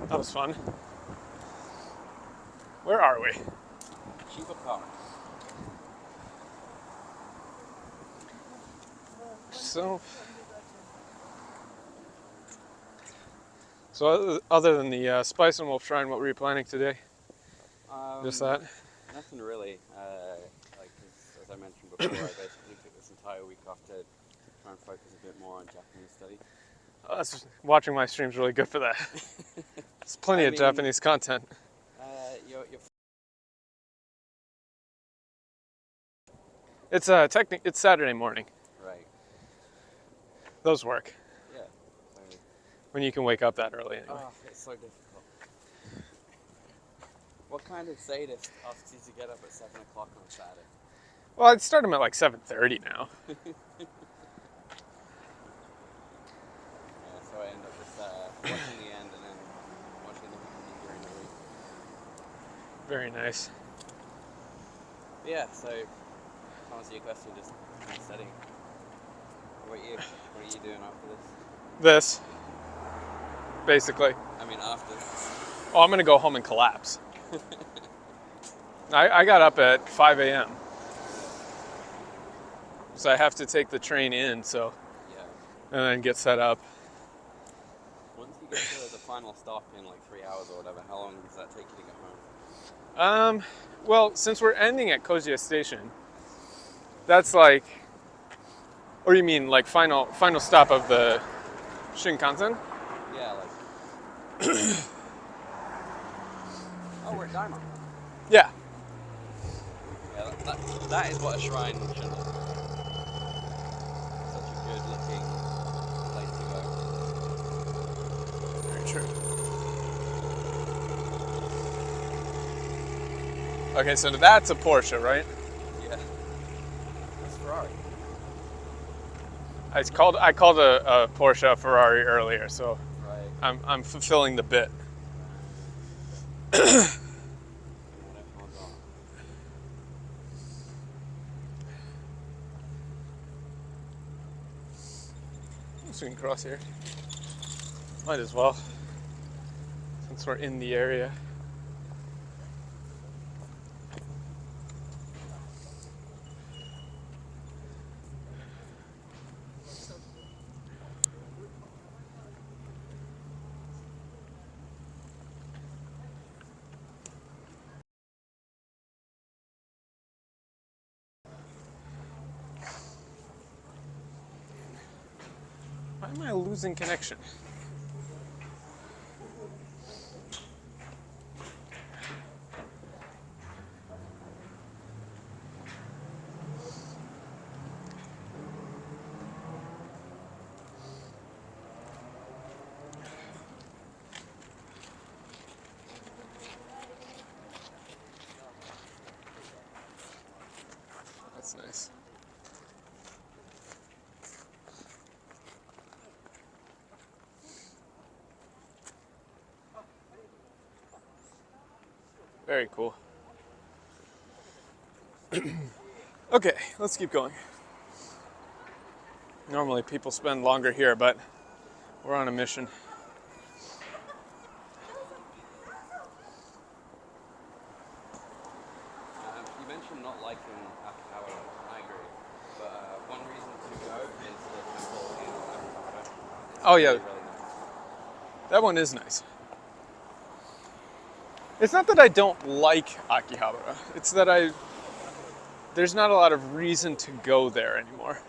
That was fun. Where are we? Cheaper car. So other than the Spice and Wolf Shrine, what were you planning today? Just that? Nothing really. Like as I mentioned before, I basically took this entire week off to try and focus a bit more on Japanese study. Watching my stream's really good for that. There's plenty of Japanese content. Your It's it's Saturday morning. right. Those work. Yeah. When you can wake up that early anyway. Oh, it's so difficult. What kind of sadist asks you to get up at 7 o'clock on Saturday? Well, I'd start them at like 7:30 now. Yeah, so I end up just watching the end and then watching the beginning during the week. Very nice. Yeah, so to answer your question, just studying. What are you doing after this? This, basically. I mean, after this. Oh, I'm gonna go home and collapse. I got up at 5 a.m. So I have to take the train in, so, Yeah. and then get set up. Once you get to the final stop in like 3 hours or whatever, how long does that take you to get home? Well, since we're ending at Kojiya Station, that's like, or you mean like final stop of the Shinkansen? Yeah, like. Oh, we're at Daimon. Yeah. Yeah, that is what a shrine should look like. Such a good looking place to go. Very true. Okay, so that's a Porsche, right? Yeah. That's Ferrari. I called a Porsche a Ferrari earlier, so Right. I'm fulfilling the bit. So we can cross here. Might as well, since we're in the area. Why am I losing connection? That's nice. Very cool. Okay, let's keep going. Normally people spend longer here, but we're on a mission. You mentioned not liking Akihabara, and I agree. But one reason to go is the temple in Akihabara. It's Oh yeah, really, really nice. that one is nice. It's not that I don't like Akihabara. It's that there's not a lot of reason to go there anymore.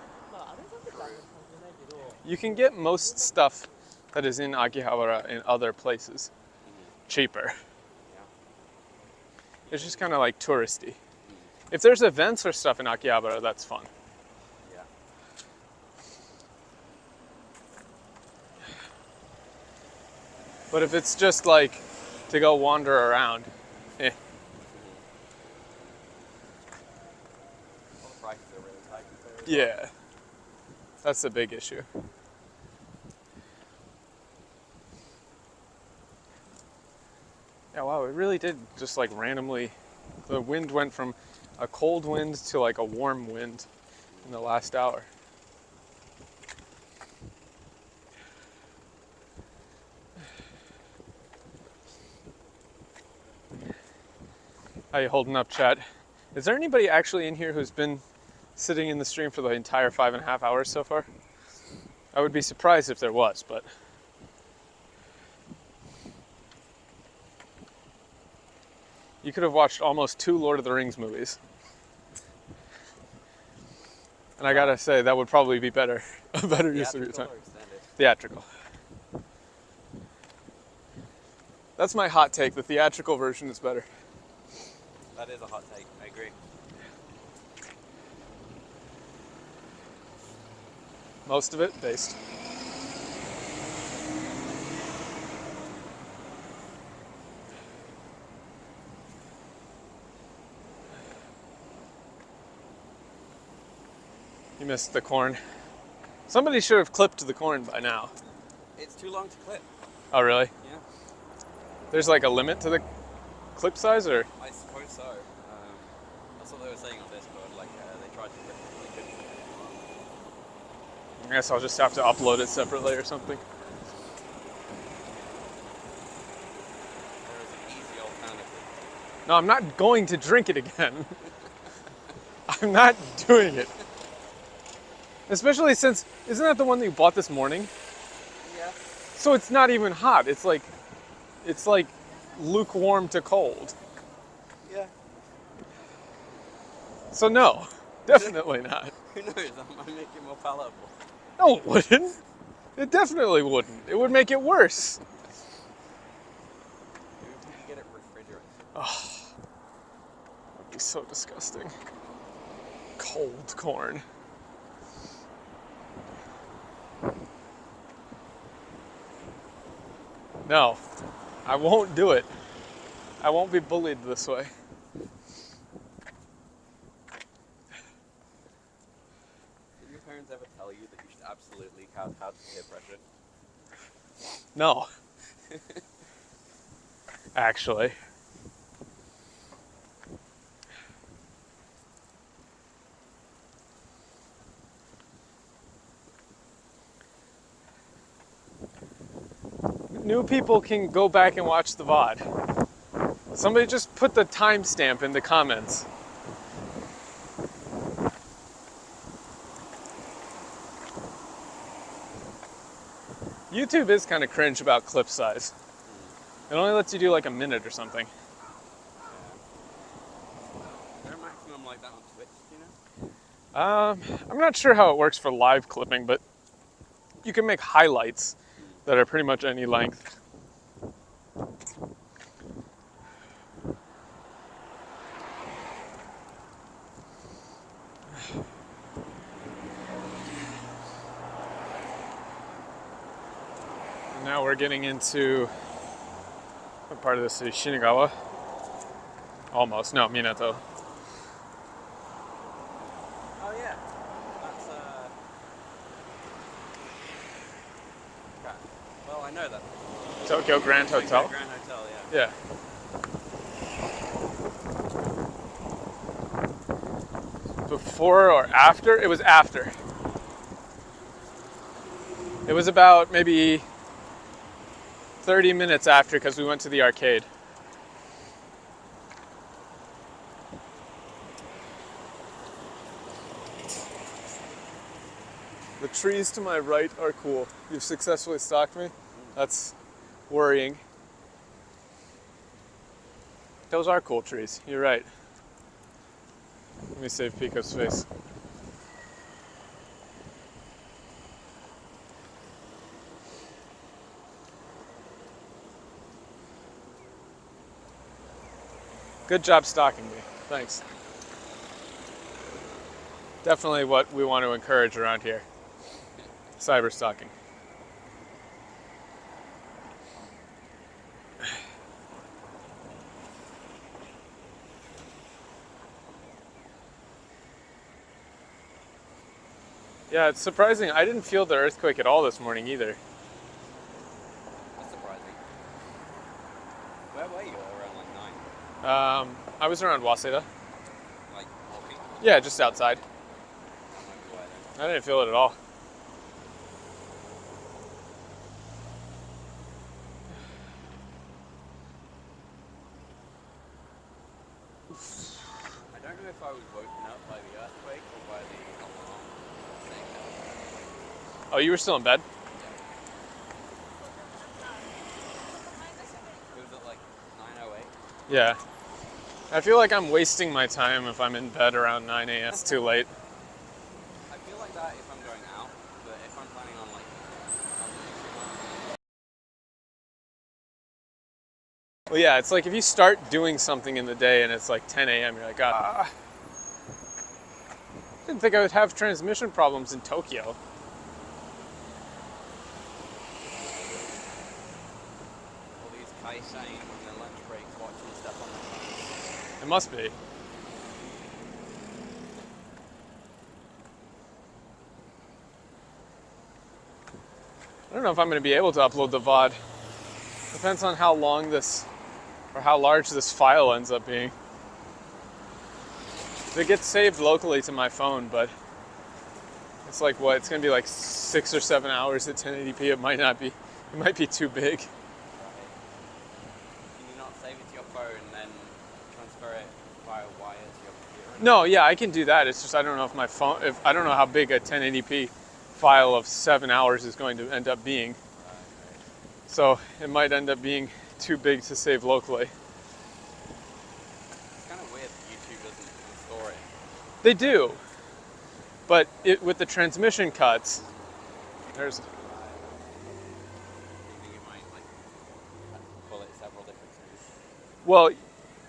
You can get most stuff that is in Akihabara in other places cheaper. It's just kind of like touristy. If there's events or stuff in Akihabara, that's fun. Yeah. But if it's just like to go wander around, eh. All the prices are really tight there as well. Yeah, that's the big issue. Yeah, wow, it really did just like randomly, the wind went from a cold wind to like a warm wind in the last hour. How you holding up, chat? Is there anybody actually in here who's been sitting in the stream for the entire 5.5 hours so far? I would be surprised if there was, but you could have watched almost 2 Lord of the Rings movies. And I gotta say, that would probably be better. A better use of your time. Theatrical or extended? Theatrical. That's my hot take. The theatrical version is better. That is a hot take. I agree. Most of it based. You missed the corn. Somebody should have clipped the corn by now. It's too long to clip. Oh, really? Yeah. There's like a limit to the clip size, or? I suppose so. That's what they were saying on Discord. Like they tried to clip it, they couldn't. I guess I'll just have to upload it separately or something. There is an easy alternative. No, I'm not going to drink it again. I'm not doing it. Especially since, isn't that the one that you bought this morning? Yeah. So it's not even hot. It's like lukewarm to cold. Yeah. So no, definitely not. Who knows? That might make it more palatable. No, it wouldn't. It definitely wouldn't. It would make it worse. Maybe we can get it refrigerated. Oh, that would be so disgusting. Cold corn. No, I won't do it. I won't be bullied this way. Did your parents ever tell you that you should absolutely count how to peer pressure? No. Actually. New people can go back and watch the VOD. Somebody just put the timestamp in the comments. YouTube is kind of cringe about clip size. It only lets you do like a minute or something. Is there a maximum like that on Twitch, do you know? I'm not sure how it works for live clipping, but you can make highlights that are pretty much any length. And now we're getting into what part of the city? Shinagawa? Almost. No, Minato. Oh yeah. That's okay. Well, I know that. Tokyo Grand Hotel? Grand Hotel, yeah. Yeah. before or after? It was after. It was about maybe 30 minutes after because we went to the arcade. The trees to my right are cool. You've successfully stalked me? That's worrying. Those are cool trees. You're right. Let me save Pico's face. Good job stalking me. Thanks. Definitely what we want to encourage around here. Cyber stalking. Yeah, it's surprising. I didn't feel the earthquake at all this morning either. That's surprising. Where were you around like 9? I was around Waseda. Like walking? Yeah, just outside. That might be why then. I didn't feel it at all. I don't know if I was woken up by the earthquake or by the alarm saying that. Oh, you were still in bed? It was at like 9:08. Yeah. I feel like I'm wasting my time if I'm in bed around 9 a.m. It's too late. I feel like that if I'm going out, but if I'm planning on like not doing too much. Well, yeah, it's like if you start doing something in the day and it's like 10 a.m., you're like, ah. Didn't think I would have transmission problems in Tokyo. All these guys saying on their lunch breaks watching stuff on their phones. It must be. I don't know if I'm going to be able to upload the VOD. Depends on how long this, or how large this file ends up being. It gets saved locally to my phone, but it's like what? It's going to be like 6 or 7 hours at 1080p. It might not be. It might be too big. Right. Can you not save it to your phone and then transfer it via wire to your computer? No, yeah, I can do that. It's just I don't know if my phone, if I don't know how big a 1080p file of 7 hours is going to end up being. Right. So it might end up being too big to save locally. It's kind of weird that YouTube doesn't store it. They do, but with the transmission cuts, there's. Do you think it might like pull it several different things? Well,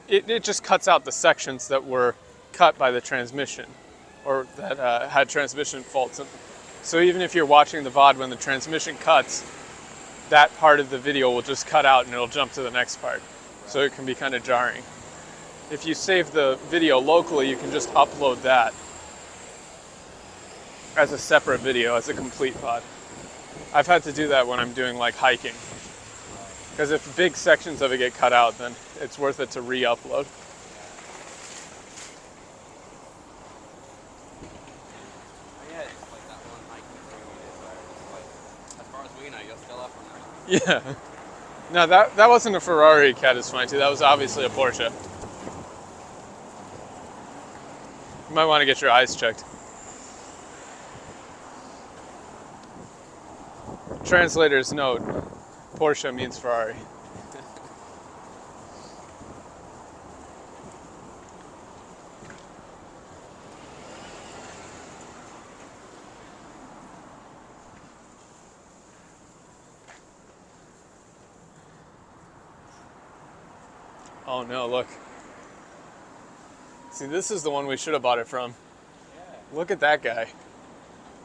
it just cuts out the sections that were cut by the transmission, or that had transmission faults. So even if you're watching the VOD when the transmission cuts, that part of the video will just cut out and it'll jump to the next part. Right. So it can be kind of jarring. If you save the video locally, you can just upload that as a separate video, as a complete VOD. I've had to do that when I'm doing like hiking. Because if big sections of it get cut out, then it's worth it to re-upload. Oh yeah, it's like that one hiking thing we did where it's like, as far as we know, you're still up on that. Yeah. No, that wasn't a Ferrari Cat is fine too. That was obviously a Porsche. You might want to get your eyes checked. Translator's note, Porsche means Ferrari. Oh no, look. See, this is the one we should have bought it from. Yeah. Look at that guy.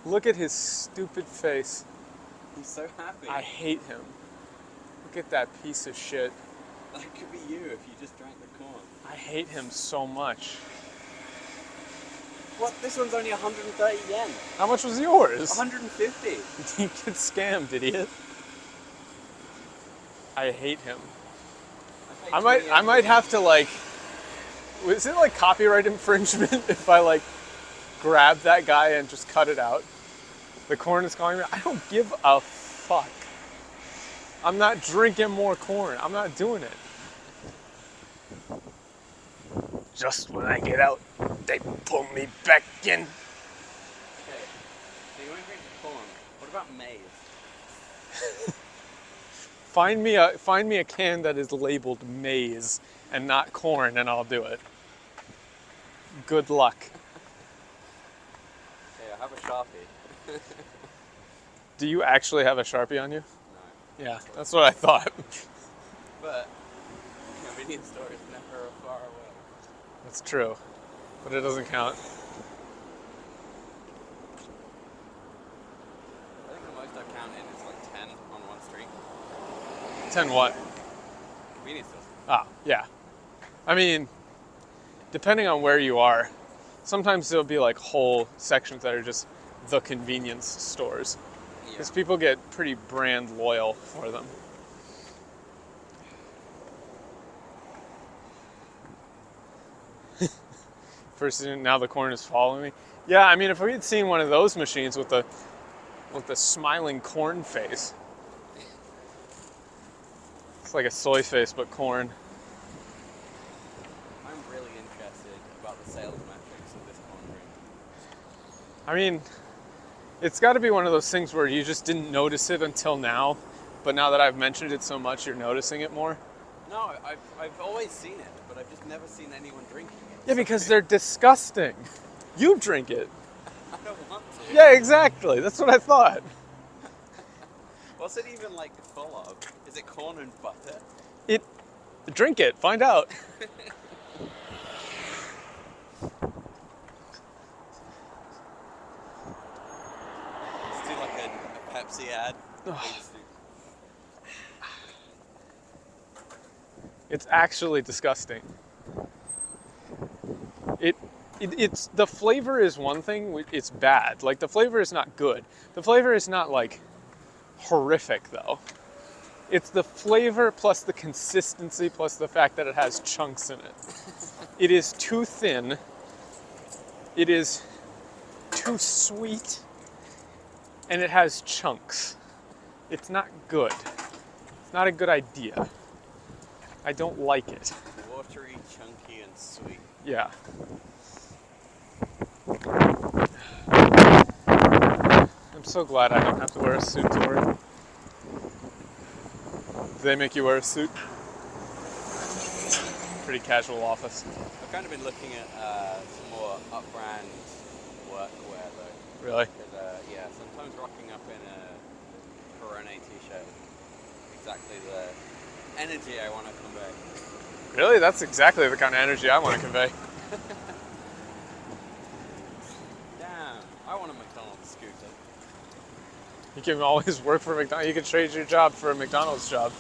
Look at his stupid face. He's so happy. I hate him. Look at that piece of shit. That could be you if you just drank the corn. I hate him so much. What? This one's only 130 yen. How much was yours? 150. You get scammed, idiot. I hate him. I might have to like, is it like copyright infringement if I like grab that guy and just cut it out. The corn is calling me. I don't give a fuck. I'm not drinking more corn. I'm not doing it. Just when I get out, they pull me back in. Okay. So you want to drink corn. What about maize? Find me a can that is labeled maize and not corn, and I'll do it. Good luck. Okay, I have a Sharpie. Do you actually have a Sharpie on you? No. Yeah, that's what I thought. But convenience store is never far away. That's true, but it doesn't count. I think the most I've counted is like 10 on one street. 10 what? Convenience stores. Ah, yeah. I mean, depending on where you are, sometimes there'll be like whole sections that are just the convenience stores. Because people get pretty brand loyal for them. First, now the corn is following me. Yeah, I mean, if we had seen one of those machines with the smiling corn face, it's like a soy face but corn. I'm really interested about the sales metrics of this corn drink. I mean, it's got to be one of those things where you just didn't notice it until now, but now that I've mentioned it so much, you're noticing it more. No, I've always seen it, but I've just never seen anyone drinking it. Yeah, because they're disgusting. You drink it. I don't want to. Yeah, exactly. That's what I thought. What's it even like full of? Is it corn and butter? Drink it. Find out. Let's do like a Pepsi ad. It's actually disgusting. It's the flavor is one thing. It's bad. Like the flavor is not good. The flavor is not like horrific though. It's the flavor plus the consistency plus the fact that it has chunks in it. It is too thin. It is too sweet. And it has chunks. It's not good. It's not a good idea. I don't like it. Watery, chunky, and sweet. Yeah. I'm so glad I don't have to wear a suit to work. Do they make you wear a suit? Pretty casual office. I've kind of been looking at some more up-brand workwear though. Really? Because, yeah, sometimes rocking up in a Corona t-shirt, exactly the energy I want to convey. Really? That's exactly the kind of energy I want to convey. Damn, I want a McDonald's scooter. You can always work for McDonald's. You can trade your job for a McDonald's job.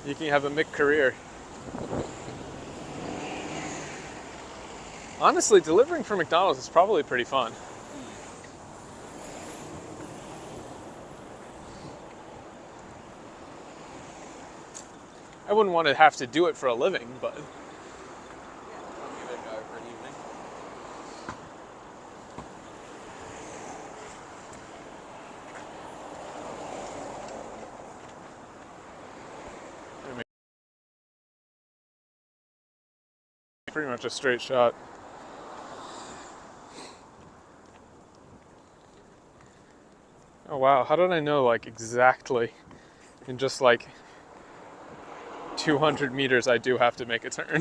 You can have a Mc career. Honestly, delivering for McDonald's is probably pretty fun. I wouldn't want to have to do it for a living, but Yeah, I'll give it a go for an evening. pretty much a straight shot. Oh wow, how did I know like exactly in just like 200 meters I do have to make a turn? I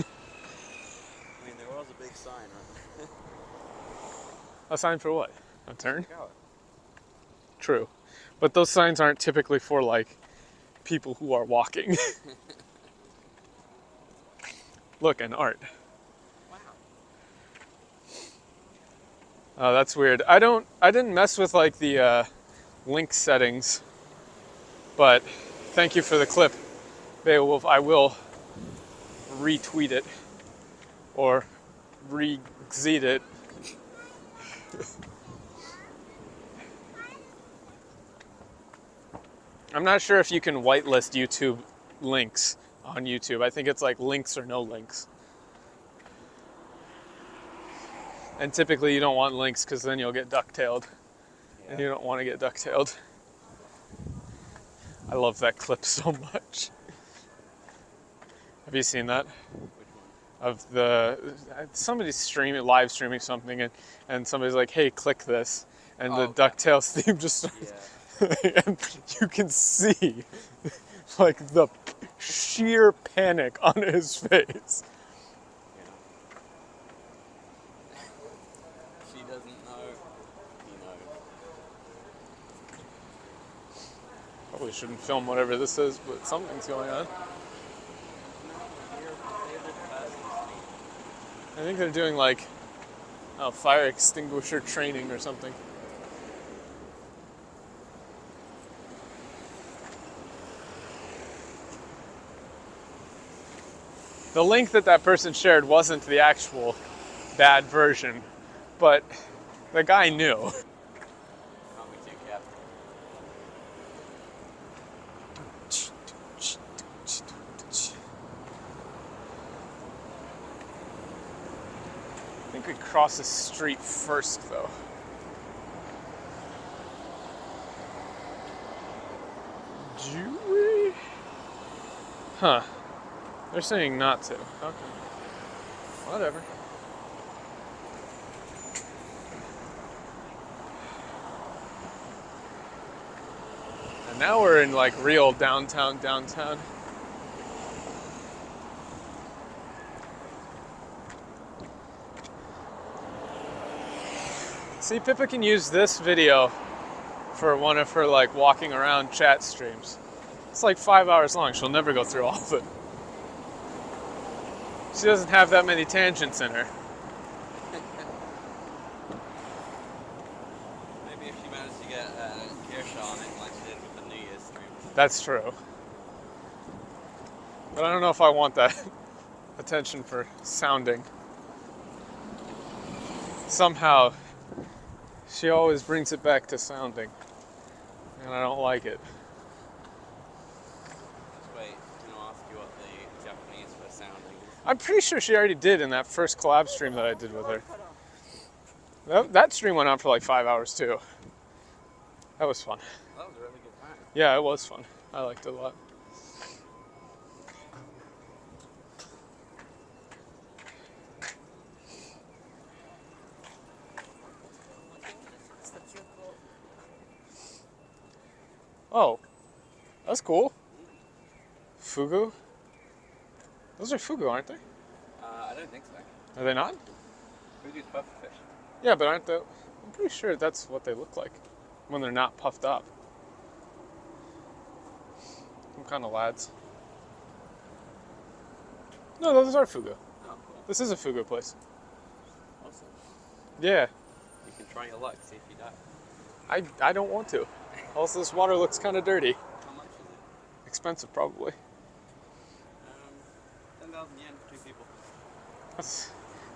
mean, there was a big sign, right? A sign for what? A turn? Check out. True. But those signs aren't typically for like people who are walking. Look, an art. Wow. Oh, that's weird. I didn't mess with like the link settings, but thank you for the clip. Beowulf, I will retweet it or re-xeed it. I'm not sure if you can whitelist YouTube links on YouTube. I think it's like links or no links. And typically you don't want links because then you'll get ducktailed. And you Yeah. don't want to get ducktailed. I love that clip so much. Have you seen that? Which one? Of the somebody's live streaming something, and somebody's like, "Hey, click this," and the Okay. DuckTales theme just starts, Yeah. and you can see like the sheer panic on his face. Yeah. She doesn't know. He knows. Probably shouldn't film whatever this is, but something's going on. I think they're doing like fire extinguisher training or something. The link that person shared wasn't the actual bad version, but the guy knew. Can't be too careful. I think we cross the street first, though. Do we? Huh. They're saying not to. Okay. Whatever. And now we're in like real downtown. See, Pippa can use this video for one of her like walking around chat streams. It's like 5 hours long. She'll never go through all of it. She doesn't have that many tangents in her. Maybe if she managed to get Kirsha on it like she did with the New Year's stream. That's true. But I don't know if I want that attention for sounding. Somehow, she always brings it back to sounding. And I don't like it. Just wait, I'm going to ask you what the Japanese for sounding is. I'm pretty sure she already did in that first collab stream that I did with her. That stream went on for like 5 hours too. That was fun. That was a really good time. Yeah, it was fun. I liked it a lot. Oh, that's cool. Fugu? Those are fugu, aren't they? I don't think so. Are they not? Fugu's pufferfish. Yeah, but aren't they? I'm pretty sure that's what they look like when they're not puffed up. What kind of lads? No, those are fugu. Oh, cool. This is a fugu place. Awesome. Yeah, You can try your luck, see if you die. I don't want to. Also, this water looks kind of dirty. How much is it? Expensive, probably. 10,000 yen for 2 people.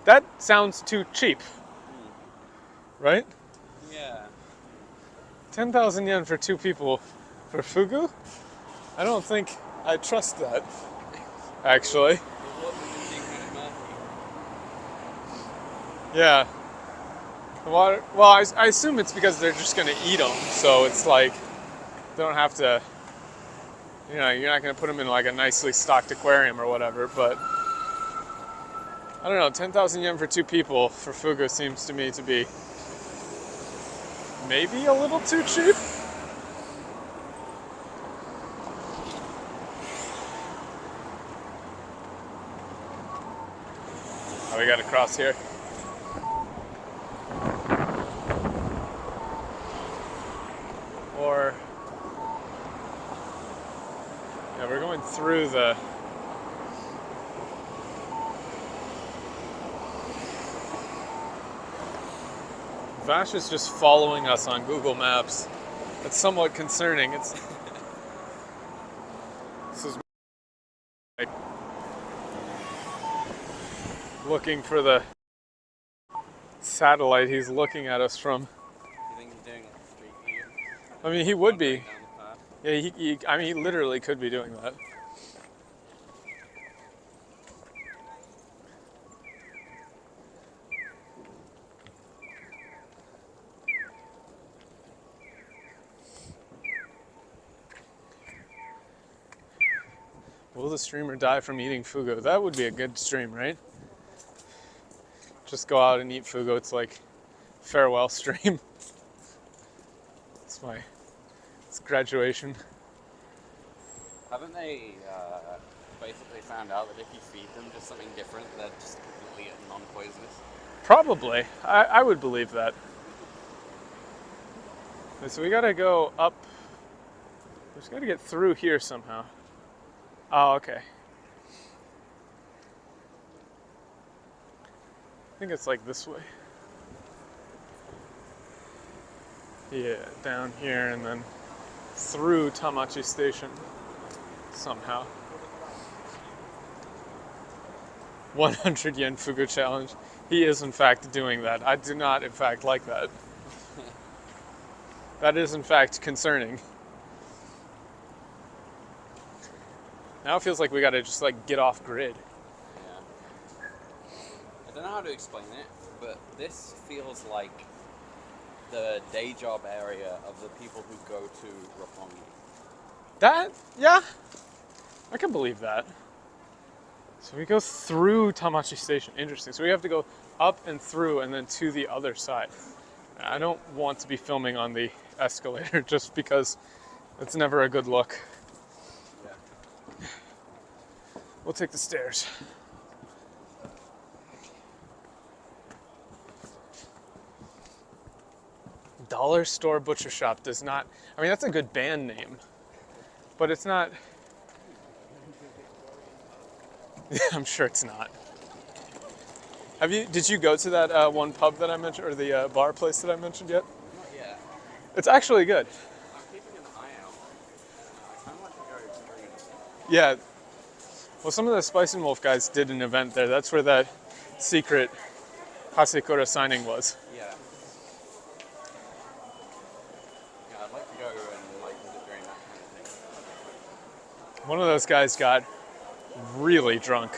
That sounds too cheap, right? Yeah. 10,000 yen for 2 people for fugu? I don't think I trust that, actually. The water is being kind of murky. Yeah. The water, well, I assume it's because they're just going to eat them, so it's like, they don't have to, you know, you're not going to put them in like a nicely stocked aquarium or whatever, but I don't know, 10,000 yen for 2 people for fugu seems to me to be maybe a little too cheap. Oh, we got to cross here. Or, yeah, we're going through the Vash is just following us on Google Maps. It's somewhat concerning. This is like looking for the satellite he's looking at us from. Do you think he's doing like a street view? I mean, he would be. Down the path? Yeah, I mean, he literally could be doing that. Will the streamer die from eating fugu? That would be a good stream, right? Just go out and eat fugu. It's like farewell stream. It's graduation. Haven't they basically found out that if you feed them just something different, they're just completely non-poisonous? Probably. I would believe that. Okay, so we gotta go up. We just gotta get through here somehow. Oh, okay. I think it's like this way. Yeah, down here and then through Tamachi Station somehow. 100 yen fugu challenge. He is in fact doing that. I do not in fact like that. That is in fact concerning. Now it feels like we gotta just like get off grid. Yeah. I don't know how to explain it, but this feels like the day job area of the people who go to Roppongi. That, yeah, I can believe that. So we go through Tamachi Station. Interesting. So we have to go up and through and then to the other side. I don't want to be filming on the escalator just because it's never a good look. Yeah. We'll take the stairs. Dollar Store Butcher Shop does not, I mean, that's a good band name, but it's not, I'm sure it's not. Did you go to that one pub that I mentioned, or the bar place that I mentioned yet? Not yet. It's actually good. I'm keeping an eye out. I kind of want to go during it. Yeah. Well, some of the Spice and Wolf guys did an event there. That's where that secret Sakura signing was. Yeah. Yeah, I'd like to go and like visit during that kind of thing. One of those guys got really drunk,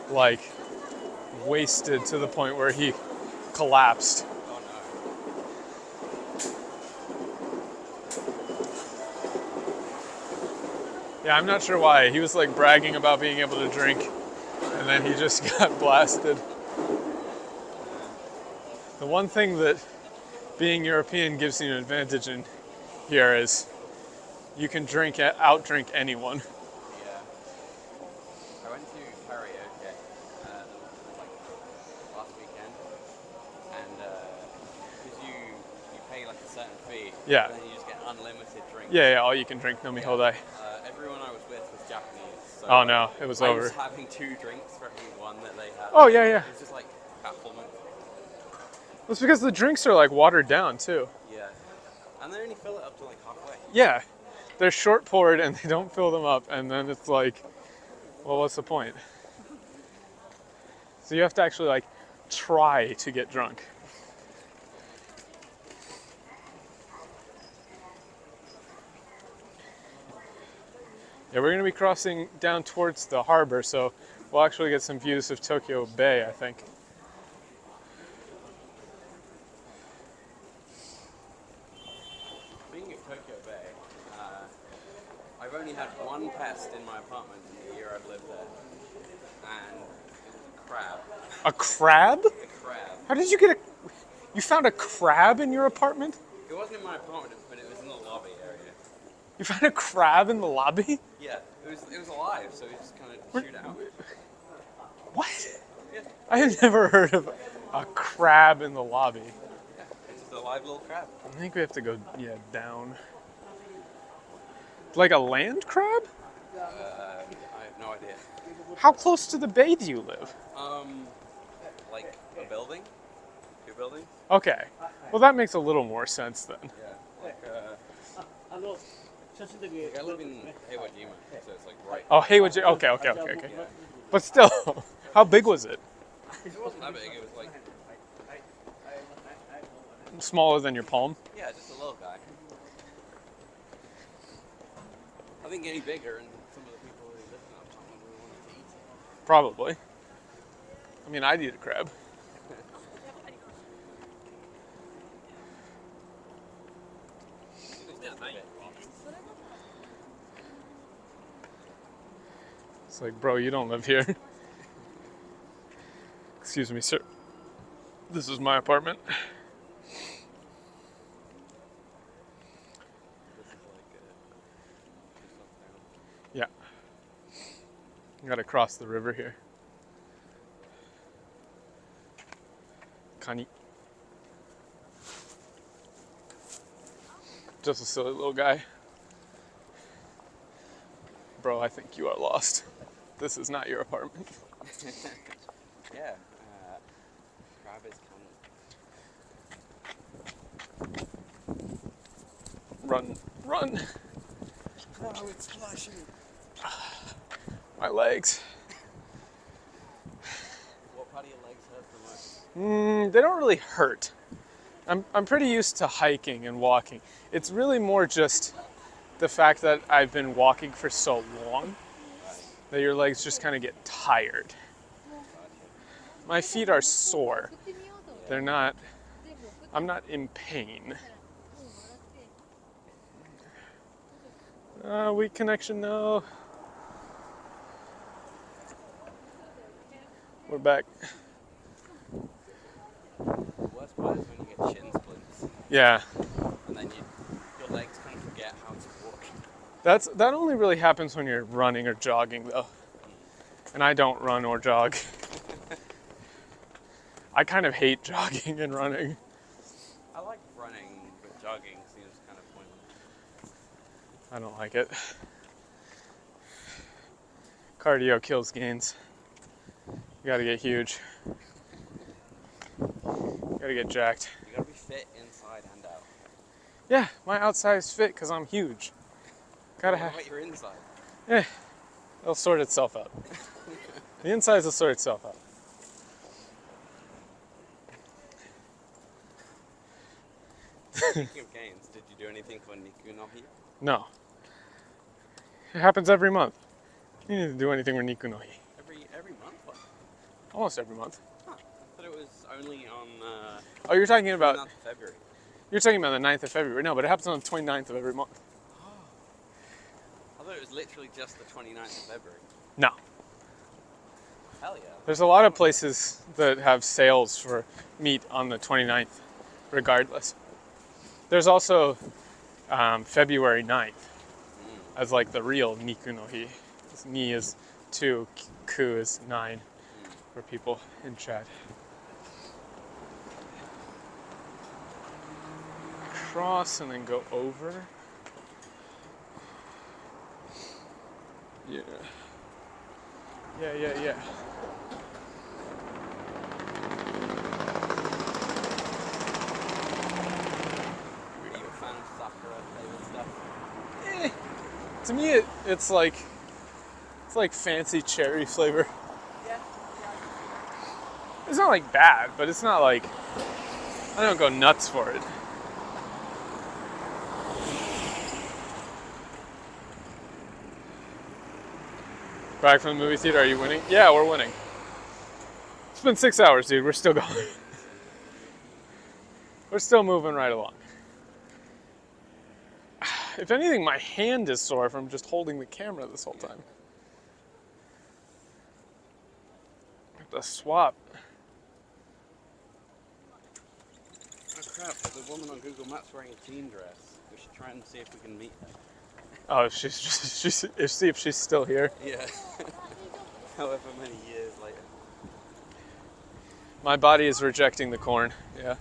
like wasted to the point where he collapsed. Oh no. Yeah, I'm not sure why. He was like bragging about being able to drink, and then he just got blasted. The one thing that being European gives you an advantage in here is you can outdrink anyone. Yeah. I went to karaoke like last weekend, and because you pay like a certain fee, Yeah. and then you just get unlimited drinks. Yeah, all you can drink, no mihodai. Everyone I was with was Japanese. So Oh no, it was I over. was having 2 drinks for every one that they had. Oh, yeah, yeah. It was just like bafflement. Well, it's because the drinks are like watered down too. Yeah. And they only fill it up to like halfway. Yeah, they're short poured and they don't fill them up, and then it's like, well, what's the point? So you have to actually like try to get drunk. Yeah, we're gonna be crossing down towards the harbor, so we'll actually get some views of Tokyo Bay, I think. Being at Tokyo Bay, I've only had one pest in my apartment in the year I've lived there, and it was a crab. A crab? A crab. How did you get you found a crab in your apartment? It wasn't in my apartment, but it was in the lobby area. You found a crab in the lobby? Yeah, it was alive, so we just kind of shoot out. What? Yeah, I have never heard of a crab in the lobby. yeah, it's just a live little crab. I think we have to go, down. Like a land crab? I have no idea. How close to the bay do you live? Like a building? 2 buildings? Okay. Well, that makes a little more sense then. Yeah, like I live in Heiwajima, so it's like right. Oh, hey, would you? Okay. But still, how big was it? It wasn't that big. It was like Smaller than your palm? yeah, just a little guy. I think getting bigger, and some of the people who live in that apartment really wanted to eat it. Probably. I mean, I'd eat a crab. It's like, bro, you don't live here. Excuse me, sir. This is my apartment. This is like two stops down. Yeah. You gotta cross the river here. Kani. Just a silly little guy. Bro, I think you are lost. This is not your apartment. Yeah. Crab is coming. Run, run. No, it's splashing. My legs. What part of your legs hurt the most? They don't really hurt. I'm pretty used to hiking and walking. It's really more just the fact that I've been walking for so long that your legs just kind of get tired. My feet are sore. They're not, I'm not in pain. Weak connection, no. We're back. The worst part is when you get shin splints, Yeah. and then your legs kind of forget how to walk. That only really happens when you're running or jogging, though. And I don't run or jog. I kind of hate jogging and running. I like running, but jogging seems kind of pointless. I don't like it. Cardio kills gains. You gotta get huge. You gotta get jacked. You gotta be fit inside and out. Yeah, my outside's fit because I'm huge. Gotta have. What about your inside? Yeah, it'll sort itself out. The insides will sort itself out. Speaking of gains, did you do anything for Niku no Hi? No. It happens every month. You need to do anything with Niku no Hi. Every month? What? Almost every month. Huh. I thought it was only on Oh, you're talking about 9th of February. you're talking about the 9th of February. No, but it happens on the 29th of every month. I thought it was literally just the 29th of February. No. Hell yeah. There's a lot of places that have sales for meat on the 29th, regardless. There's also February 9th as like the real Niku no Hi. Ni is 2, ku is 9 for people in chat. Cross and then go over. Yeah. Yeah. Are you a fan of Sakura flavored stuff? To me, it's like fancy cherry flavor. Yeah. It's not like bad, but it's not like I don't go nuts for it. Back from the movie theater, are you winning? Yeah, we're winning. It's been 6 hours, dude. We're still going. We're still moving right along. If anything, my hand is sore from just holding the camera this whole time. I have to swap. Oh crap, there's a woman on Google Maps wearing a jean dress. We should try and see if we can meet her. Oh, see if she's still here. Yeah. However many years later. My body is rejecting the corn. Yeah.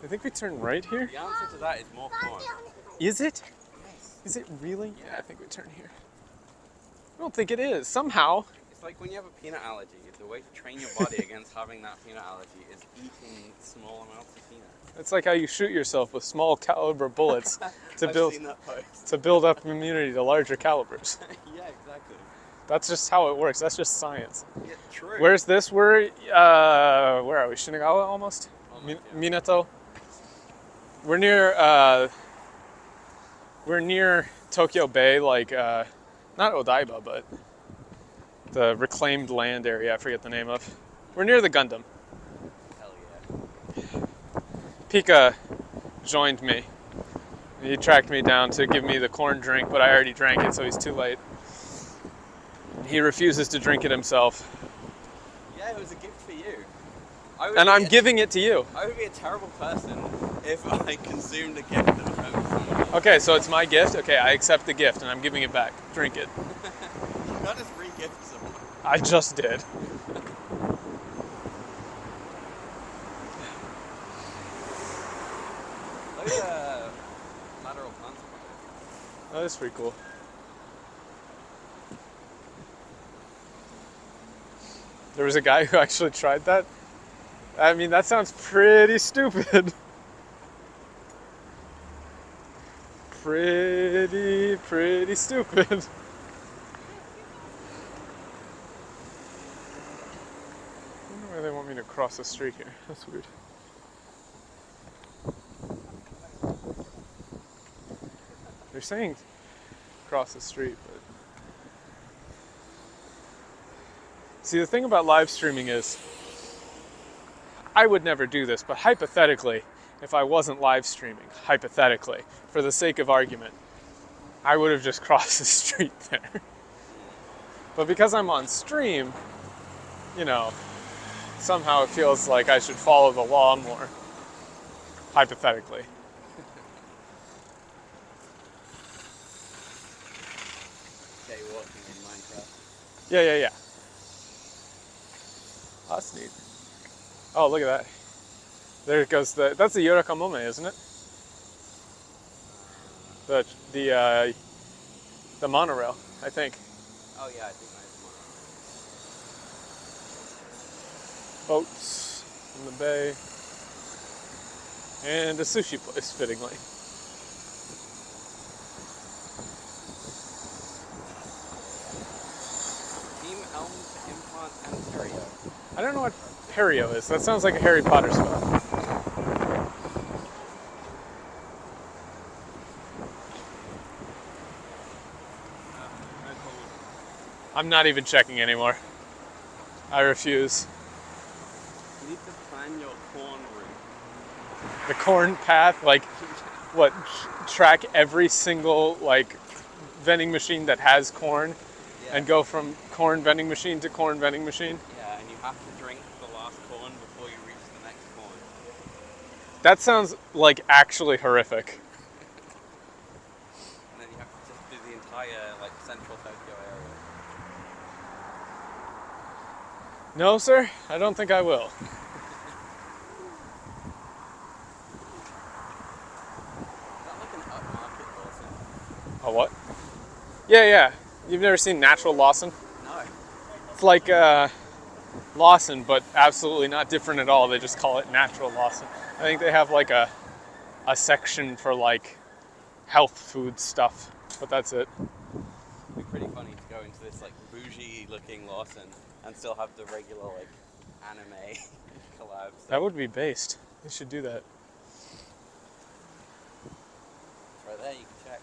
I think we turn right here. The answer to that is more corn. Is it? Yes. Is it really? Yeah, I think we turn here. I don't think it is. Somehow. It's like when you have a peanut allergy, the way to train your body against having that peanut allergy is eating small amounts of peanuts. It's like how you shoot yourself with small caliber bullets to I've build seen that post. to build up immunity to larger calibers. Yeah, exactly. That's just how it works. That's just science. Yeah, true. Where's this? Where are we? Shinagawa almost? Almost, yeah. Minato. We're near Tokyo Bay, like not Odaiba, but the reclaimed land area. I forget the name of. We're near the Gundam. Hell yeah. Pika joined me. He tracked me down to give me the corn drink, but I already drank it, so he's too late. He refuses to drink it himself. Yeah, it was a gift for you. And I'm giving it to you. I would be a terrible person if I consumed a gift that was meant for someone else. Okay, so it's my gift. Okay, I accept the gift and I'm giving it back. Drink it. You can't just re-gift someone. I just did. Those lateral plants. Oh, that's pretty cool. There was a guy who actually tried that. I mean, that sounds pretty stupid. Pretty stupid. I wonder why they want me to cross the street here. That's weird. They're saying cross the street, but... See, the thing about live streaming is, I would never do this, but hypothetically, if I wasn't live streaming, hypothetically, for the sake of argument, I would have just crossed the street there. But because I'm on stream, you know, somehow it feels like I should follow the law more, hypothetically. Jaywalking in Minecraft. Yeah. That's neat. Oh, look at that. There it goes. That's the Yurakamome, isn't it? The monorail, I think. Oh yeah, I think that's Boats in the bay. And a sushi place, fittingly. Team Elms, Implant, and Terrio. I don't know what Perio is. That sounds like a Harry Potter spell. I'm not even checking anymore. I refuse. You need to plan your corn route. The corn path, like, what, track every single, like, vending machine that has corn and go from corn vending machine to corn vending machine? Yeah, and you have to drink the last corn before you reach the next corn. That sounds, like, actually horrific. And then you have to just do the entire, like, central Tokyo area. No, sir, I don't think I will. Is that like an upmarket Lawson? A what? Yeah. You've never seen Natural Lawson? No. It's like Lawson, but absolutely not different at all. They just call it Natural Lawson. I think they have like a section for like health food stuff, but that's it. It'd be pretty funny to go into this like bougie looking Lawson and still have the regular like anime collabs. That would be based. They should do that. It's right there, you can check.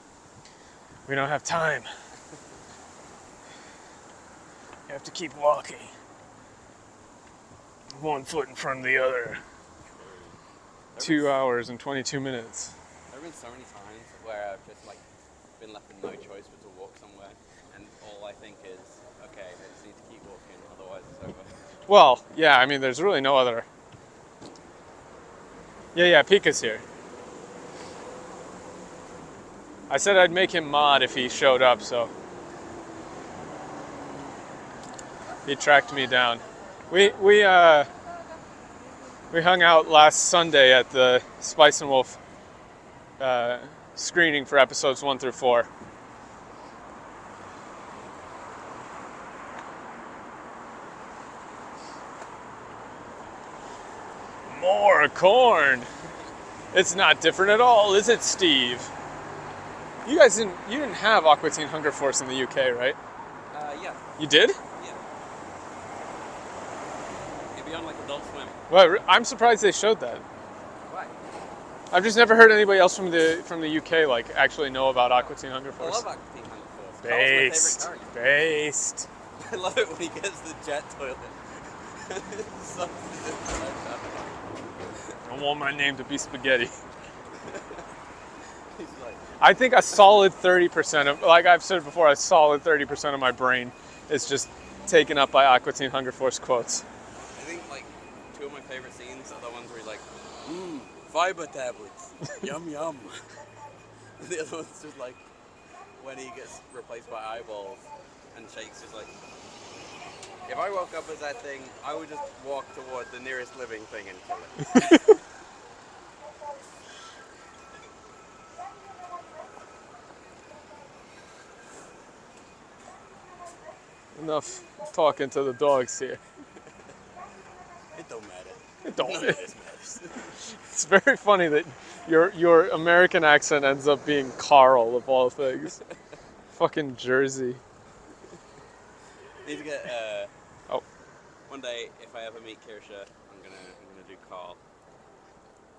We don't have time. You have to keep walking. One foot in front of the other. 2 hours and 22 minutes. There have been so many times where I've just like been left with no choice but to walk somewhere, and all I think is, okay, I just need to keep walking, otherwise it's over. Well, yeah, I mean, there's really no other. Yeah, Pika's here. I said I'd make him mod if he showed up, so he tracked me down. We hung out last Sunday at the Spice and Wolf screening for episodes 1 through 4. More corn. It's not different at all, is it, Steve? You guys didn't have Aqua Teen Hunger Force in the UK, right? Yeah. You did? Yeah. It'd be on like Adult Swim. Well, I'm surprised they showed that. Why? I've just never heard anybody else from the UK like actually know about Aqua Teen Hunger I Force. love Aqua Teen Hunger Force. Based. Carl's my favorite character. Based. I love it when he gets the jet toilet. I want my name to be spaghetti. He's like, I think a solid 30% of, like I've said before, a solid 30% of my brain is just taken up by Aqua Teen Hunger Force quotes. I think like two of my favorite scenes are the ones where he's like, fiber tablets, yum yum. And the other one's just like when he gets replaced by eyeballs and Shake's just like, if I woke up as that thing, I would just walk toward the nearest living thing and kill it. Enough talking to the dogs here. It don't matter. It don't None matter. of this matters. It's very funny that your American accent ends up being Carl of all things. Fucking Jersey. Need to get Oh. one day if I ever meet Kirsha, I'm gonna do Carl.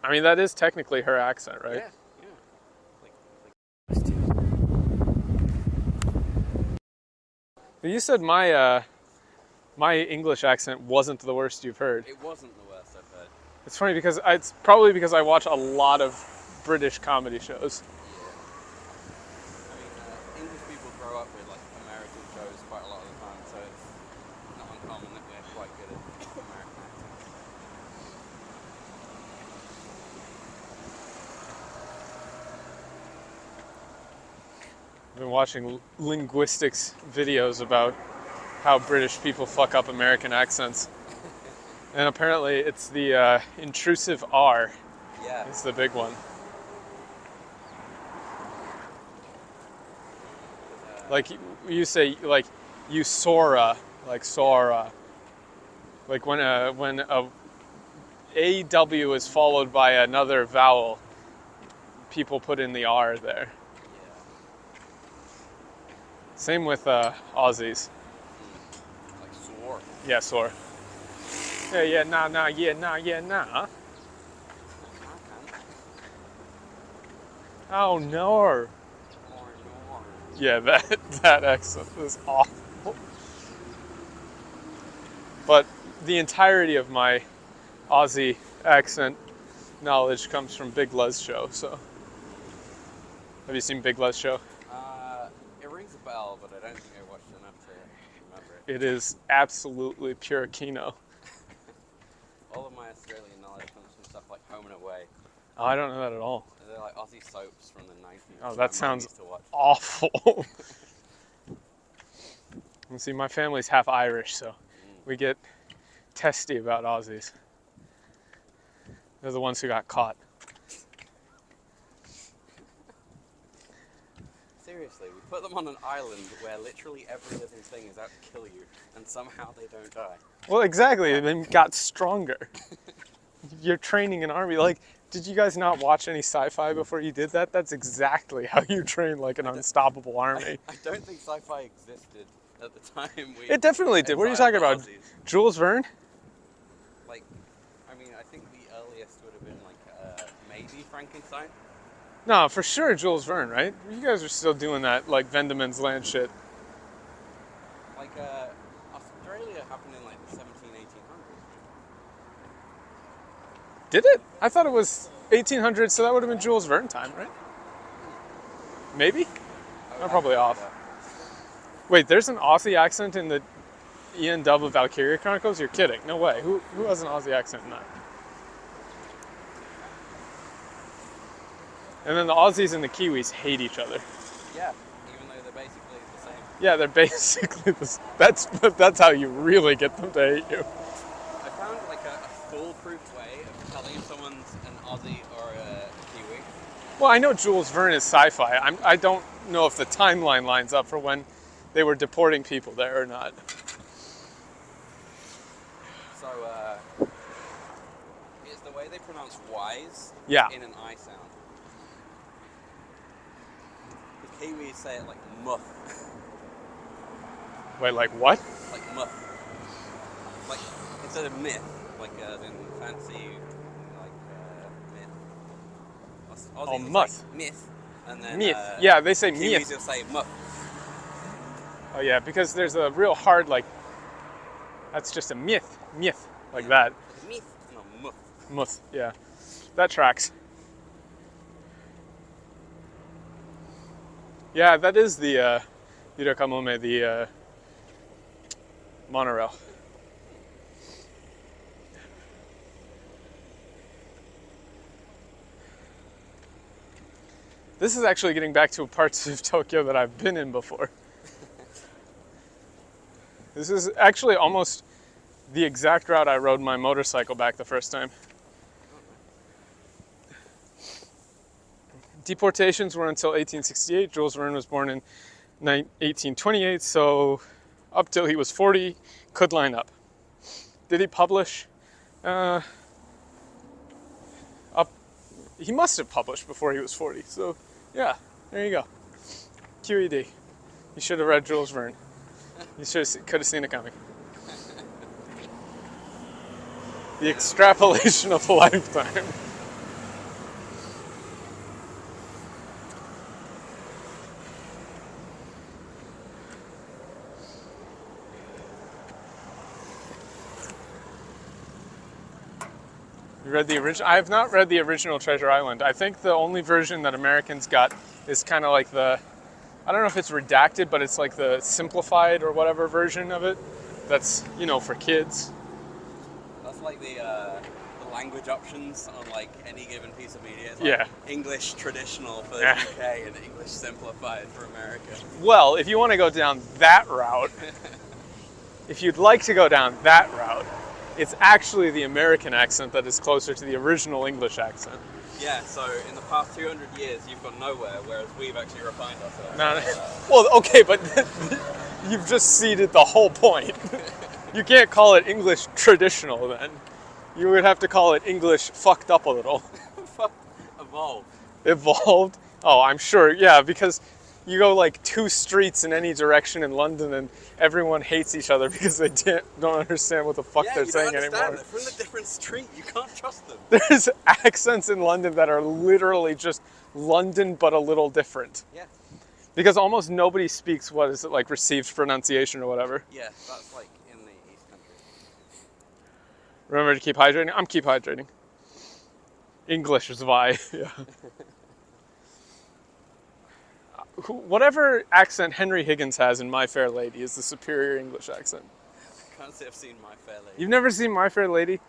I mean, that is technically her accent, right? Yeah. You said my English accent wasn't the worst you've heard. It wasn't the worst I've heard. It's funny because it's probably because I watch a lot of British comedy shows. I mean, English people grow up with like American shows quite a lot of the time, so it's not uncommon that they're quite good at American accents. I've been watching linguistics videos about how British people fuck up American accents. And apparently it's the intrusive R. Yeah. It's the big one. Like you say, like you Sora, like Sora. Like when a AW is followed by another vowel, people put in the R there. Same with Aussies. Like swore. Yeah, sore. Yeah, nah. Oh no. Yeah, that accent is awful. But the entirety of my Aussie accent knowledge comes from Big Les show. So, have you seen Big Les show? It rings a bell, but I don't think I watched enough to remember it. It is absolutely pure Kino. All of my Australian knowledge comes from stuff like Home and Away. Oh, I don't know that at all. They're like Aussie soaps from the 90s. Oh, that sounds used to watch. awful. And see, my family's half Irish, so we get testy about Aussies. They're the ones who got caught. Seriously, we put them on an island where literally every living thing is out to kill you, and somehow they don't die. Well, exactly. They got stronger. You're training an army. Like, did you guys not watch any sci-fi before you did that? That's exactly how you train like an unstoppable army. I don't think sci-fi existed at the time we... It definitely did. What are you talking about? Aussies. Jules Verne? Like, I mean, I think the earliest would have been like, maybe Frankenstein. No, for sure Jules Verne, right? You guys are still doing that, like, Vending's Land shit. Like, Australia happened in like the 1800s. Did it? I thought it was 1800s, so that would have been Jules Verne time, right? Maybe? I'm probably off. Wait, there's an Aussie accent in the Ian Dub of Valkyria Chronicles? You're kidding. No way. Who has an Aussie accent in that? And then the Aussies and the Kiwis hate each other. Yeah, even though they're basically the same. Yeah, they're basically that's how you really get them to hate you. I found like a foolproof way of telling if someone's an Aussie or a Kiwi. Well, I know Jules Verne is sci-fi. I don't know if the timeline lines up for when they were deporting people there or not. So, it's the way they pronounce Y's Yeah. in an I sound. The Kiwis say it like muff. Wait, like what? Like muff. Like, instead of myth, like as in fancy, like myth. Aussies will muff. say myth. And then, Myth. Yeah, they say Kiwis myth. will say muff. Oh yeah, because there's a real hard, like, that's just a myth, like that. Myth, no, muff. Muth, yeah. That tracks. Yeah, that is the Yurakamome, monorail. This is actually getting back to parts of Tokyo that I've been in before. This is actually almost the exact route I rode my motorcycle back the first time. Deportations were until 1868. Jules Verne was born in 1828, so up till he was 40, could line up. Did he publish? He must have published before he was 40, so yeah, there you go. QED. You should have read Jules Verne. You could have seen it coming. The extrapolation of a lifetime. You read the original? I have not read the original Treasure Island. I think the only version that Americans got is kind of like the, I don't know if it's redacted, but it's like the simplified or whatever version of it. That's, you know, for kids. That's like the language options on like any given piece of media. It's like Yeah. English traditional for the Yeah. UK and English simplified for America. Well, if you want to go down that route, if you'd like to go down that route, it's actually the American accent that is closer to the original English accent. Yeah, so in the past 200 years you've gone nowhere, whereas we've actually refined ourselves. No, well, okay, but you've just ceded the whole point. You can't call it English traditional then. You would have to call it English fucked up a little. Evolved. Evolved? Oh, I'm sure, yeah, because you go like 2 streets in any direction in London and everyone hates each other because they don't understand what the fuck they're saying anymore. They're from a different street. You can't trust them. There's accents in London that are literally just London but a little different. Yeah. Because almost nobody speaks, what is it, like received pronunciation or whatever. Yeah, that's like in the East Country. Remember to keep hydrating? I'm keep hydrating. English is why, yeah. Whatever accent Henry Higgins has in My Fair Lady is the superior English accent. I can't say I've seen My Fair Lady. You've never seen My Fair Lady?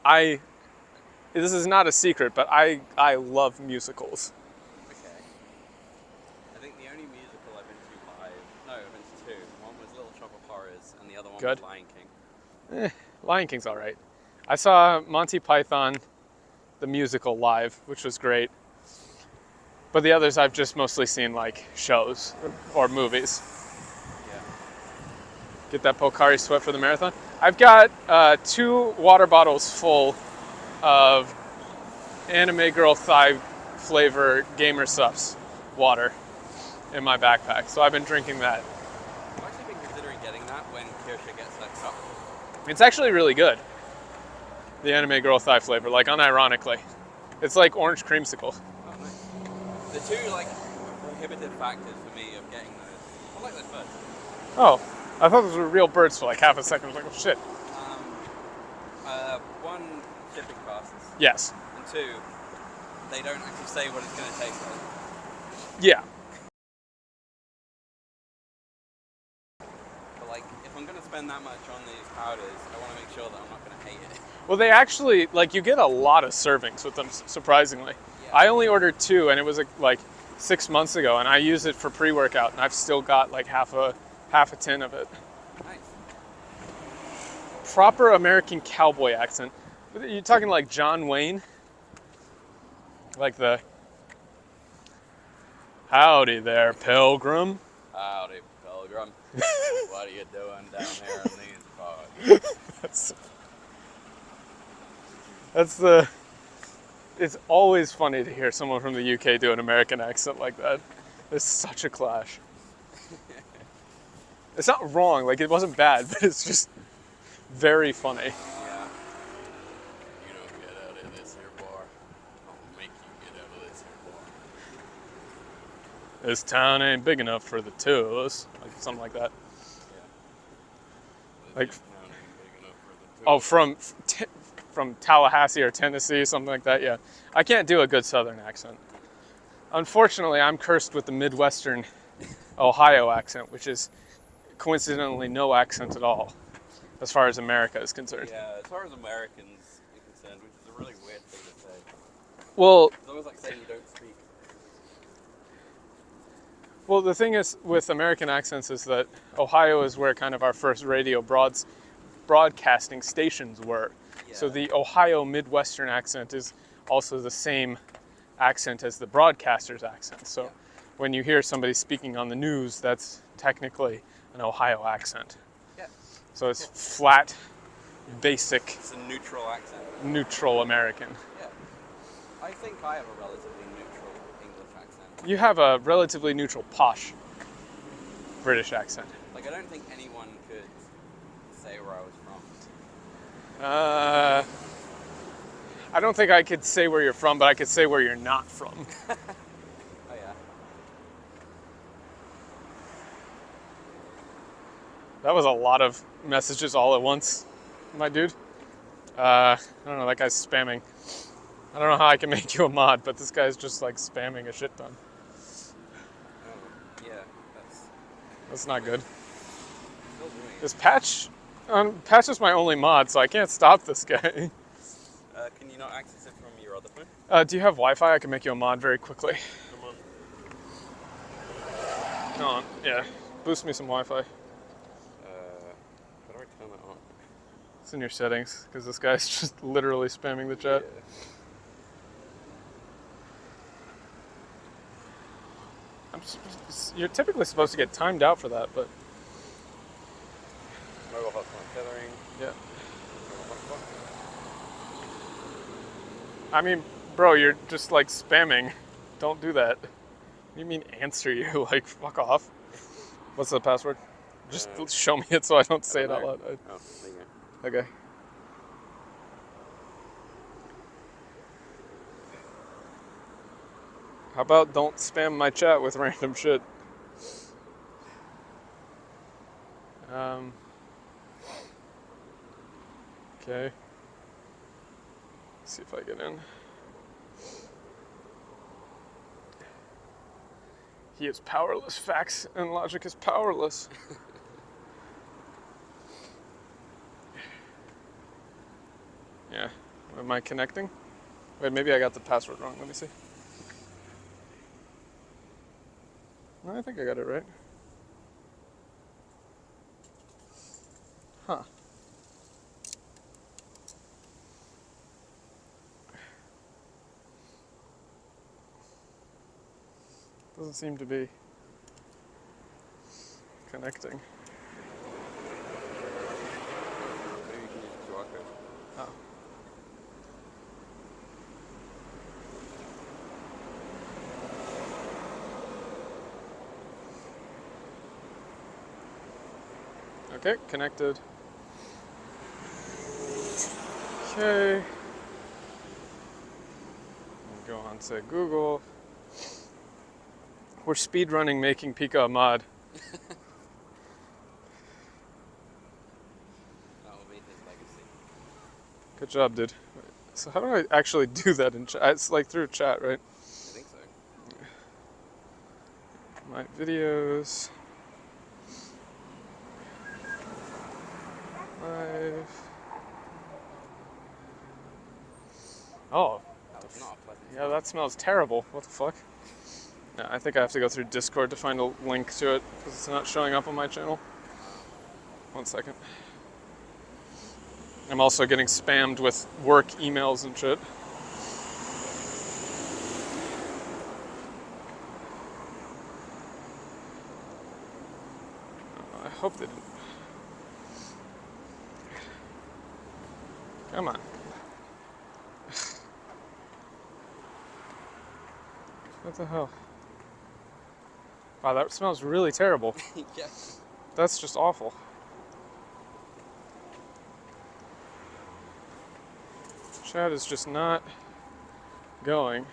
This is not a secret, but I love musicals. Okay. I think the only musical I've been to live, no, I've been to 2. One was Little Shop of Horrors and the other one Good. was Lion King. Lion King's all right. I saw Monty Python, the musical, live, which was great. But the others I've just mostly seen like shows or movies. Yeah. Get that Pocari Sweat for the marathon. I've got 2 water bottles full of Anime Girl Thigh flavor Gamer Supps water in my backpack. So I've been drinking that. I've actually been considering getting that when Kirsha gets that cup. It's actually really good. The Anime Girl Thigh flavor, like unironically. It's like orange creamsicle. Oh, nice. The 2 like prohibitive factors for me of getting those. I like those birds. Oh, I thought those were real birds for like half a second. I was like, oh shit. 1, shipping costs. Yes. And 2, they don't actually say what it's going to taste like. Yeah. But like, if I'm going to spend that much on these powders, I want to make sure that I'm not going to hate it. Well, they actually, like, you get a lot of servings with them, surprisingly. Yeah. I only ordered 2, and it was like 6 months ago, and I use it for pre-workout, and I've still got like half a tin of it. Nice. Proper American cowboy accent. You're talking like John Wayne? Like the, howdy there, pilgrim. Howdy, pilgrim. What are you doing down here in these parts? It's always funny to hear someone from the UK do an American accent like that. It's such a clash. It's not wrong, like it wasn't bad, but it's just very funny. Yeah. You don't get out of this here bar, I'll make you get out of this here bar. This town ain't big enough for the 2 of us. Like something like that. Yeah. Like, This town ain't big enough for the 2 oh, from Tallahassee or Tennessee, something like that, yeah. I can't do a good Southern accent. Unfortunately, I'm cursed with the Midwestern Ohio accent, which is coincidentally no accent at all. as far as America is concerned. Yeah, as far as Americans are concerned, which is a really weird thing to say. Well, It's almost like saying you don't speak. well, the thing is with American accents is that Ohio is where kind of our first radio broadcasting stations were. So Yeah. the Ohio Midwestern accent is also the same accent as the broadcaster's accent. So Yeah. when you hear somebody speaking on the news, that's technically an Ohio accent. Yeah. So it's flat, basic, It's a neutral accent. neutral American. Yeah. I think I have a relatively neutral English accent. You have a relatively neutral, posh British accent. Like, I don't think anyone could say where I was from. I don't think I could say where you're from, but I could say where you're not from. Oh, yeah. That was a lot of messages all at once, my dude. I don't know, that guy's spamming. I don't know how I can make you a mod, but this guy's just like spamming a shit ton. Oh, yeah. That's not good. Still doing it. Is Patch... Patch is my only mod, so I can't stop this guy. Can you not access it from your other phone? Do you have Wi-Fi? I can make you a mod very quickly. Come on. No, yeah. Boost me some Wi-Fi. How do I turn that on? It's in your settings, because this guy's just literally spamming the chat. You're typically supposed to get timed out for that, but Mobile hotspot tethering. yeah. Mobile hotspot. I mean, bro, you're just like spamming. Don't do that. What do you mean answer you? Like, fuck off. What's the password? Just show me it so I don't say it out loud. Oh, there you go. Okay. How about don't spam my chat with random shit? Okay. See if I get in. He is powerless. Facts and logic is powerless. Yeah. Am I connecting? Wait, maybe I got the password wrong. Let me see. No, I think I got it right. Huh. Doesn't seem to be connecting. Maybe you can use the QR code. Oh. Okay, connected. Okay. Go on to Google. We're speedrunning making Pika a mod. That will be his legacy. Good job, dude. So how do I actually do that in chat? It's like through chat, right? I think so. My videos. Live. Oh, That was not a pleasant yeah, that smells terrible. What the fuck? Yeah, I think I have to go through Discord to find a link to it because it's not showing up on my channel. 1 second. I'm also getting spammed with work emails and shit. I hope they didn't. Come on. What the hell? Wow, that smells really terrible. Yeah. That's just awful. Chat is just not going.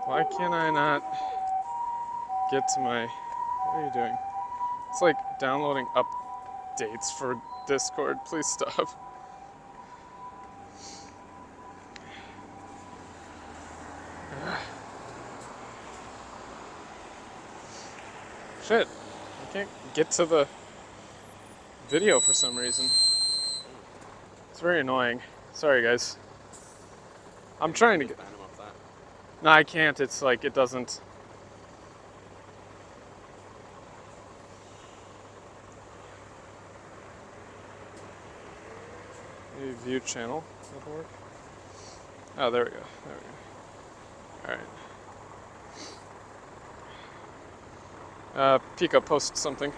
Why can't I not get to my... What are you doing? It's like downloading updates for Discord. Please stop. fit. I can't get to the video for some reason. It's very annoying. Sorry, guys. I'm trying to get... Ban him off that. No, I can't. It's like, it doesn't... Maybe view channel. That'll work. Oh, there we go. There we go. Alright. Pika, post something.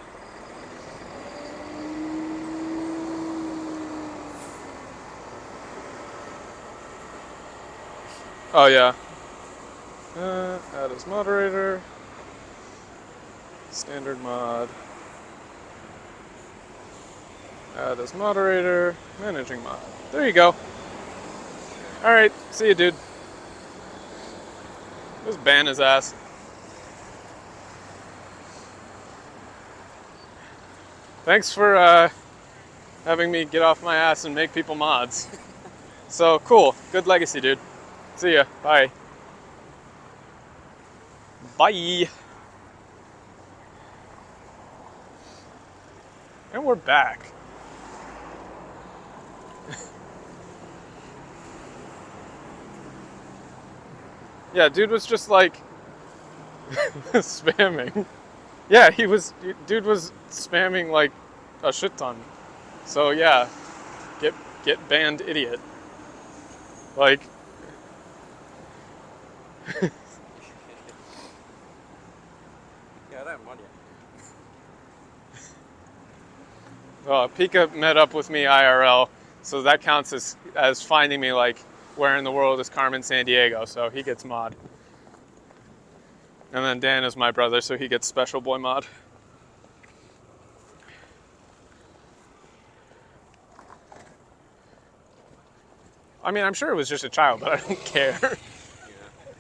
Oh, yeah. Add as moderator. Standard mod. Add as moderator. Managing mod. There you go. Alright, see you, dude. Just ban his ass. Thanks for having me get off my ass and make people mods. So, cool. Good legacy, dude. See ya. Bye. Bye. And we're back. Yeah, dude was just like spamming. Yeah, dude was spamming like a shit ton. So yeah, get banned, idiot. Like Yeah, I don't want you. Pika met up with me IRL, so that counts as finding me like, where in the world is Carmen Sandiego, so he gets mod. And then Dan is my brother, so he gets special boy mod. I mean, I'm sure it was just a child, but I don't care. Yeah.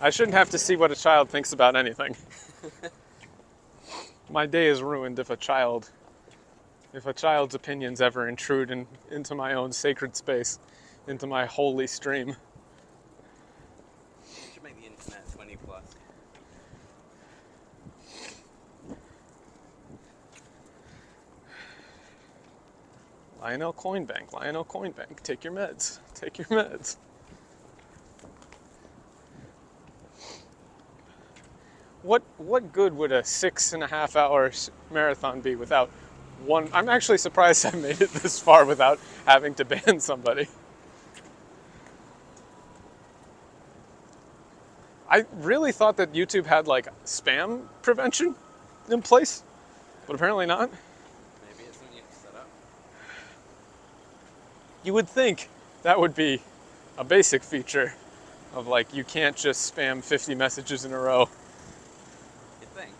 I shouldn't have to see what a child thinks about anything. My day is ruined if a child's opinions ever intrude into my own sacred space, into my holy stream. You should make the internet 20 plus. Lionel Coinbank, take your meds, take your meds. What good would a 6.5 hour marathon be without one? I'm actually surprised I made it this far without having to ban somebody. I really thought that YouTube had like spam prevention in place, but apparently not. Maybe it's something you have to set up. You would think that would be a basic feature of like, you can't just spam 50 messages in a row. You think?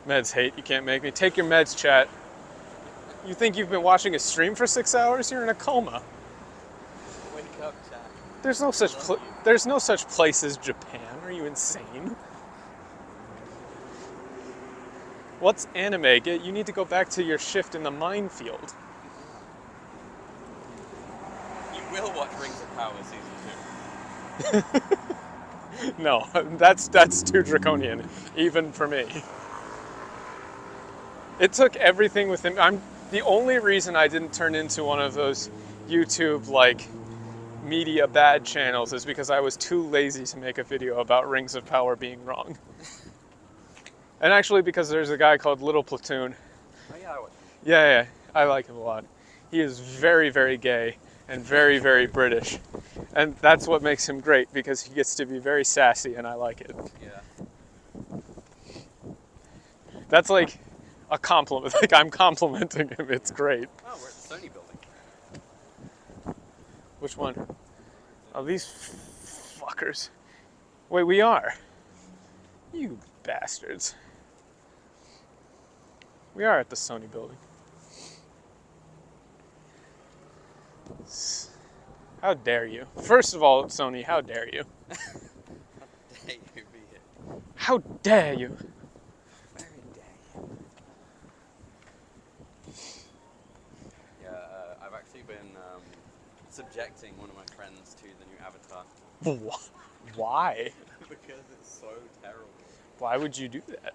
Meds hate, you can't make me. Take your meds, chat. You think you've been watching a stream for 6 hours? You're in a coma. Wake up, chat. There's no such place as Japan. Are you insane? What's anime? You need to go back to your shift in the minefield. You will watch Rings of Power season 2. No, that's too draconian, even for me. It took everything within. The only reason I didn't turn into one of those YouTube like media bad channels is because I was too lazy to make a video about Rings of Power being wrong. And actually because there's a guy called Little Platoon. Oh yeah, I watch. Yeah, I like him a lot. He is very, very gay and very, very British. And that's what makes him great, because he gets to be very sassy and I like it. Yeah. That's like a compliment. Like, I'm complimenting him. It's great. Oh, we're at the Sony building. Which one? Oh, these fuckers. Wait, we are. You bastards. We are at the Sony building. How dare you? First of all, Sony, how dare you? How dare you be here? How dare you? Very dare you. Yeah, I've actually been subjecting one of my friends to the new Avatar. Why? Because it's so terrible. Why would you do that?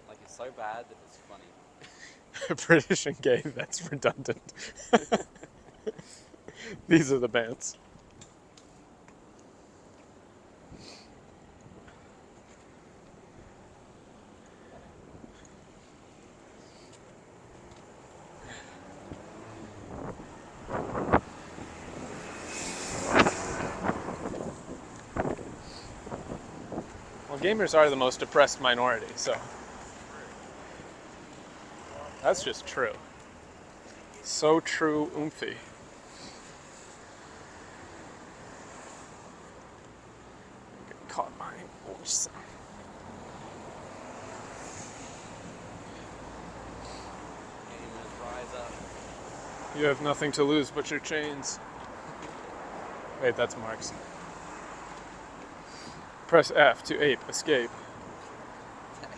Like, it's so bad that it's funny. British and gay, that's redundant. These are the bands. Well, gamers are the most oppressed minority, so that's just true. So true, oomphy. Get caught my voice. Gamers rise up. You have nothing to lose but your chains. Wait, that's Marx. Press F to ape escape. Are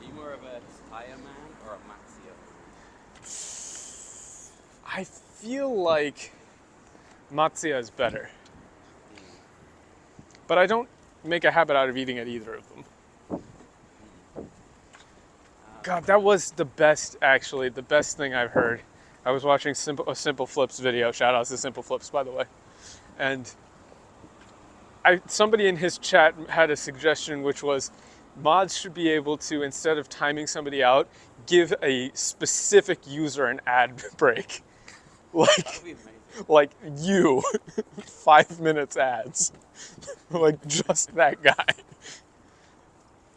you more of a tire man or a Matsuya? I feel like Matsuya is better. But I don't make a habit out of eating at either of them. God, that was the best, actually, the best thing I've heard. I was watching a Simple Flips video. Shout out to Simple Flips, by the way. And somebody in his chat had a suggestion, which was mods should be able to, instead of timing somebody out, give a specific user an ad break. That would be amazing. Like you, 5 minutes ads. Like just that guy.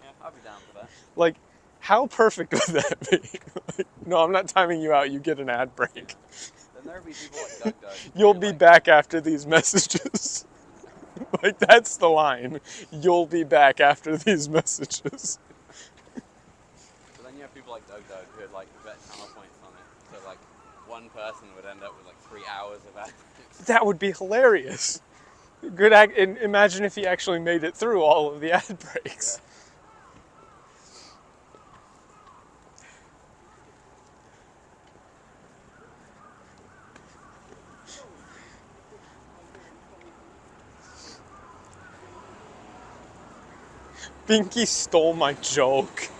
Yeah, I'll be down for that. Like, how perfect would that be? Like, no, I'm not timing you out. You get an ad break. Then there would be people like Doug Doug. You'll be back after these messages. Like, that's the line. You'll be back after these messages. But then you have people like Doug Doug who had like bet channel points on it. So like one person would end up with like 3 hours of ad breaks. That would be hilarious. And imagine if he actually made it through all of the ad breaks. Yeah. Binky stole my joke.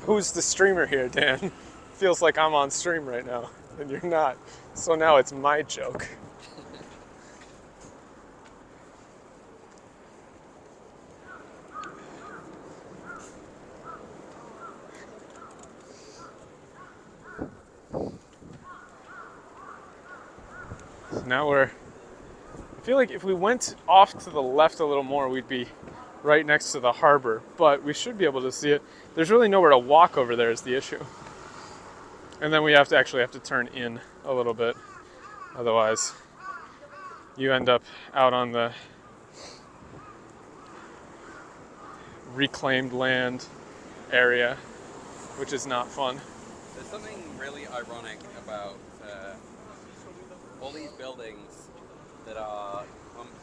Who's the streamer here, Dan? Feels like I'm on stream right now, and you're not. So now it's my joke. So now I feel like if we went off to the left a little more, we'd be right next to the harbor, but we should be able to see it. There's really nowhere to walk over there is the issue. And then we actually have to turn in a little bit. Otherwise, you end up out on the reclaimed land area, which is not fun. There's something really ironic about all these buildings that are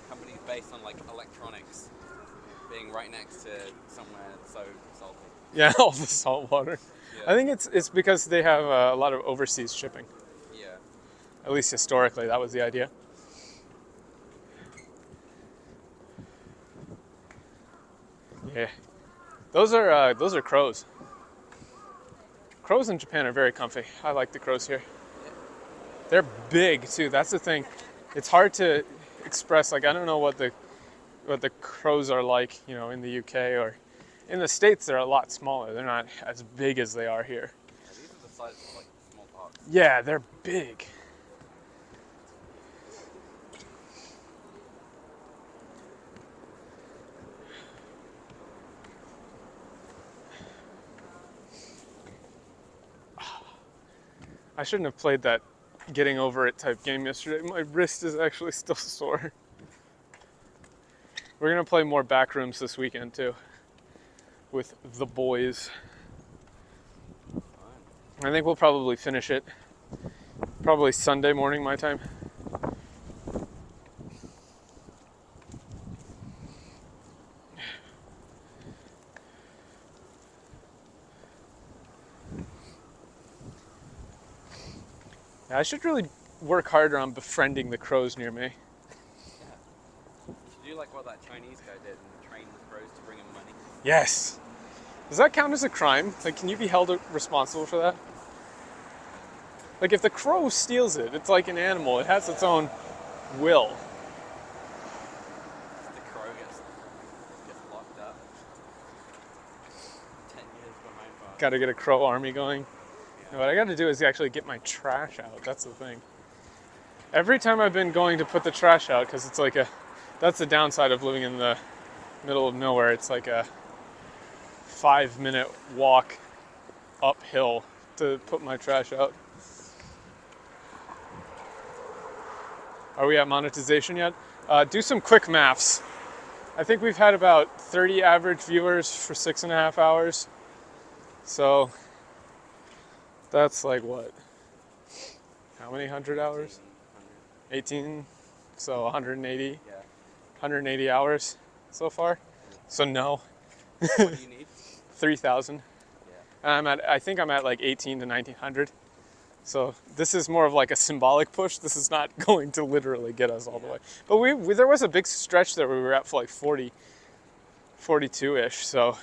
companies based on like electronics being right next to somewhere so salty. Yeah, all the salt water. Yeah. I think it's because they have a lot of overseas shipping. Yeah. At least historically, that was the idea. Yeah, those are crows. Crows in Japan are very comfy. I like the crows here. They're big too. That's the thing. It's hard to express. Like, I don't know what the crows are like, you know, in the UK or in the States. They're a lot smaller. They're not as big as they are here. Yeah, these are the size of like small dogs. Yeah, they're big. I shouldn't have played that getting over it type game yesterday. My wrist is actually still sore. We're gonna play more Backrooms this weekend too, with the boys. I think we'll probably finish it probably Sunday morning my time. I should really work harder on befriending the crows near me. Yeah. You should do like what that Chinese guy did and train the crows to bring him money. Yes. Does that count as a crime? Like, can you be held responsible for that? Like, if the crow steals it, it's like an animal. It has its own will. The crow gets locked up. 10 years behind bars. Got to get a crow army going. Yeah. What I got to do is actually get my trash out. That's the thing. Every time I've been going to put the trash out, because it's like that's the downside of living in the middle of nowhere. It's like a 5-minute walk uphill to put my trash out. Are we at monetization yet? Do some quick maths. I think we've had about 30 average viewers for 6.5 hours. So that's like what? How many 100 hours? 18. So 180. Yeah. 180 hours so far. So no. What do you need? 3,000. Yeah. I think I'm at like 18 to 1900. So this is more of like a symbolic push. This is not going to literally get us all the way. But there was a big stretch there where we were at for like 40, 42-ish. So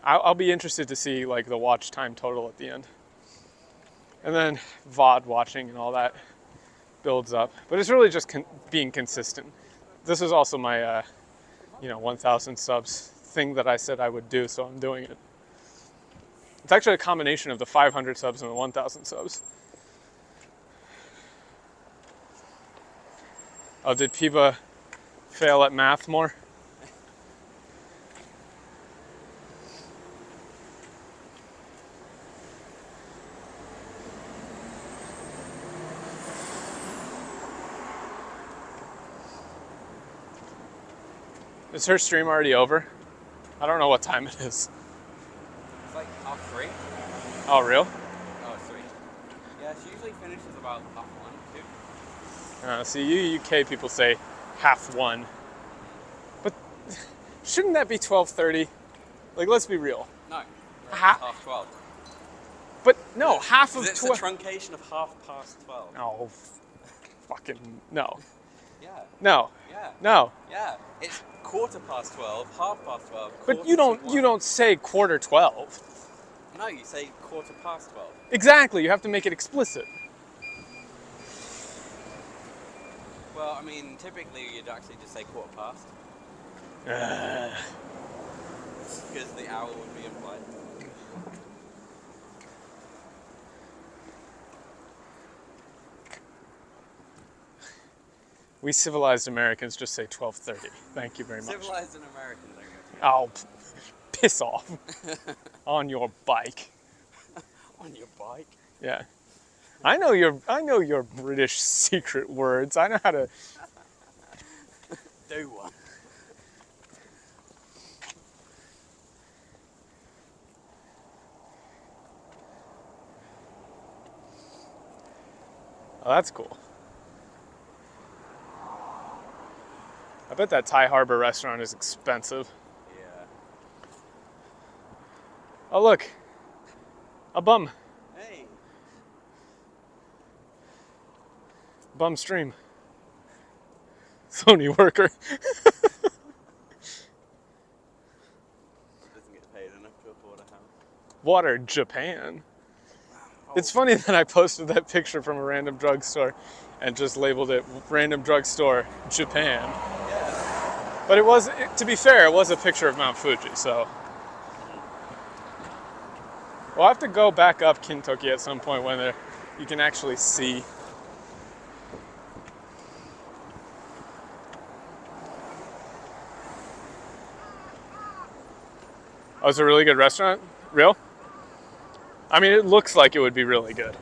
I'll be interested to see like the watch time total at the end. And then VOD watching and all that builds up. But it's really just being consistent. This is also my, 1,000 subs thing that I said I would do, so I'm doing it. It's actually a combination of the 500 subs and the 1,000 subs. Oh, did Piba fail at math more? Is her stream already over? I don't know what time it is. It's like 3:30. Oh, real? Oh, 3. Yeah, she usually finishes about 1:30, 2. See, you UK people say 1:30. But shouldn't that be 12:30? Like, let's be real. No. Ha- 12:30. But no, half of It's a 12. truncation of 12:30. No, fucking no. Yeah. No. Yeah. No. Yeah. It's 12:15, 12:30. But you don't say 12:15. No, you say 12:15. Exactly. You have to make it explicit. Well, I mean, typically you'd actually just say 12:15 because the hour would be implied. We civilized Americans just say 12:30. Thank you very much. Civilized and American, there you Oh, piss off. On your bike. go. On your bike? Yeah. I know your British secret words. I know how to. Do one. Oh, that's cool. I bet that Thai Harbor restaurant is expensive. Yeah. Oh, look. A bum. Hey. Bum stream. Sony worker. Doesn't get paid enough to afford a house. Water, Japan. Oh. It's funny that I posted that picture from a random drugstore and just labeled it Random Drugstore, Japan. Yeah. But to be fair, it was a picture of Mount Fuji, so. We'll have to go back up Kintoki at some point when you can actually see. Oh, it's a really good restaurant? Real? I mean, it looks like it would be really good.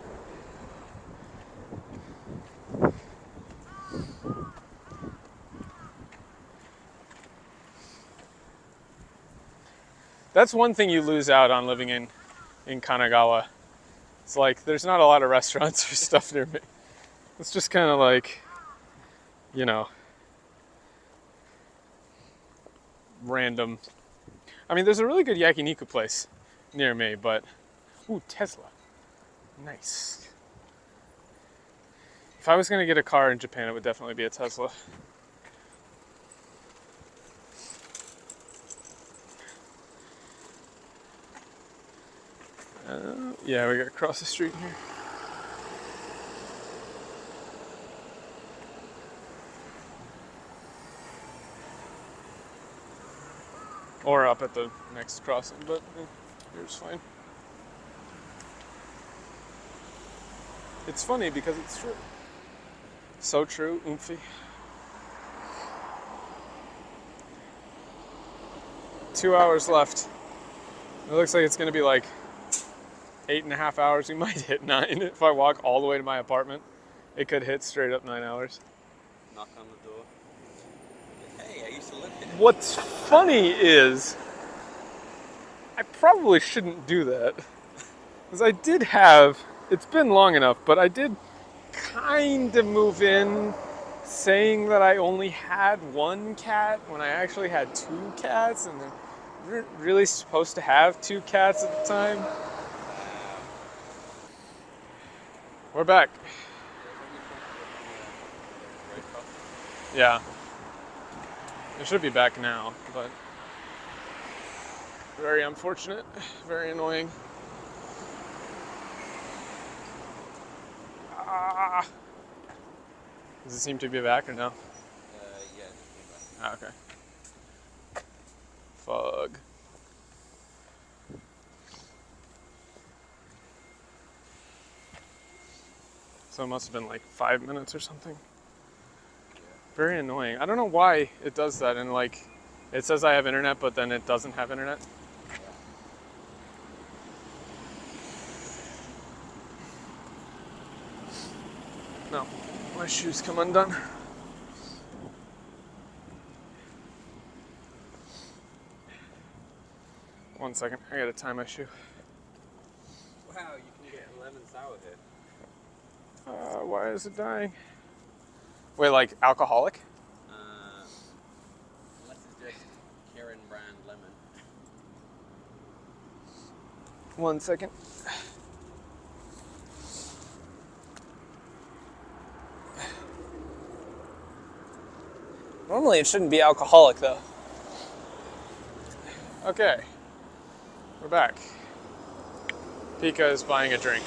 That's one thing you lose out on living in Kanagawa. It's like, there's not a lot of restaurants or stuff near me. It's just kind of like, random. I mean, there's a really good yakiniku place near me, but... Ooh, Tesla. Nice. If I was going to get a car in Japan, it would definitely be a Tesla. Yeah, we got to cross the street here. Or up at the next crossing, but here's fine. It's funny because it's true. So true, oomphy. 2 hours left. It looks like it's gonna be like 8.5 hours. We might hit 9 if I walk all the way to my apartment. It could hit straight up 9 hours. Knock on the door. Hey, I used to live here. What's funny is, I probably shouldn't do that. Because I did have, it's been long enough, but I did kind of move in saying that I only had one cat when I actually had 2 cats, and we weren't really supposed to have 2 cats at the time. We're back. Yeah. It should be back now, but very unfortunate, very annoying. Ah. Does it seem to be back or no? Yeah, it's back. Ah, okay. Fug. So it must have been like 5 minutes or something. Very annoying. I don't know why it does that, and like it says I have internet, but then it doesn't have internet. No, my shoes come undone. One second, I gotta tie my shoe. Wow, you can get a lemon sour here. Why is it dying? Wait, like alcoholic? Unless it's just Kirin brand lemon. One second. Normally it shouldn't be alcoholic though. Okay, we're back. Pika is buying a drink.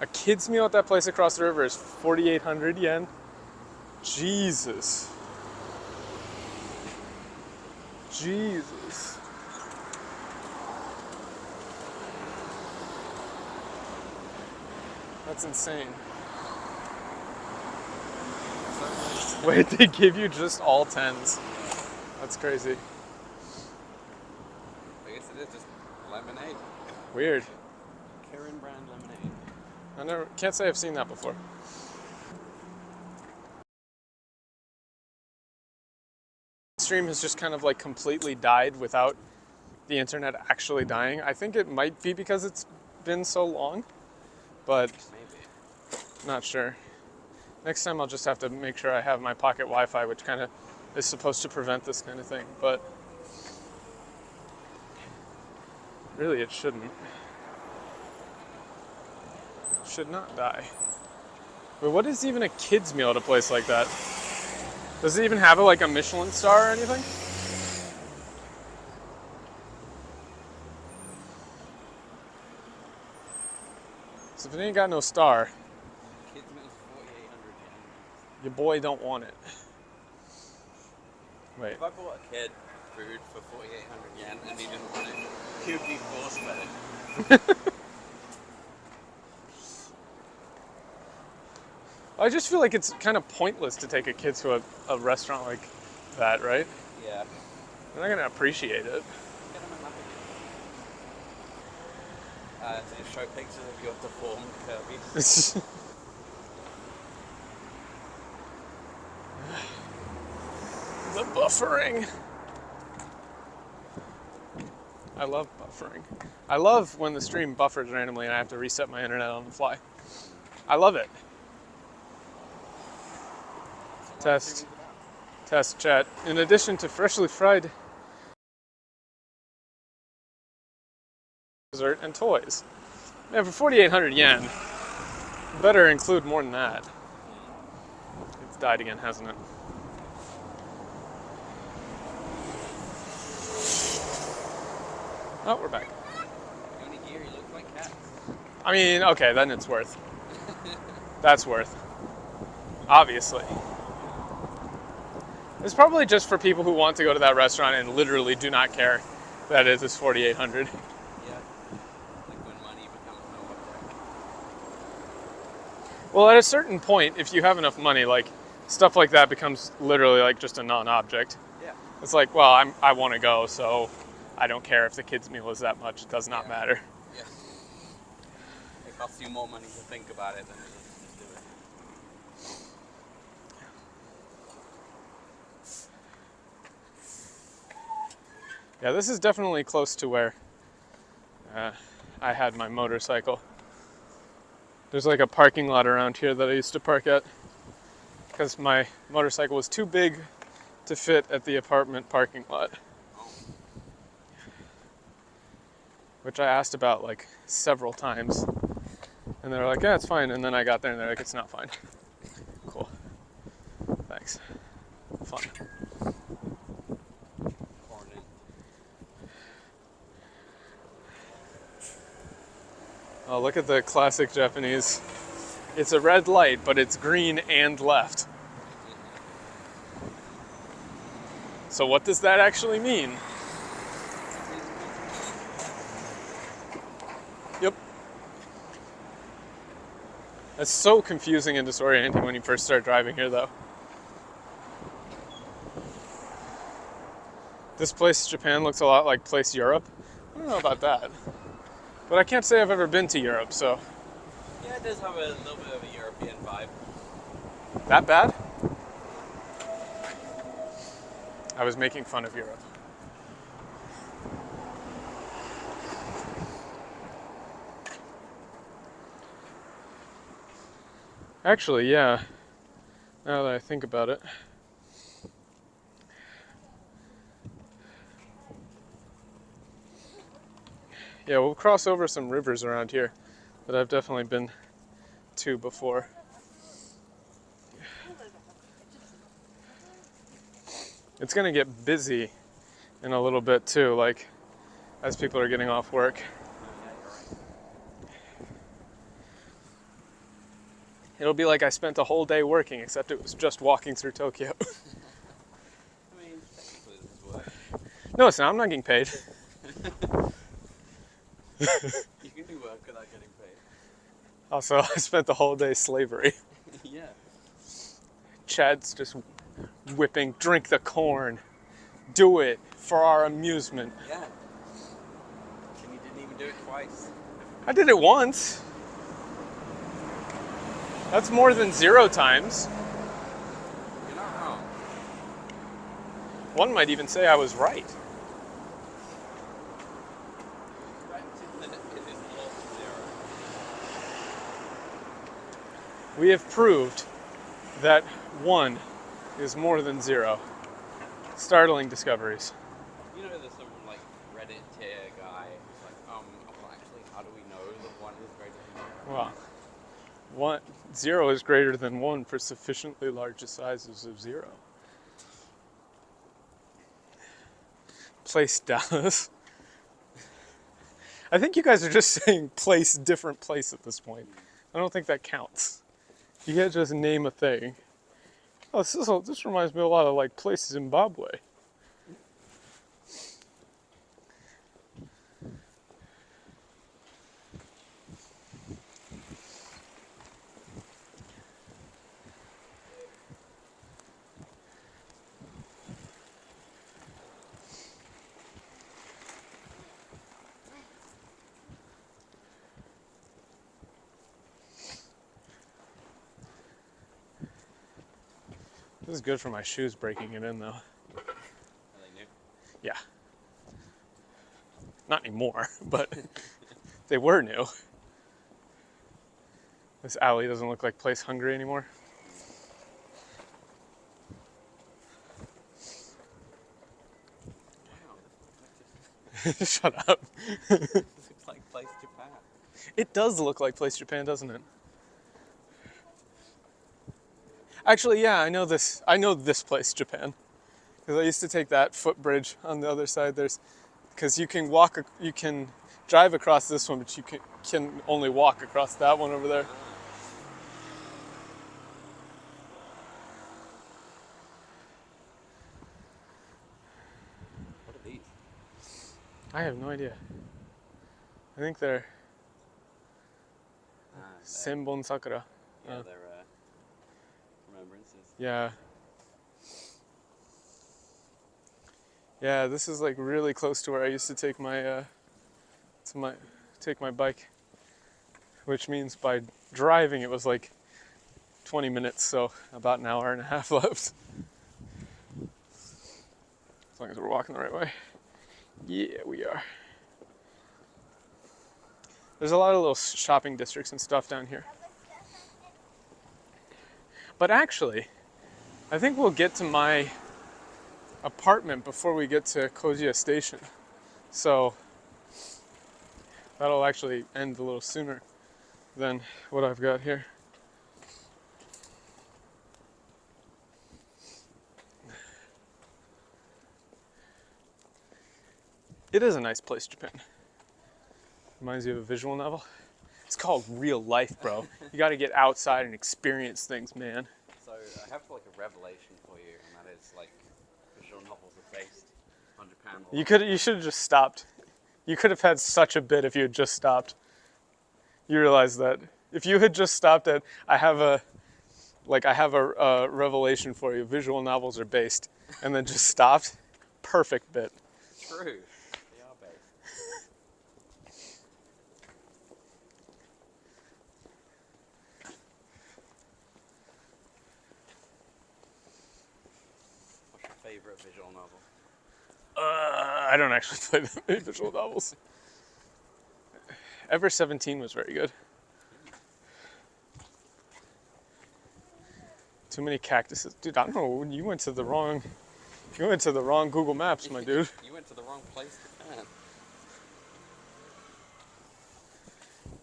A kid's meal at that place across the river is 4,800 yen. Jesus. Jesus. That's insane. Wait, they give you just all 10s. That's crazy. I guess it is just lemonade. Weird. Kirin brand lemonade. Can't say I've seen that before. Stream has just kind of like completely died without the internet actually dying. I think it might be because it's been so long, but Maybe. not sure. Next time I'll just have to make sure I have my pocket Wi-Fi, which kind of is supposed to prevent this kind of thing, but really it shouldn't. Should not die. But what is even a kid's meal at a place like that? Does it even have like a Michelin star or anything? So if it ain't got no star, Kids meal is 4,800 yen. your boy don't want it. Wait. If I bought a kid food for 4,800 yen and he didn't want it, he would be force-fed. I just feel like it's kind of pointless to take a kid to a restaurant like that, right? Yeah. They're not gonna appreciate it. Get him a napkin. To just show pictures of your deformed Kirby. The buffering. I love buffering. I love when the stream buffers randomly and I have to reset my internet on the fly. I love it. Test. Test chat. In addition to freshly fried dessert and toys. Man, for 4,800 yen, Better include more than that. It's died again, hasn't it? Oh, we're back. Onigiri looks like cats. I mean, okay, then it's worth. That's worth. Obviously. It's probably just for people who want to go to that restaurant and literally do not care that it is 4,800. Yeah. Like when money becomes no object. Well, at a certain point, if you have enough money, like, stuff like that becomes literally like just a non-object. Yeah. It's like, well, I want to go, so I don't care if the kids' meal is that much. It does not matter. Yeah. It costs you more money to think about it than it does to just do it. Yeah, this is definitely close to where I had my motorcycle. There's like a parking lot around here that I used to park at because my motorcycle was too big to fit at the apartment parking lot. Which I asked about like several times. And they were like, yeah, it's fine. And then I got there and they're like, it's not fine. Cool. Thanks. Fun. Oh, look at the classic Japanese. It's a red light, but it's green and left. So what does that actually mean? Yep. That's so confusing and disorienting when you first start driving here, though. This place, Japan, looks a lot like place Europe. I don't know about that. But I can't say I've ever been to Europe, so. Yeah, it does have a little bit of a European vibe. That bad? I was making fun of Europe. Actually, yeah. Now that I think about it. Yeah, we'll cross over some rivers around here that I've definitely been to before. It's gonna get busy in a little bit too, like as people are getting off work. It'll be like I spent a whole day working, except it was just walking through Tokyo. I mean, technically this is work. No, it's not. I'm not getting paid. You can do work without getting paid. Also, I spent the whole day slavery. Yeah. Chad's just whipping, drink the corn. Do it for our amusement. Yeah. And you didn't even do it twice. I did it once. That's more than 0 times. You're not wrong. One might even say I was right. We have proved that 1 is more than 0. Startling discoveries. You know, there's some like Reddit tier guy who's like, well, actually, how do we know that 1 is greater than 0? Well, 0 is greater than 1 for sufficiently large sizes of 0. Place Dallas. I think you guys are just saying place different place at this point. I don't think that counts. You can't just name a thing. Oh, this reminds me a lot of like place Zimbabwe. This is good for my shoes breaking it in, though. Are they new? Yeah. Not anymore, but they were new. This alley doesn't look like Place Hungry anymore. Wow, Shut up. this looks like Place Japan. It does look like Place Japan, doesn't it? Actually, yeah, I know this. I know this place, Japan, because I used to take that footbridge on the other side. There's, because you can walk, you can drive across this one, but you can only walk across that one over there. What are these? I have no idea. I think they're Senbon Sakura. Yeah, they're remembrances. Yeah. Yeah, this is like really close to where I used to take my take my bike, which means by driving it was like 20 minutes, so about an hour and a half left. As long as we're walking the right way. Yeah, we are. There's a lot of little shopping districts and stuff down here. But actually, I think we'll get to my apartment before we get to Kojiya Station. So that'll actually end a little sooner than what I've got here. It is a nice place, Japan. Reminds you of a visual novel. It's called real life, bro. You gotta get outside and experience things, man. So I have like a revelation for you, and that is like visual novels are based on Japan. You should have just stopped. You could have had such a bit if you had just stopped. You realize that if you had just stopped at, I have a revelation for you. Visual novels are based, and then just stopped. Perfect bit. True. They are based. What's your favorite visual novel? I don't actually play that many visual novels. Ever 17 was very good. Too many cactuses. Dude, I don't know, you went to the wrong Google Maps, my dude. You went to the wrong place, Japan.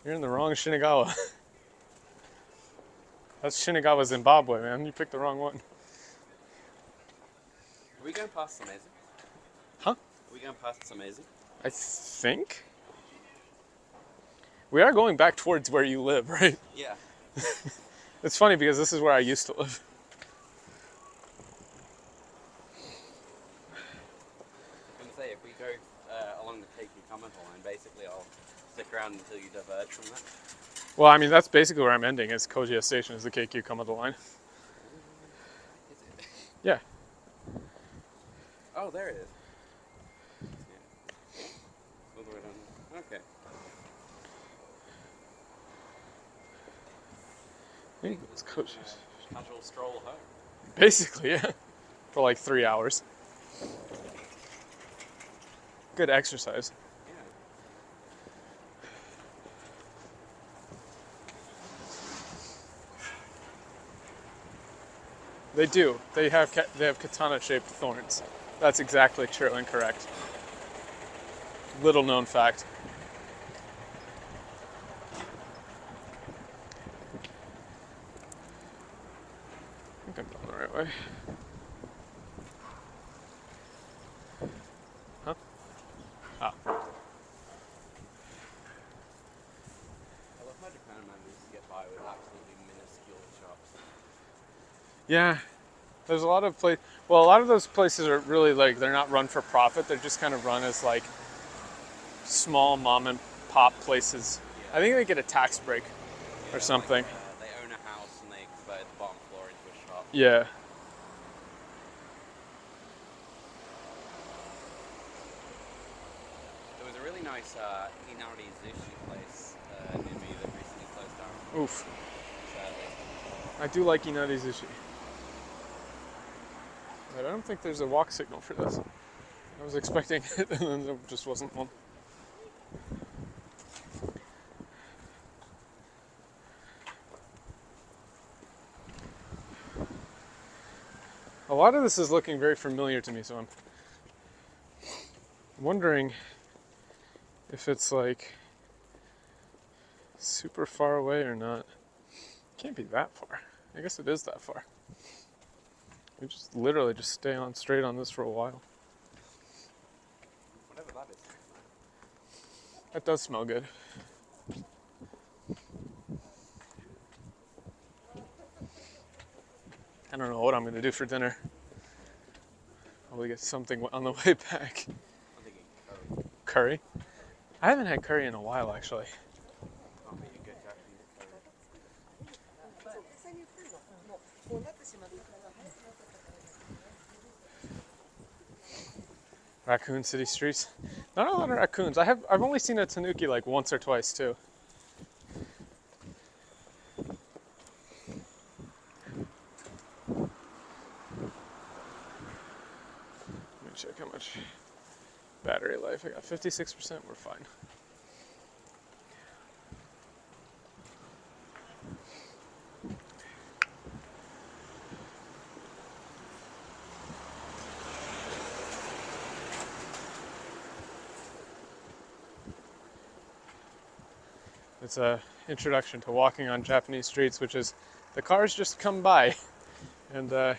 You're in the wrong Shinagawa. That's Shinagawa, Zimbabwe, man. You picked the wrong one. Are we going past Amazing? Huh? Are we going past Amazing? I think. We are going back towards where you live, right? Yeah. It's funny because this is where I used to live. I was going to say, if we go along the Keiki Kamado line, basically I'll stick around until you diverge from that. Well, I mean, that's basically where I'm ending. Is Kojiya Station is the KQ Kamado line. Is it? Yeah. Oh, there it is. Yeah. All the way down. Okay. I think it's Kojiya. Casual stroll home. Basically, yeah. For like 3 hours. Good exercise. Yeah. They do. They have katana-shaped thorns. That's exactly true and correct. Little known fact. I think I'm going the right way. Huh? Ah. I love how Japan manages to get by with absolutely minuscule shops. Yeah. There's a lot of a lot of those places are really like, they're not run for profit. They're just kind of run as like small mom and pop places. Yeah. I think they get a tax break or something. Like, they own a house and they convert the bottom floor into a shop. Yeah. There was a really nice Inari sushi place near me that recently closed down. Oof. Sadly. I do like Inari Sushi. But I don't think there's a walk signal for this. I was expecting it and then there just wasn't one. A lot of this is looking very familiar to me, so I'm wondering if it's like super far away or not. Can't be that far. I guess it is that far. We just literally just stay on straight on this for a while. Whatever that is. That does smell good. I don't know what I'm gonna do for dinner. Probably get something on the way back. I'm thinking curry. Curry? I haven't had curry in a while, actually. I'll make a good Japanese curry. Raccoon City streets. Not a lot of raccoons. I've only seen a tanuki like once or twice too. Let me check how much battery life. I got 56%, we're fine. It's a introduction to walking on Japanese streets, which is the cars just come by, and you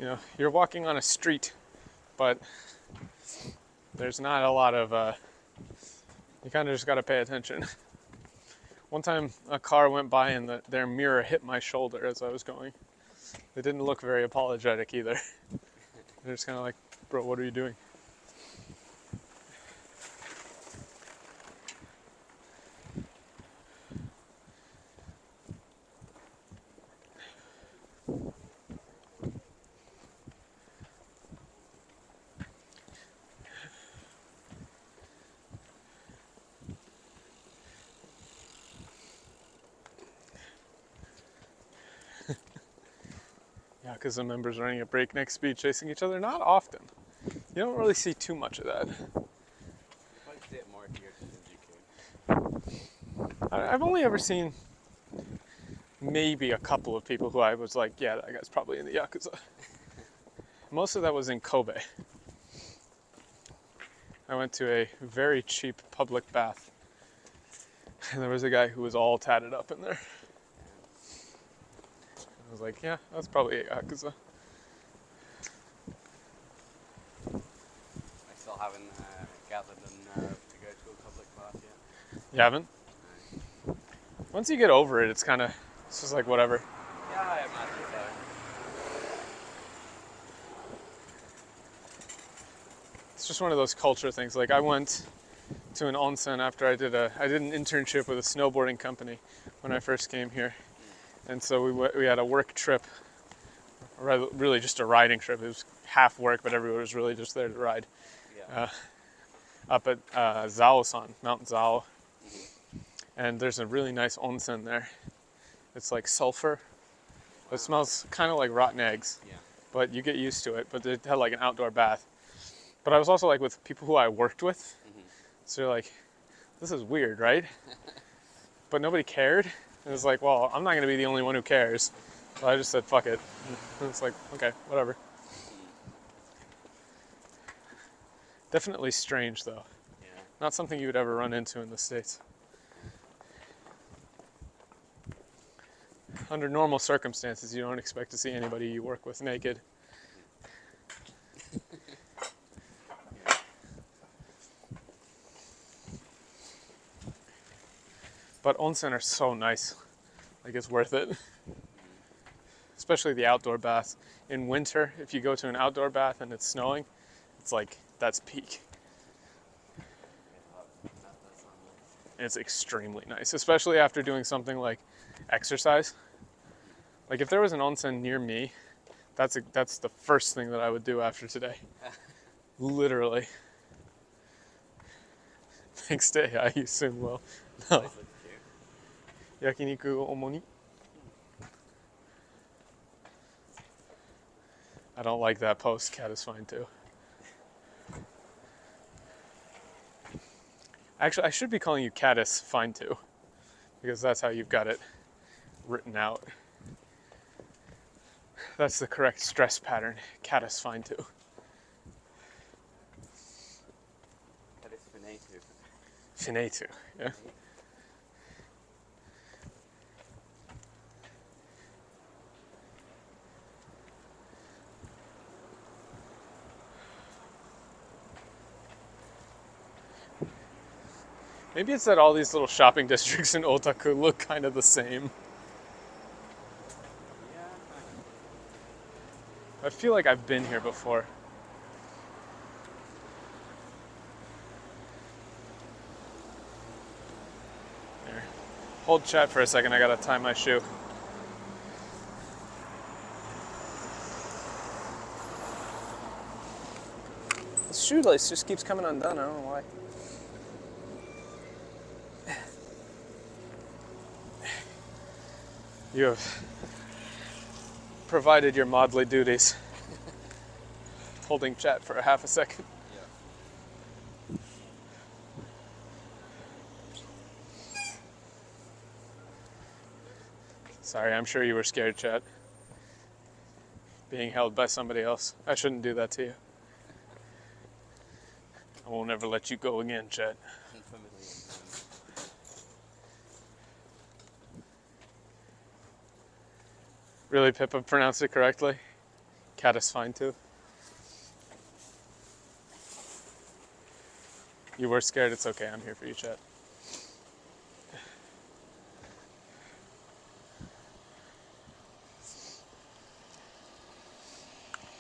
know, you're walking on a street, but there's not a lot of. You kind of just got to pay attention. One time, a car went by and their mirror hit my shoulder as I was going. They didn't look very apologetic either. They're just kind of like, "Bro, what are you doing?" Yakuza members running at breakneck speed chasing each other? Not often. You don't really see too much of that. I see it more here than UK. I've only ever seen maybe a couple of people who I was like, yeah, that guy's probably in the Yakuza. Most of that was in Kobe. I went to a very cheap public bath, and there was a guy who was all tatted up in there. I was like, yeah, that's probably a Yakuza. I still haven't gathered the nerve to go to a public bath yet. You haven't? No. Once you get over it, it's just like whatever. Yeah, I imagine so. It's just one of those culture things. Like I went to an onsen after I did an internship with a snowboarding company when I first came here. And so we had a work trip, really just a riding trip. It was half work, but everyone was really just there to ride. Yeah. Up at Zao-san, Mount Zao. And there's a really nice onsen there. It's like sulfur. It smells kind of like rotten eggs, Yeah. but you get used to it. But it had like an outdoor bath. But I was also like with people who I worked with. So you're like, this is weird, right? But nobody cared. And it's like, well, I'm not going to be the only one who cares. So I just said, fuck it. And it's like, okay, whatever. Definitely strange, though. Yeah. Not something you would ever run into in the States. Under normal circumstances, you don't expect to see anybody you work with naked. But onsen are so nice. Like, it's worth it. Especially the outdoor baths. In winter, if you go to an outdoor bath and it's snowing, it's like, that's peak. It's extremely nice, especially after doing something like exercise. Like if there was an onsen near me, that's the first thing that I would do after today. Literally. Next day, I assume will. No. Yakiniku omoni. I don't like that post. Cat is fine too. Actually, I should be calling you Caddis fine too, because that's how you've got it written out. That's the correct stress pattern. Caddis fine too. That is finatu. Finatu, yeah. Maybe it's that all these little shopping districts in Otaku look kind of the same. Yeah, kind of. I feel like I've been here before. There. Hold chat for a second, I gotta tie my shoe. The shoelace just keeps coming undone, I don't know why. You have provided your modly duties. Holding chat for a half a second. Yeah. Sorry, I'm sure you were scared, chat. Being held by somebody else. I shouldn't do that to you. I won't ever let you go again, chat. Really, Pippa pronounced it correctly? Cat is fine too. You were scared, it's okay, I'm here for you, chat.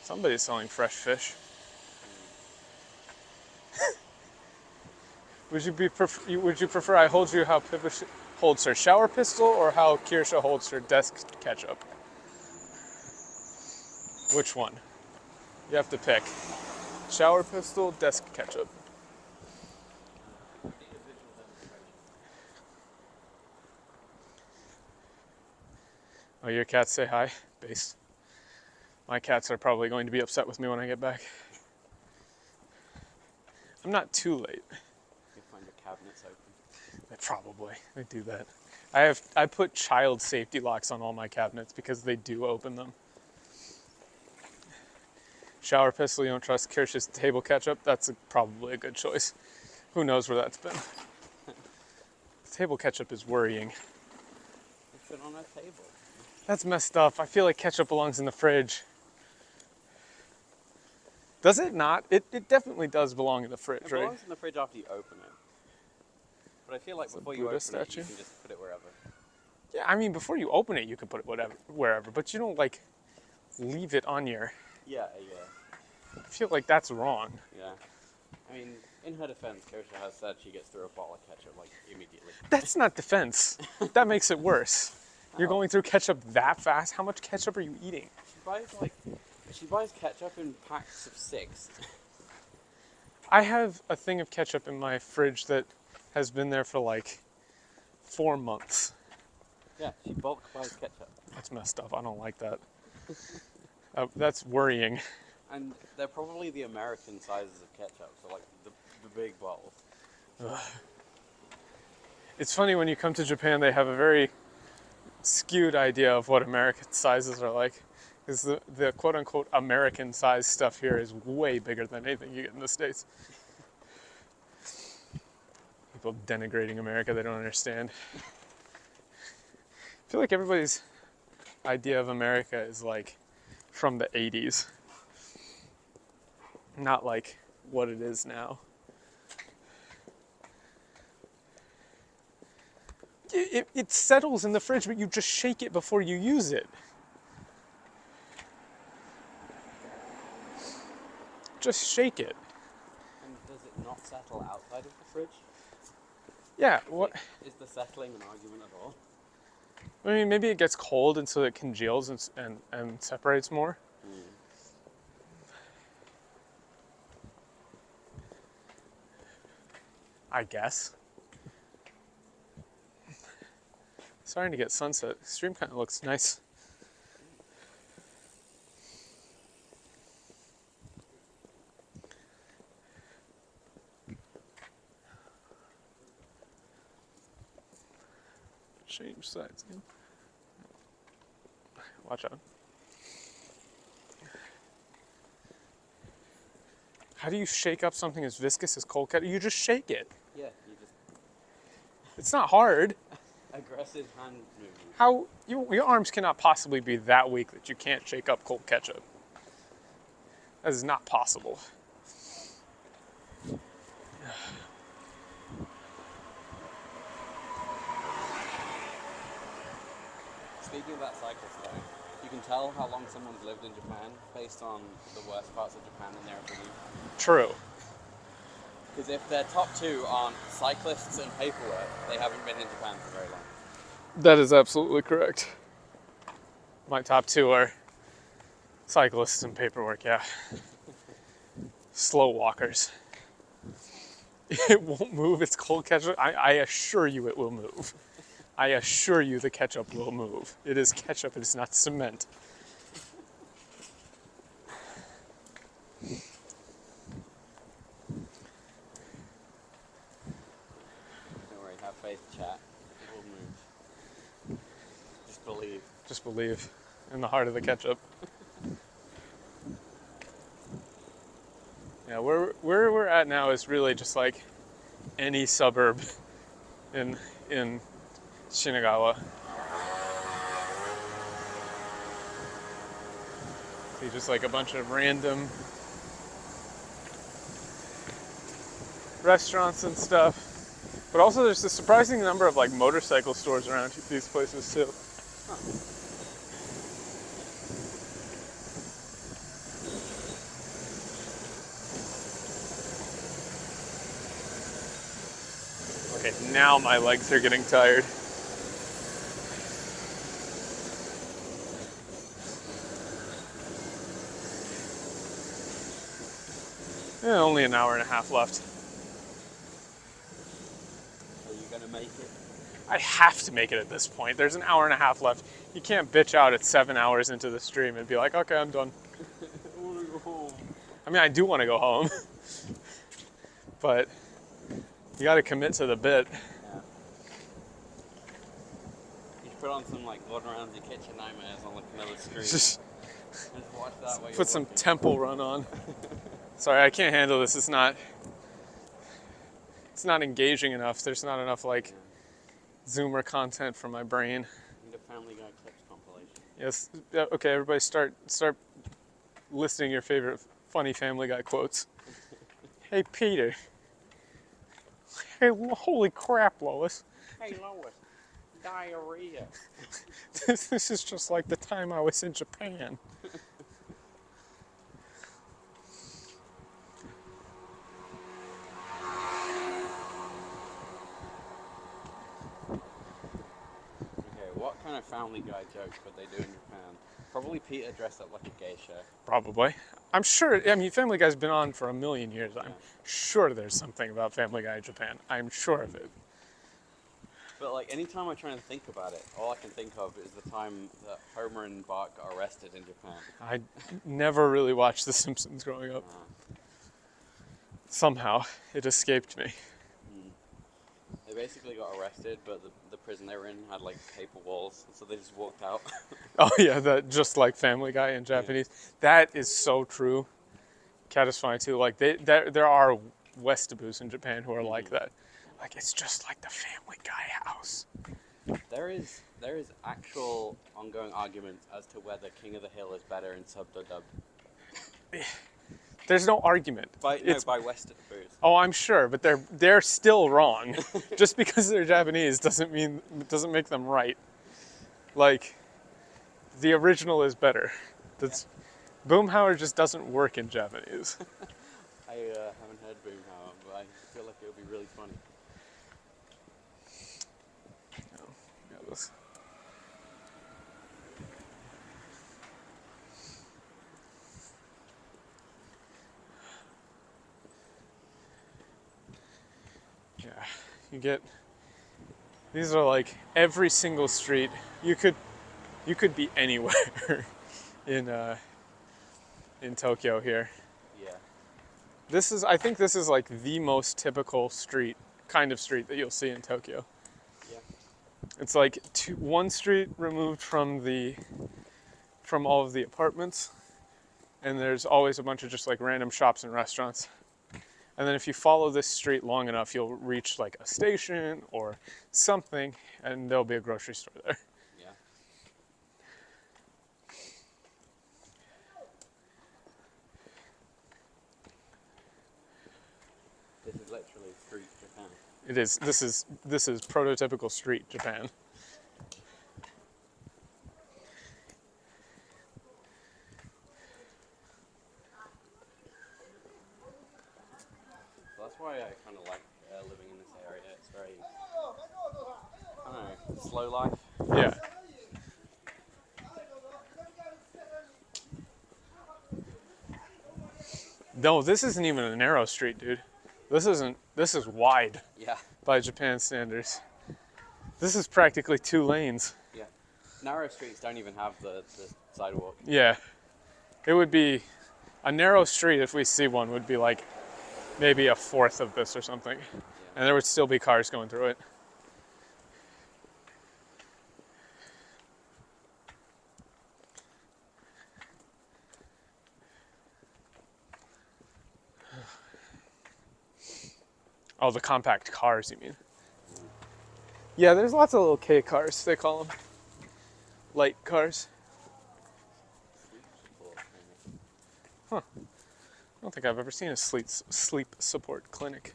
Somebody's selling fresh fish. Would you prefer I hold you how Pippa holds her shower pistol or how Kirsha holds her desk ketchup? Which one? You have to pick. Shower pistol, desk ketchup. Oh, your cats say hi? Base. My cats are probably going to be upset with me when I get back. I'm not too late. You find your cabinets open. Probably. They do that. I put child safety locks on all my cabinets because they do open them. Shower pistol, you don't trust Kirsch's table ketchup? That's probably a good choice. Who knows where that's been? Table ketchup is worrying. It's been on our table. That's messed up. I feel like ketchup belongs in the fridge. Does it not? It definitely does belong in the fridge, It right? belongs in the fridge after you open it. But I feel like before you open it, you can just put it wherever. Yeah, I mean, before you open it, you can put it wherever, but you don't, like, leave it on your... Yeah. I feel like that's wrong. Yeah. I mean, in her defense, Kirsha has said she gets through a bottle of ketchup, like, immediately. That's not defense. That makes it worse. You're going through ketchup that fast? How much ketchup are you eating? She buys ketchup in packs of 6. I have a thing of ketchup in my fridge that has been there for like 4 months. Yeah, she bulk buys ketchup. That's messed up. I don't like that. That's worrying. And they're probably the American sizes of ketchup, so like the big bottles. It's funny when you come to Japan, they have a very skewed idea of what American sizes are like. Because the quote-unquote American size stuff here is way bigger than anything you get in the States. People denigrating America, they don't understand. I feel like everybody's idea of America is like from the 80s. Not like what it is now. It settles in the fridge, but you just shake it before you use it. Just shake it. And does it not settle outside of the fridge? Yeah, what? Is the settling an argument at all? I mean, maybe it gets cold and so it congeals and separates more. I guess. Starting to get sunset. Stream kind of looks nice. Change sides again. Watch out. How do you shake up something as viscous as cold ketchup? You just shake it. Yeah, you just... It's not hard. Aggressive hand movement. How your arms cannot possibly be that weak that you can't shake up cold ketchup. That is not possible. Speaking of that cyclist though, you can tell how long someone's lived in Japan based on the worst parts of Japan in their opinion. True. Because if their top two aren't cyclists and paperwork, they haven't been in Japan for very long. That is absolutely correct. My top two are cyclists and paperwork, yeah. Slow walkers. It won't move, it's cold ketchup. I assure you it will move. I assure you the ketchup will move. It is ketchup, it is not cement. Don't worry, have faith, chat. It will move. Just believe. Just believe in the heart of the ketchup. Yeah, where we're at now is really just like any suburb in Shinagawa. See just like a bunch of random restaurants and stuff. But also there's a surprising number of like motorcycle stores around these places too. Okay, now my legs are getting tired. Yeah, only an hour and a half left. Are you going to make it? I have to make it at this point. There's an hour and a half left. You can't bitch out at 7 hours into the stream and be like, okay, I'm done. I want to go home. I mean, I do want to go home, but you got to commit to the bit. Yeah. You should put on some like Gordon Ramsay kitchen nightmares on like another stream. Just watch that while you're put some working. Temple Run on. Sorry, I can't handle this. It's not engaging enough. There's not enough like Zoomer content for my brain. Need a Family Guy clips compilation. Yes. Yeah, okay, everybody start listing your favorite funny Family Guy quotes. Hey, Peter. Hey, holy crap, Lois. Hey Lois, diarrhea. This is just like the time I was in Japan. Okay, what kind of Family Guy jokes would they do in Japan? Probably Peter dressed up like a geisha. Probably. I'm sure, I mean, Family Guy's been on for a million years. I'm sure there's something about Family Guy in Japan. I'm sure of it. But like anytime I try and think about it, all I can think of is the time that Homer and Bart got arrested in Japan. I never really watched The Simpsons growing up. Somehow, it escaped me. They basically got arrested, but the prison they were in had like paper walls, so they just walked out. Oh yeah, that just like Family Guy in Japanese. That is so true. Cat is fine too. Like there are Westaboos in Japan who are like that. Like it's just like the Family Guy house. There is actual ongoing arguments as to whether King of the Hill is better in subbed or dubbed. There's no argument. By Westaboos. Oh, I'm sure, but they're still wrong. Just because they're Japanese doesn't make them right. Like the original is better. That's Boomhauer just doesn't work in Japanese. I haven't heard Boomhauer, but I feel like it would be really funny. Yeah, you get, these are like every single street. You could be anywhere in Tokyo here. Yeah. I think this is like the most typical kind of street that you'll see in Tokyo. Yeah. It's like one street removed from all of the apartments, and there's always a bunch of just like random shops and restaurants. And then if you follow this street long enough, you'll reach like a station or something, and there'll be a grocery store there. Yeah. This is literally street Japan. It is. This is prototypical street Japan. why I kind of like living in this area. It's very, I don't know, slow life. Yeah. No, this isn't even a narrow street, dude. This is wide Yeah. by Japan standards. This is practically 2 lanes. Yeah. Narrow streets don't even have the sidewalk. Yeah. It would be a narrow street, if we see one, would be like maybe a fourth of this or something. Yeah. And there would still be cars going through it. Oh, the compact cars, you mean? Yeah, there's lots of little K cars, they call them. Light cars. Huh. I don't think I've ever seen a sleep support clinic.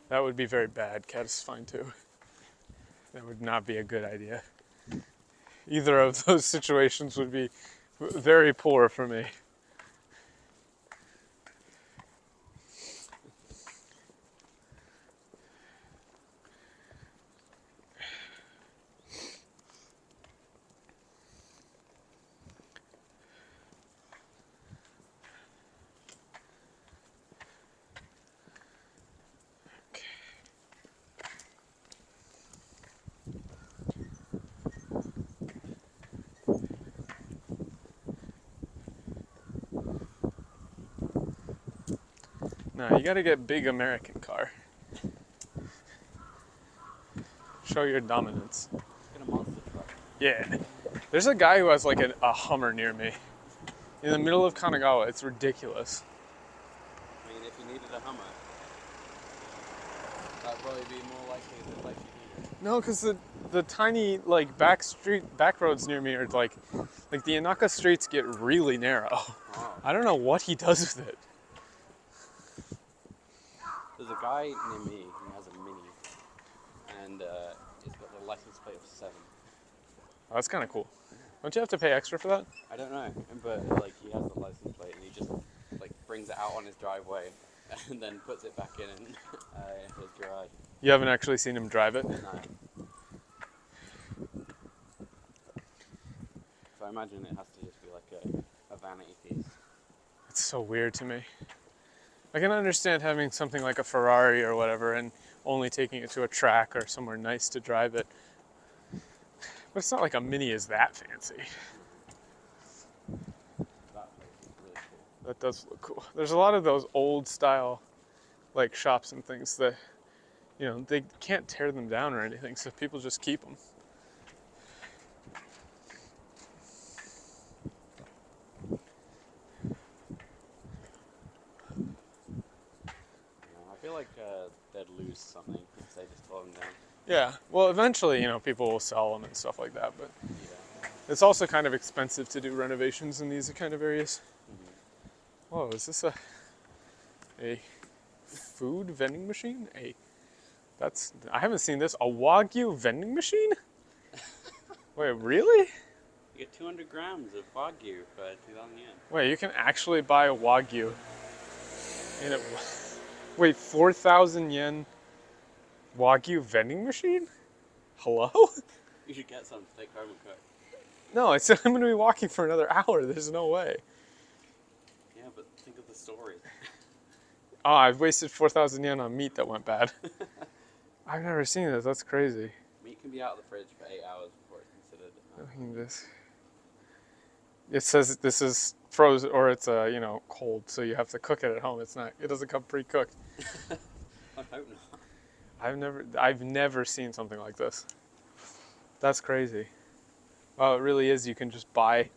That would be very bad. Cat is fine too. That would not be a good idea. Either of those situations would be very poor for me. No, you gotta get big American car. Show your dominance. Get a monster truck. Yeah. There's a guy who has like a Hummer near me. In the middle of Kanagawa. It's ridiculous. I mean, if you needed a Hummer, that'd probably be more likely the place you needed. No, because the tiny like back roads near me are like the Inaka streets get really narrow. Oh. I don't know what he does with it. There's a guy near me who has a Mini, and he's got the license plate of 7. Oh, that's kind of cool. Don't you have to pay extra for that? I don't know, but like he has the license plate and he just like brings it out on his driveway and then puts it back in his garage. You haven't actually seen him drive it? No. So I imagine it has to just be like a vanity piece. It's so weird to me. I can understand having something like a Ferrari or whatever and only taking it to a track or somewhere nice to drive it. But it's not like a Mini is that fancy. That place is really cool. That does look cool. There's a lot of those old style like shops and things that, you know, they can't tear them down or anything, so people just keep them. I feel like they'd lose something if they just tore them down. Yeah, well, eventually, you know, people will sell them and stuff like that, but Yeah. it's also kind of expensive to do renovations in these kind of areas. Mm-hmm. Whoa, is this a food vending machine? I haven't seen this. A Wagyu vending machine? Wait, really? You get 200 grams of Wagyu for 2,000 yen. Wait, you can actually buy a Wagyu in a, wait, 4,000 yen Wagyu vending machine? Hello? You should get some to take home and cook. No, I said I'm going to be walking for another hour. There's no way. Yeah, but think of the story. Oh, I've wasted 4,000 yen on meat that went bad. I've never seen this. That's crazy. Meat can be out of the fridge for 8 hours before it's considered. Looking at this. It says this is frozen or it's you know, cold, so you have to cook it at home. It doesn't come pre-cooked. I hope not. I've never seen something like this. That's crazy. Wow, it really is. You can just buy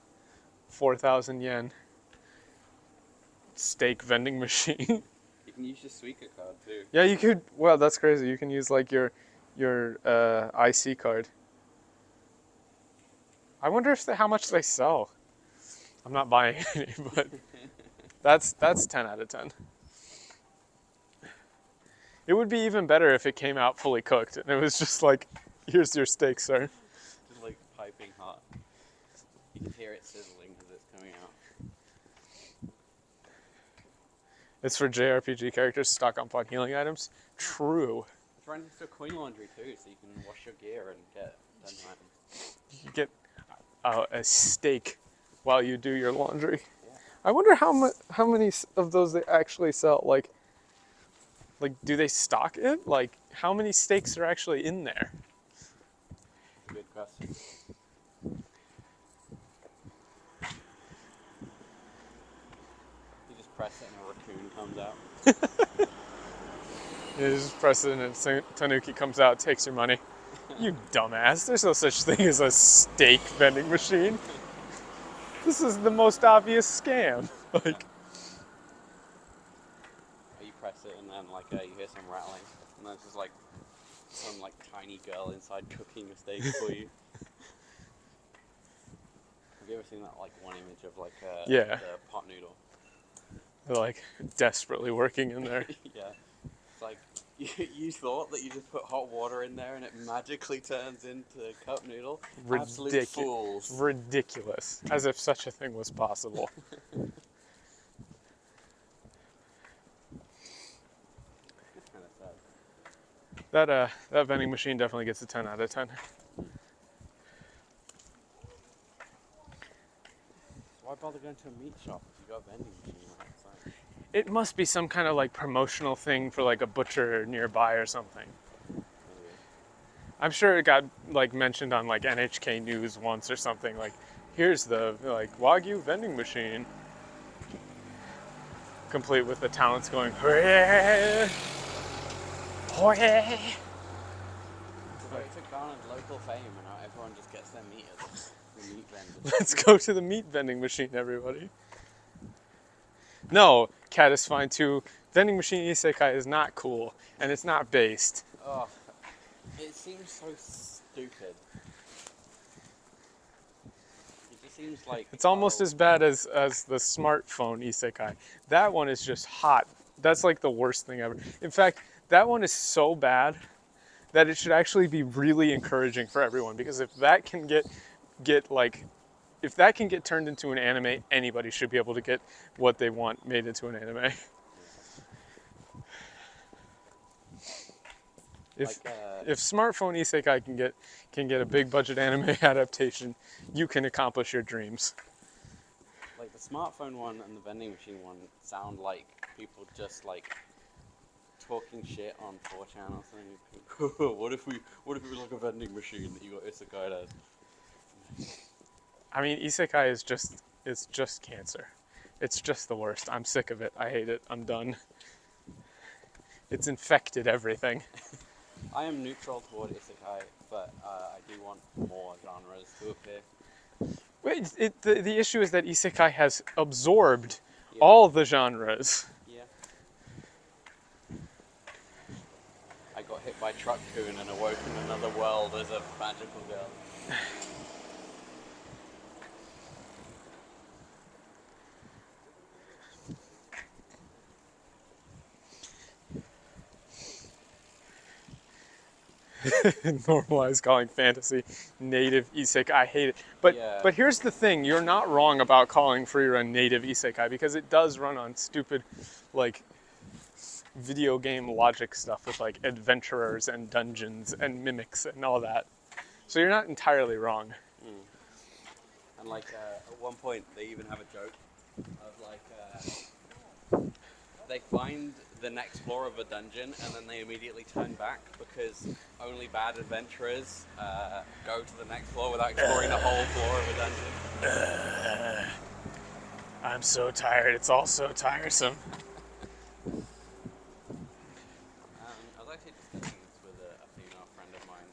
4,000 yen steak vending machine. You can use your Suica card too. Yeah, you could. Well, that's crazy. You can use like your IC card. I wonder how much they sell. I'm not buying any, but that's 10 out of 10. It would be even better if it came out fully cooked and it was just like, here's your steak, sir. Just like piping hot. You can hear it sizzling as it's coming out. It's for JRPG characters stock on pot healing items. True. It's right next to a coin laundry too, so you can wash your gear and get dungeon items. You get a steak while you do your laundry. Yeah. I wonder how many of those they actually sell. Like, do they stock it? Like, how many steaks are actually in there? Good question. You just press it and a raccoon comes out. You just press it and Tanuki comes out, takes your money. You dumbass. There's no such thing as a steak vending machine. This is the most obvious scam. Like, You press it and then like you hear some rattling, and then it's just like some like tiny girl inside cooking a steak for you. Have you ever seen that like one image of like Yeah. the pot noodle? they're like desperately working in there. Yeah. It's like you thought that you just put hot water in there and it magically turns into cup noodle. Absolute fools. Ridiculous. As if such a thing was possible. That's kind of sad. That vending machine definitely gets a 10 out of 10. Why bother going to a meat shop if you got a vending machine outside? It must be some kind of like promotional thing for like a butcher nearby or something. Maybe. I'm sure it got like mentioned on like NHK News once or something. Like, here's the like Wagyu vending machine, complete with the talents going. Hooray! Hooray! So it took down local fame and now everyone just gets their meat at the meat vendors. Let's go to the meat vending machine, everybody. No, cat is fine too. Vending machine isekai is not cool, and it's not based. Oh, it seems so stupid. It just seems like It's almost as bad as the smartphone isekai. That one is just hot. That's like the worst thing ever. In fact, that one is so bad that it should actually be really encouraging for everyone, because if that can get turned into an anime, anybody should be able to get what they want made into an anime. If smartphone isekai can get a big budget anime adaptation, you can accomplish your dreams. Like the smartphone one and the vending machine one sound like people just like talking shit on 4chan or something. What if we like a vending machine that you got isekai as? I mean, isekai is just cancer. It's just the worst. I'm sick of it. I hate it. I'm done. It's infected everything. I am neutral toward isekai, but I do want more genres to appear. Wait, the issue is that isekai has absorbed all the genres. Yeah. I got hit by Truck-kun and awoke in another world as a magical girl. Normalize calling fantasy native isekai. I hate it. But here's the thing, you're not wrong about calling Free Run native isekai, because it does run on stupid like video game logic stuff with like adventurers and dungeons and mimics and all that. So you're not entirely wrong. And like at one point they even have a joke of like they find the next floor of a dungeon and then they immediately turn back because only bad adventurers go to the next floor without exploring the whole floor of a dungeon. I'm so tired. It's all so tiresome. I was actually discussing this with a female friend of mine.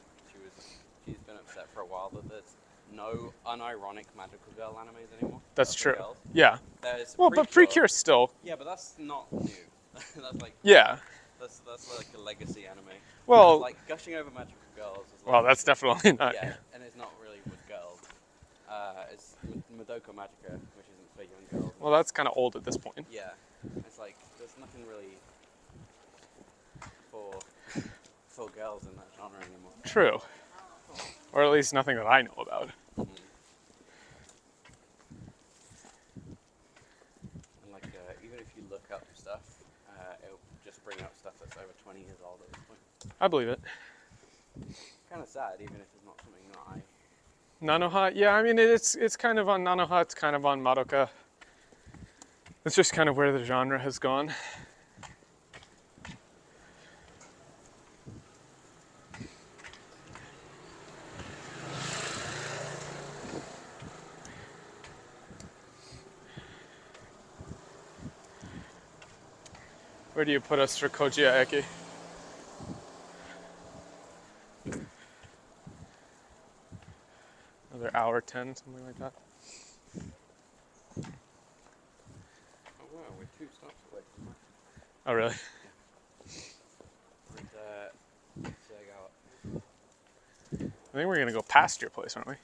She's been upset for a while that there's no unironic magical girl animes anymore. That's true. Girls. Yeah. There's Well, but Precure still. Yeah, but that's not new. That's like That's like a legacy anime. Well, like gushing over magical girls. Is like, well, that's definitely not. Yeah, and it's not really with girls. It's Madoka Magica, which isn't for young girls. Well, that's kind of old at this point. Yeah, it's like there's nothing really for girls in that genre anymore. True. Or at least nothing that I know about. And like, even if you look up stuff, it'll just bring up stuff that's over 20 years old at this point. I believe it. Kind of sad, even if it's not something that I... Nanoha, yeah, I mean, it's kind of on Nanoha, it's kind of on Madoka. It's just kind of where the genre has gone. Where do you put us for Kojiya Eki? Another hour 10, something like that. Oh wow, we're 2 stops away from that. Oh, really? And, Sagawa. I think we're gonna go past your place, aren't we?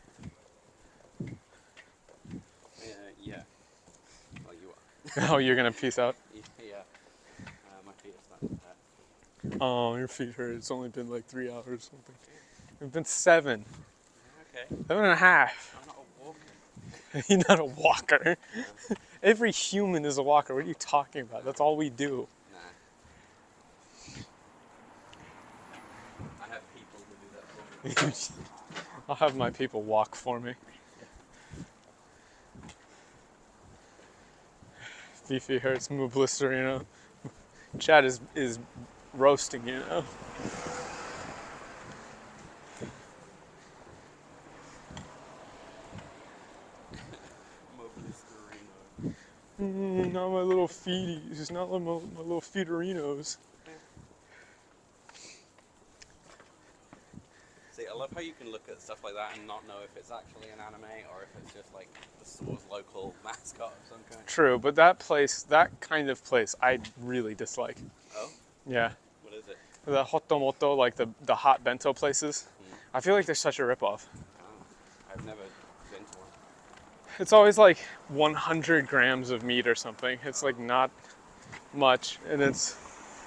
Yeah. Well, you are. Oh, you're gonna peace out? Yeah. My feet are starting to hurt. Oh, your feet hurt. It's only been like 3 hours or something. It's been 7. Okay. 7.5. I'm not a walker. You're not a walker. Every human is a walker. What are you talking about? That's all we do. Nah. I have people who do that for me. I'll have my people walk for me. Fifi hurts, Moo blister, you know. Chad is roasting, you know. Not my little feeties, not my little feederinos. See, I love how you can look at stuff like that and not know if it's actually an anime or if it's just like the store's local mascot of some kind. True, but that kind of place, I really dislike. Oh? Yeah. What is it? The hotomoto, like the hot bento places. I feel like they're such a ripoff. Oh, I've never been to one. It's always like 100 grams of meat or something. It's like not much, and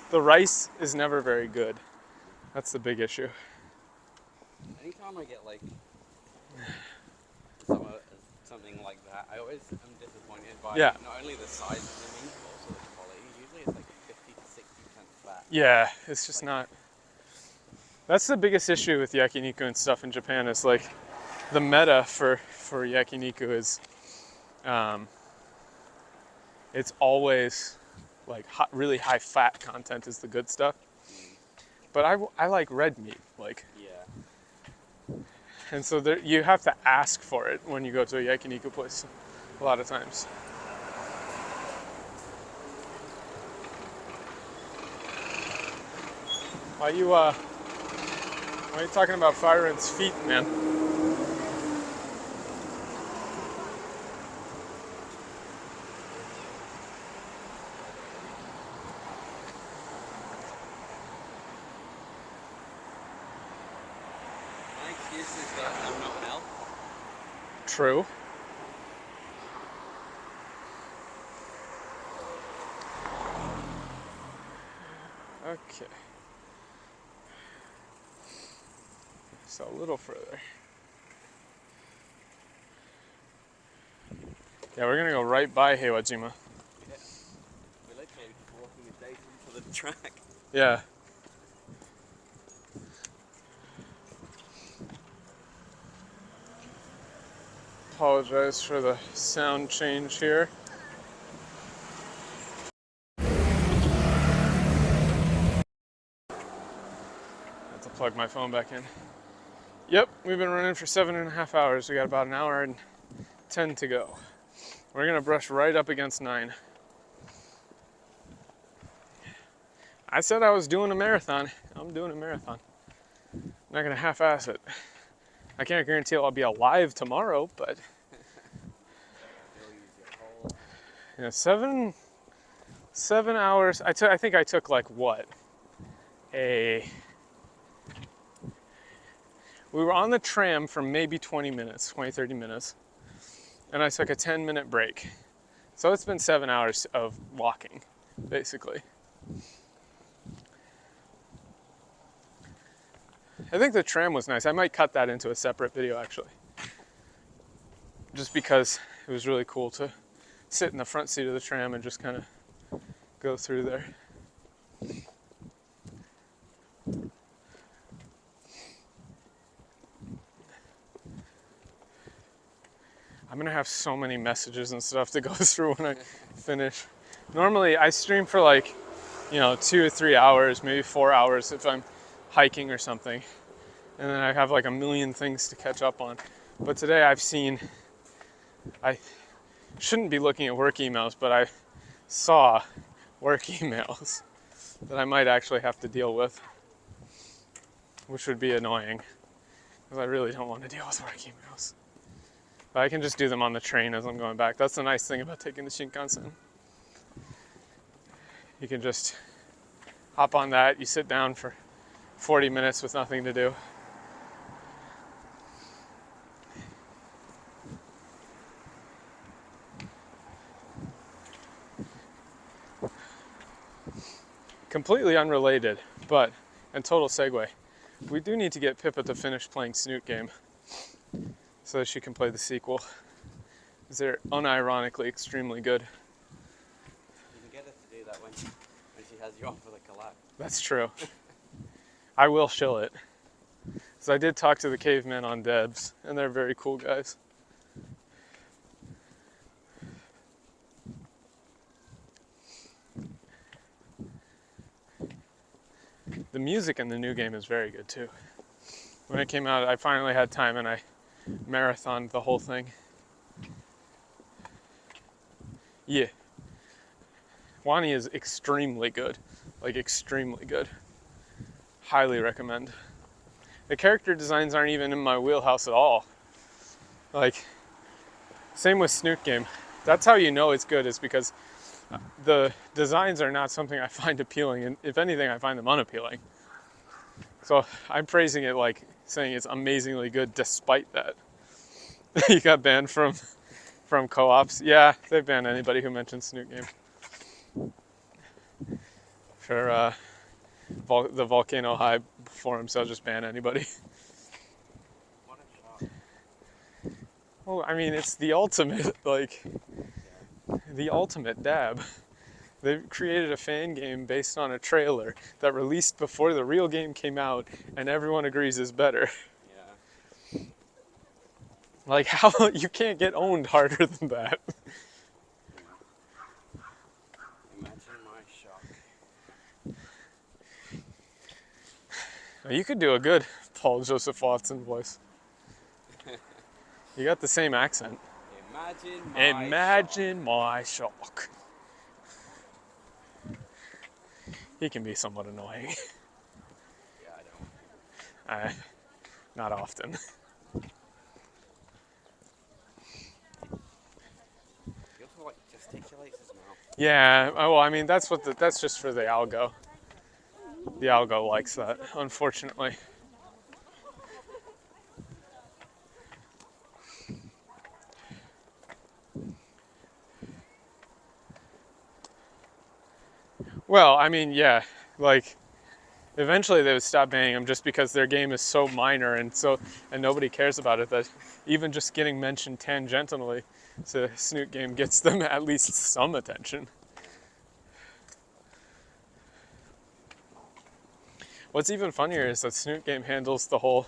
the rice is never very good. That's the big issue. Anytime I get like something like that, I always am disappointed by not only the size of the meat, but also the quality. Usually it's like 50 to 60% fat. Yeah, it's just not. That's the biggest issue with yakiniku and stuff in Japan is like the meta for yakiniku is it's always like really high fat content is the good stuff. But I like red meat, like. Yeah. And so you have to ask for it when you go to a yakiniku place a lot of times. Why are you talking about Firen's feet, man? My excuse is that I'm not an elf. True. Okay. So a little further. Yeah, we're gonna go right by Heiwajima. Yeah. We're literally walking adjacent to the track. Yeah. Apologize for the sound change here. I have to plug my phone back in. Yep, we've been running for 7.5 hours. We got about an hour and 10 to go. We're gonna brush right up against 9. I said I was doing a marathon. I'm doing a marathon. I'm not gonna half-ass it. I can't guarantee I'll be alive tomorrow, but yeah, 7 hours. I think I took like what? We were on the tram for maybe 20 minutes, 20, 30 minutes, and I took a 10-minute break. So it's been 7 hours of walking, basically. I think the tram was nice. I might cut that into a separate video actually. Just because it was really cool to sit in the front seat of the tram and just kind of go through there. I'm gonna have so many messages and stuff to go through when I finish. Normally I stream for like, 2 or 3 hours, maybe 4 hours if I'm hiking or something. And then I have like a million things to catch up on. But today I shouldn't be looking at work emails, but I saw work emails that I might actually have to deal with, which would be annoying because I really don't want to deal with work emails. But I can just do them on the train as I'm going back. That's the nice thing about taking the Shinkansen. You can just hop on that, you sit down for 40 minutes with nothing to do. Completely unrelated, and total segue. We do need to get Pippa to finish playing Snoot Game so that she can play the sequel. They're unironically extremely good. You can get her to do that when she has you on for the collab. That's true. I will shill it. So I did talk to the cavemen on Debs, and they're very cool guys. The music in the new game is very good too. When it came out, I finally had time and I marathoned the whole thing. Yeah. Wani is extremely good. Like extremely good. Highly recommend. The character designs aren't even in my wheelhouse at all. Like, same with Snoot Game. That's how you know it's good, is because the designs are not something I find appealing, and if anything, I find them unappealing. So I'm praising it, like saying it's amazingly good despite that. You got banned from co-ops. Yeah, they ban anybody who mentions Snoot Game. For the Volcano High forums, they'll just ban anybody. What a shock. Well, I mean, it's the ultimate, the ultimate dab. They created a fan game based on a trailer that released before the real game came out, and everyone agrees is better. Yeah. Like, how you can't get owned harder than that. Imagine my shock. You could do a good Paul Joseph Watson voice. You got the same accent. Imagine my shock. He can be somewhat annoying. Yeah, I don't. Not often. He also like gesticulates his mouth. Yeah, well, I mean, that's just for the algo. The algo likes that, unfortunately. Well, I mean, yeah, like, eventually they would stop banning them just because their game is so minor and nobody cares about it, that even just getting mentioned tangentially to Snoot Game gets them at least some attention. What's even funnier is that Snoot Game handles the whole,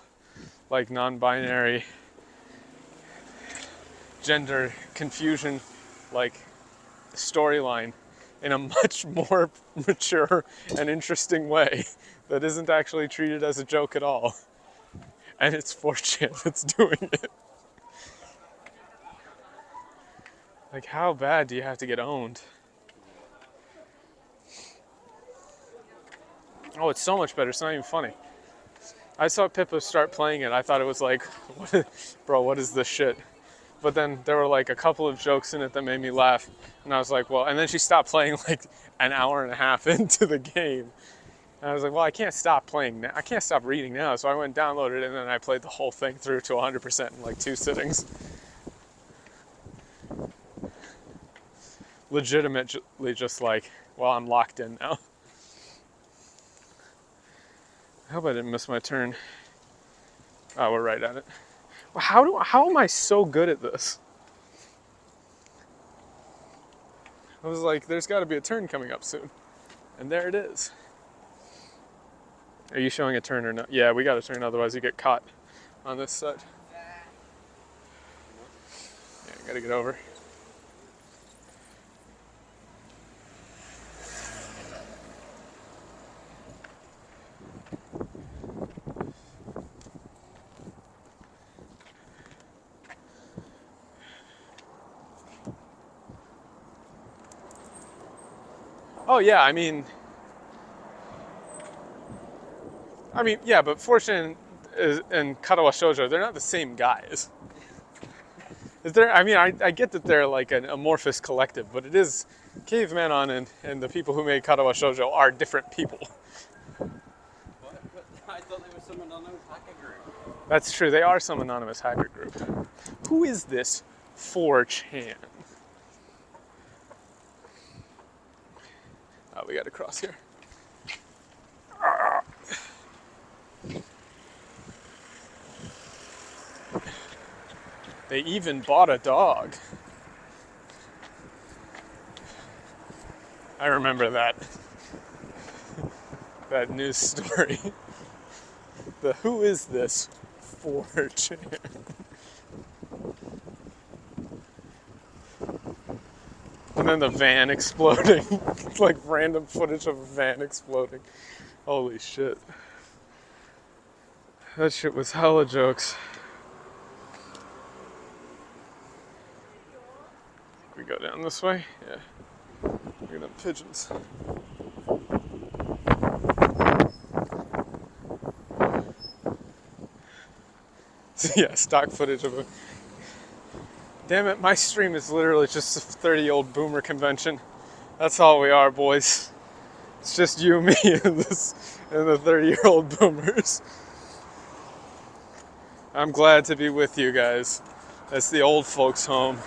like, non-binary gender confusion, like, storyline in a much more mature and interesting way that isn't actually treated as a joke at all. And it's 4chan that's doing it. Like, how bad do you have to get owned? Oh, it's so much better. It's not even funny. I saw Pippa start playing it. I thought it was like, bro, what is this shit? But then there were like a couple of jokes in it that made me laugh. And I was like, well, and then she stopped playing like an hour and a half into the game. And I was like, well, I can't stop playing now. I can't stop reading now. So I went and downloaded it, and then I played the whole thing through to 100% in like 2 sittings. Legitimately just like, well, I'm locked in now. I hope I didn't miss my turn. Oh, we're right at it. Well, how am I so good at this? I was like, there's got to be a turn coming up soon. And there it is. Are you showing a turn or not? Yeah, we got to turn, otherwise you get caught on this side. Yeah, got to get over. Oh yeah, I mean, yeah, but Fortune and Karawa Shoujo, they're not the same guys. Is there? I mean, I get that they're like an amorphous collective, but it is Caveman and the people who made Karawa Shoujo are different people. What? But I thought they were some anonymous hacker group. That's true. They are some anonymous hacker group. Who is this 4chan? Oh, we got to cross here. They even bought a dog. I remember that. That news story. The who is this 4chan? And then the van exploding. It's like random footage of a van exploding. Holy shit. That shit was hella jokes. We go down this way? Yeah. Look at them pigeons. Yeah, stock footage of a... Damn it, my stream is literally just a 30-year-old boomer convention. That's all we are, boys. It's just you, me, and the 30-year-old boomers. I'm glad to be with you guys. That's the old folks' home.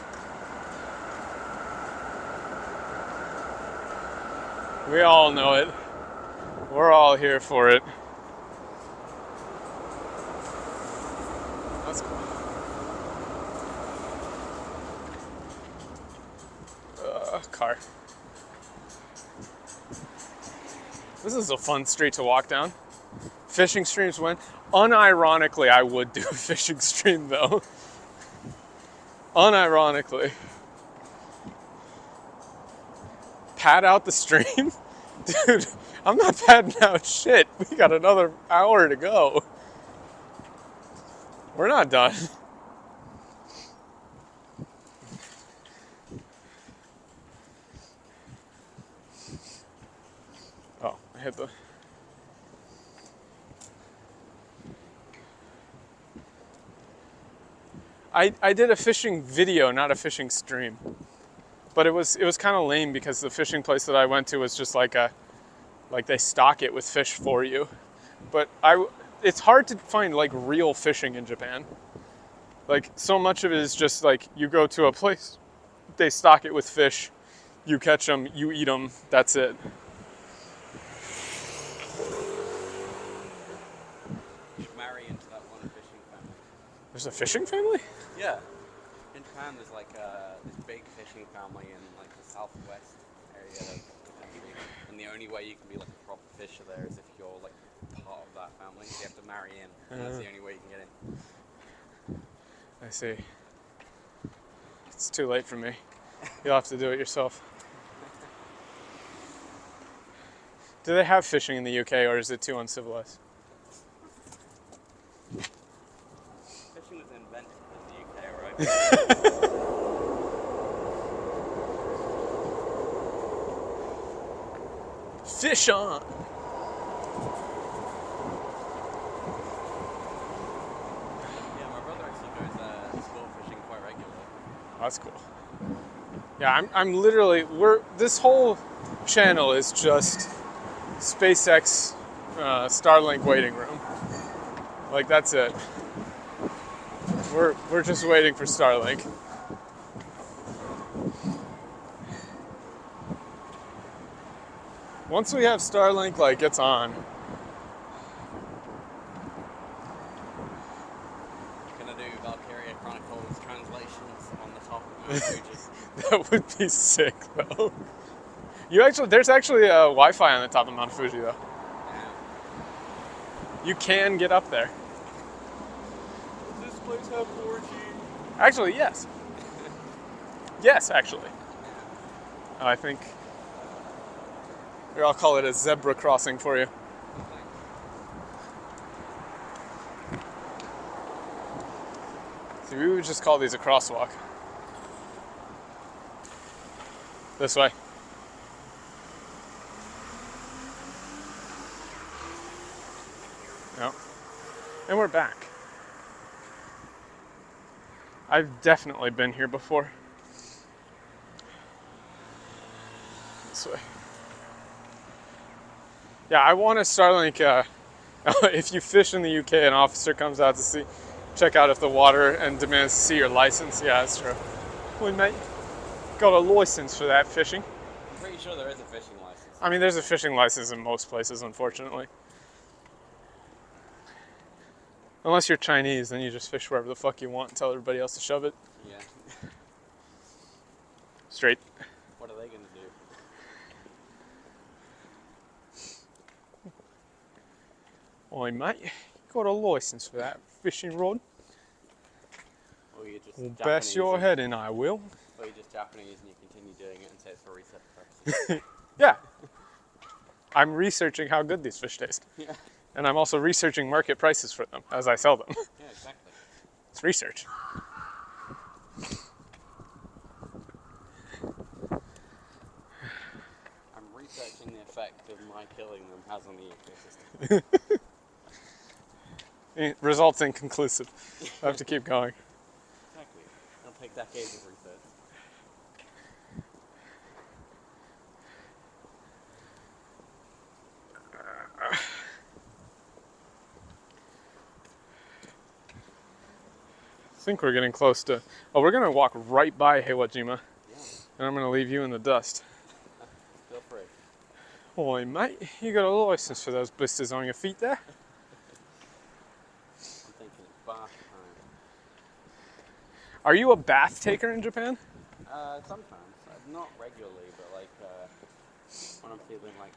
We all know it. We're all here for it. That's cool. Car. This is a fun street to walk down. Fishing streams win. Unironically, I would do a fishing stream though. Unironically. Pad out the stream? Dude, I'm not padding out shit. We got another hour to go. We're not done. Oh, I hit the... I did a fishing video, not a fishing stream. But it was kind of lame because the fishing place that I went to was just like they stock it with fish for you. But it's hard to find like real fishing in Japan. Like so much of it is just like you go to a place, they stock it with fish, you catch them, you eat them, that's it. You should marry into that one fishing family. There's a fishing family? Yeah. In Japan, there's like this big fishing family in like the southwest area of the country, and the only way you can be like a proper fisher there is if you're like part of that family. You have to marry in, and that's the only way you can get in. I see. It's too late for me. You'll have to do it yourself. Do they have fishing in the UK, or is it too uncivilized? Fishing was invented in the UK, right? Fish on! Yeah, my brother actually goes sport fishing quite regularly. That's cool. Yeah, I'm literally, this whole channel is just SpaceX Starlink waiting room. Like, that's it. We're just waiting for Starlink. Once we have Starlink, like, it's on. That would be sick, though. There's actually a Wi-Fi on the top of Mount Fuji, though. You can get up there. Does this place have 4G? Actually, yes. Yes, actually. I think. Here, I'll call it a zebra crossing for you. See, we would just call these a crosswalk. This way. Yep. And we're back. I've definitely been here before. This way. Yeah, I want to Starlink. If you fish in the UK, an officer comes out to check out if the water and demands to see your license. Yeah, that's true. We mate got a license for that fishing. I'm pretty sure there is a fishing license. I mean, there's a fishing license in most places, unfortunately. Unless you're Chinese, then you just fish wherever the fuck you want and tell everybody else to shove it. Yeah. Straight. What are they gonna do? Oi, mate, you got a license for that fishing rod? Or you're just Well, Japanese bash your and- head in, I will. Or you're just Japanese and you continue doing it and say it's for research purposes. Yeah. I'm researching how good these fish taste. Yeah. And I'm also researching market prices for them as I sell them. Yeah, exactly. It's research. I'm researching the effect of my killing them has on the ecosystem. It results inconclusive. I have to keep going. Exactly. It'll take decades of research. I think we're getting close to. Oh, we're gonna walk right by Heiwajima, Yeah. and I'm gonna leave you in the dust. Feel free. Oi, mate, you got a license for those blisters on your feet there? I'm thinking it's bath time. Are you a bath taker in Japan? Sometimes. Not regularly, but like when I'm feeling like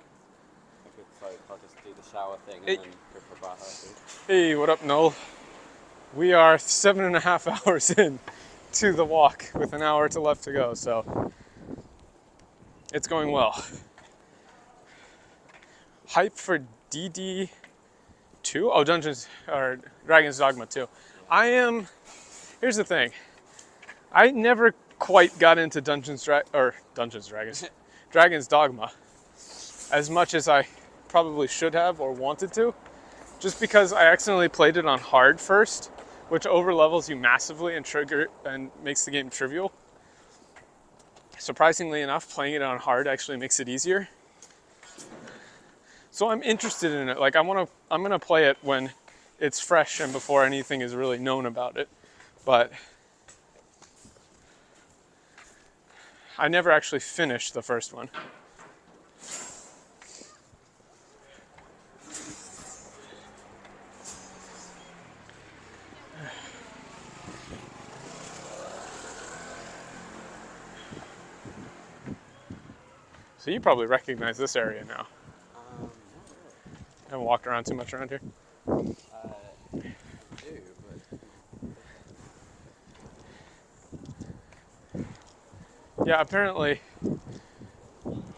a good soak, I'll just do the shower thing and Hey. then go for a bath after. Hey, what up, Noel? We are 7.5 hours in to the walk with an hour left to go, so it's going well. Hype for DD2? Oh, Dragon's Dogma 2. Here's the thing. I never quite got into Dragon's Dogma as much as I probably should have or wanted to, just because I accidentally played it on hard first, which overlevels you massively and makes the game trivial. Surprisingly enough, playing it on hard actually makes it easier. So I'm interested in it. Like I'm gonna play it when it's fresh and before anything is really known about it. But I never actually finished the first one. So you probably recognize this area now. Not really. Haven't walked around too much around here. I do, but Yeah, apparently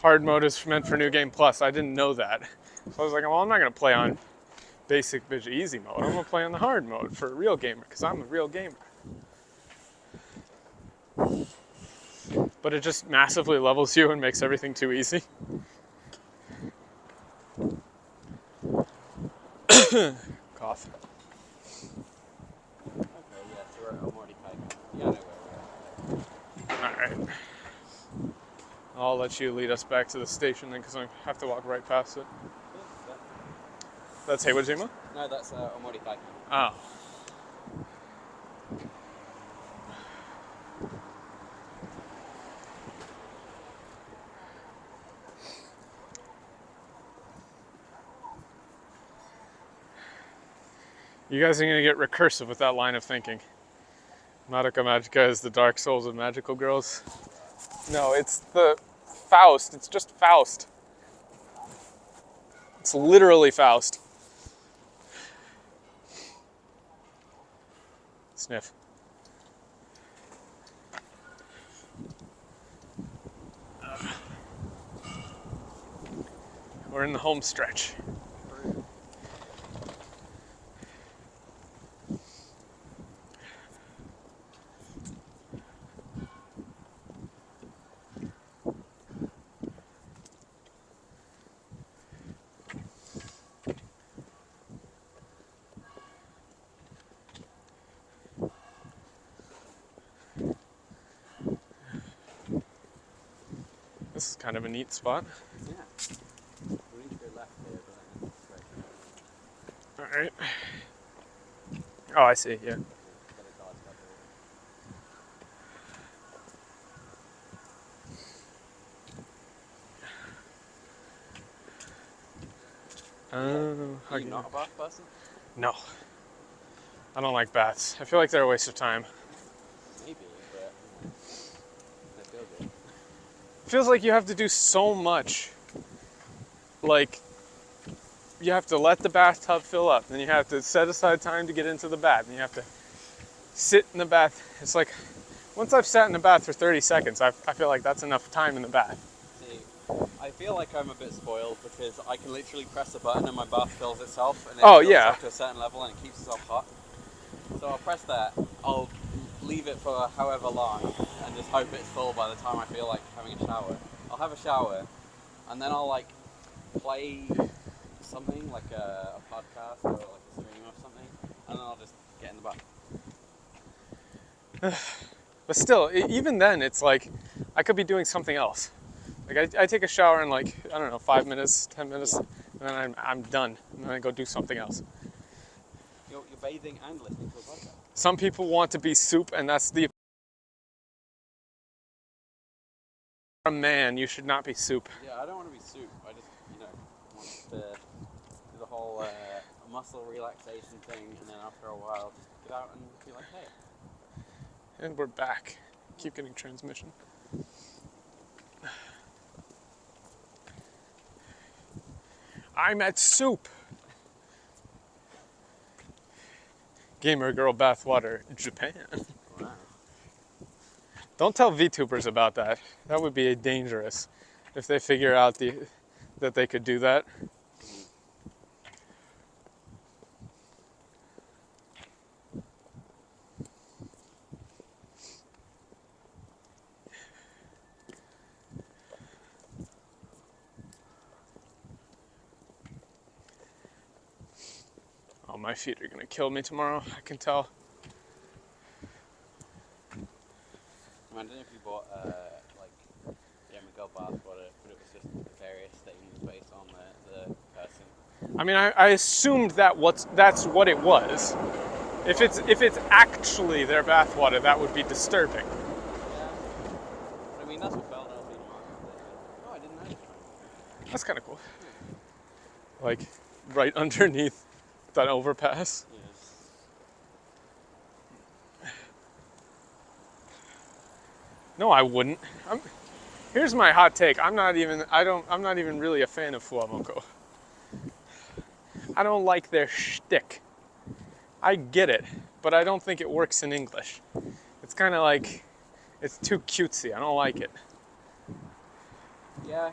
hard mode is meant for New Game Plus. I didn't know that. So I was like, well, I'm not gonna play on basic bitch easy mode. I'm gonna play on the hard mode for a real gamer, because I'm a real gamer. But it just massively levels you and makes everything too easy. Cough. okay, yeah, so we're at Omori Kaika. Yeah, I know where we are. Alright. I'll let you lead us back to the station then, because I have to walk right past it. That's Heiwajima? No, that's Omori Kaika. Oh. You guys are going to get recursive with that line of thinking. Madoka Magica is the Dark Souls of magical girls. No, it's the Faust. It's just Faust. It's literally Faust. Sniff. We're in the home stretch. This is kind of a neat spot. Yeah. We need to go left here, but then All right. Oh, I see. Yeah. Oh, Are you not a bath person? No. I don't like baths. I feel like they're a waste of time. Maybe, but they feel good. It feels like you have to do so much. Like, you have to let the bathtub fill up, then you have to set aside time to get into the bath, and you have to sit in the bath. It's like, once I've sat in the bath for 30 seconds, I feel like that's enough time in the bath. See, I feel like I'm a bit spoiled because I can literally press a button and my bath fills itself, and it Oh, fills yeah. up to a certain level and it keeps itself hot. So I'll press that, I'll leave it for however long, and just hope it's full by the time I feel like having a shower. I'll have a shower, and then I'll like play something like a podcast or like a stream or something, and then I'll just get in the bath. But still, even then, it's like, I could be doing something else. Like, I take a shower in like, I don't know, 5 minutes, 10 minutes, Yeah. and then I'm done. And then I go do something else. You're bathing and listening to a podcast. Some people want to be soup, and that's the... A man, you should not be soup. Yeah, I don't want to be soup. I just, want to do the whole muscle relaxation thing, and then after a while, just get out and be like, hey. And we're back. Keep getting transmission. I'm at soup. Gamer girl bathwater, Japan. Wow. Don't tell VTubers about that. That would be dangerous if they figure out that they could do that. Oh, my feet are gonna kill me tomorrow, I can tell. Imagine if you bought like Yamago bath water, but it was just various things based on the person. I mean, I assumed that's what it was. If it's actually their bathwater, that would be disturbing. Yeah. But I mean, that's what Bell Delphine was. Oh, I didn't know. That's kind of cool. Like right underneath that overpass. Yes. No, I wouldn't. Here's my hot take. I'm not even really a fan of Fuamoko. I don't like their shtick. I get it, but I don't think it works in English. It's kind of like, it's too cutesy. I don't like it. Yeah.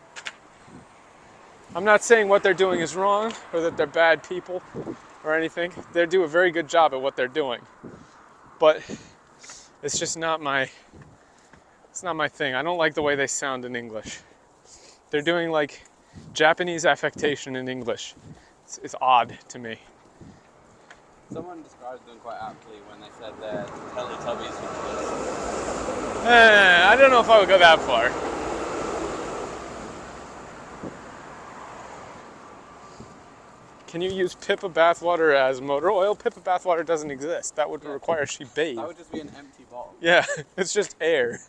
I'm not saying what they're doing is wrong or that they're bad people or anything. They do a very good job at what they're doing. But it's just not my thing. I don't like the way they sound in English. They're doing like Japanese affectation in English. It's odd to me. Someone described them quite aptly when they said they're Teletubbies for kids. I don't know if I would go that far. Can you use Pippa bathwater as motor oil? Pippa bathwater doesn't exist. That would require she bathe. That would just be an empty bottle. Yeah, it's just air.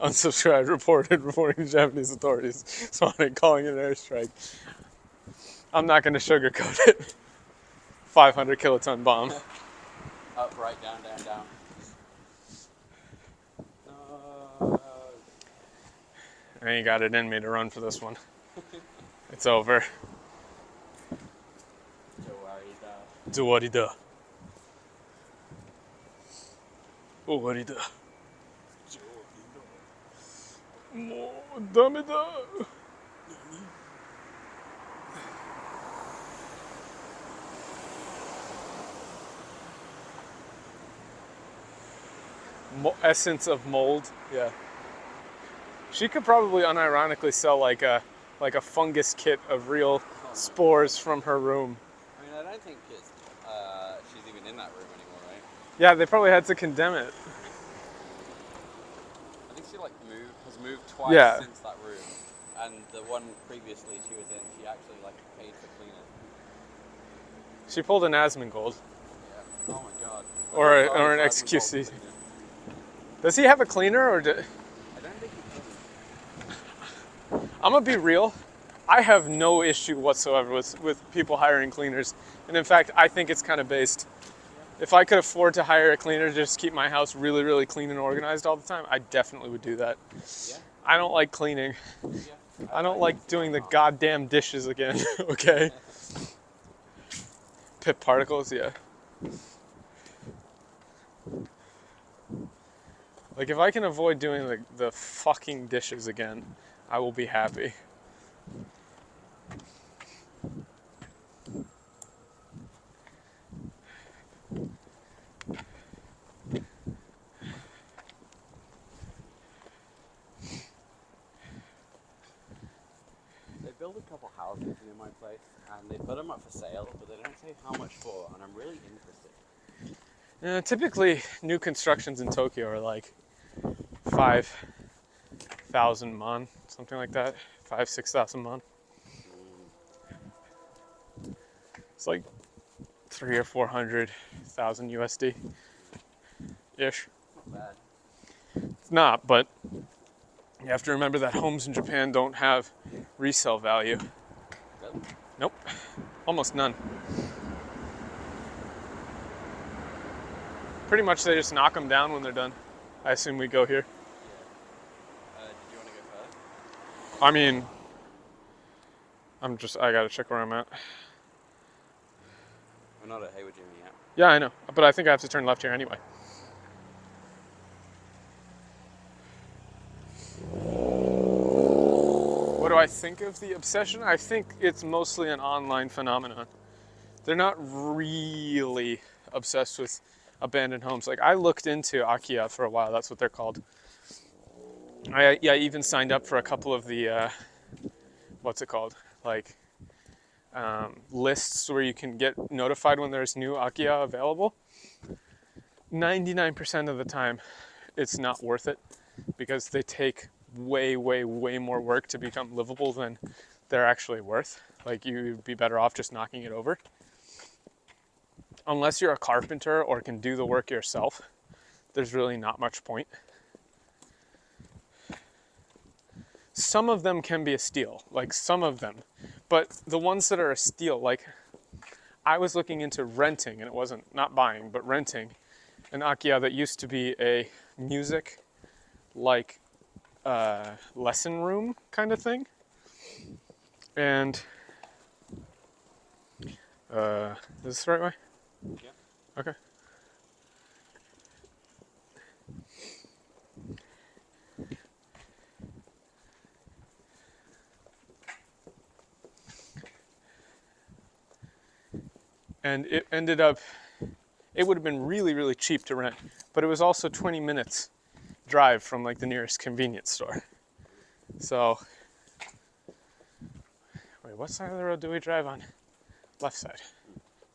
Unsubscribed reporting Japanese authorities. Sonic calling an airstrike. I'm not going to sugarcoat it. 500 kiloton bomb. Up, right, down, down, down. I ain't got it in me to run for this one. It's over. Do what he do. Oh, what he do. Mo, dame da. Essence of mold. Yeah. She could probably unironically sell like a fungus kit of real spores from her room. I mean, I don't think she's even in that room anymore, right? Yeah, they probably had to condemn it. I think she has moved twice since that room, and the one previously she was in, she actually paid for cleaning. She pulled an Asmongold. Yeah. Oh my god. Or an XQC. Does he have a cleaner or? I don't think he does. I'm gonna be real. I have no issue whatsoever with people hiring cleaners, and in fact, I think it's kind of based. If I could afford to hire a cleaner to just keep my house really, really clean and organized all the time, I definitely would do that. Yeah. I don't like cleaning. Yeah. I don't like doing the goddamn dishes again, okay? Pip particles, yeah. Like, if I can avoid doing the fucking dishes again, I will be happy. They built a couple houses near my place, and they put them up for sale, but they don't say how much for, and I'm really interested. Typically, new constructions in Tokyo are like 5,000 mon, something like that. 6,000 mon. It's like 300,000 or 400,000 USD ish. Not bad. It's not, but you have to remember that homes in Japan don't have resale value. Really? Nope, almost none. Pretty much they just knock them down when they're done. I assume we go here. Yeah. Do you want to go further? I mean, I gotta check where I'm at. We're not at Hayward Jimmy yet. Yeah, I know, but I think I have to turn left here anyway. What do I think of the obsession? I think it's mostly an online phenomenon. They're not really obsessed with abandoned homes. Like, I looked into Akiya for a while. That's what they're called. I even signed up for a couple of the what's it called? Like lists where you can get notified when there's new Akiya available. 99% of the time, it's not worth it because they take way, way, way more work to become livable than they're actually worth. Like, you'd be better off just knocking it over. Unless you're a carpenter or can do the work yourself, there's really not much point. Some of them can be a steal, like some of them. But the ones that are a steal, like I was looking into renting, and it wasn't, not buying, but renting an Akiya that used to be a music, like lesson room kind of thing. And, is this the right way? Yeah. Okay. And it ended up, it would have been really, really cheap to rent, but it was also 20 minutes drive from like the nearest convenience store. So, wait, what side of the road do we drive on? Left side.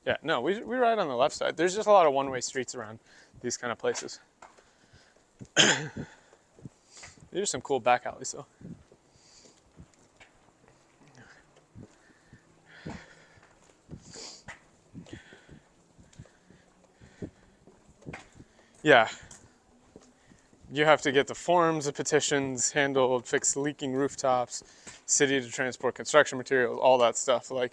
Yeah, no, we ride on the left side. There's just a lot of one-way streets around these kind of places. These are some cool back alleys though. Yeah. You have to get the forms, the petitions handled, fix leaking rooftops, city to transport construction materials, all that stuff. Like,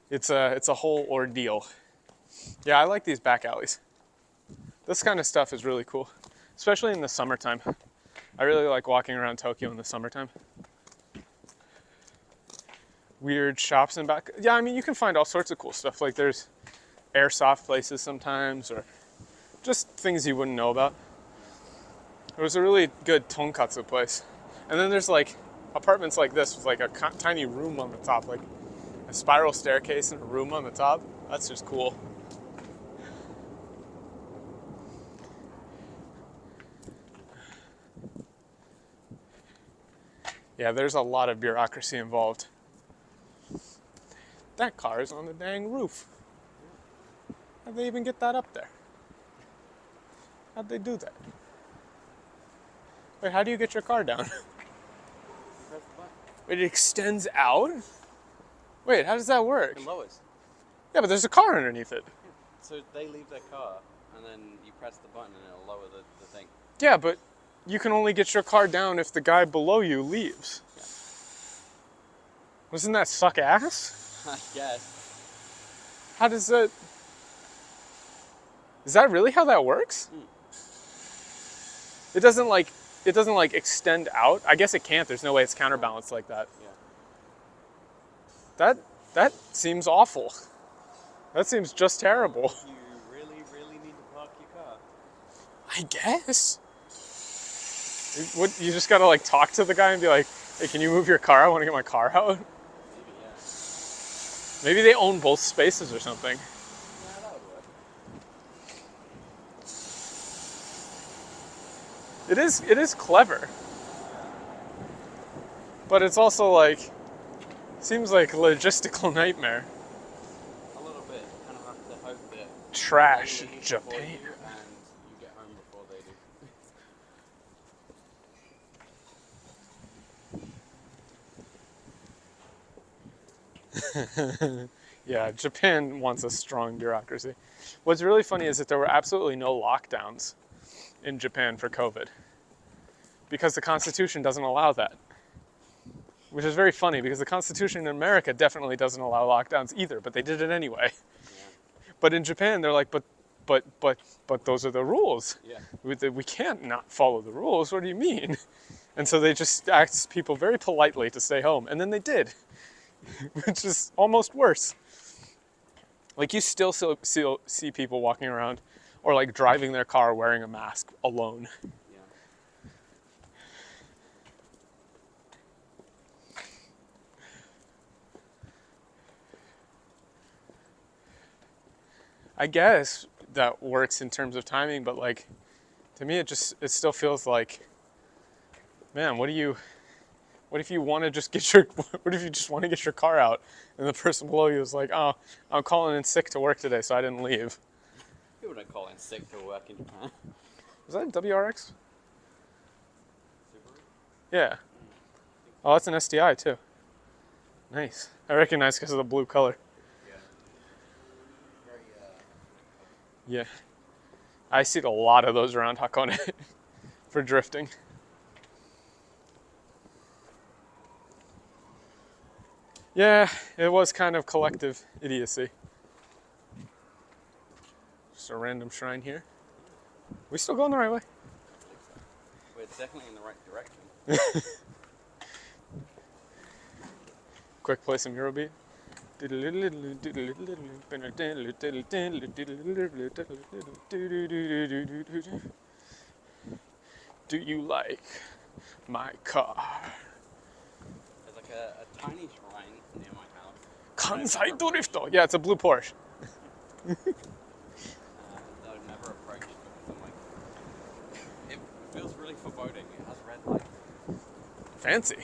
It's a whole ordeal. Yeah, I like these back alleys. This kind of stuff is really cool, especially in the summertime. I really like walking around Tokyo in the summertime. Weird shops in back. Yeah, I mean, you can find all sorts of cool stuff. Like there's airsoft places sometimes, or just things you wouldn't know about. There was a really good tonkatsu place. And then there's like apartments like this with like a tiny room on the top, like a spiral staircase and a room on the top. That's just cool. Yeah, there's a lot of bureaucracy involved. That car is on the dang roof. How'd they even get that up there? How'd they do that? Wait, how do you get your car down? Press the button. Wait, it extends out? Wait, how does that work? It lowers. Yeah, but there's a car underneath it. So they leave their car, and then you press the button, and it'll lower the thing. Yeah, but you can only get your car down if the guy below you leaves. Yeah. Doesn't that suck ass? I guess. How does that... Is that really how that works? It doesn't like extend out. I guess it can't. There's no way it's counterbalanced like that. Yeah. That seems awful. That seems just terrible. You really, really need to park your car. I guess. You just gotta like talk to the guy and be like, hey, can you move your car? I want to get my car out. Maybe, yeah. Maybe they own both spaces or something. Yeah, that would work. It is clever. But it's also like, seems like a logistical nightmare. A little bit. Kind of have to hope that Trash, they leave before Japan. you and you get home before they do. Yeah, Japan wants a strong bureaucracy. What's really funny is that there were absolutely no lockdowns in Japan for COVID because the Constitution doesn't allow that. Which is very funny because the Constitution in America definitely doesn't allow lockdowns either, but they did it anyway. Yeah. But in Japan, they're like, but those are the rules. Yeah. We can't not follow the rules. What do you mean? And so they just asked people very politely to stay home, and then they did, which is almost worse. Like you still see people walking around or like driving their car wearing a mask alone. Yeah. I guess that works in terms of timing, but like to me it still feels like, man, what if you want to just get what if you just want to get your car out and the person below you is like, oh, I'm calling in sick to work today, so I didn't leave. People don't call in sick to work in Japan. Was that a WRX? Subaru? Yeah. Oh, that's an STI too. Nice. I recognize because of the blue color. Yeah. Very, Yeah. I see a lot of those around Hakone for drifting. Yeah, it was kind of collective idiocy. Just a random shrine here. We still going the right way? We're definitely in the right direction. Quick play some Eurobeat. Do you like my car? There's like a tiny shrine near my house. Kansai Drifto. Yeah, it's a blue Porsche. That I've never approached because I'm like, it feels really foreboding. It has red lights. Fancy.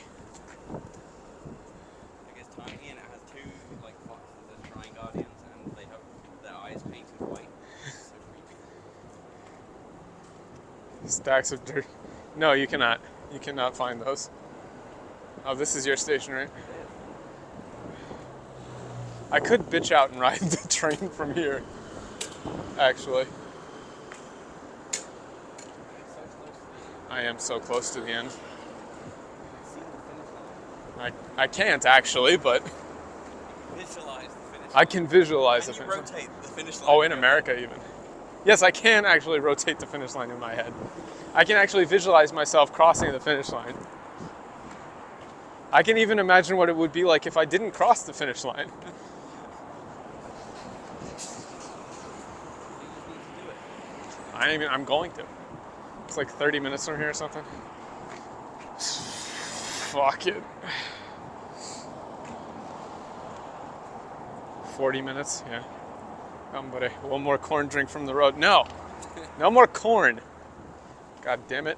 Like it's tiny and it has two like foxes as shrine guardians and they have their eyes painted white. It's so creepy. Stacks of dirt. No, you cannot. You cannot find those. Oh, this is your station, right? I could bitch out and ride the train from here, actually. I am so close to the end. I can't actually, but Visualize the finish I can visualize the Can you finish line. rotate the finish line? Oh, in America even. Yes, I can actually rotate the finish line in my head. I can actually visualize myself crossing the finish line. I can even imagine what it would be like if I didn't cross the finish line. I'm going to. It's like 30 minutes from here or something. Fuck it. 40 minutes, yeah. Come, buddy. One more corn drink from the road. No. No more corn. God damn it.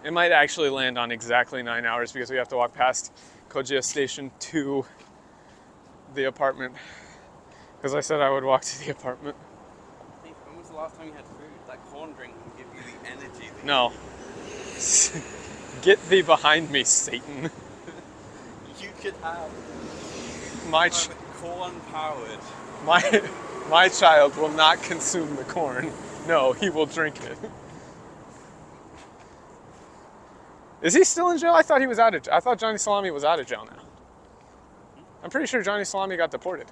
It might actually land on exactly 9 hours because we have to walk past Kojiya Station to the apartment. Because I said I would walk to the apartment. When was the last time you had food? That corn drink will give you the energy. No. Get thee behind me, Satan. You could have corn powered. My child will not consume the corn. No, he will drink it. Is he still in jail? I thought he was out of jail. I thought Johnny Salami was out of jail now. I'm pretty sure Johnny Salami got deported.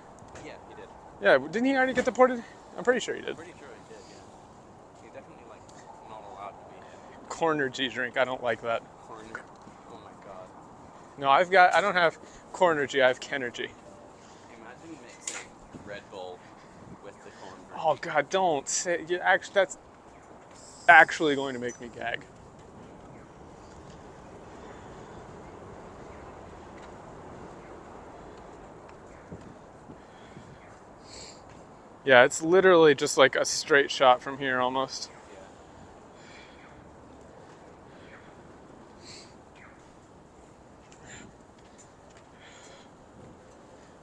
Yeah, he did. Yeah, didn't he already get deported? I'm pretty sure he did. Pretty sure he did, yeah. He's definitely like not allowed to be here. Cornergy drink. I don't like that. Corn. Oh my god. No, I don't have Cornergy. I have Kenergy. Imagine mixing Red Bull with the corn drink. Oh God, don't say. That's actually going to make me gag. Yeah, it's literally just like a straight shot from here almost.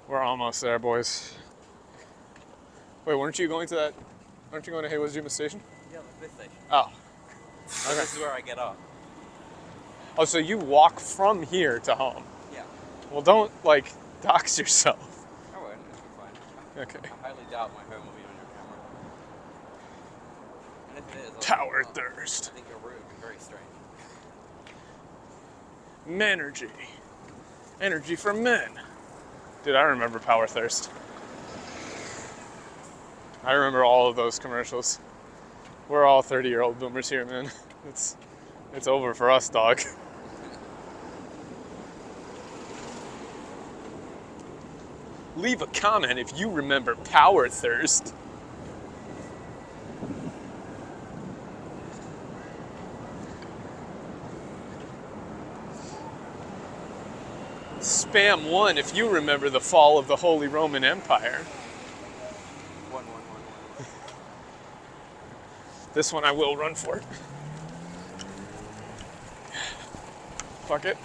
We're almost there, boys. Wait, weren't you going to that? Aren't you going to Heiwazuma Station? Yeah, the fifth station. Oh. So this is where I get off. Oh, so you walk from here to home? Yeah. Well, don't, like, dox yourself. I won't, it'll be fine. Okay. I highly doubt my home will be on your camera. And if it is, Tower thirst. I think your route would be very strange. Menergy. Energy for men. Dude, I remember Power Thirst. I remember all of those commercials. We're all 30-year-old boomers here, man. It's over for us, dog. Leave a comment if you remember Power Thirst. Spam 1 if you remember the fall of the Holy Roman Empire. One. This one I will run for it. Fuck it.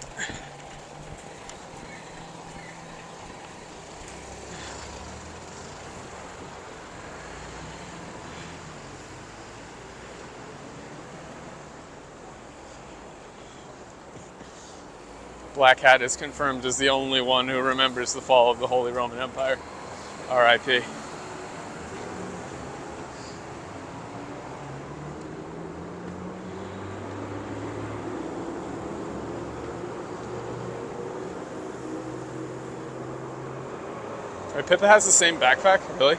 Black Hat is confirmed as the only one who remembers the fall of the Holy Roman Empire. R.I.P. Wait, Pippa has the same backpack? Really?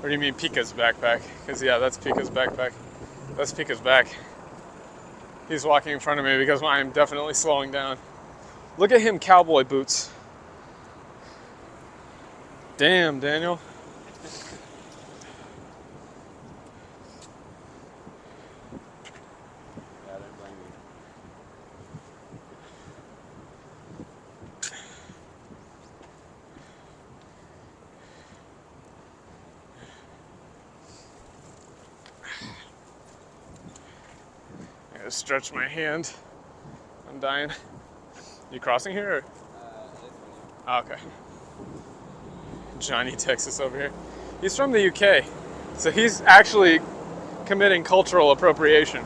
Or do you mean Pika's backpack? Because, yeah, that's Pika's backpack. That's Pika's back. He's walking in front of me because I am definitely slowing down. Look at him, cowboy boots. Damn, Daniel. Yeah, I don't blame you. I gotta stretch my hand. I'm dying. You crossing here? Or? Oh, okay. Johnny, Texas over here. He's from the UK, so he's actually committing cultural appropriation.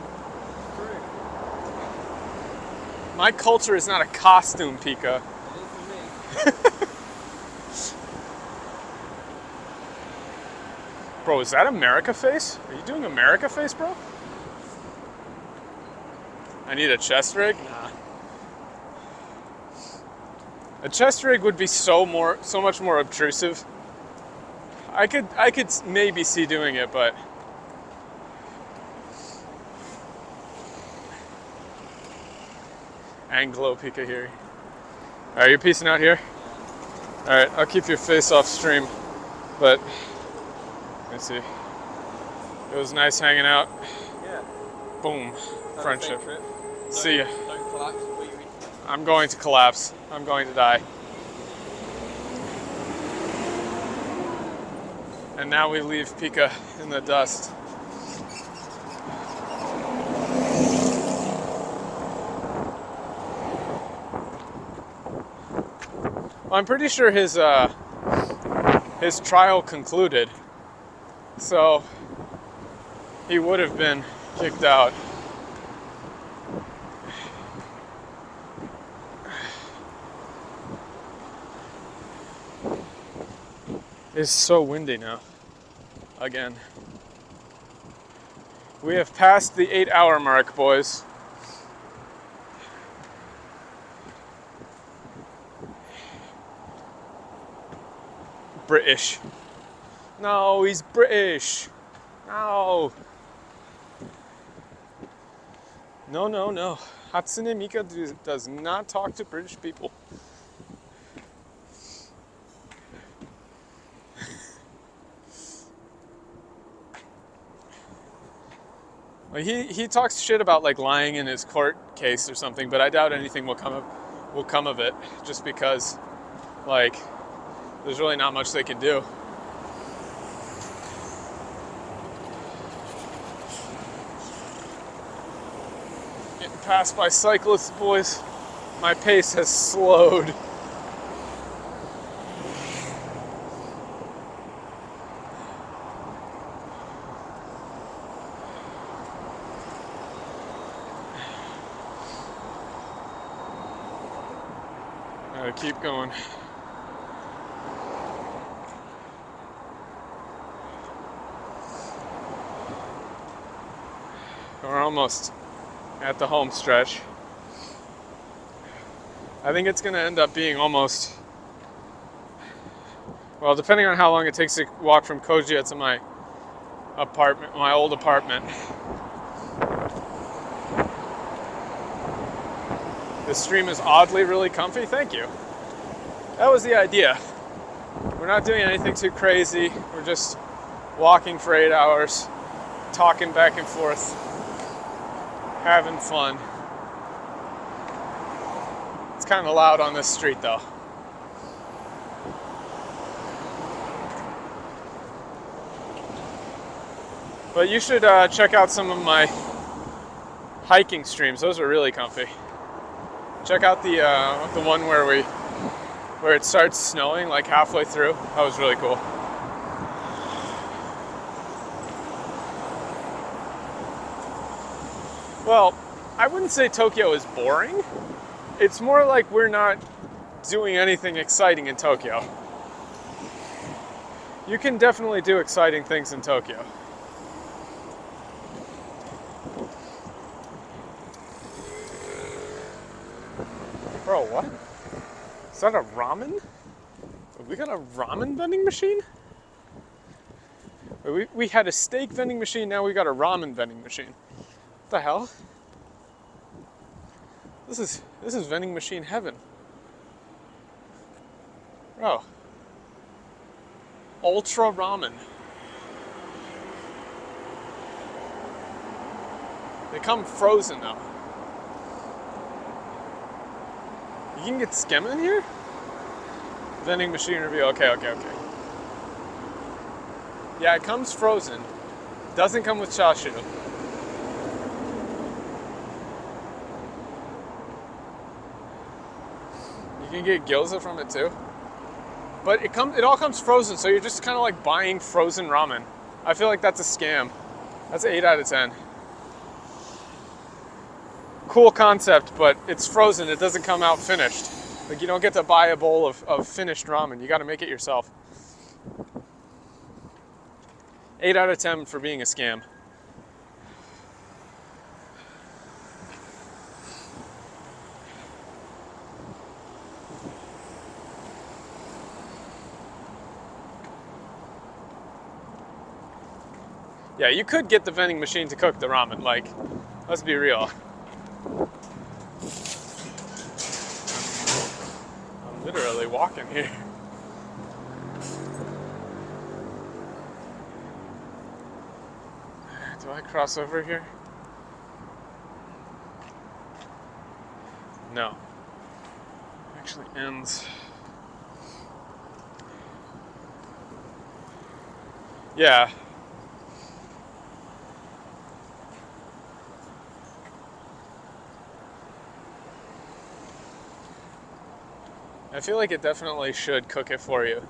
My culture is not a costume, Pika. It is for me. Bro, is that America face? Are you doing America face, bro? I need a chest rig? Nah. A chest rig would be so much more obtrusive. I could maybe see doing it, but Anglo Pika here. Alright, you're peacing out here? Alright, I'll keep your face off stream, but let's see. It was nice hanging out. Yeah. Boom. Friendship. See ya. Don't collapse before you reach it. I'm going to collapse. I'm going to die. And now we leave Pika in the dust. Well, I'm pretty sure his trial concluded, so he would have been kicked out. It's so windy now. Again. We have passed the 8-hour mark, boys. British. No, he's British. No. No, no, no. Hatsune Mika does not talk to British people. Well, he talks shit about like lying in his court case or something, but I doubt anything will come of it, just because like there's really not much they can do. Getting passed by cyclists, boys. My pace has slowed. Gotta keep going. We're almost at the home stretch. I think it's gonna end up being almost, well, depending on how long it takes to walk from Kojiya to my apartment, my old apartment. The stream is oddly really comfy. Thank you. That was the idea. We're not doing anything too crazy. We're just walking for 8 hours, talking back and forth, having fun. It's kind of loud on this street though. But you should check out some of my hiking streams. Those are really comfy. Check out the one where it starts snowing like halfway through. That was really cool. Well, I wouldn't say Tokyo is boring. It's more like we're not doing anything exciting in Tokyo. You can definitely do exciting things in Tokyo. Bro, what? Is that a ramen? We got a ramen vending machine? We had a steak vending machine, now we got a ramen vending machine. What the hell? This is vending machine heaven. Bro. Ultra ramen. They come frozen though. You can get skim in here? Vending machine review. Okay. Yeah, it comes frozen. Doesn't come with chashu. You can get gyoza from it too. But it all comes frozen, so you're just kind of like buying frozen ramen. I feel like that's a scam. That's an 8 out of 10. Cool concept, but it's frozen. It doesn't come out finished. Like, you don't get to buy a bowl of finished ramen. You got to make it yourself. 8 out of 10 for being a scam. Yeah, you could get the vending machine to cook the ramen. Like, let's be real. I'm literally walking here. Do I cross over here? No. It actually ends. Yeah. I feel like it definitely should cook it for you.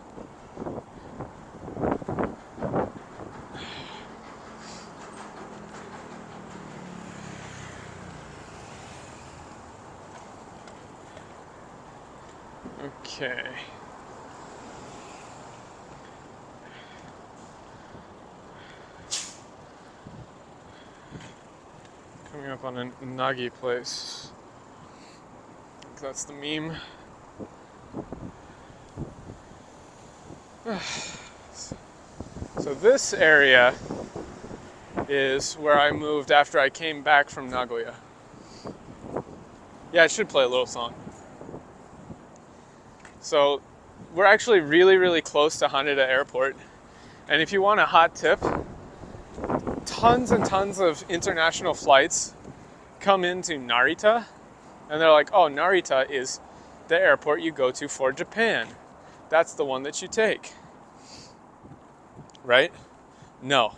Okay. Coming up on a Nagi place. I think that's the meme. So this area is where I moved after I came back from Nagoya. Yeah, it should play a little song. So we're actually really, really close to Haneda Airport. And if you want a hot tip, tons and tons of international flights come into Narita. And they're like, oh, Narita is the airport you go to for Japan. That's the one that you take. Right? No.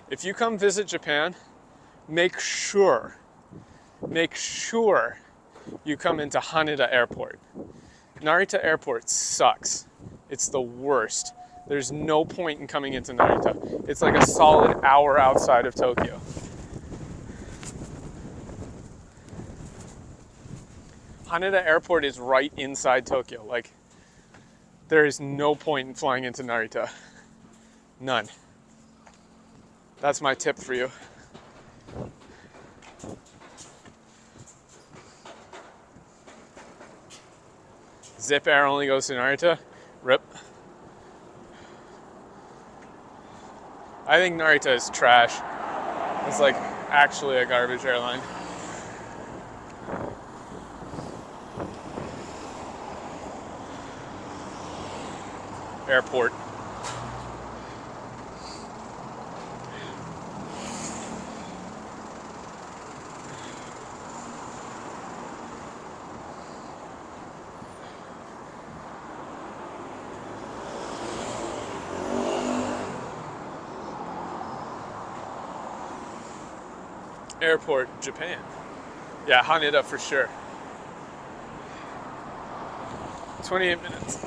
If you come visit Japan, make sure you come into Haneda Airport. Narita Airport sucks. It's the worst. There's no point in coming into Narita. It's like a solid hour outside of Tokyo. Haneda Airport is right inside Tokyo. Like, there is no point in flying into Narita. None. That's my tip for you. Zip Air only goes to Narita. RIP. I think Narita is trash. It's like actually a garbage airline. Airport. Airport, Japan. Yeah, Haneda for sure. 28 minutes,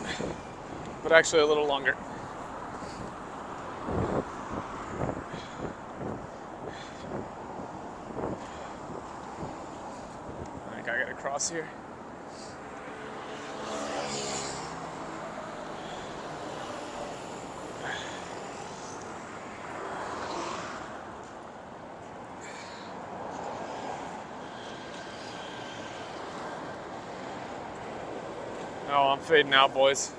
but actually a little longer. I think I gotta cross here. Oh, I'm fading out, boys.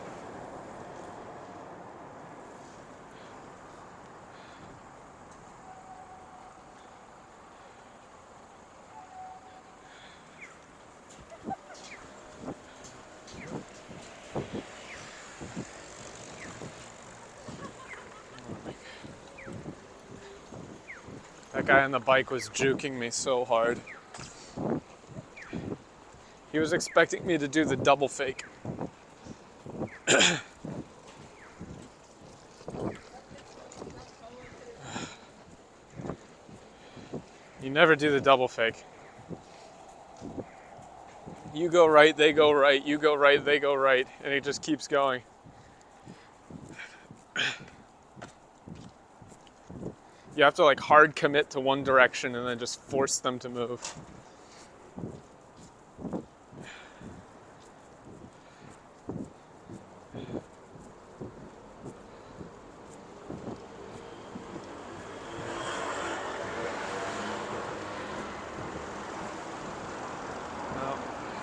That guy on the bike was juking me so hard. He was expecting me to do the double fake. You never do the double fake. You go right, they go right, you go right, they go right, and it just keeps going. You have to like hard commit to one direction and then just force them to move.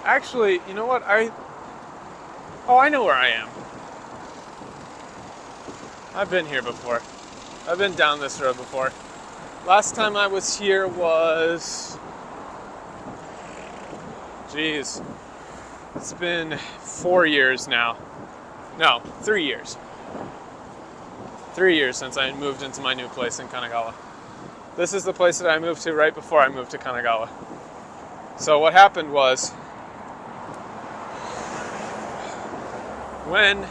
Actually, you know what? I know where I am. I've been here before. I've been down this road before. Last time I was here was, geez, it's been 4 years now. No, 3 years. 3 years since I moved into my new place in Kanagawa. This is the place that I moved to right before I moved to Kanagawa. So what happened was, when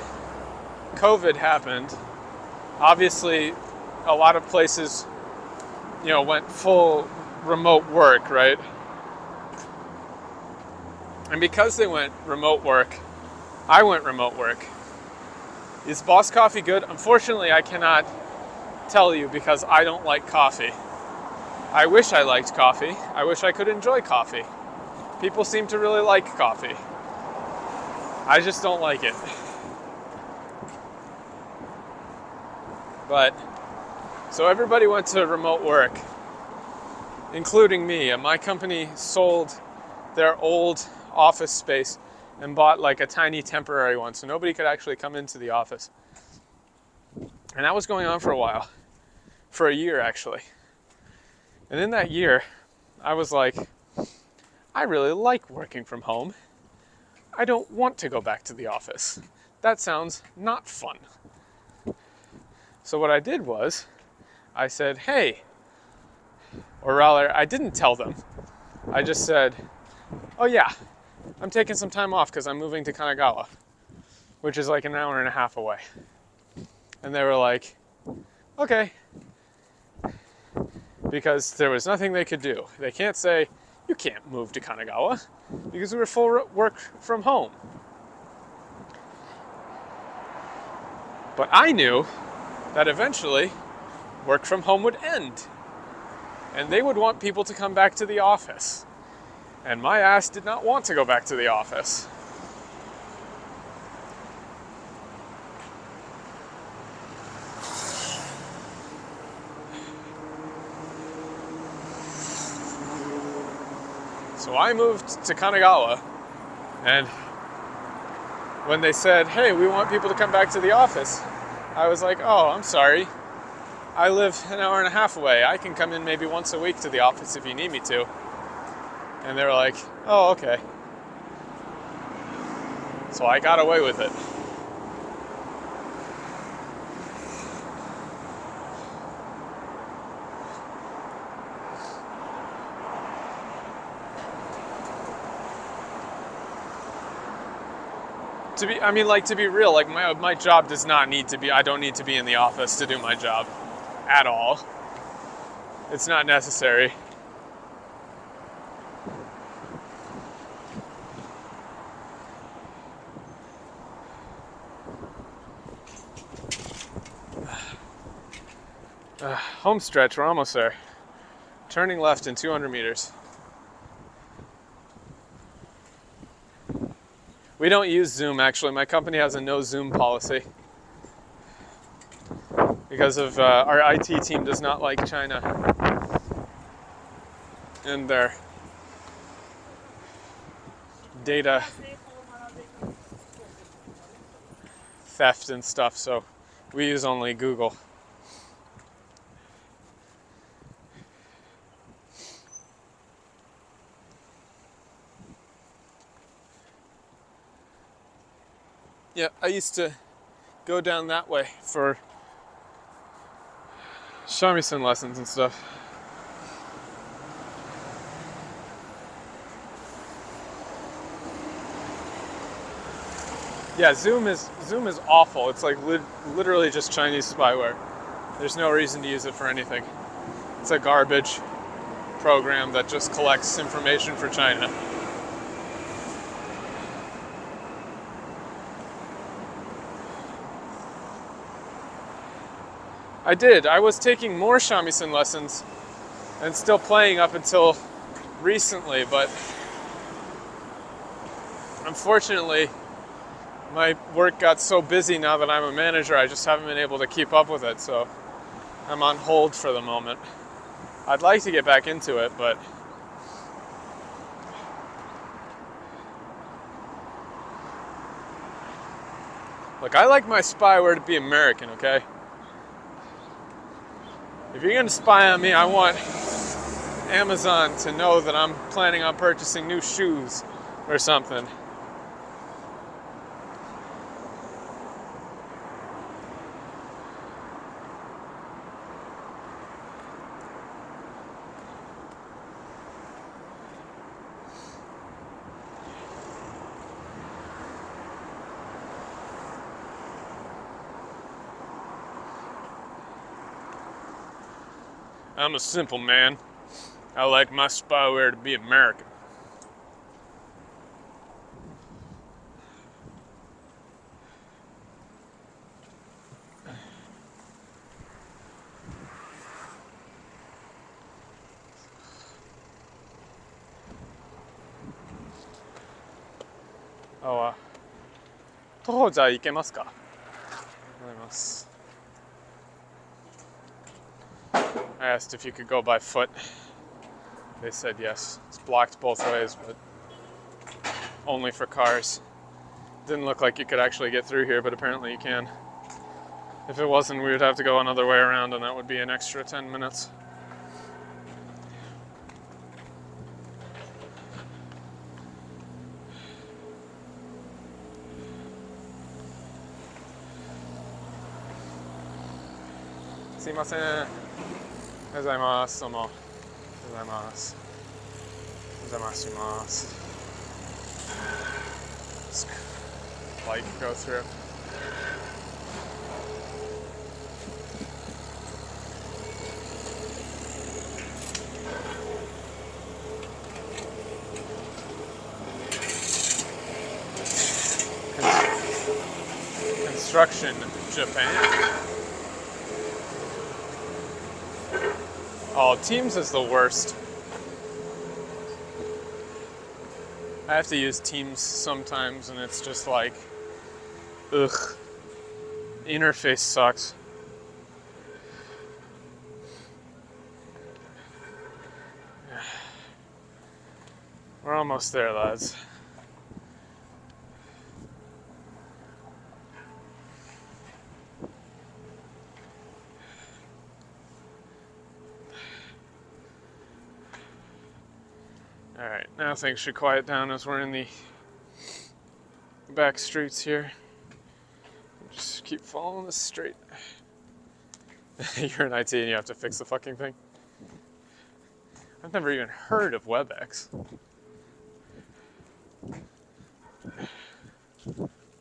COVID happened, obviously a lot of places, went full remote work, right? And because they went remote work, I went remote work. Is Boss Coffee good? Unfortunately, I cannot tell you because I don't like coffee. I wish I liked coffee. I wish I could enjoy coffee. People seem to really like coffee. I just don't like it. But, so everybody went to remote work, including me. And my company sold their old office space and bought like a tiny temporary one, so nobody could actually come into the office. And that was going on for a while, for a year actually. And in that year, I was like, I really like working from home. I don't want to go back to the office. That sounds not fun. So what I did was, I said, hey, or rather, I didn't tell them. I just said, oh yeah, I'm taking some time off because I'm moving to Kanagawa, which is like an hour and a half away. And they were like, okay. Because there was nothing they could do. They can't say, you can't move to Kanagawa, because we were full work from home. But I knew that eventually work from home would end. And they would want people to come back to the office. And my ass did not want to go back to the office. So I moved to Kanagawa, and when they said, hey, we want people to come back to the office, I was like, oh, I'm sorry. I live an hour and a half away. I can come in maybe once a week to the office if you need me to. And they were like, oh, okay. So I got away with it. To be real, like my job does not need to be, I don't need to be in the office to do my job at all. It's not necessary. Home stretch, we're almost there. Turning left in 200 meters. We don't use Zoom, actually. My company has a no Zoom policy because of our IT team does not like China and their data theft and stuff, so we use only Google. Yeah, I used to go down that way for shamisen lessons and stuff. Yeah, Zoom is awful. It's like literally just Chinese spyware. There's no reason to use it for anything. It's a garbage program that just collects information for China. I did. I was taking more shamisen lessons and still playing up until recently, but unfortunately, my work got so busy now that I'm a manager, I just haven't been able to keep up with it, so I'm on hold for the moment. I'd like to get back into it, but look, I like my spyware to be American, okay? If you're gonna spy on me, I want Amazon to know that I'm planning on purchasing new shoes or something. I'm a simple man. I like my spyware to be American. Oh, 徒歩じゃ行けますか？ありがとうございます。I asked if you could go by foot. They said yes. It's blocked both ways, but only for cars. Didn't look like you could actually get through here, but apparently you can. If it wasn't, we would have to go another way around, and that would be an extra 10 minutes. Sumimasen. おはようございます。どうも。おはようございます。お邪魔します。Light go through. Construction Japan. Oh, Teams is the worst. I have to use Teams sometimes, and it's just like, ugh. Interface sucks. We're almost there, lads. Alright, now things should quiet down as we're in the back streets here. Just keep following this straight. You're in IT and you have to fix the fucking thing. I've never even heard of WebEx.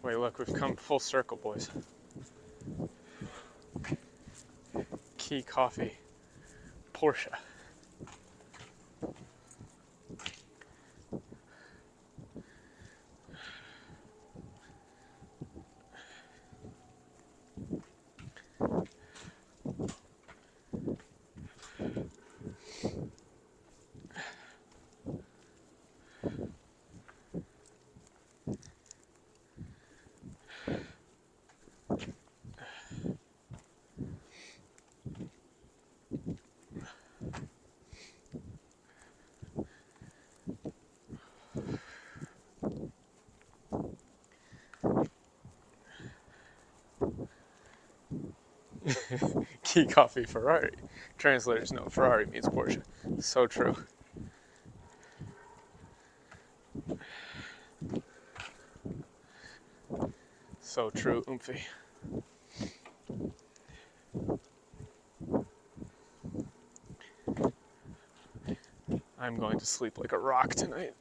Wait, look, we've come full circle, boys. Key Coffee. Porsche. Key Coffee Ferrari. Translators know Ferrari means Porsche. So true. So true, Oomphy. I'm going to sleep like a rock tonight.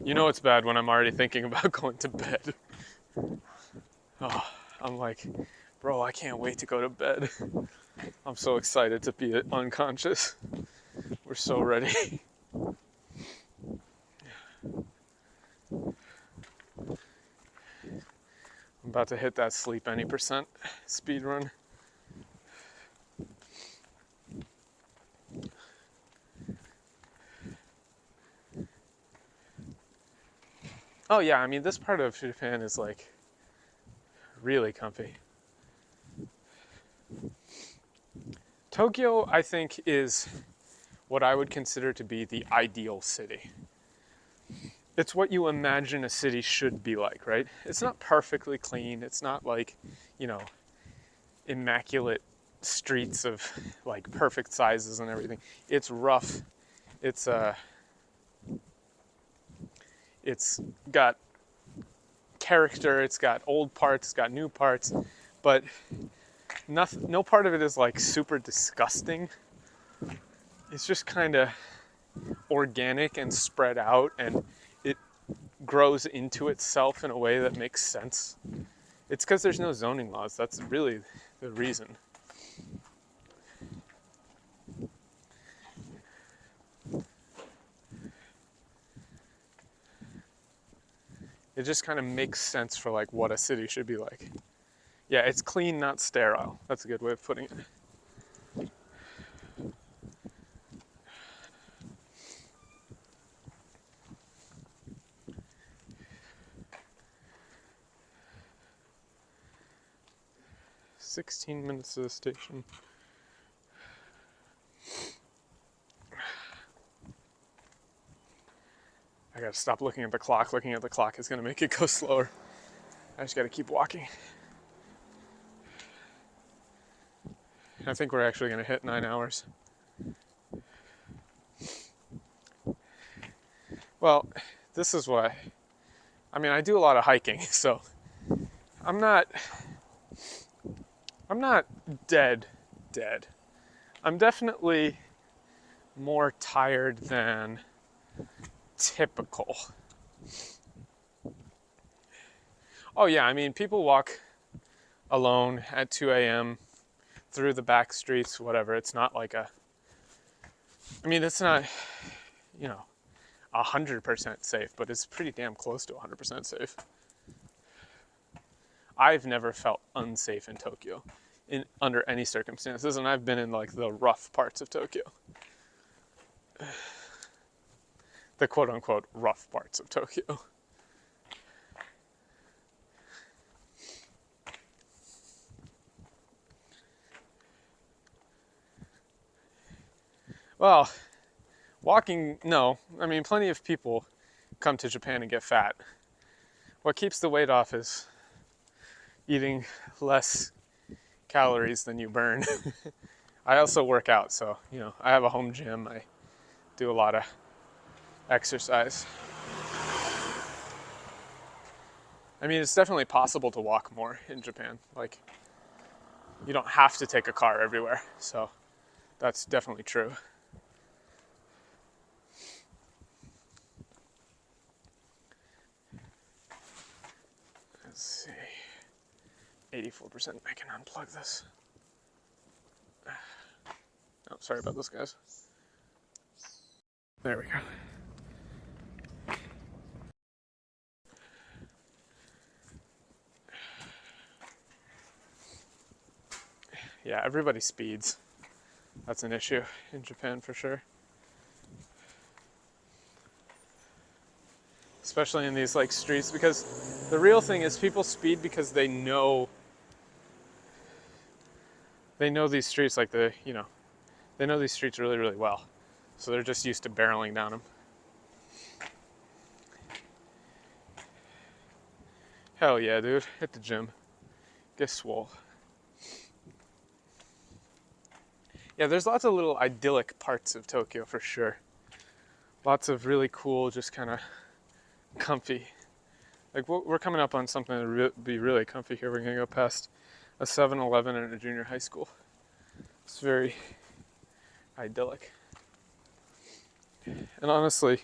You know it's bad when I'm already thinking about going to bed. Oh, I'm like, bro, I can't wait to go to bed. I'm so excited to be unconscious. We're so ready. I'm about to hit that sleep any % speed run. Oh yeah, I mean this part of Japan is like really comfy. Tokyo, I think, is what I would consider to be the ideal city. It's what you imagine a city should be like, right? It's not perfectly clean. It's not like, you know, immaculate streets of like perfect sizes and everything. It's rough. It's got character. It's got old parts. It's got new parts, but no part of it is like super disgusting. It's just kind of organic and spread out, and it grows into itself in a way that makes sense. It's because there's no zoning laws. That's really the reason. It just kind of makes sense for like what a city should be like. Yeah, it's clean, not sterile. That's a good way of putting it. 16 minutes to the station. I gotta stop looking at the clock. Looking at the clock is gonna make it go slower. I just gotta keep walking. I think we're actually gonna hit 9 hours. Well, this is why. I mean, I do a lot of hiking, so I'm not dead. I'm definitely more tired than typical. Oh yeah, I mean, people walk alone at 2 a.m. through the back streets, whatever. It's not like it's not, 100% safe, but it's pretty damn close to 100% safe. I've never felt unsafe in Tokyo under any circumstances, and I've been in like the rough parts of Tokyo. The quote unquote rough parts of Tokyo. Well, walking, no. I mean, plenty of people come to Japan and get fat. What keeps the weight off is eating less calories than you burn. I also work out, so, I have a home gym. I do a lot of exercise. I mean, it's definitely possible to walk more in Japan. Like, you don't have to take a car everywhere, so that's definitely true. Let's see. 84%. I can unplug this. Oh, sorry about this, guys. There we go. Yeah, everybody speeds. That's an issue in Japan for sure. Especially in these like streets, because the real thing is people speed because they know these streets like they know these streets really, really well. So they're just used to barreling down them. Hell yeah, dude. Hit the gym. Get swole. Yeah, there's lots of little idyllic parts of Tokyo for sure. Lots of really cool, just kind of comfy. Like, we're coming up on something that would be really comfy here. We're going to go past a 7-Eleven and a junior high school. It's very idyllic. And honestly,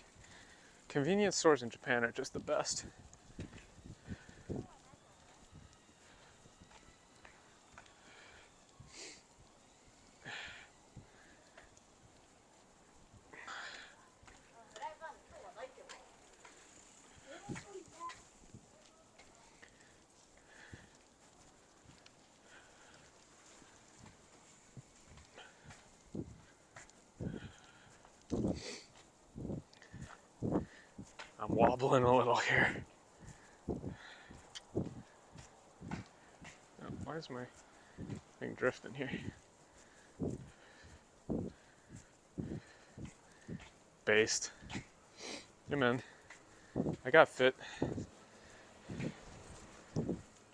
convenience stores in Japan are just the best. I'm wobbling a little here. Oh, why is my thing drifting here? based. Yeah, man. I got fit.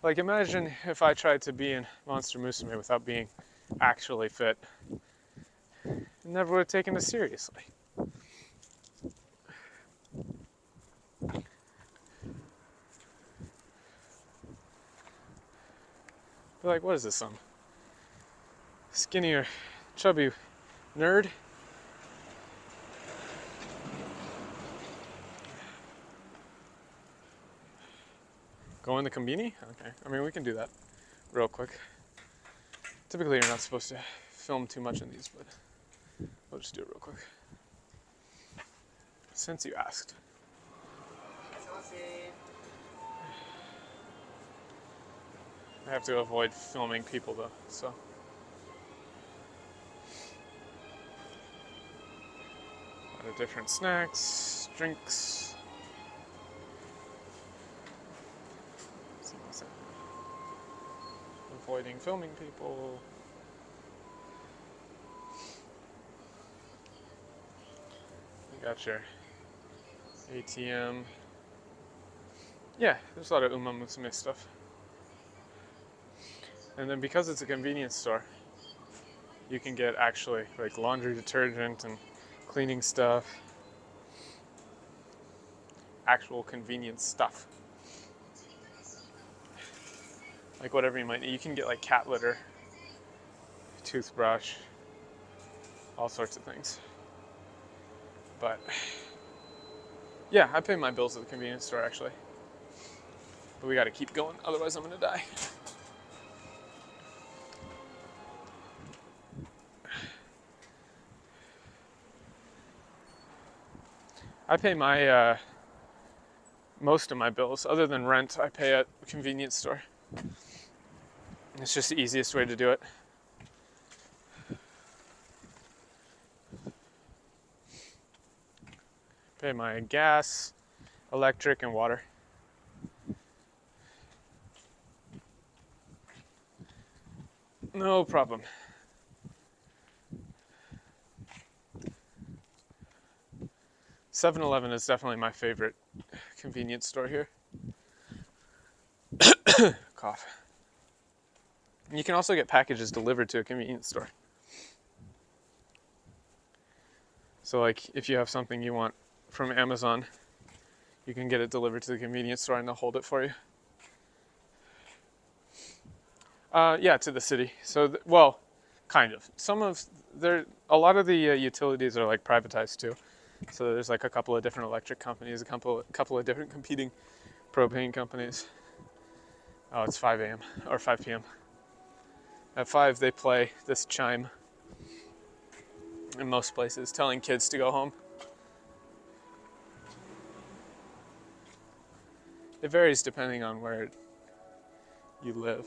Like, imagine if I tried to be in Monster Musume without being actually fit. I never would have taken it seriously. Be like, what is this, some skinny or chubby nerd? Go in the Konbini? Okay. I mean, we can do that real quick. Typically, you're not supposed to film too much in these, but we'll just do it real quick. Since you asked. I have to avoid filming people though, so. A lot of different snacks, drinks. Avoiding filming people. You got your ATM. Yeah, there's a lot of Uma Musume stuff. And then because it's a convenience store, you can get actually like laundry detergent and cleaning stuff. Actual convenience stuff. Like whatever you might need. You can get like cat litter, toothbrush, all sorts of things. But yeah, I pay my bills at the convenience store actually. But we gotta keep going, otherwise I'm gonna die. I pay my most of my bills, other than rent, I pay at a convenience store. It's just the easiest way to do it. Pay my gas, electric, and water. No problem. $7-Eleven is definitely my favorite convenience store here. Cough. You can also get packages delivered to a convenience store. So like if you have something you want from Amazon, you can get it delivered to the convenience store and they'll hold it for you. Yeah, to the city. So, well, kind of. A lot of the utilities are like privatized too. So there's like a couple of different electric companies, a couple of different competing propane companies. Oh, it's 5 a.m. or 5 p.m. At 5, they play this chime in most places, telling kids to go home. It varies depending on where you live.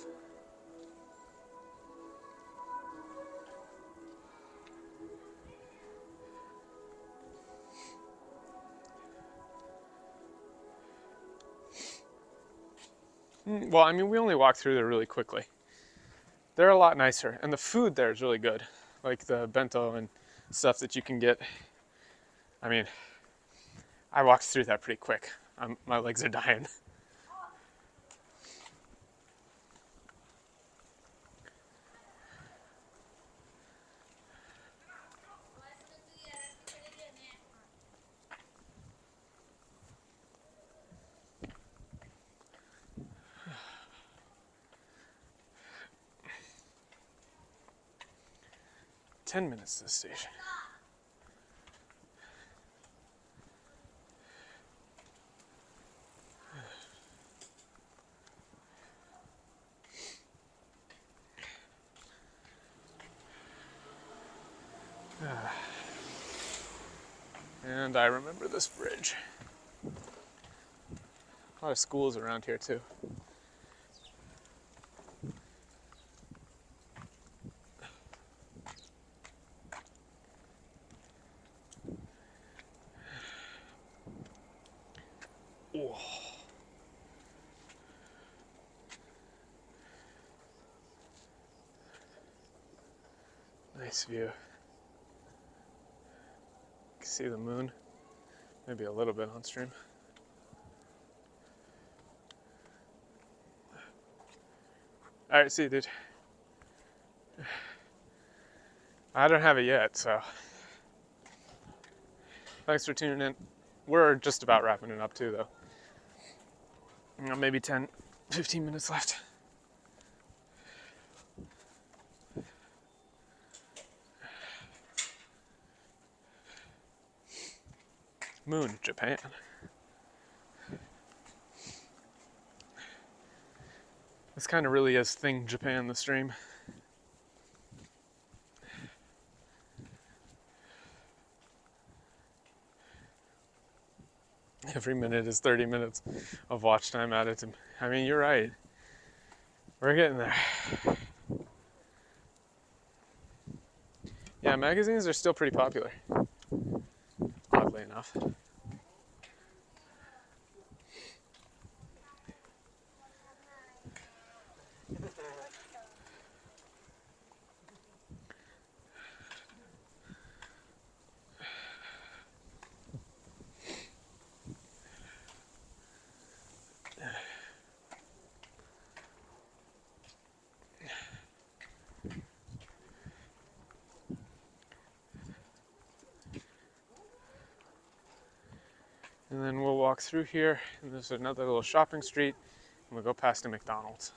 Well, I mean, we only walked through there really quickly. They're a lot nicer, and the food there is really good. Like the bento and stuff that you can get. I mean, I walked through that pretty quick. My legs are dying. "10 minutes to the station." And I remember this bridge. A lot of schools around here too. Oh. Nice view. See the moon, maybe a little bit on stream. All right, see you, dude. I don't have it yet, so thanks for tuning in. We're just about wrapping it up too, though. You know, maybe 10, 15 minutes left. Moon, Japan. This kind of really is Thing Japan, the stream. Every minute is 30 minutes of watch time added to. I mean, you're right. We're getting there. Yeah, magazines are still pretty popular. Oddly enough. And then we'll walk through here, and there's another little shopping street, and we'll go past a McDonald's.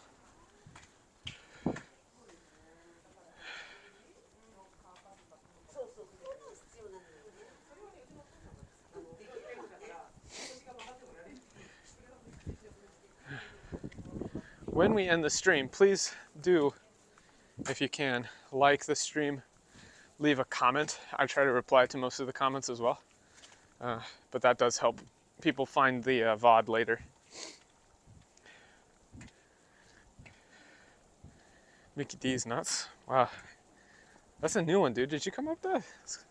When we end the stream, please do, if you can, like the stream, leave a comment. I try to reply to most of the comments as well. But that does help people find the VOD later. Mickey D's nuts. Wow. That's a new one, dude. Did you come up with that?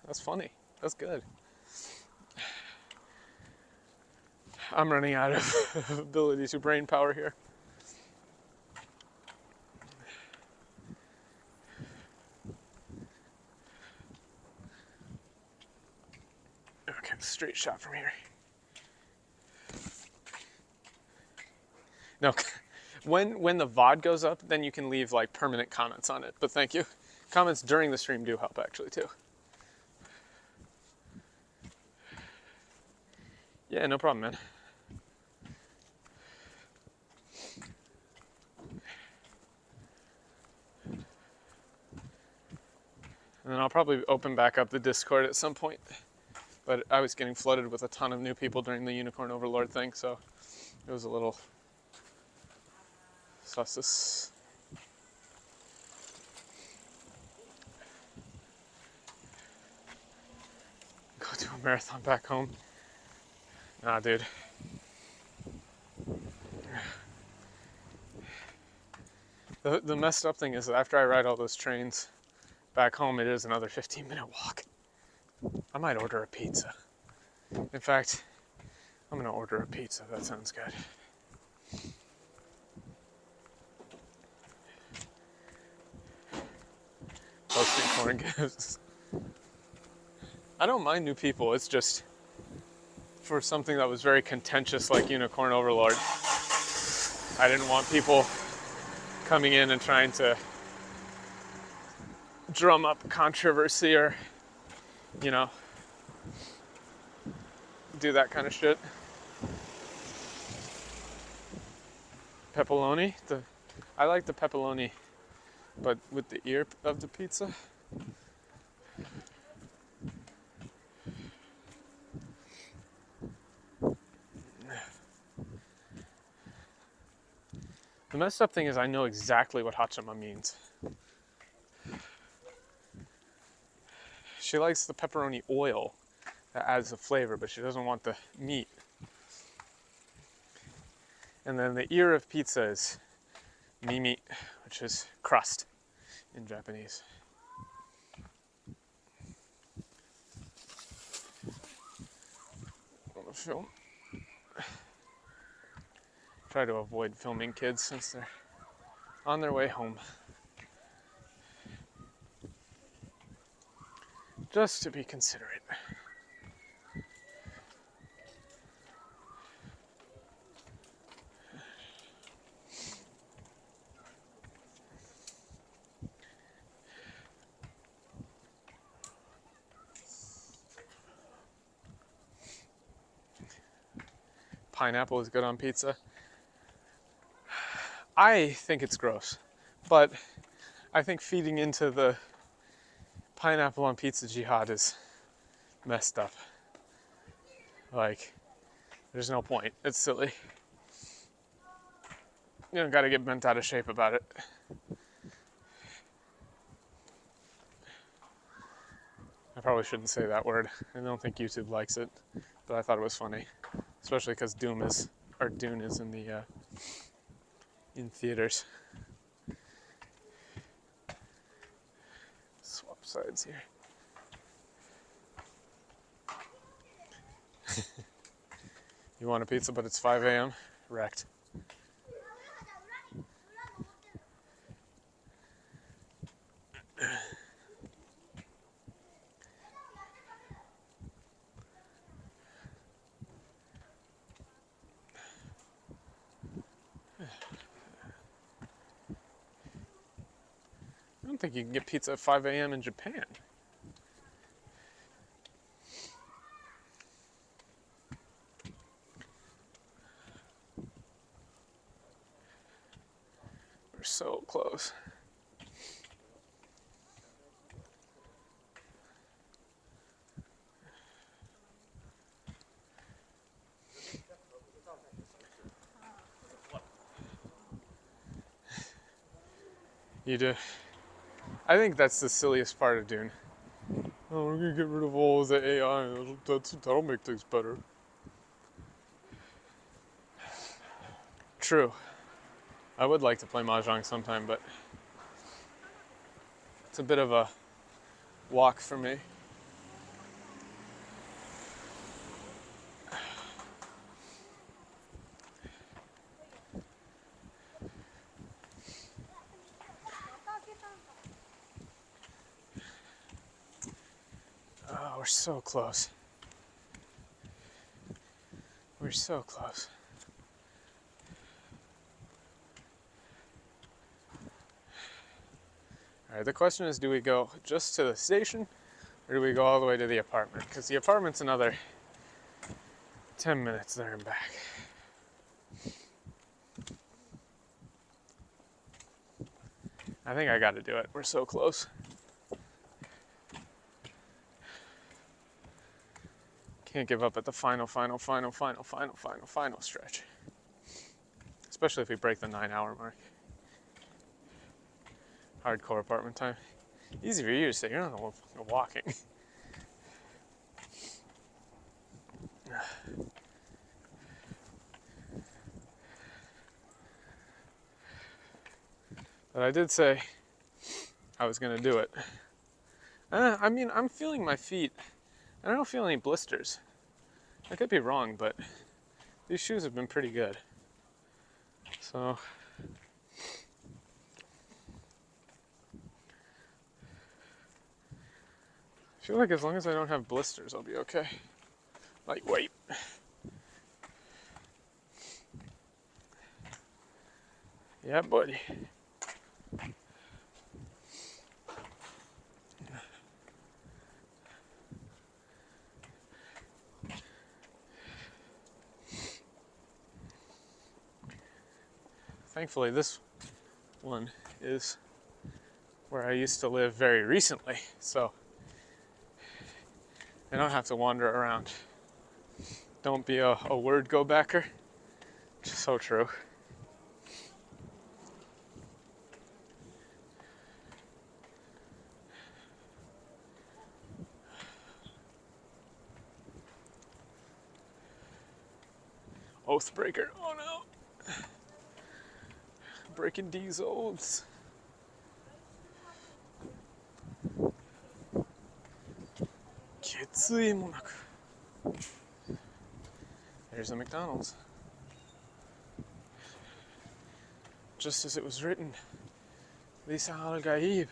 That's funny. That's good. I'm running out of ability to brain power here. Okay, straight shot from here. No, when the VOD goes up, then you can leave like permanent comments on it. But thank you. Comments during the stream do help actually too. Yeah, no problem, man. And then I'll probably open back up the Discord at some point. But I was getting flooded with a ton of new people during the Unicorn Overlord thing, so it was a little sus. Go do a marathon back home. Nah, dude. The messed up thing is that after I ride all those trains back home, it is another 15-minute walk. I might order a pizza. In fact, I'm gonna order a pizza. That sounds good. Posting corn gifts. I don't mind new people. It's just for something that was very contentious like Unicorn Overlord. I didn't want people coming in and trying to drum up controversy or, you know, do that kind of shit. Pepperoni? I like the pepperoni, but with the ear of the pizza. The messed up thing is I know exactly what Hachama means. She likes the pepperoni oil that adds the flavor, but she doesn't want the meat. And then the ear of pizza is mimi, which is crust in Japanese. Want to film? Try to avoid filming kids since they're on their way home. Just to be considerate. pineapple is good on pizza. I think it's gross, but I think feeding into the pineapple on pizza jihad is messed up. Like, there's no point. It's silly. You don't gotta get bent out of shape about it. I probably shouldn't say that word. I don't think YouTube likes it, but I thought it was funny, especially because Dune is in the in theaters. Swap sides here. You want a pizza, but it's 5 a.m. Wrecked. I don't think you can get pizza at 5 a.m. in Japan. We're so close. You do. I think that's the silliest part of Dune. Oh, we're gonna get rid of all of the AI. That'll make things better. True. I would like to play Mahjong sometime, but it's a bit of a walk for me. Oh, we're so close. We're so close. All right, the question is, do we go just to the station or do we go all the way to the apartment? Because the apartment's another 10 minutes there and back. I think I gotta do it. We're so close. Can't give up at the final stretch. Especially if we break the 9-hour mark. Hardcore apartment time. Easy for you to say, you're not walking. But I did say I was gonna do it. I mean, I'm feeling my feet. I don't feel any blisters. I could be wrong, but these shoes have been pretty good. So, I feel like as long as I don't have blisters, I'll be okay. Lightweight. Yeah, buddy. Thankfully, this one is where I used to live very recently, so I don't have to wander around. Don't be a word go backer. So true. Oathbreaker. Oh no. Breaking D's oaths. There's the McDonald's. Just as it was written. Lisa Al Gaib.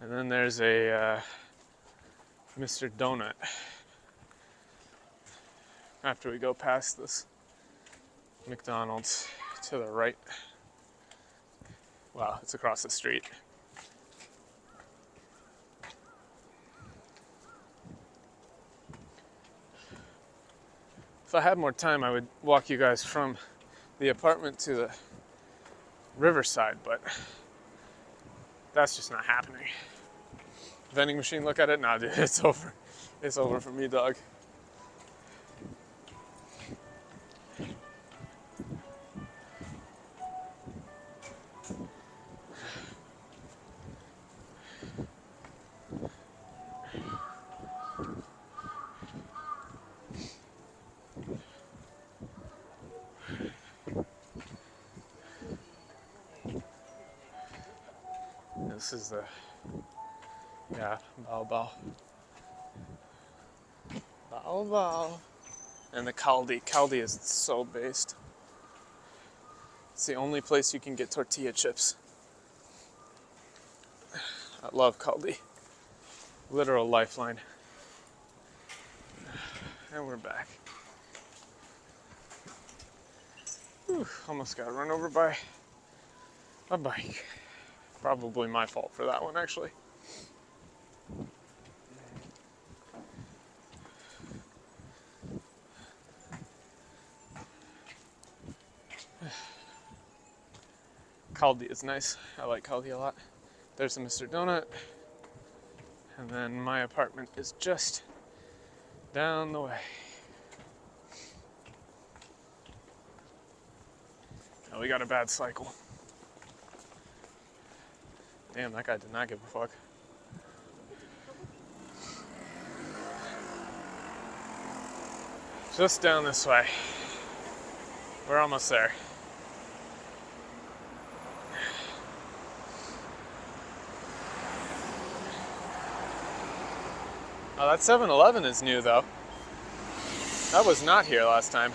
And then there's a Mr. Donut after we go past this McDonald's to the right. Wow, it's across the street. If I had more time, I would walk you guys from the apartment to the riverside, but that's just not happening. Vending machine, look at it. Nah, dude, it's over. It's over for me, dog. This is the, yeah, Bao. And the Caldi. Caldi is so based. It's the only place you can get tortilla chips. I love Caldi. Literal lifeline. And we're back. Whew, almost got run over by a bike. Probably my fault for that one, actually. Caldi is nice. I like Caldi a lot. There's the Mr. Donut. And then my apartment is just down the way. Now we got a bad cycle. Damn, that guy did not give a fuck. Just down this way. We're almost there. Oh, that 7-Eleven is new though. That was not here last time.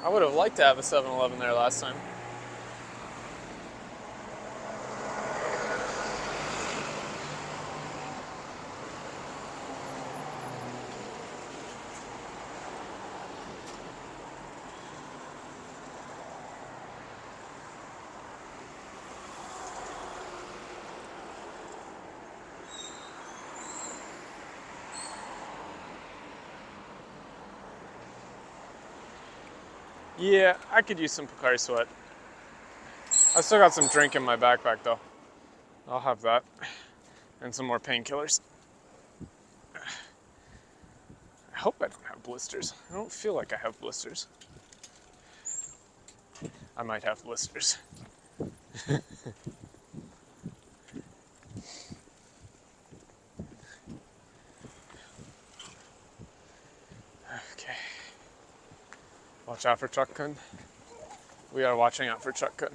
I would have liked to have a 7-Eleven there last time. Yeah, I could use some Pocari Sweat. I still got some drink in my backpack though. I'll have that. And some more painkillers. I hope I don't have blisters. I don't feel like I have blisters. I might have blisters. Okay. Watch out for truck kun. We are watching out for truck kun.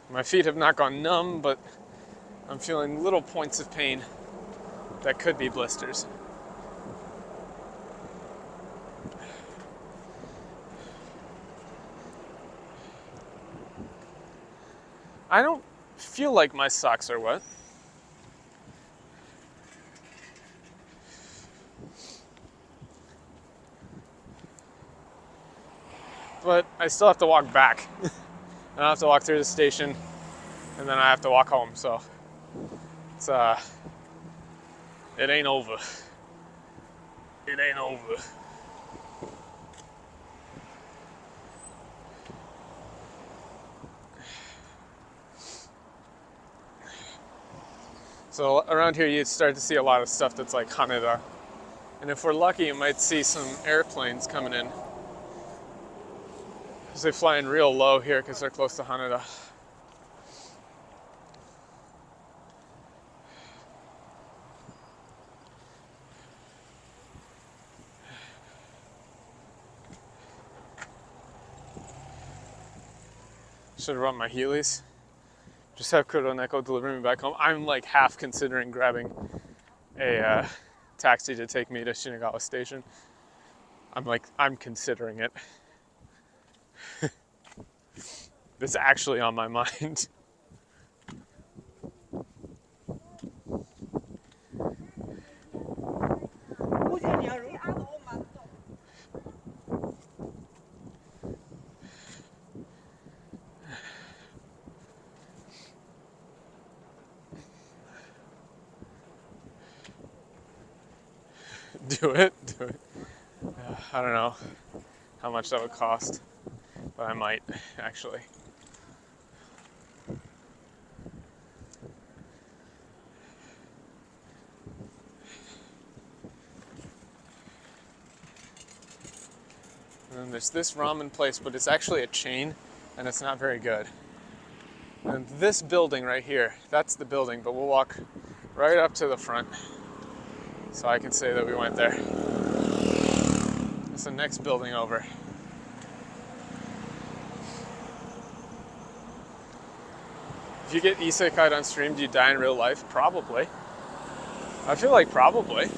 My feet have not gone numb, but I'm feeling little points of pain that could be blisters. I don't feel like my socks are wet. But I still have to walk back. And I have to walk through the station, and then I have to walk home, so it's it ain't over. It ain't over. So around here you start to see a lot of stuff that's like Haneda. And if we're lucky, you might see some airplanes coming in. Because they fly in real low here because they're close to Haneda. Should have brought my Heelys. Just have Kuroneko deliver me back home. I'm like half considering grabbing a taxi to take me to Shinagawa Station. I'm considering it. It's actually on my mind. Do it. I don't know how much that would cost, but I might actually. And then there's this ramen place, but it's actually a chain, and it's not very good. And this building right here, that's the building, but we'll walk right up to the front so I can say that we went there. It's the next building over. If you get isekai'd on stream, do you die in real life? Probably. I feel like probably.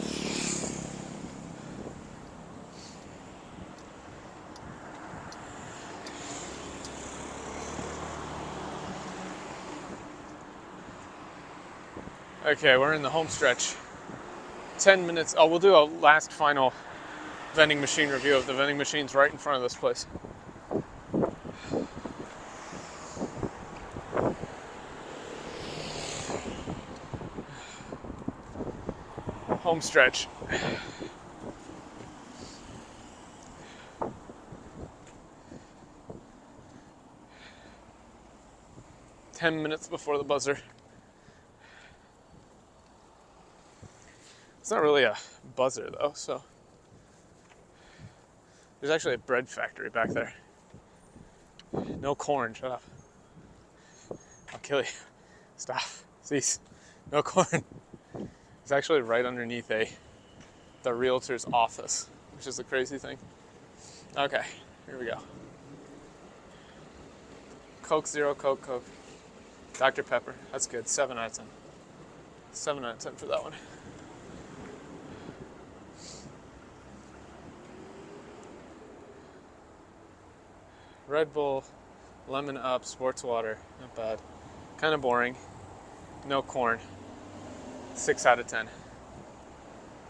Okay, we're in the home stretch. 10 minutes. Oh, we'll do a last final vending machine review of the vending machines right in front of this place. Home stretch. Ten minutes before the buzzer. It's not really a buzzer though, so. There's actually a bread factory back there. No corn, shut up. I'll kill you. Stop. Cease. No corn. It's actually right underneath the realtor's office, which is the crazy thing. Okay, here we go. Coke Zero, Coke. Dr. Pepper, that's good, 7 out of 10. 7 out of 10 for that one. Red Bull, Lemon Up, Sports Water, not bad. Kind of boring. No corn. 6 out of 10.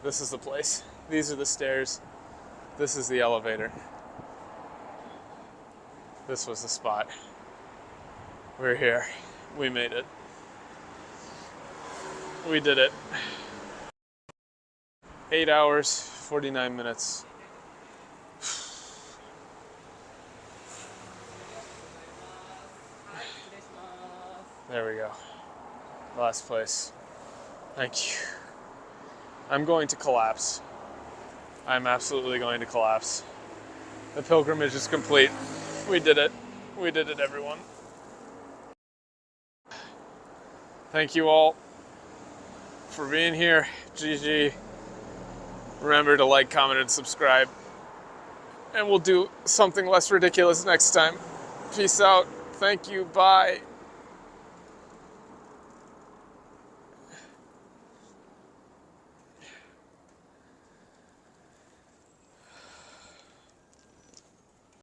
This is the place. These are the stairs. This is the elevator. This was the spot. We're here. We made it. We did it. 8 hours, 49 minutes. There we go. Last place. Thank you. I'm going to collapse. I'm absolutely going to collapse. The pilgrimage is complete. We did it. We did it, everyone. Thank you all for being here. GG. Remember to like, comment, and subscribe. And we'll do something less ridiculous next time. Peace out. Thank you. Bye.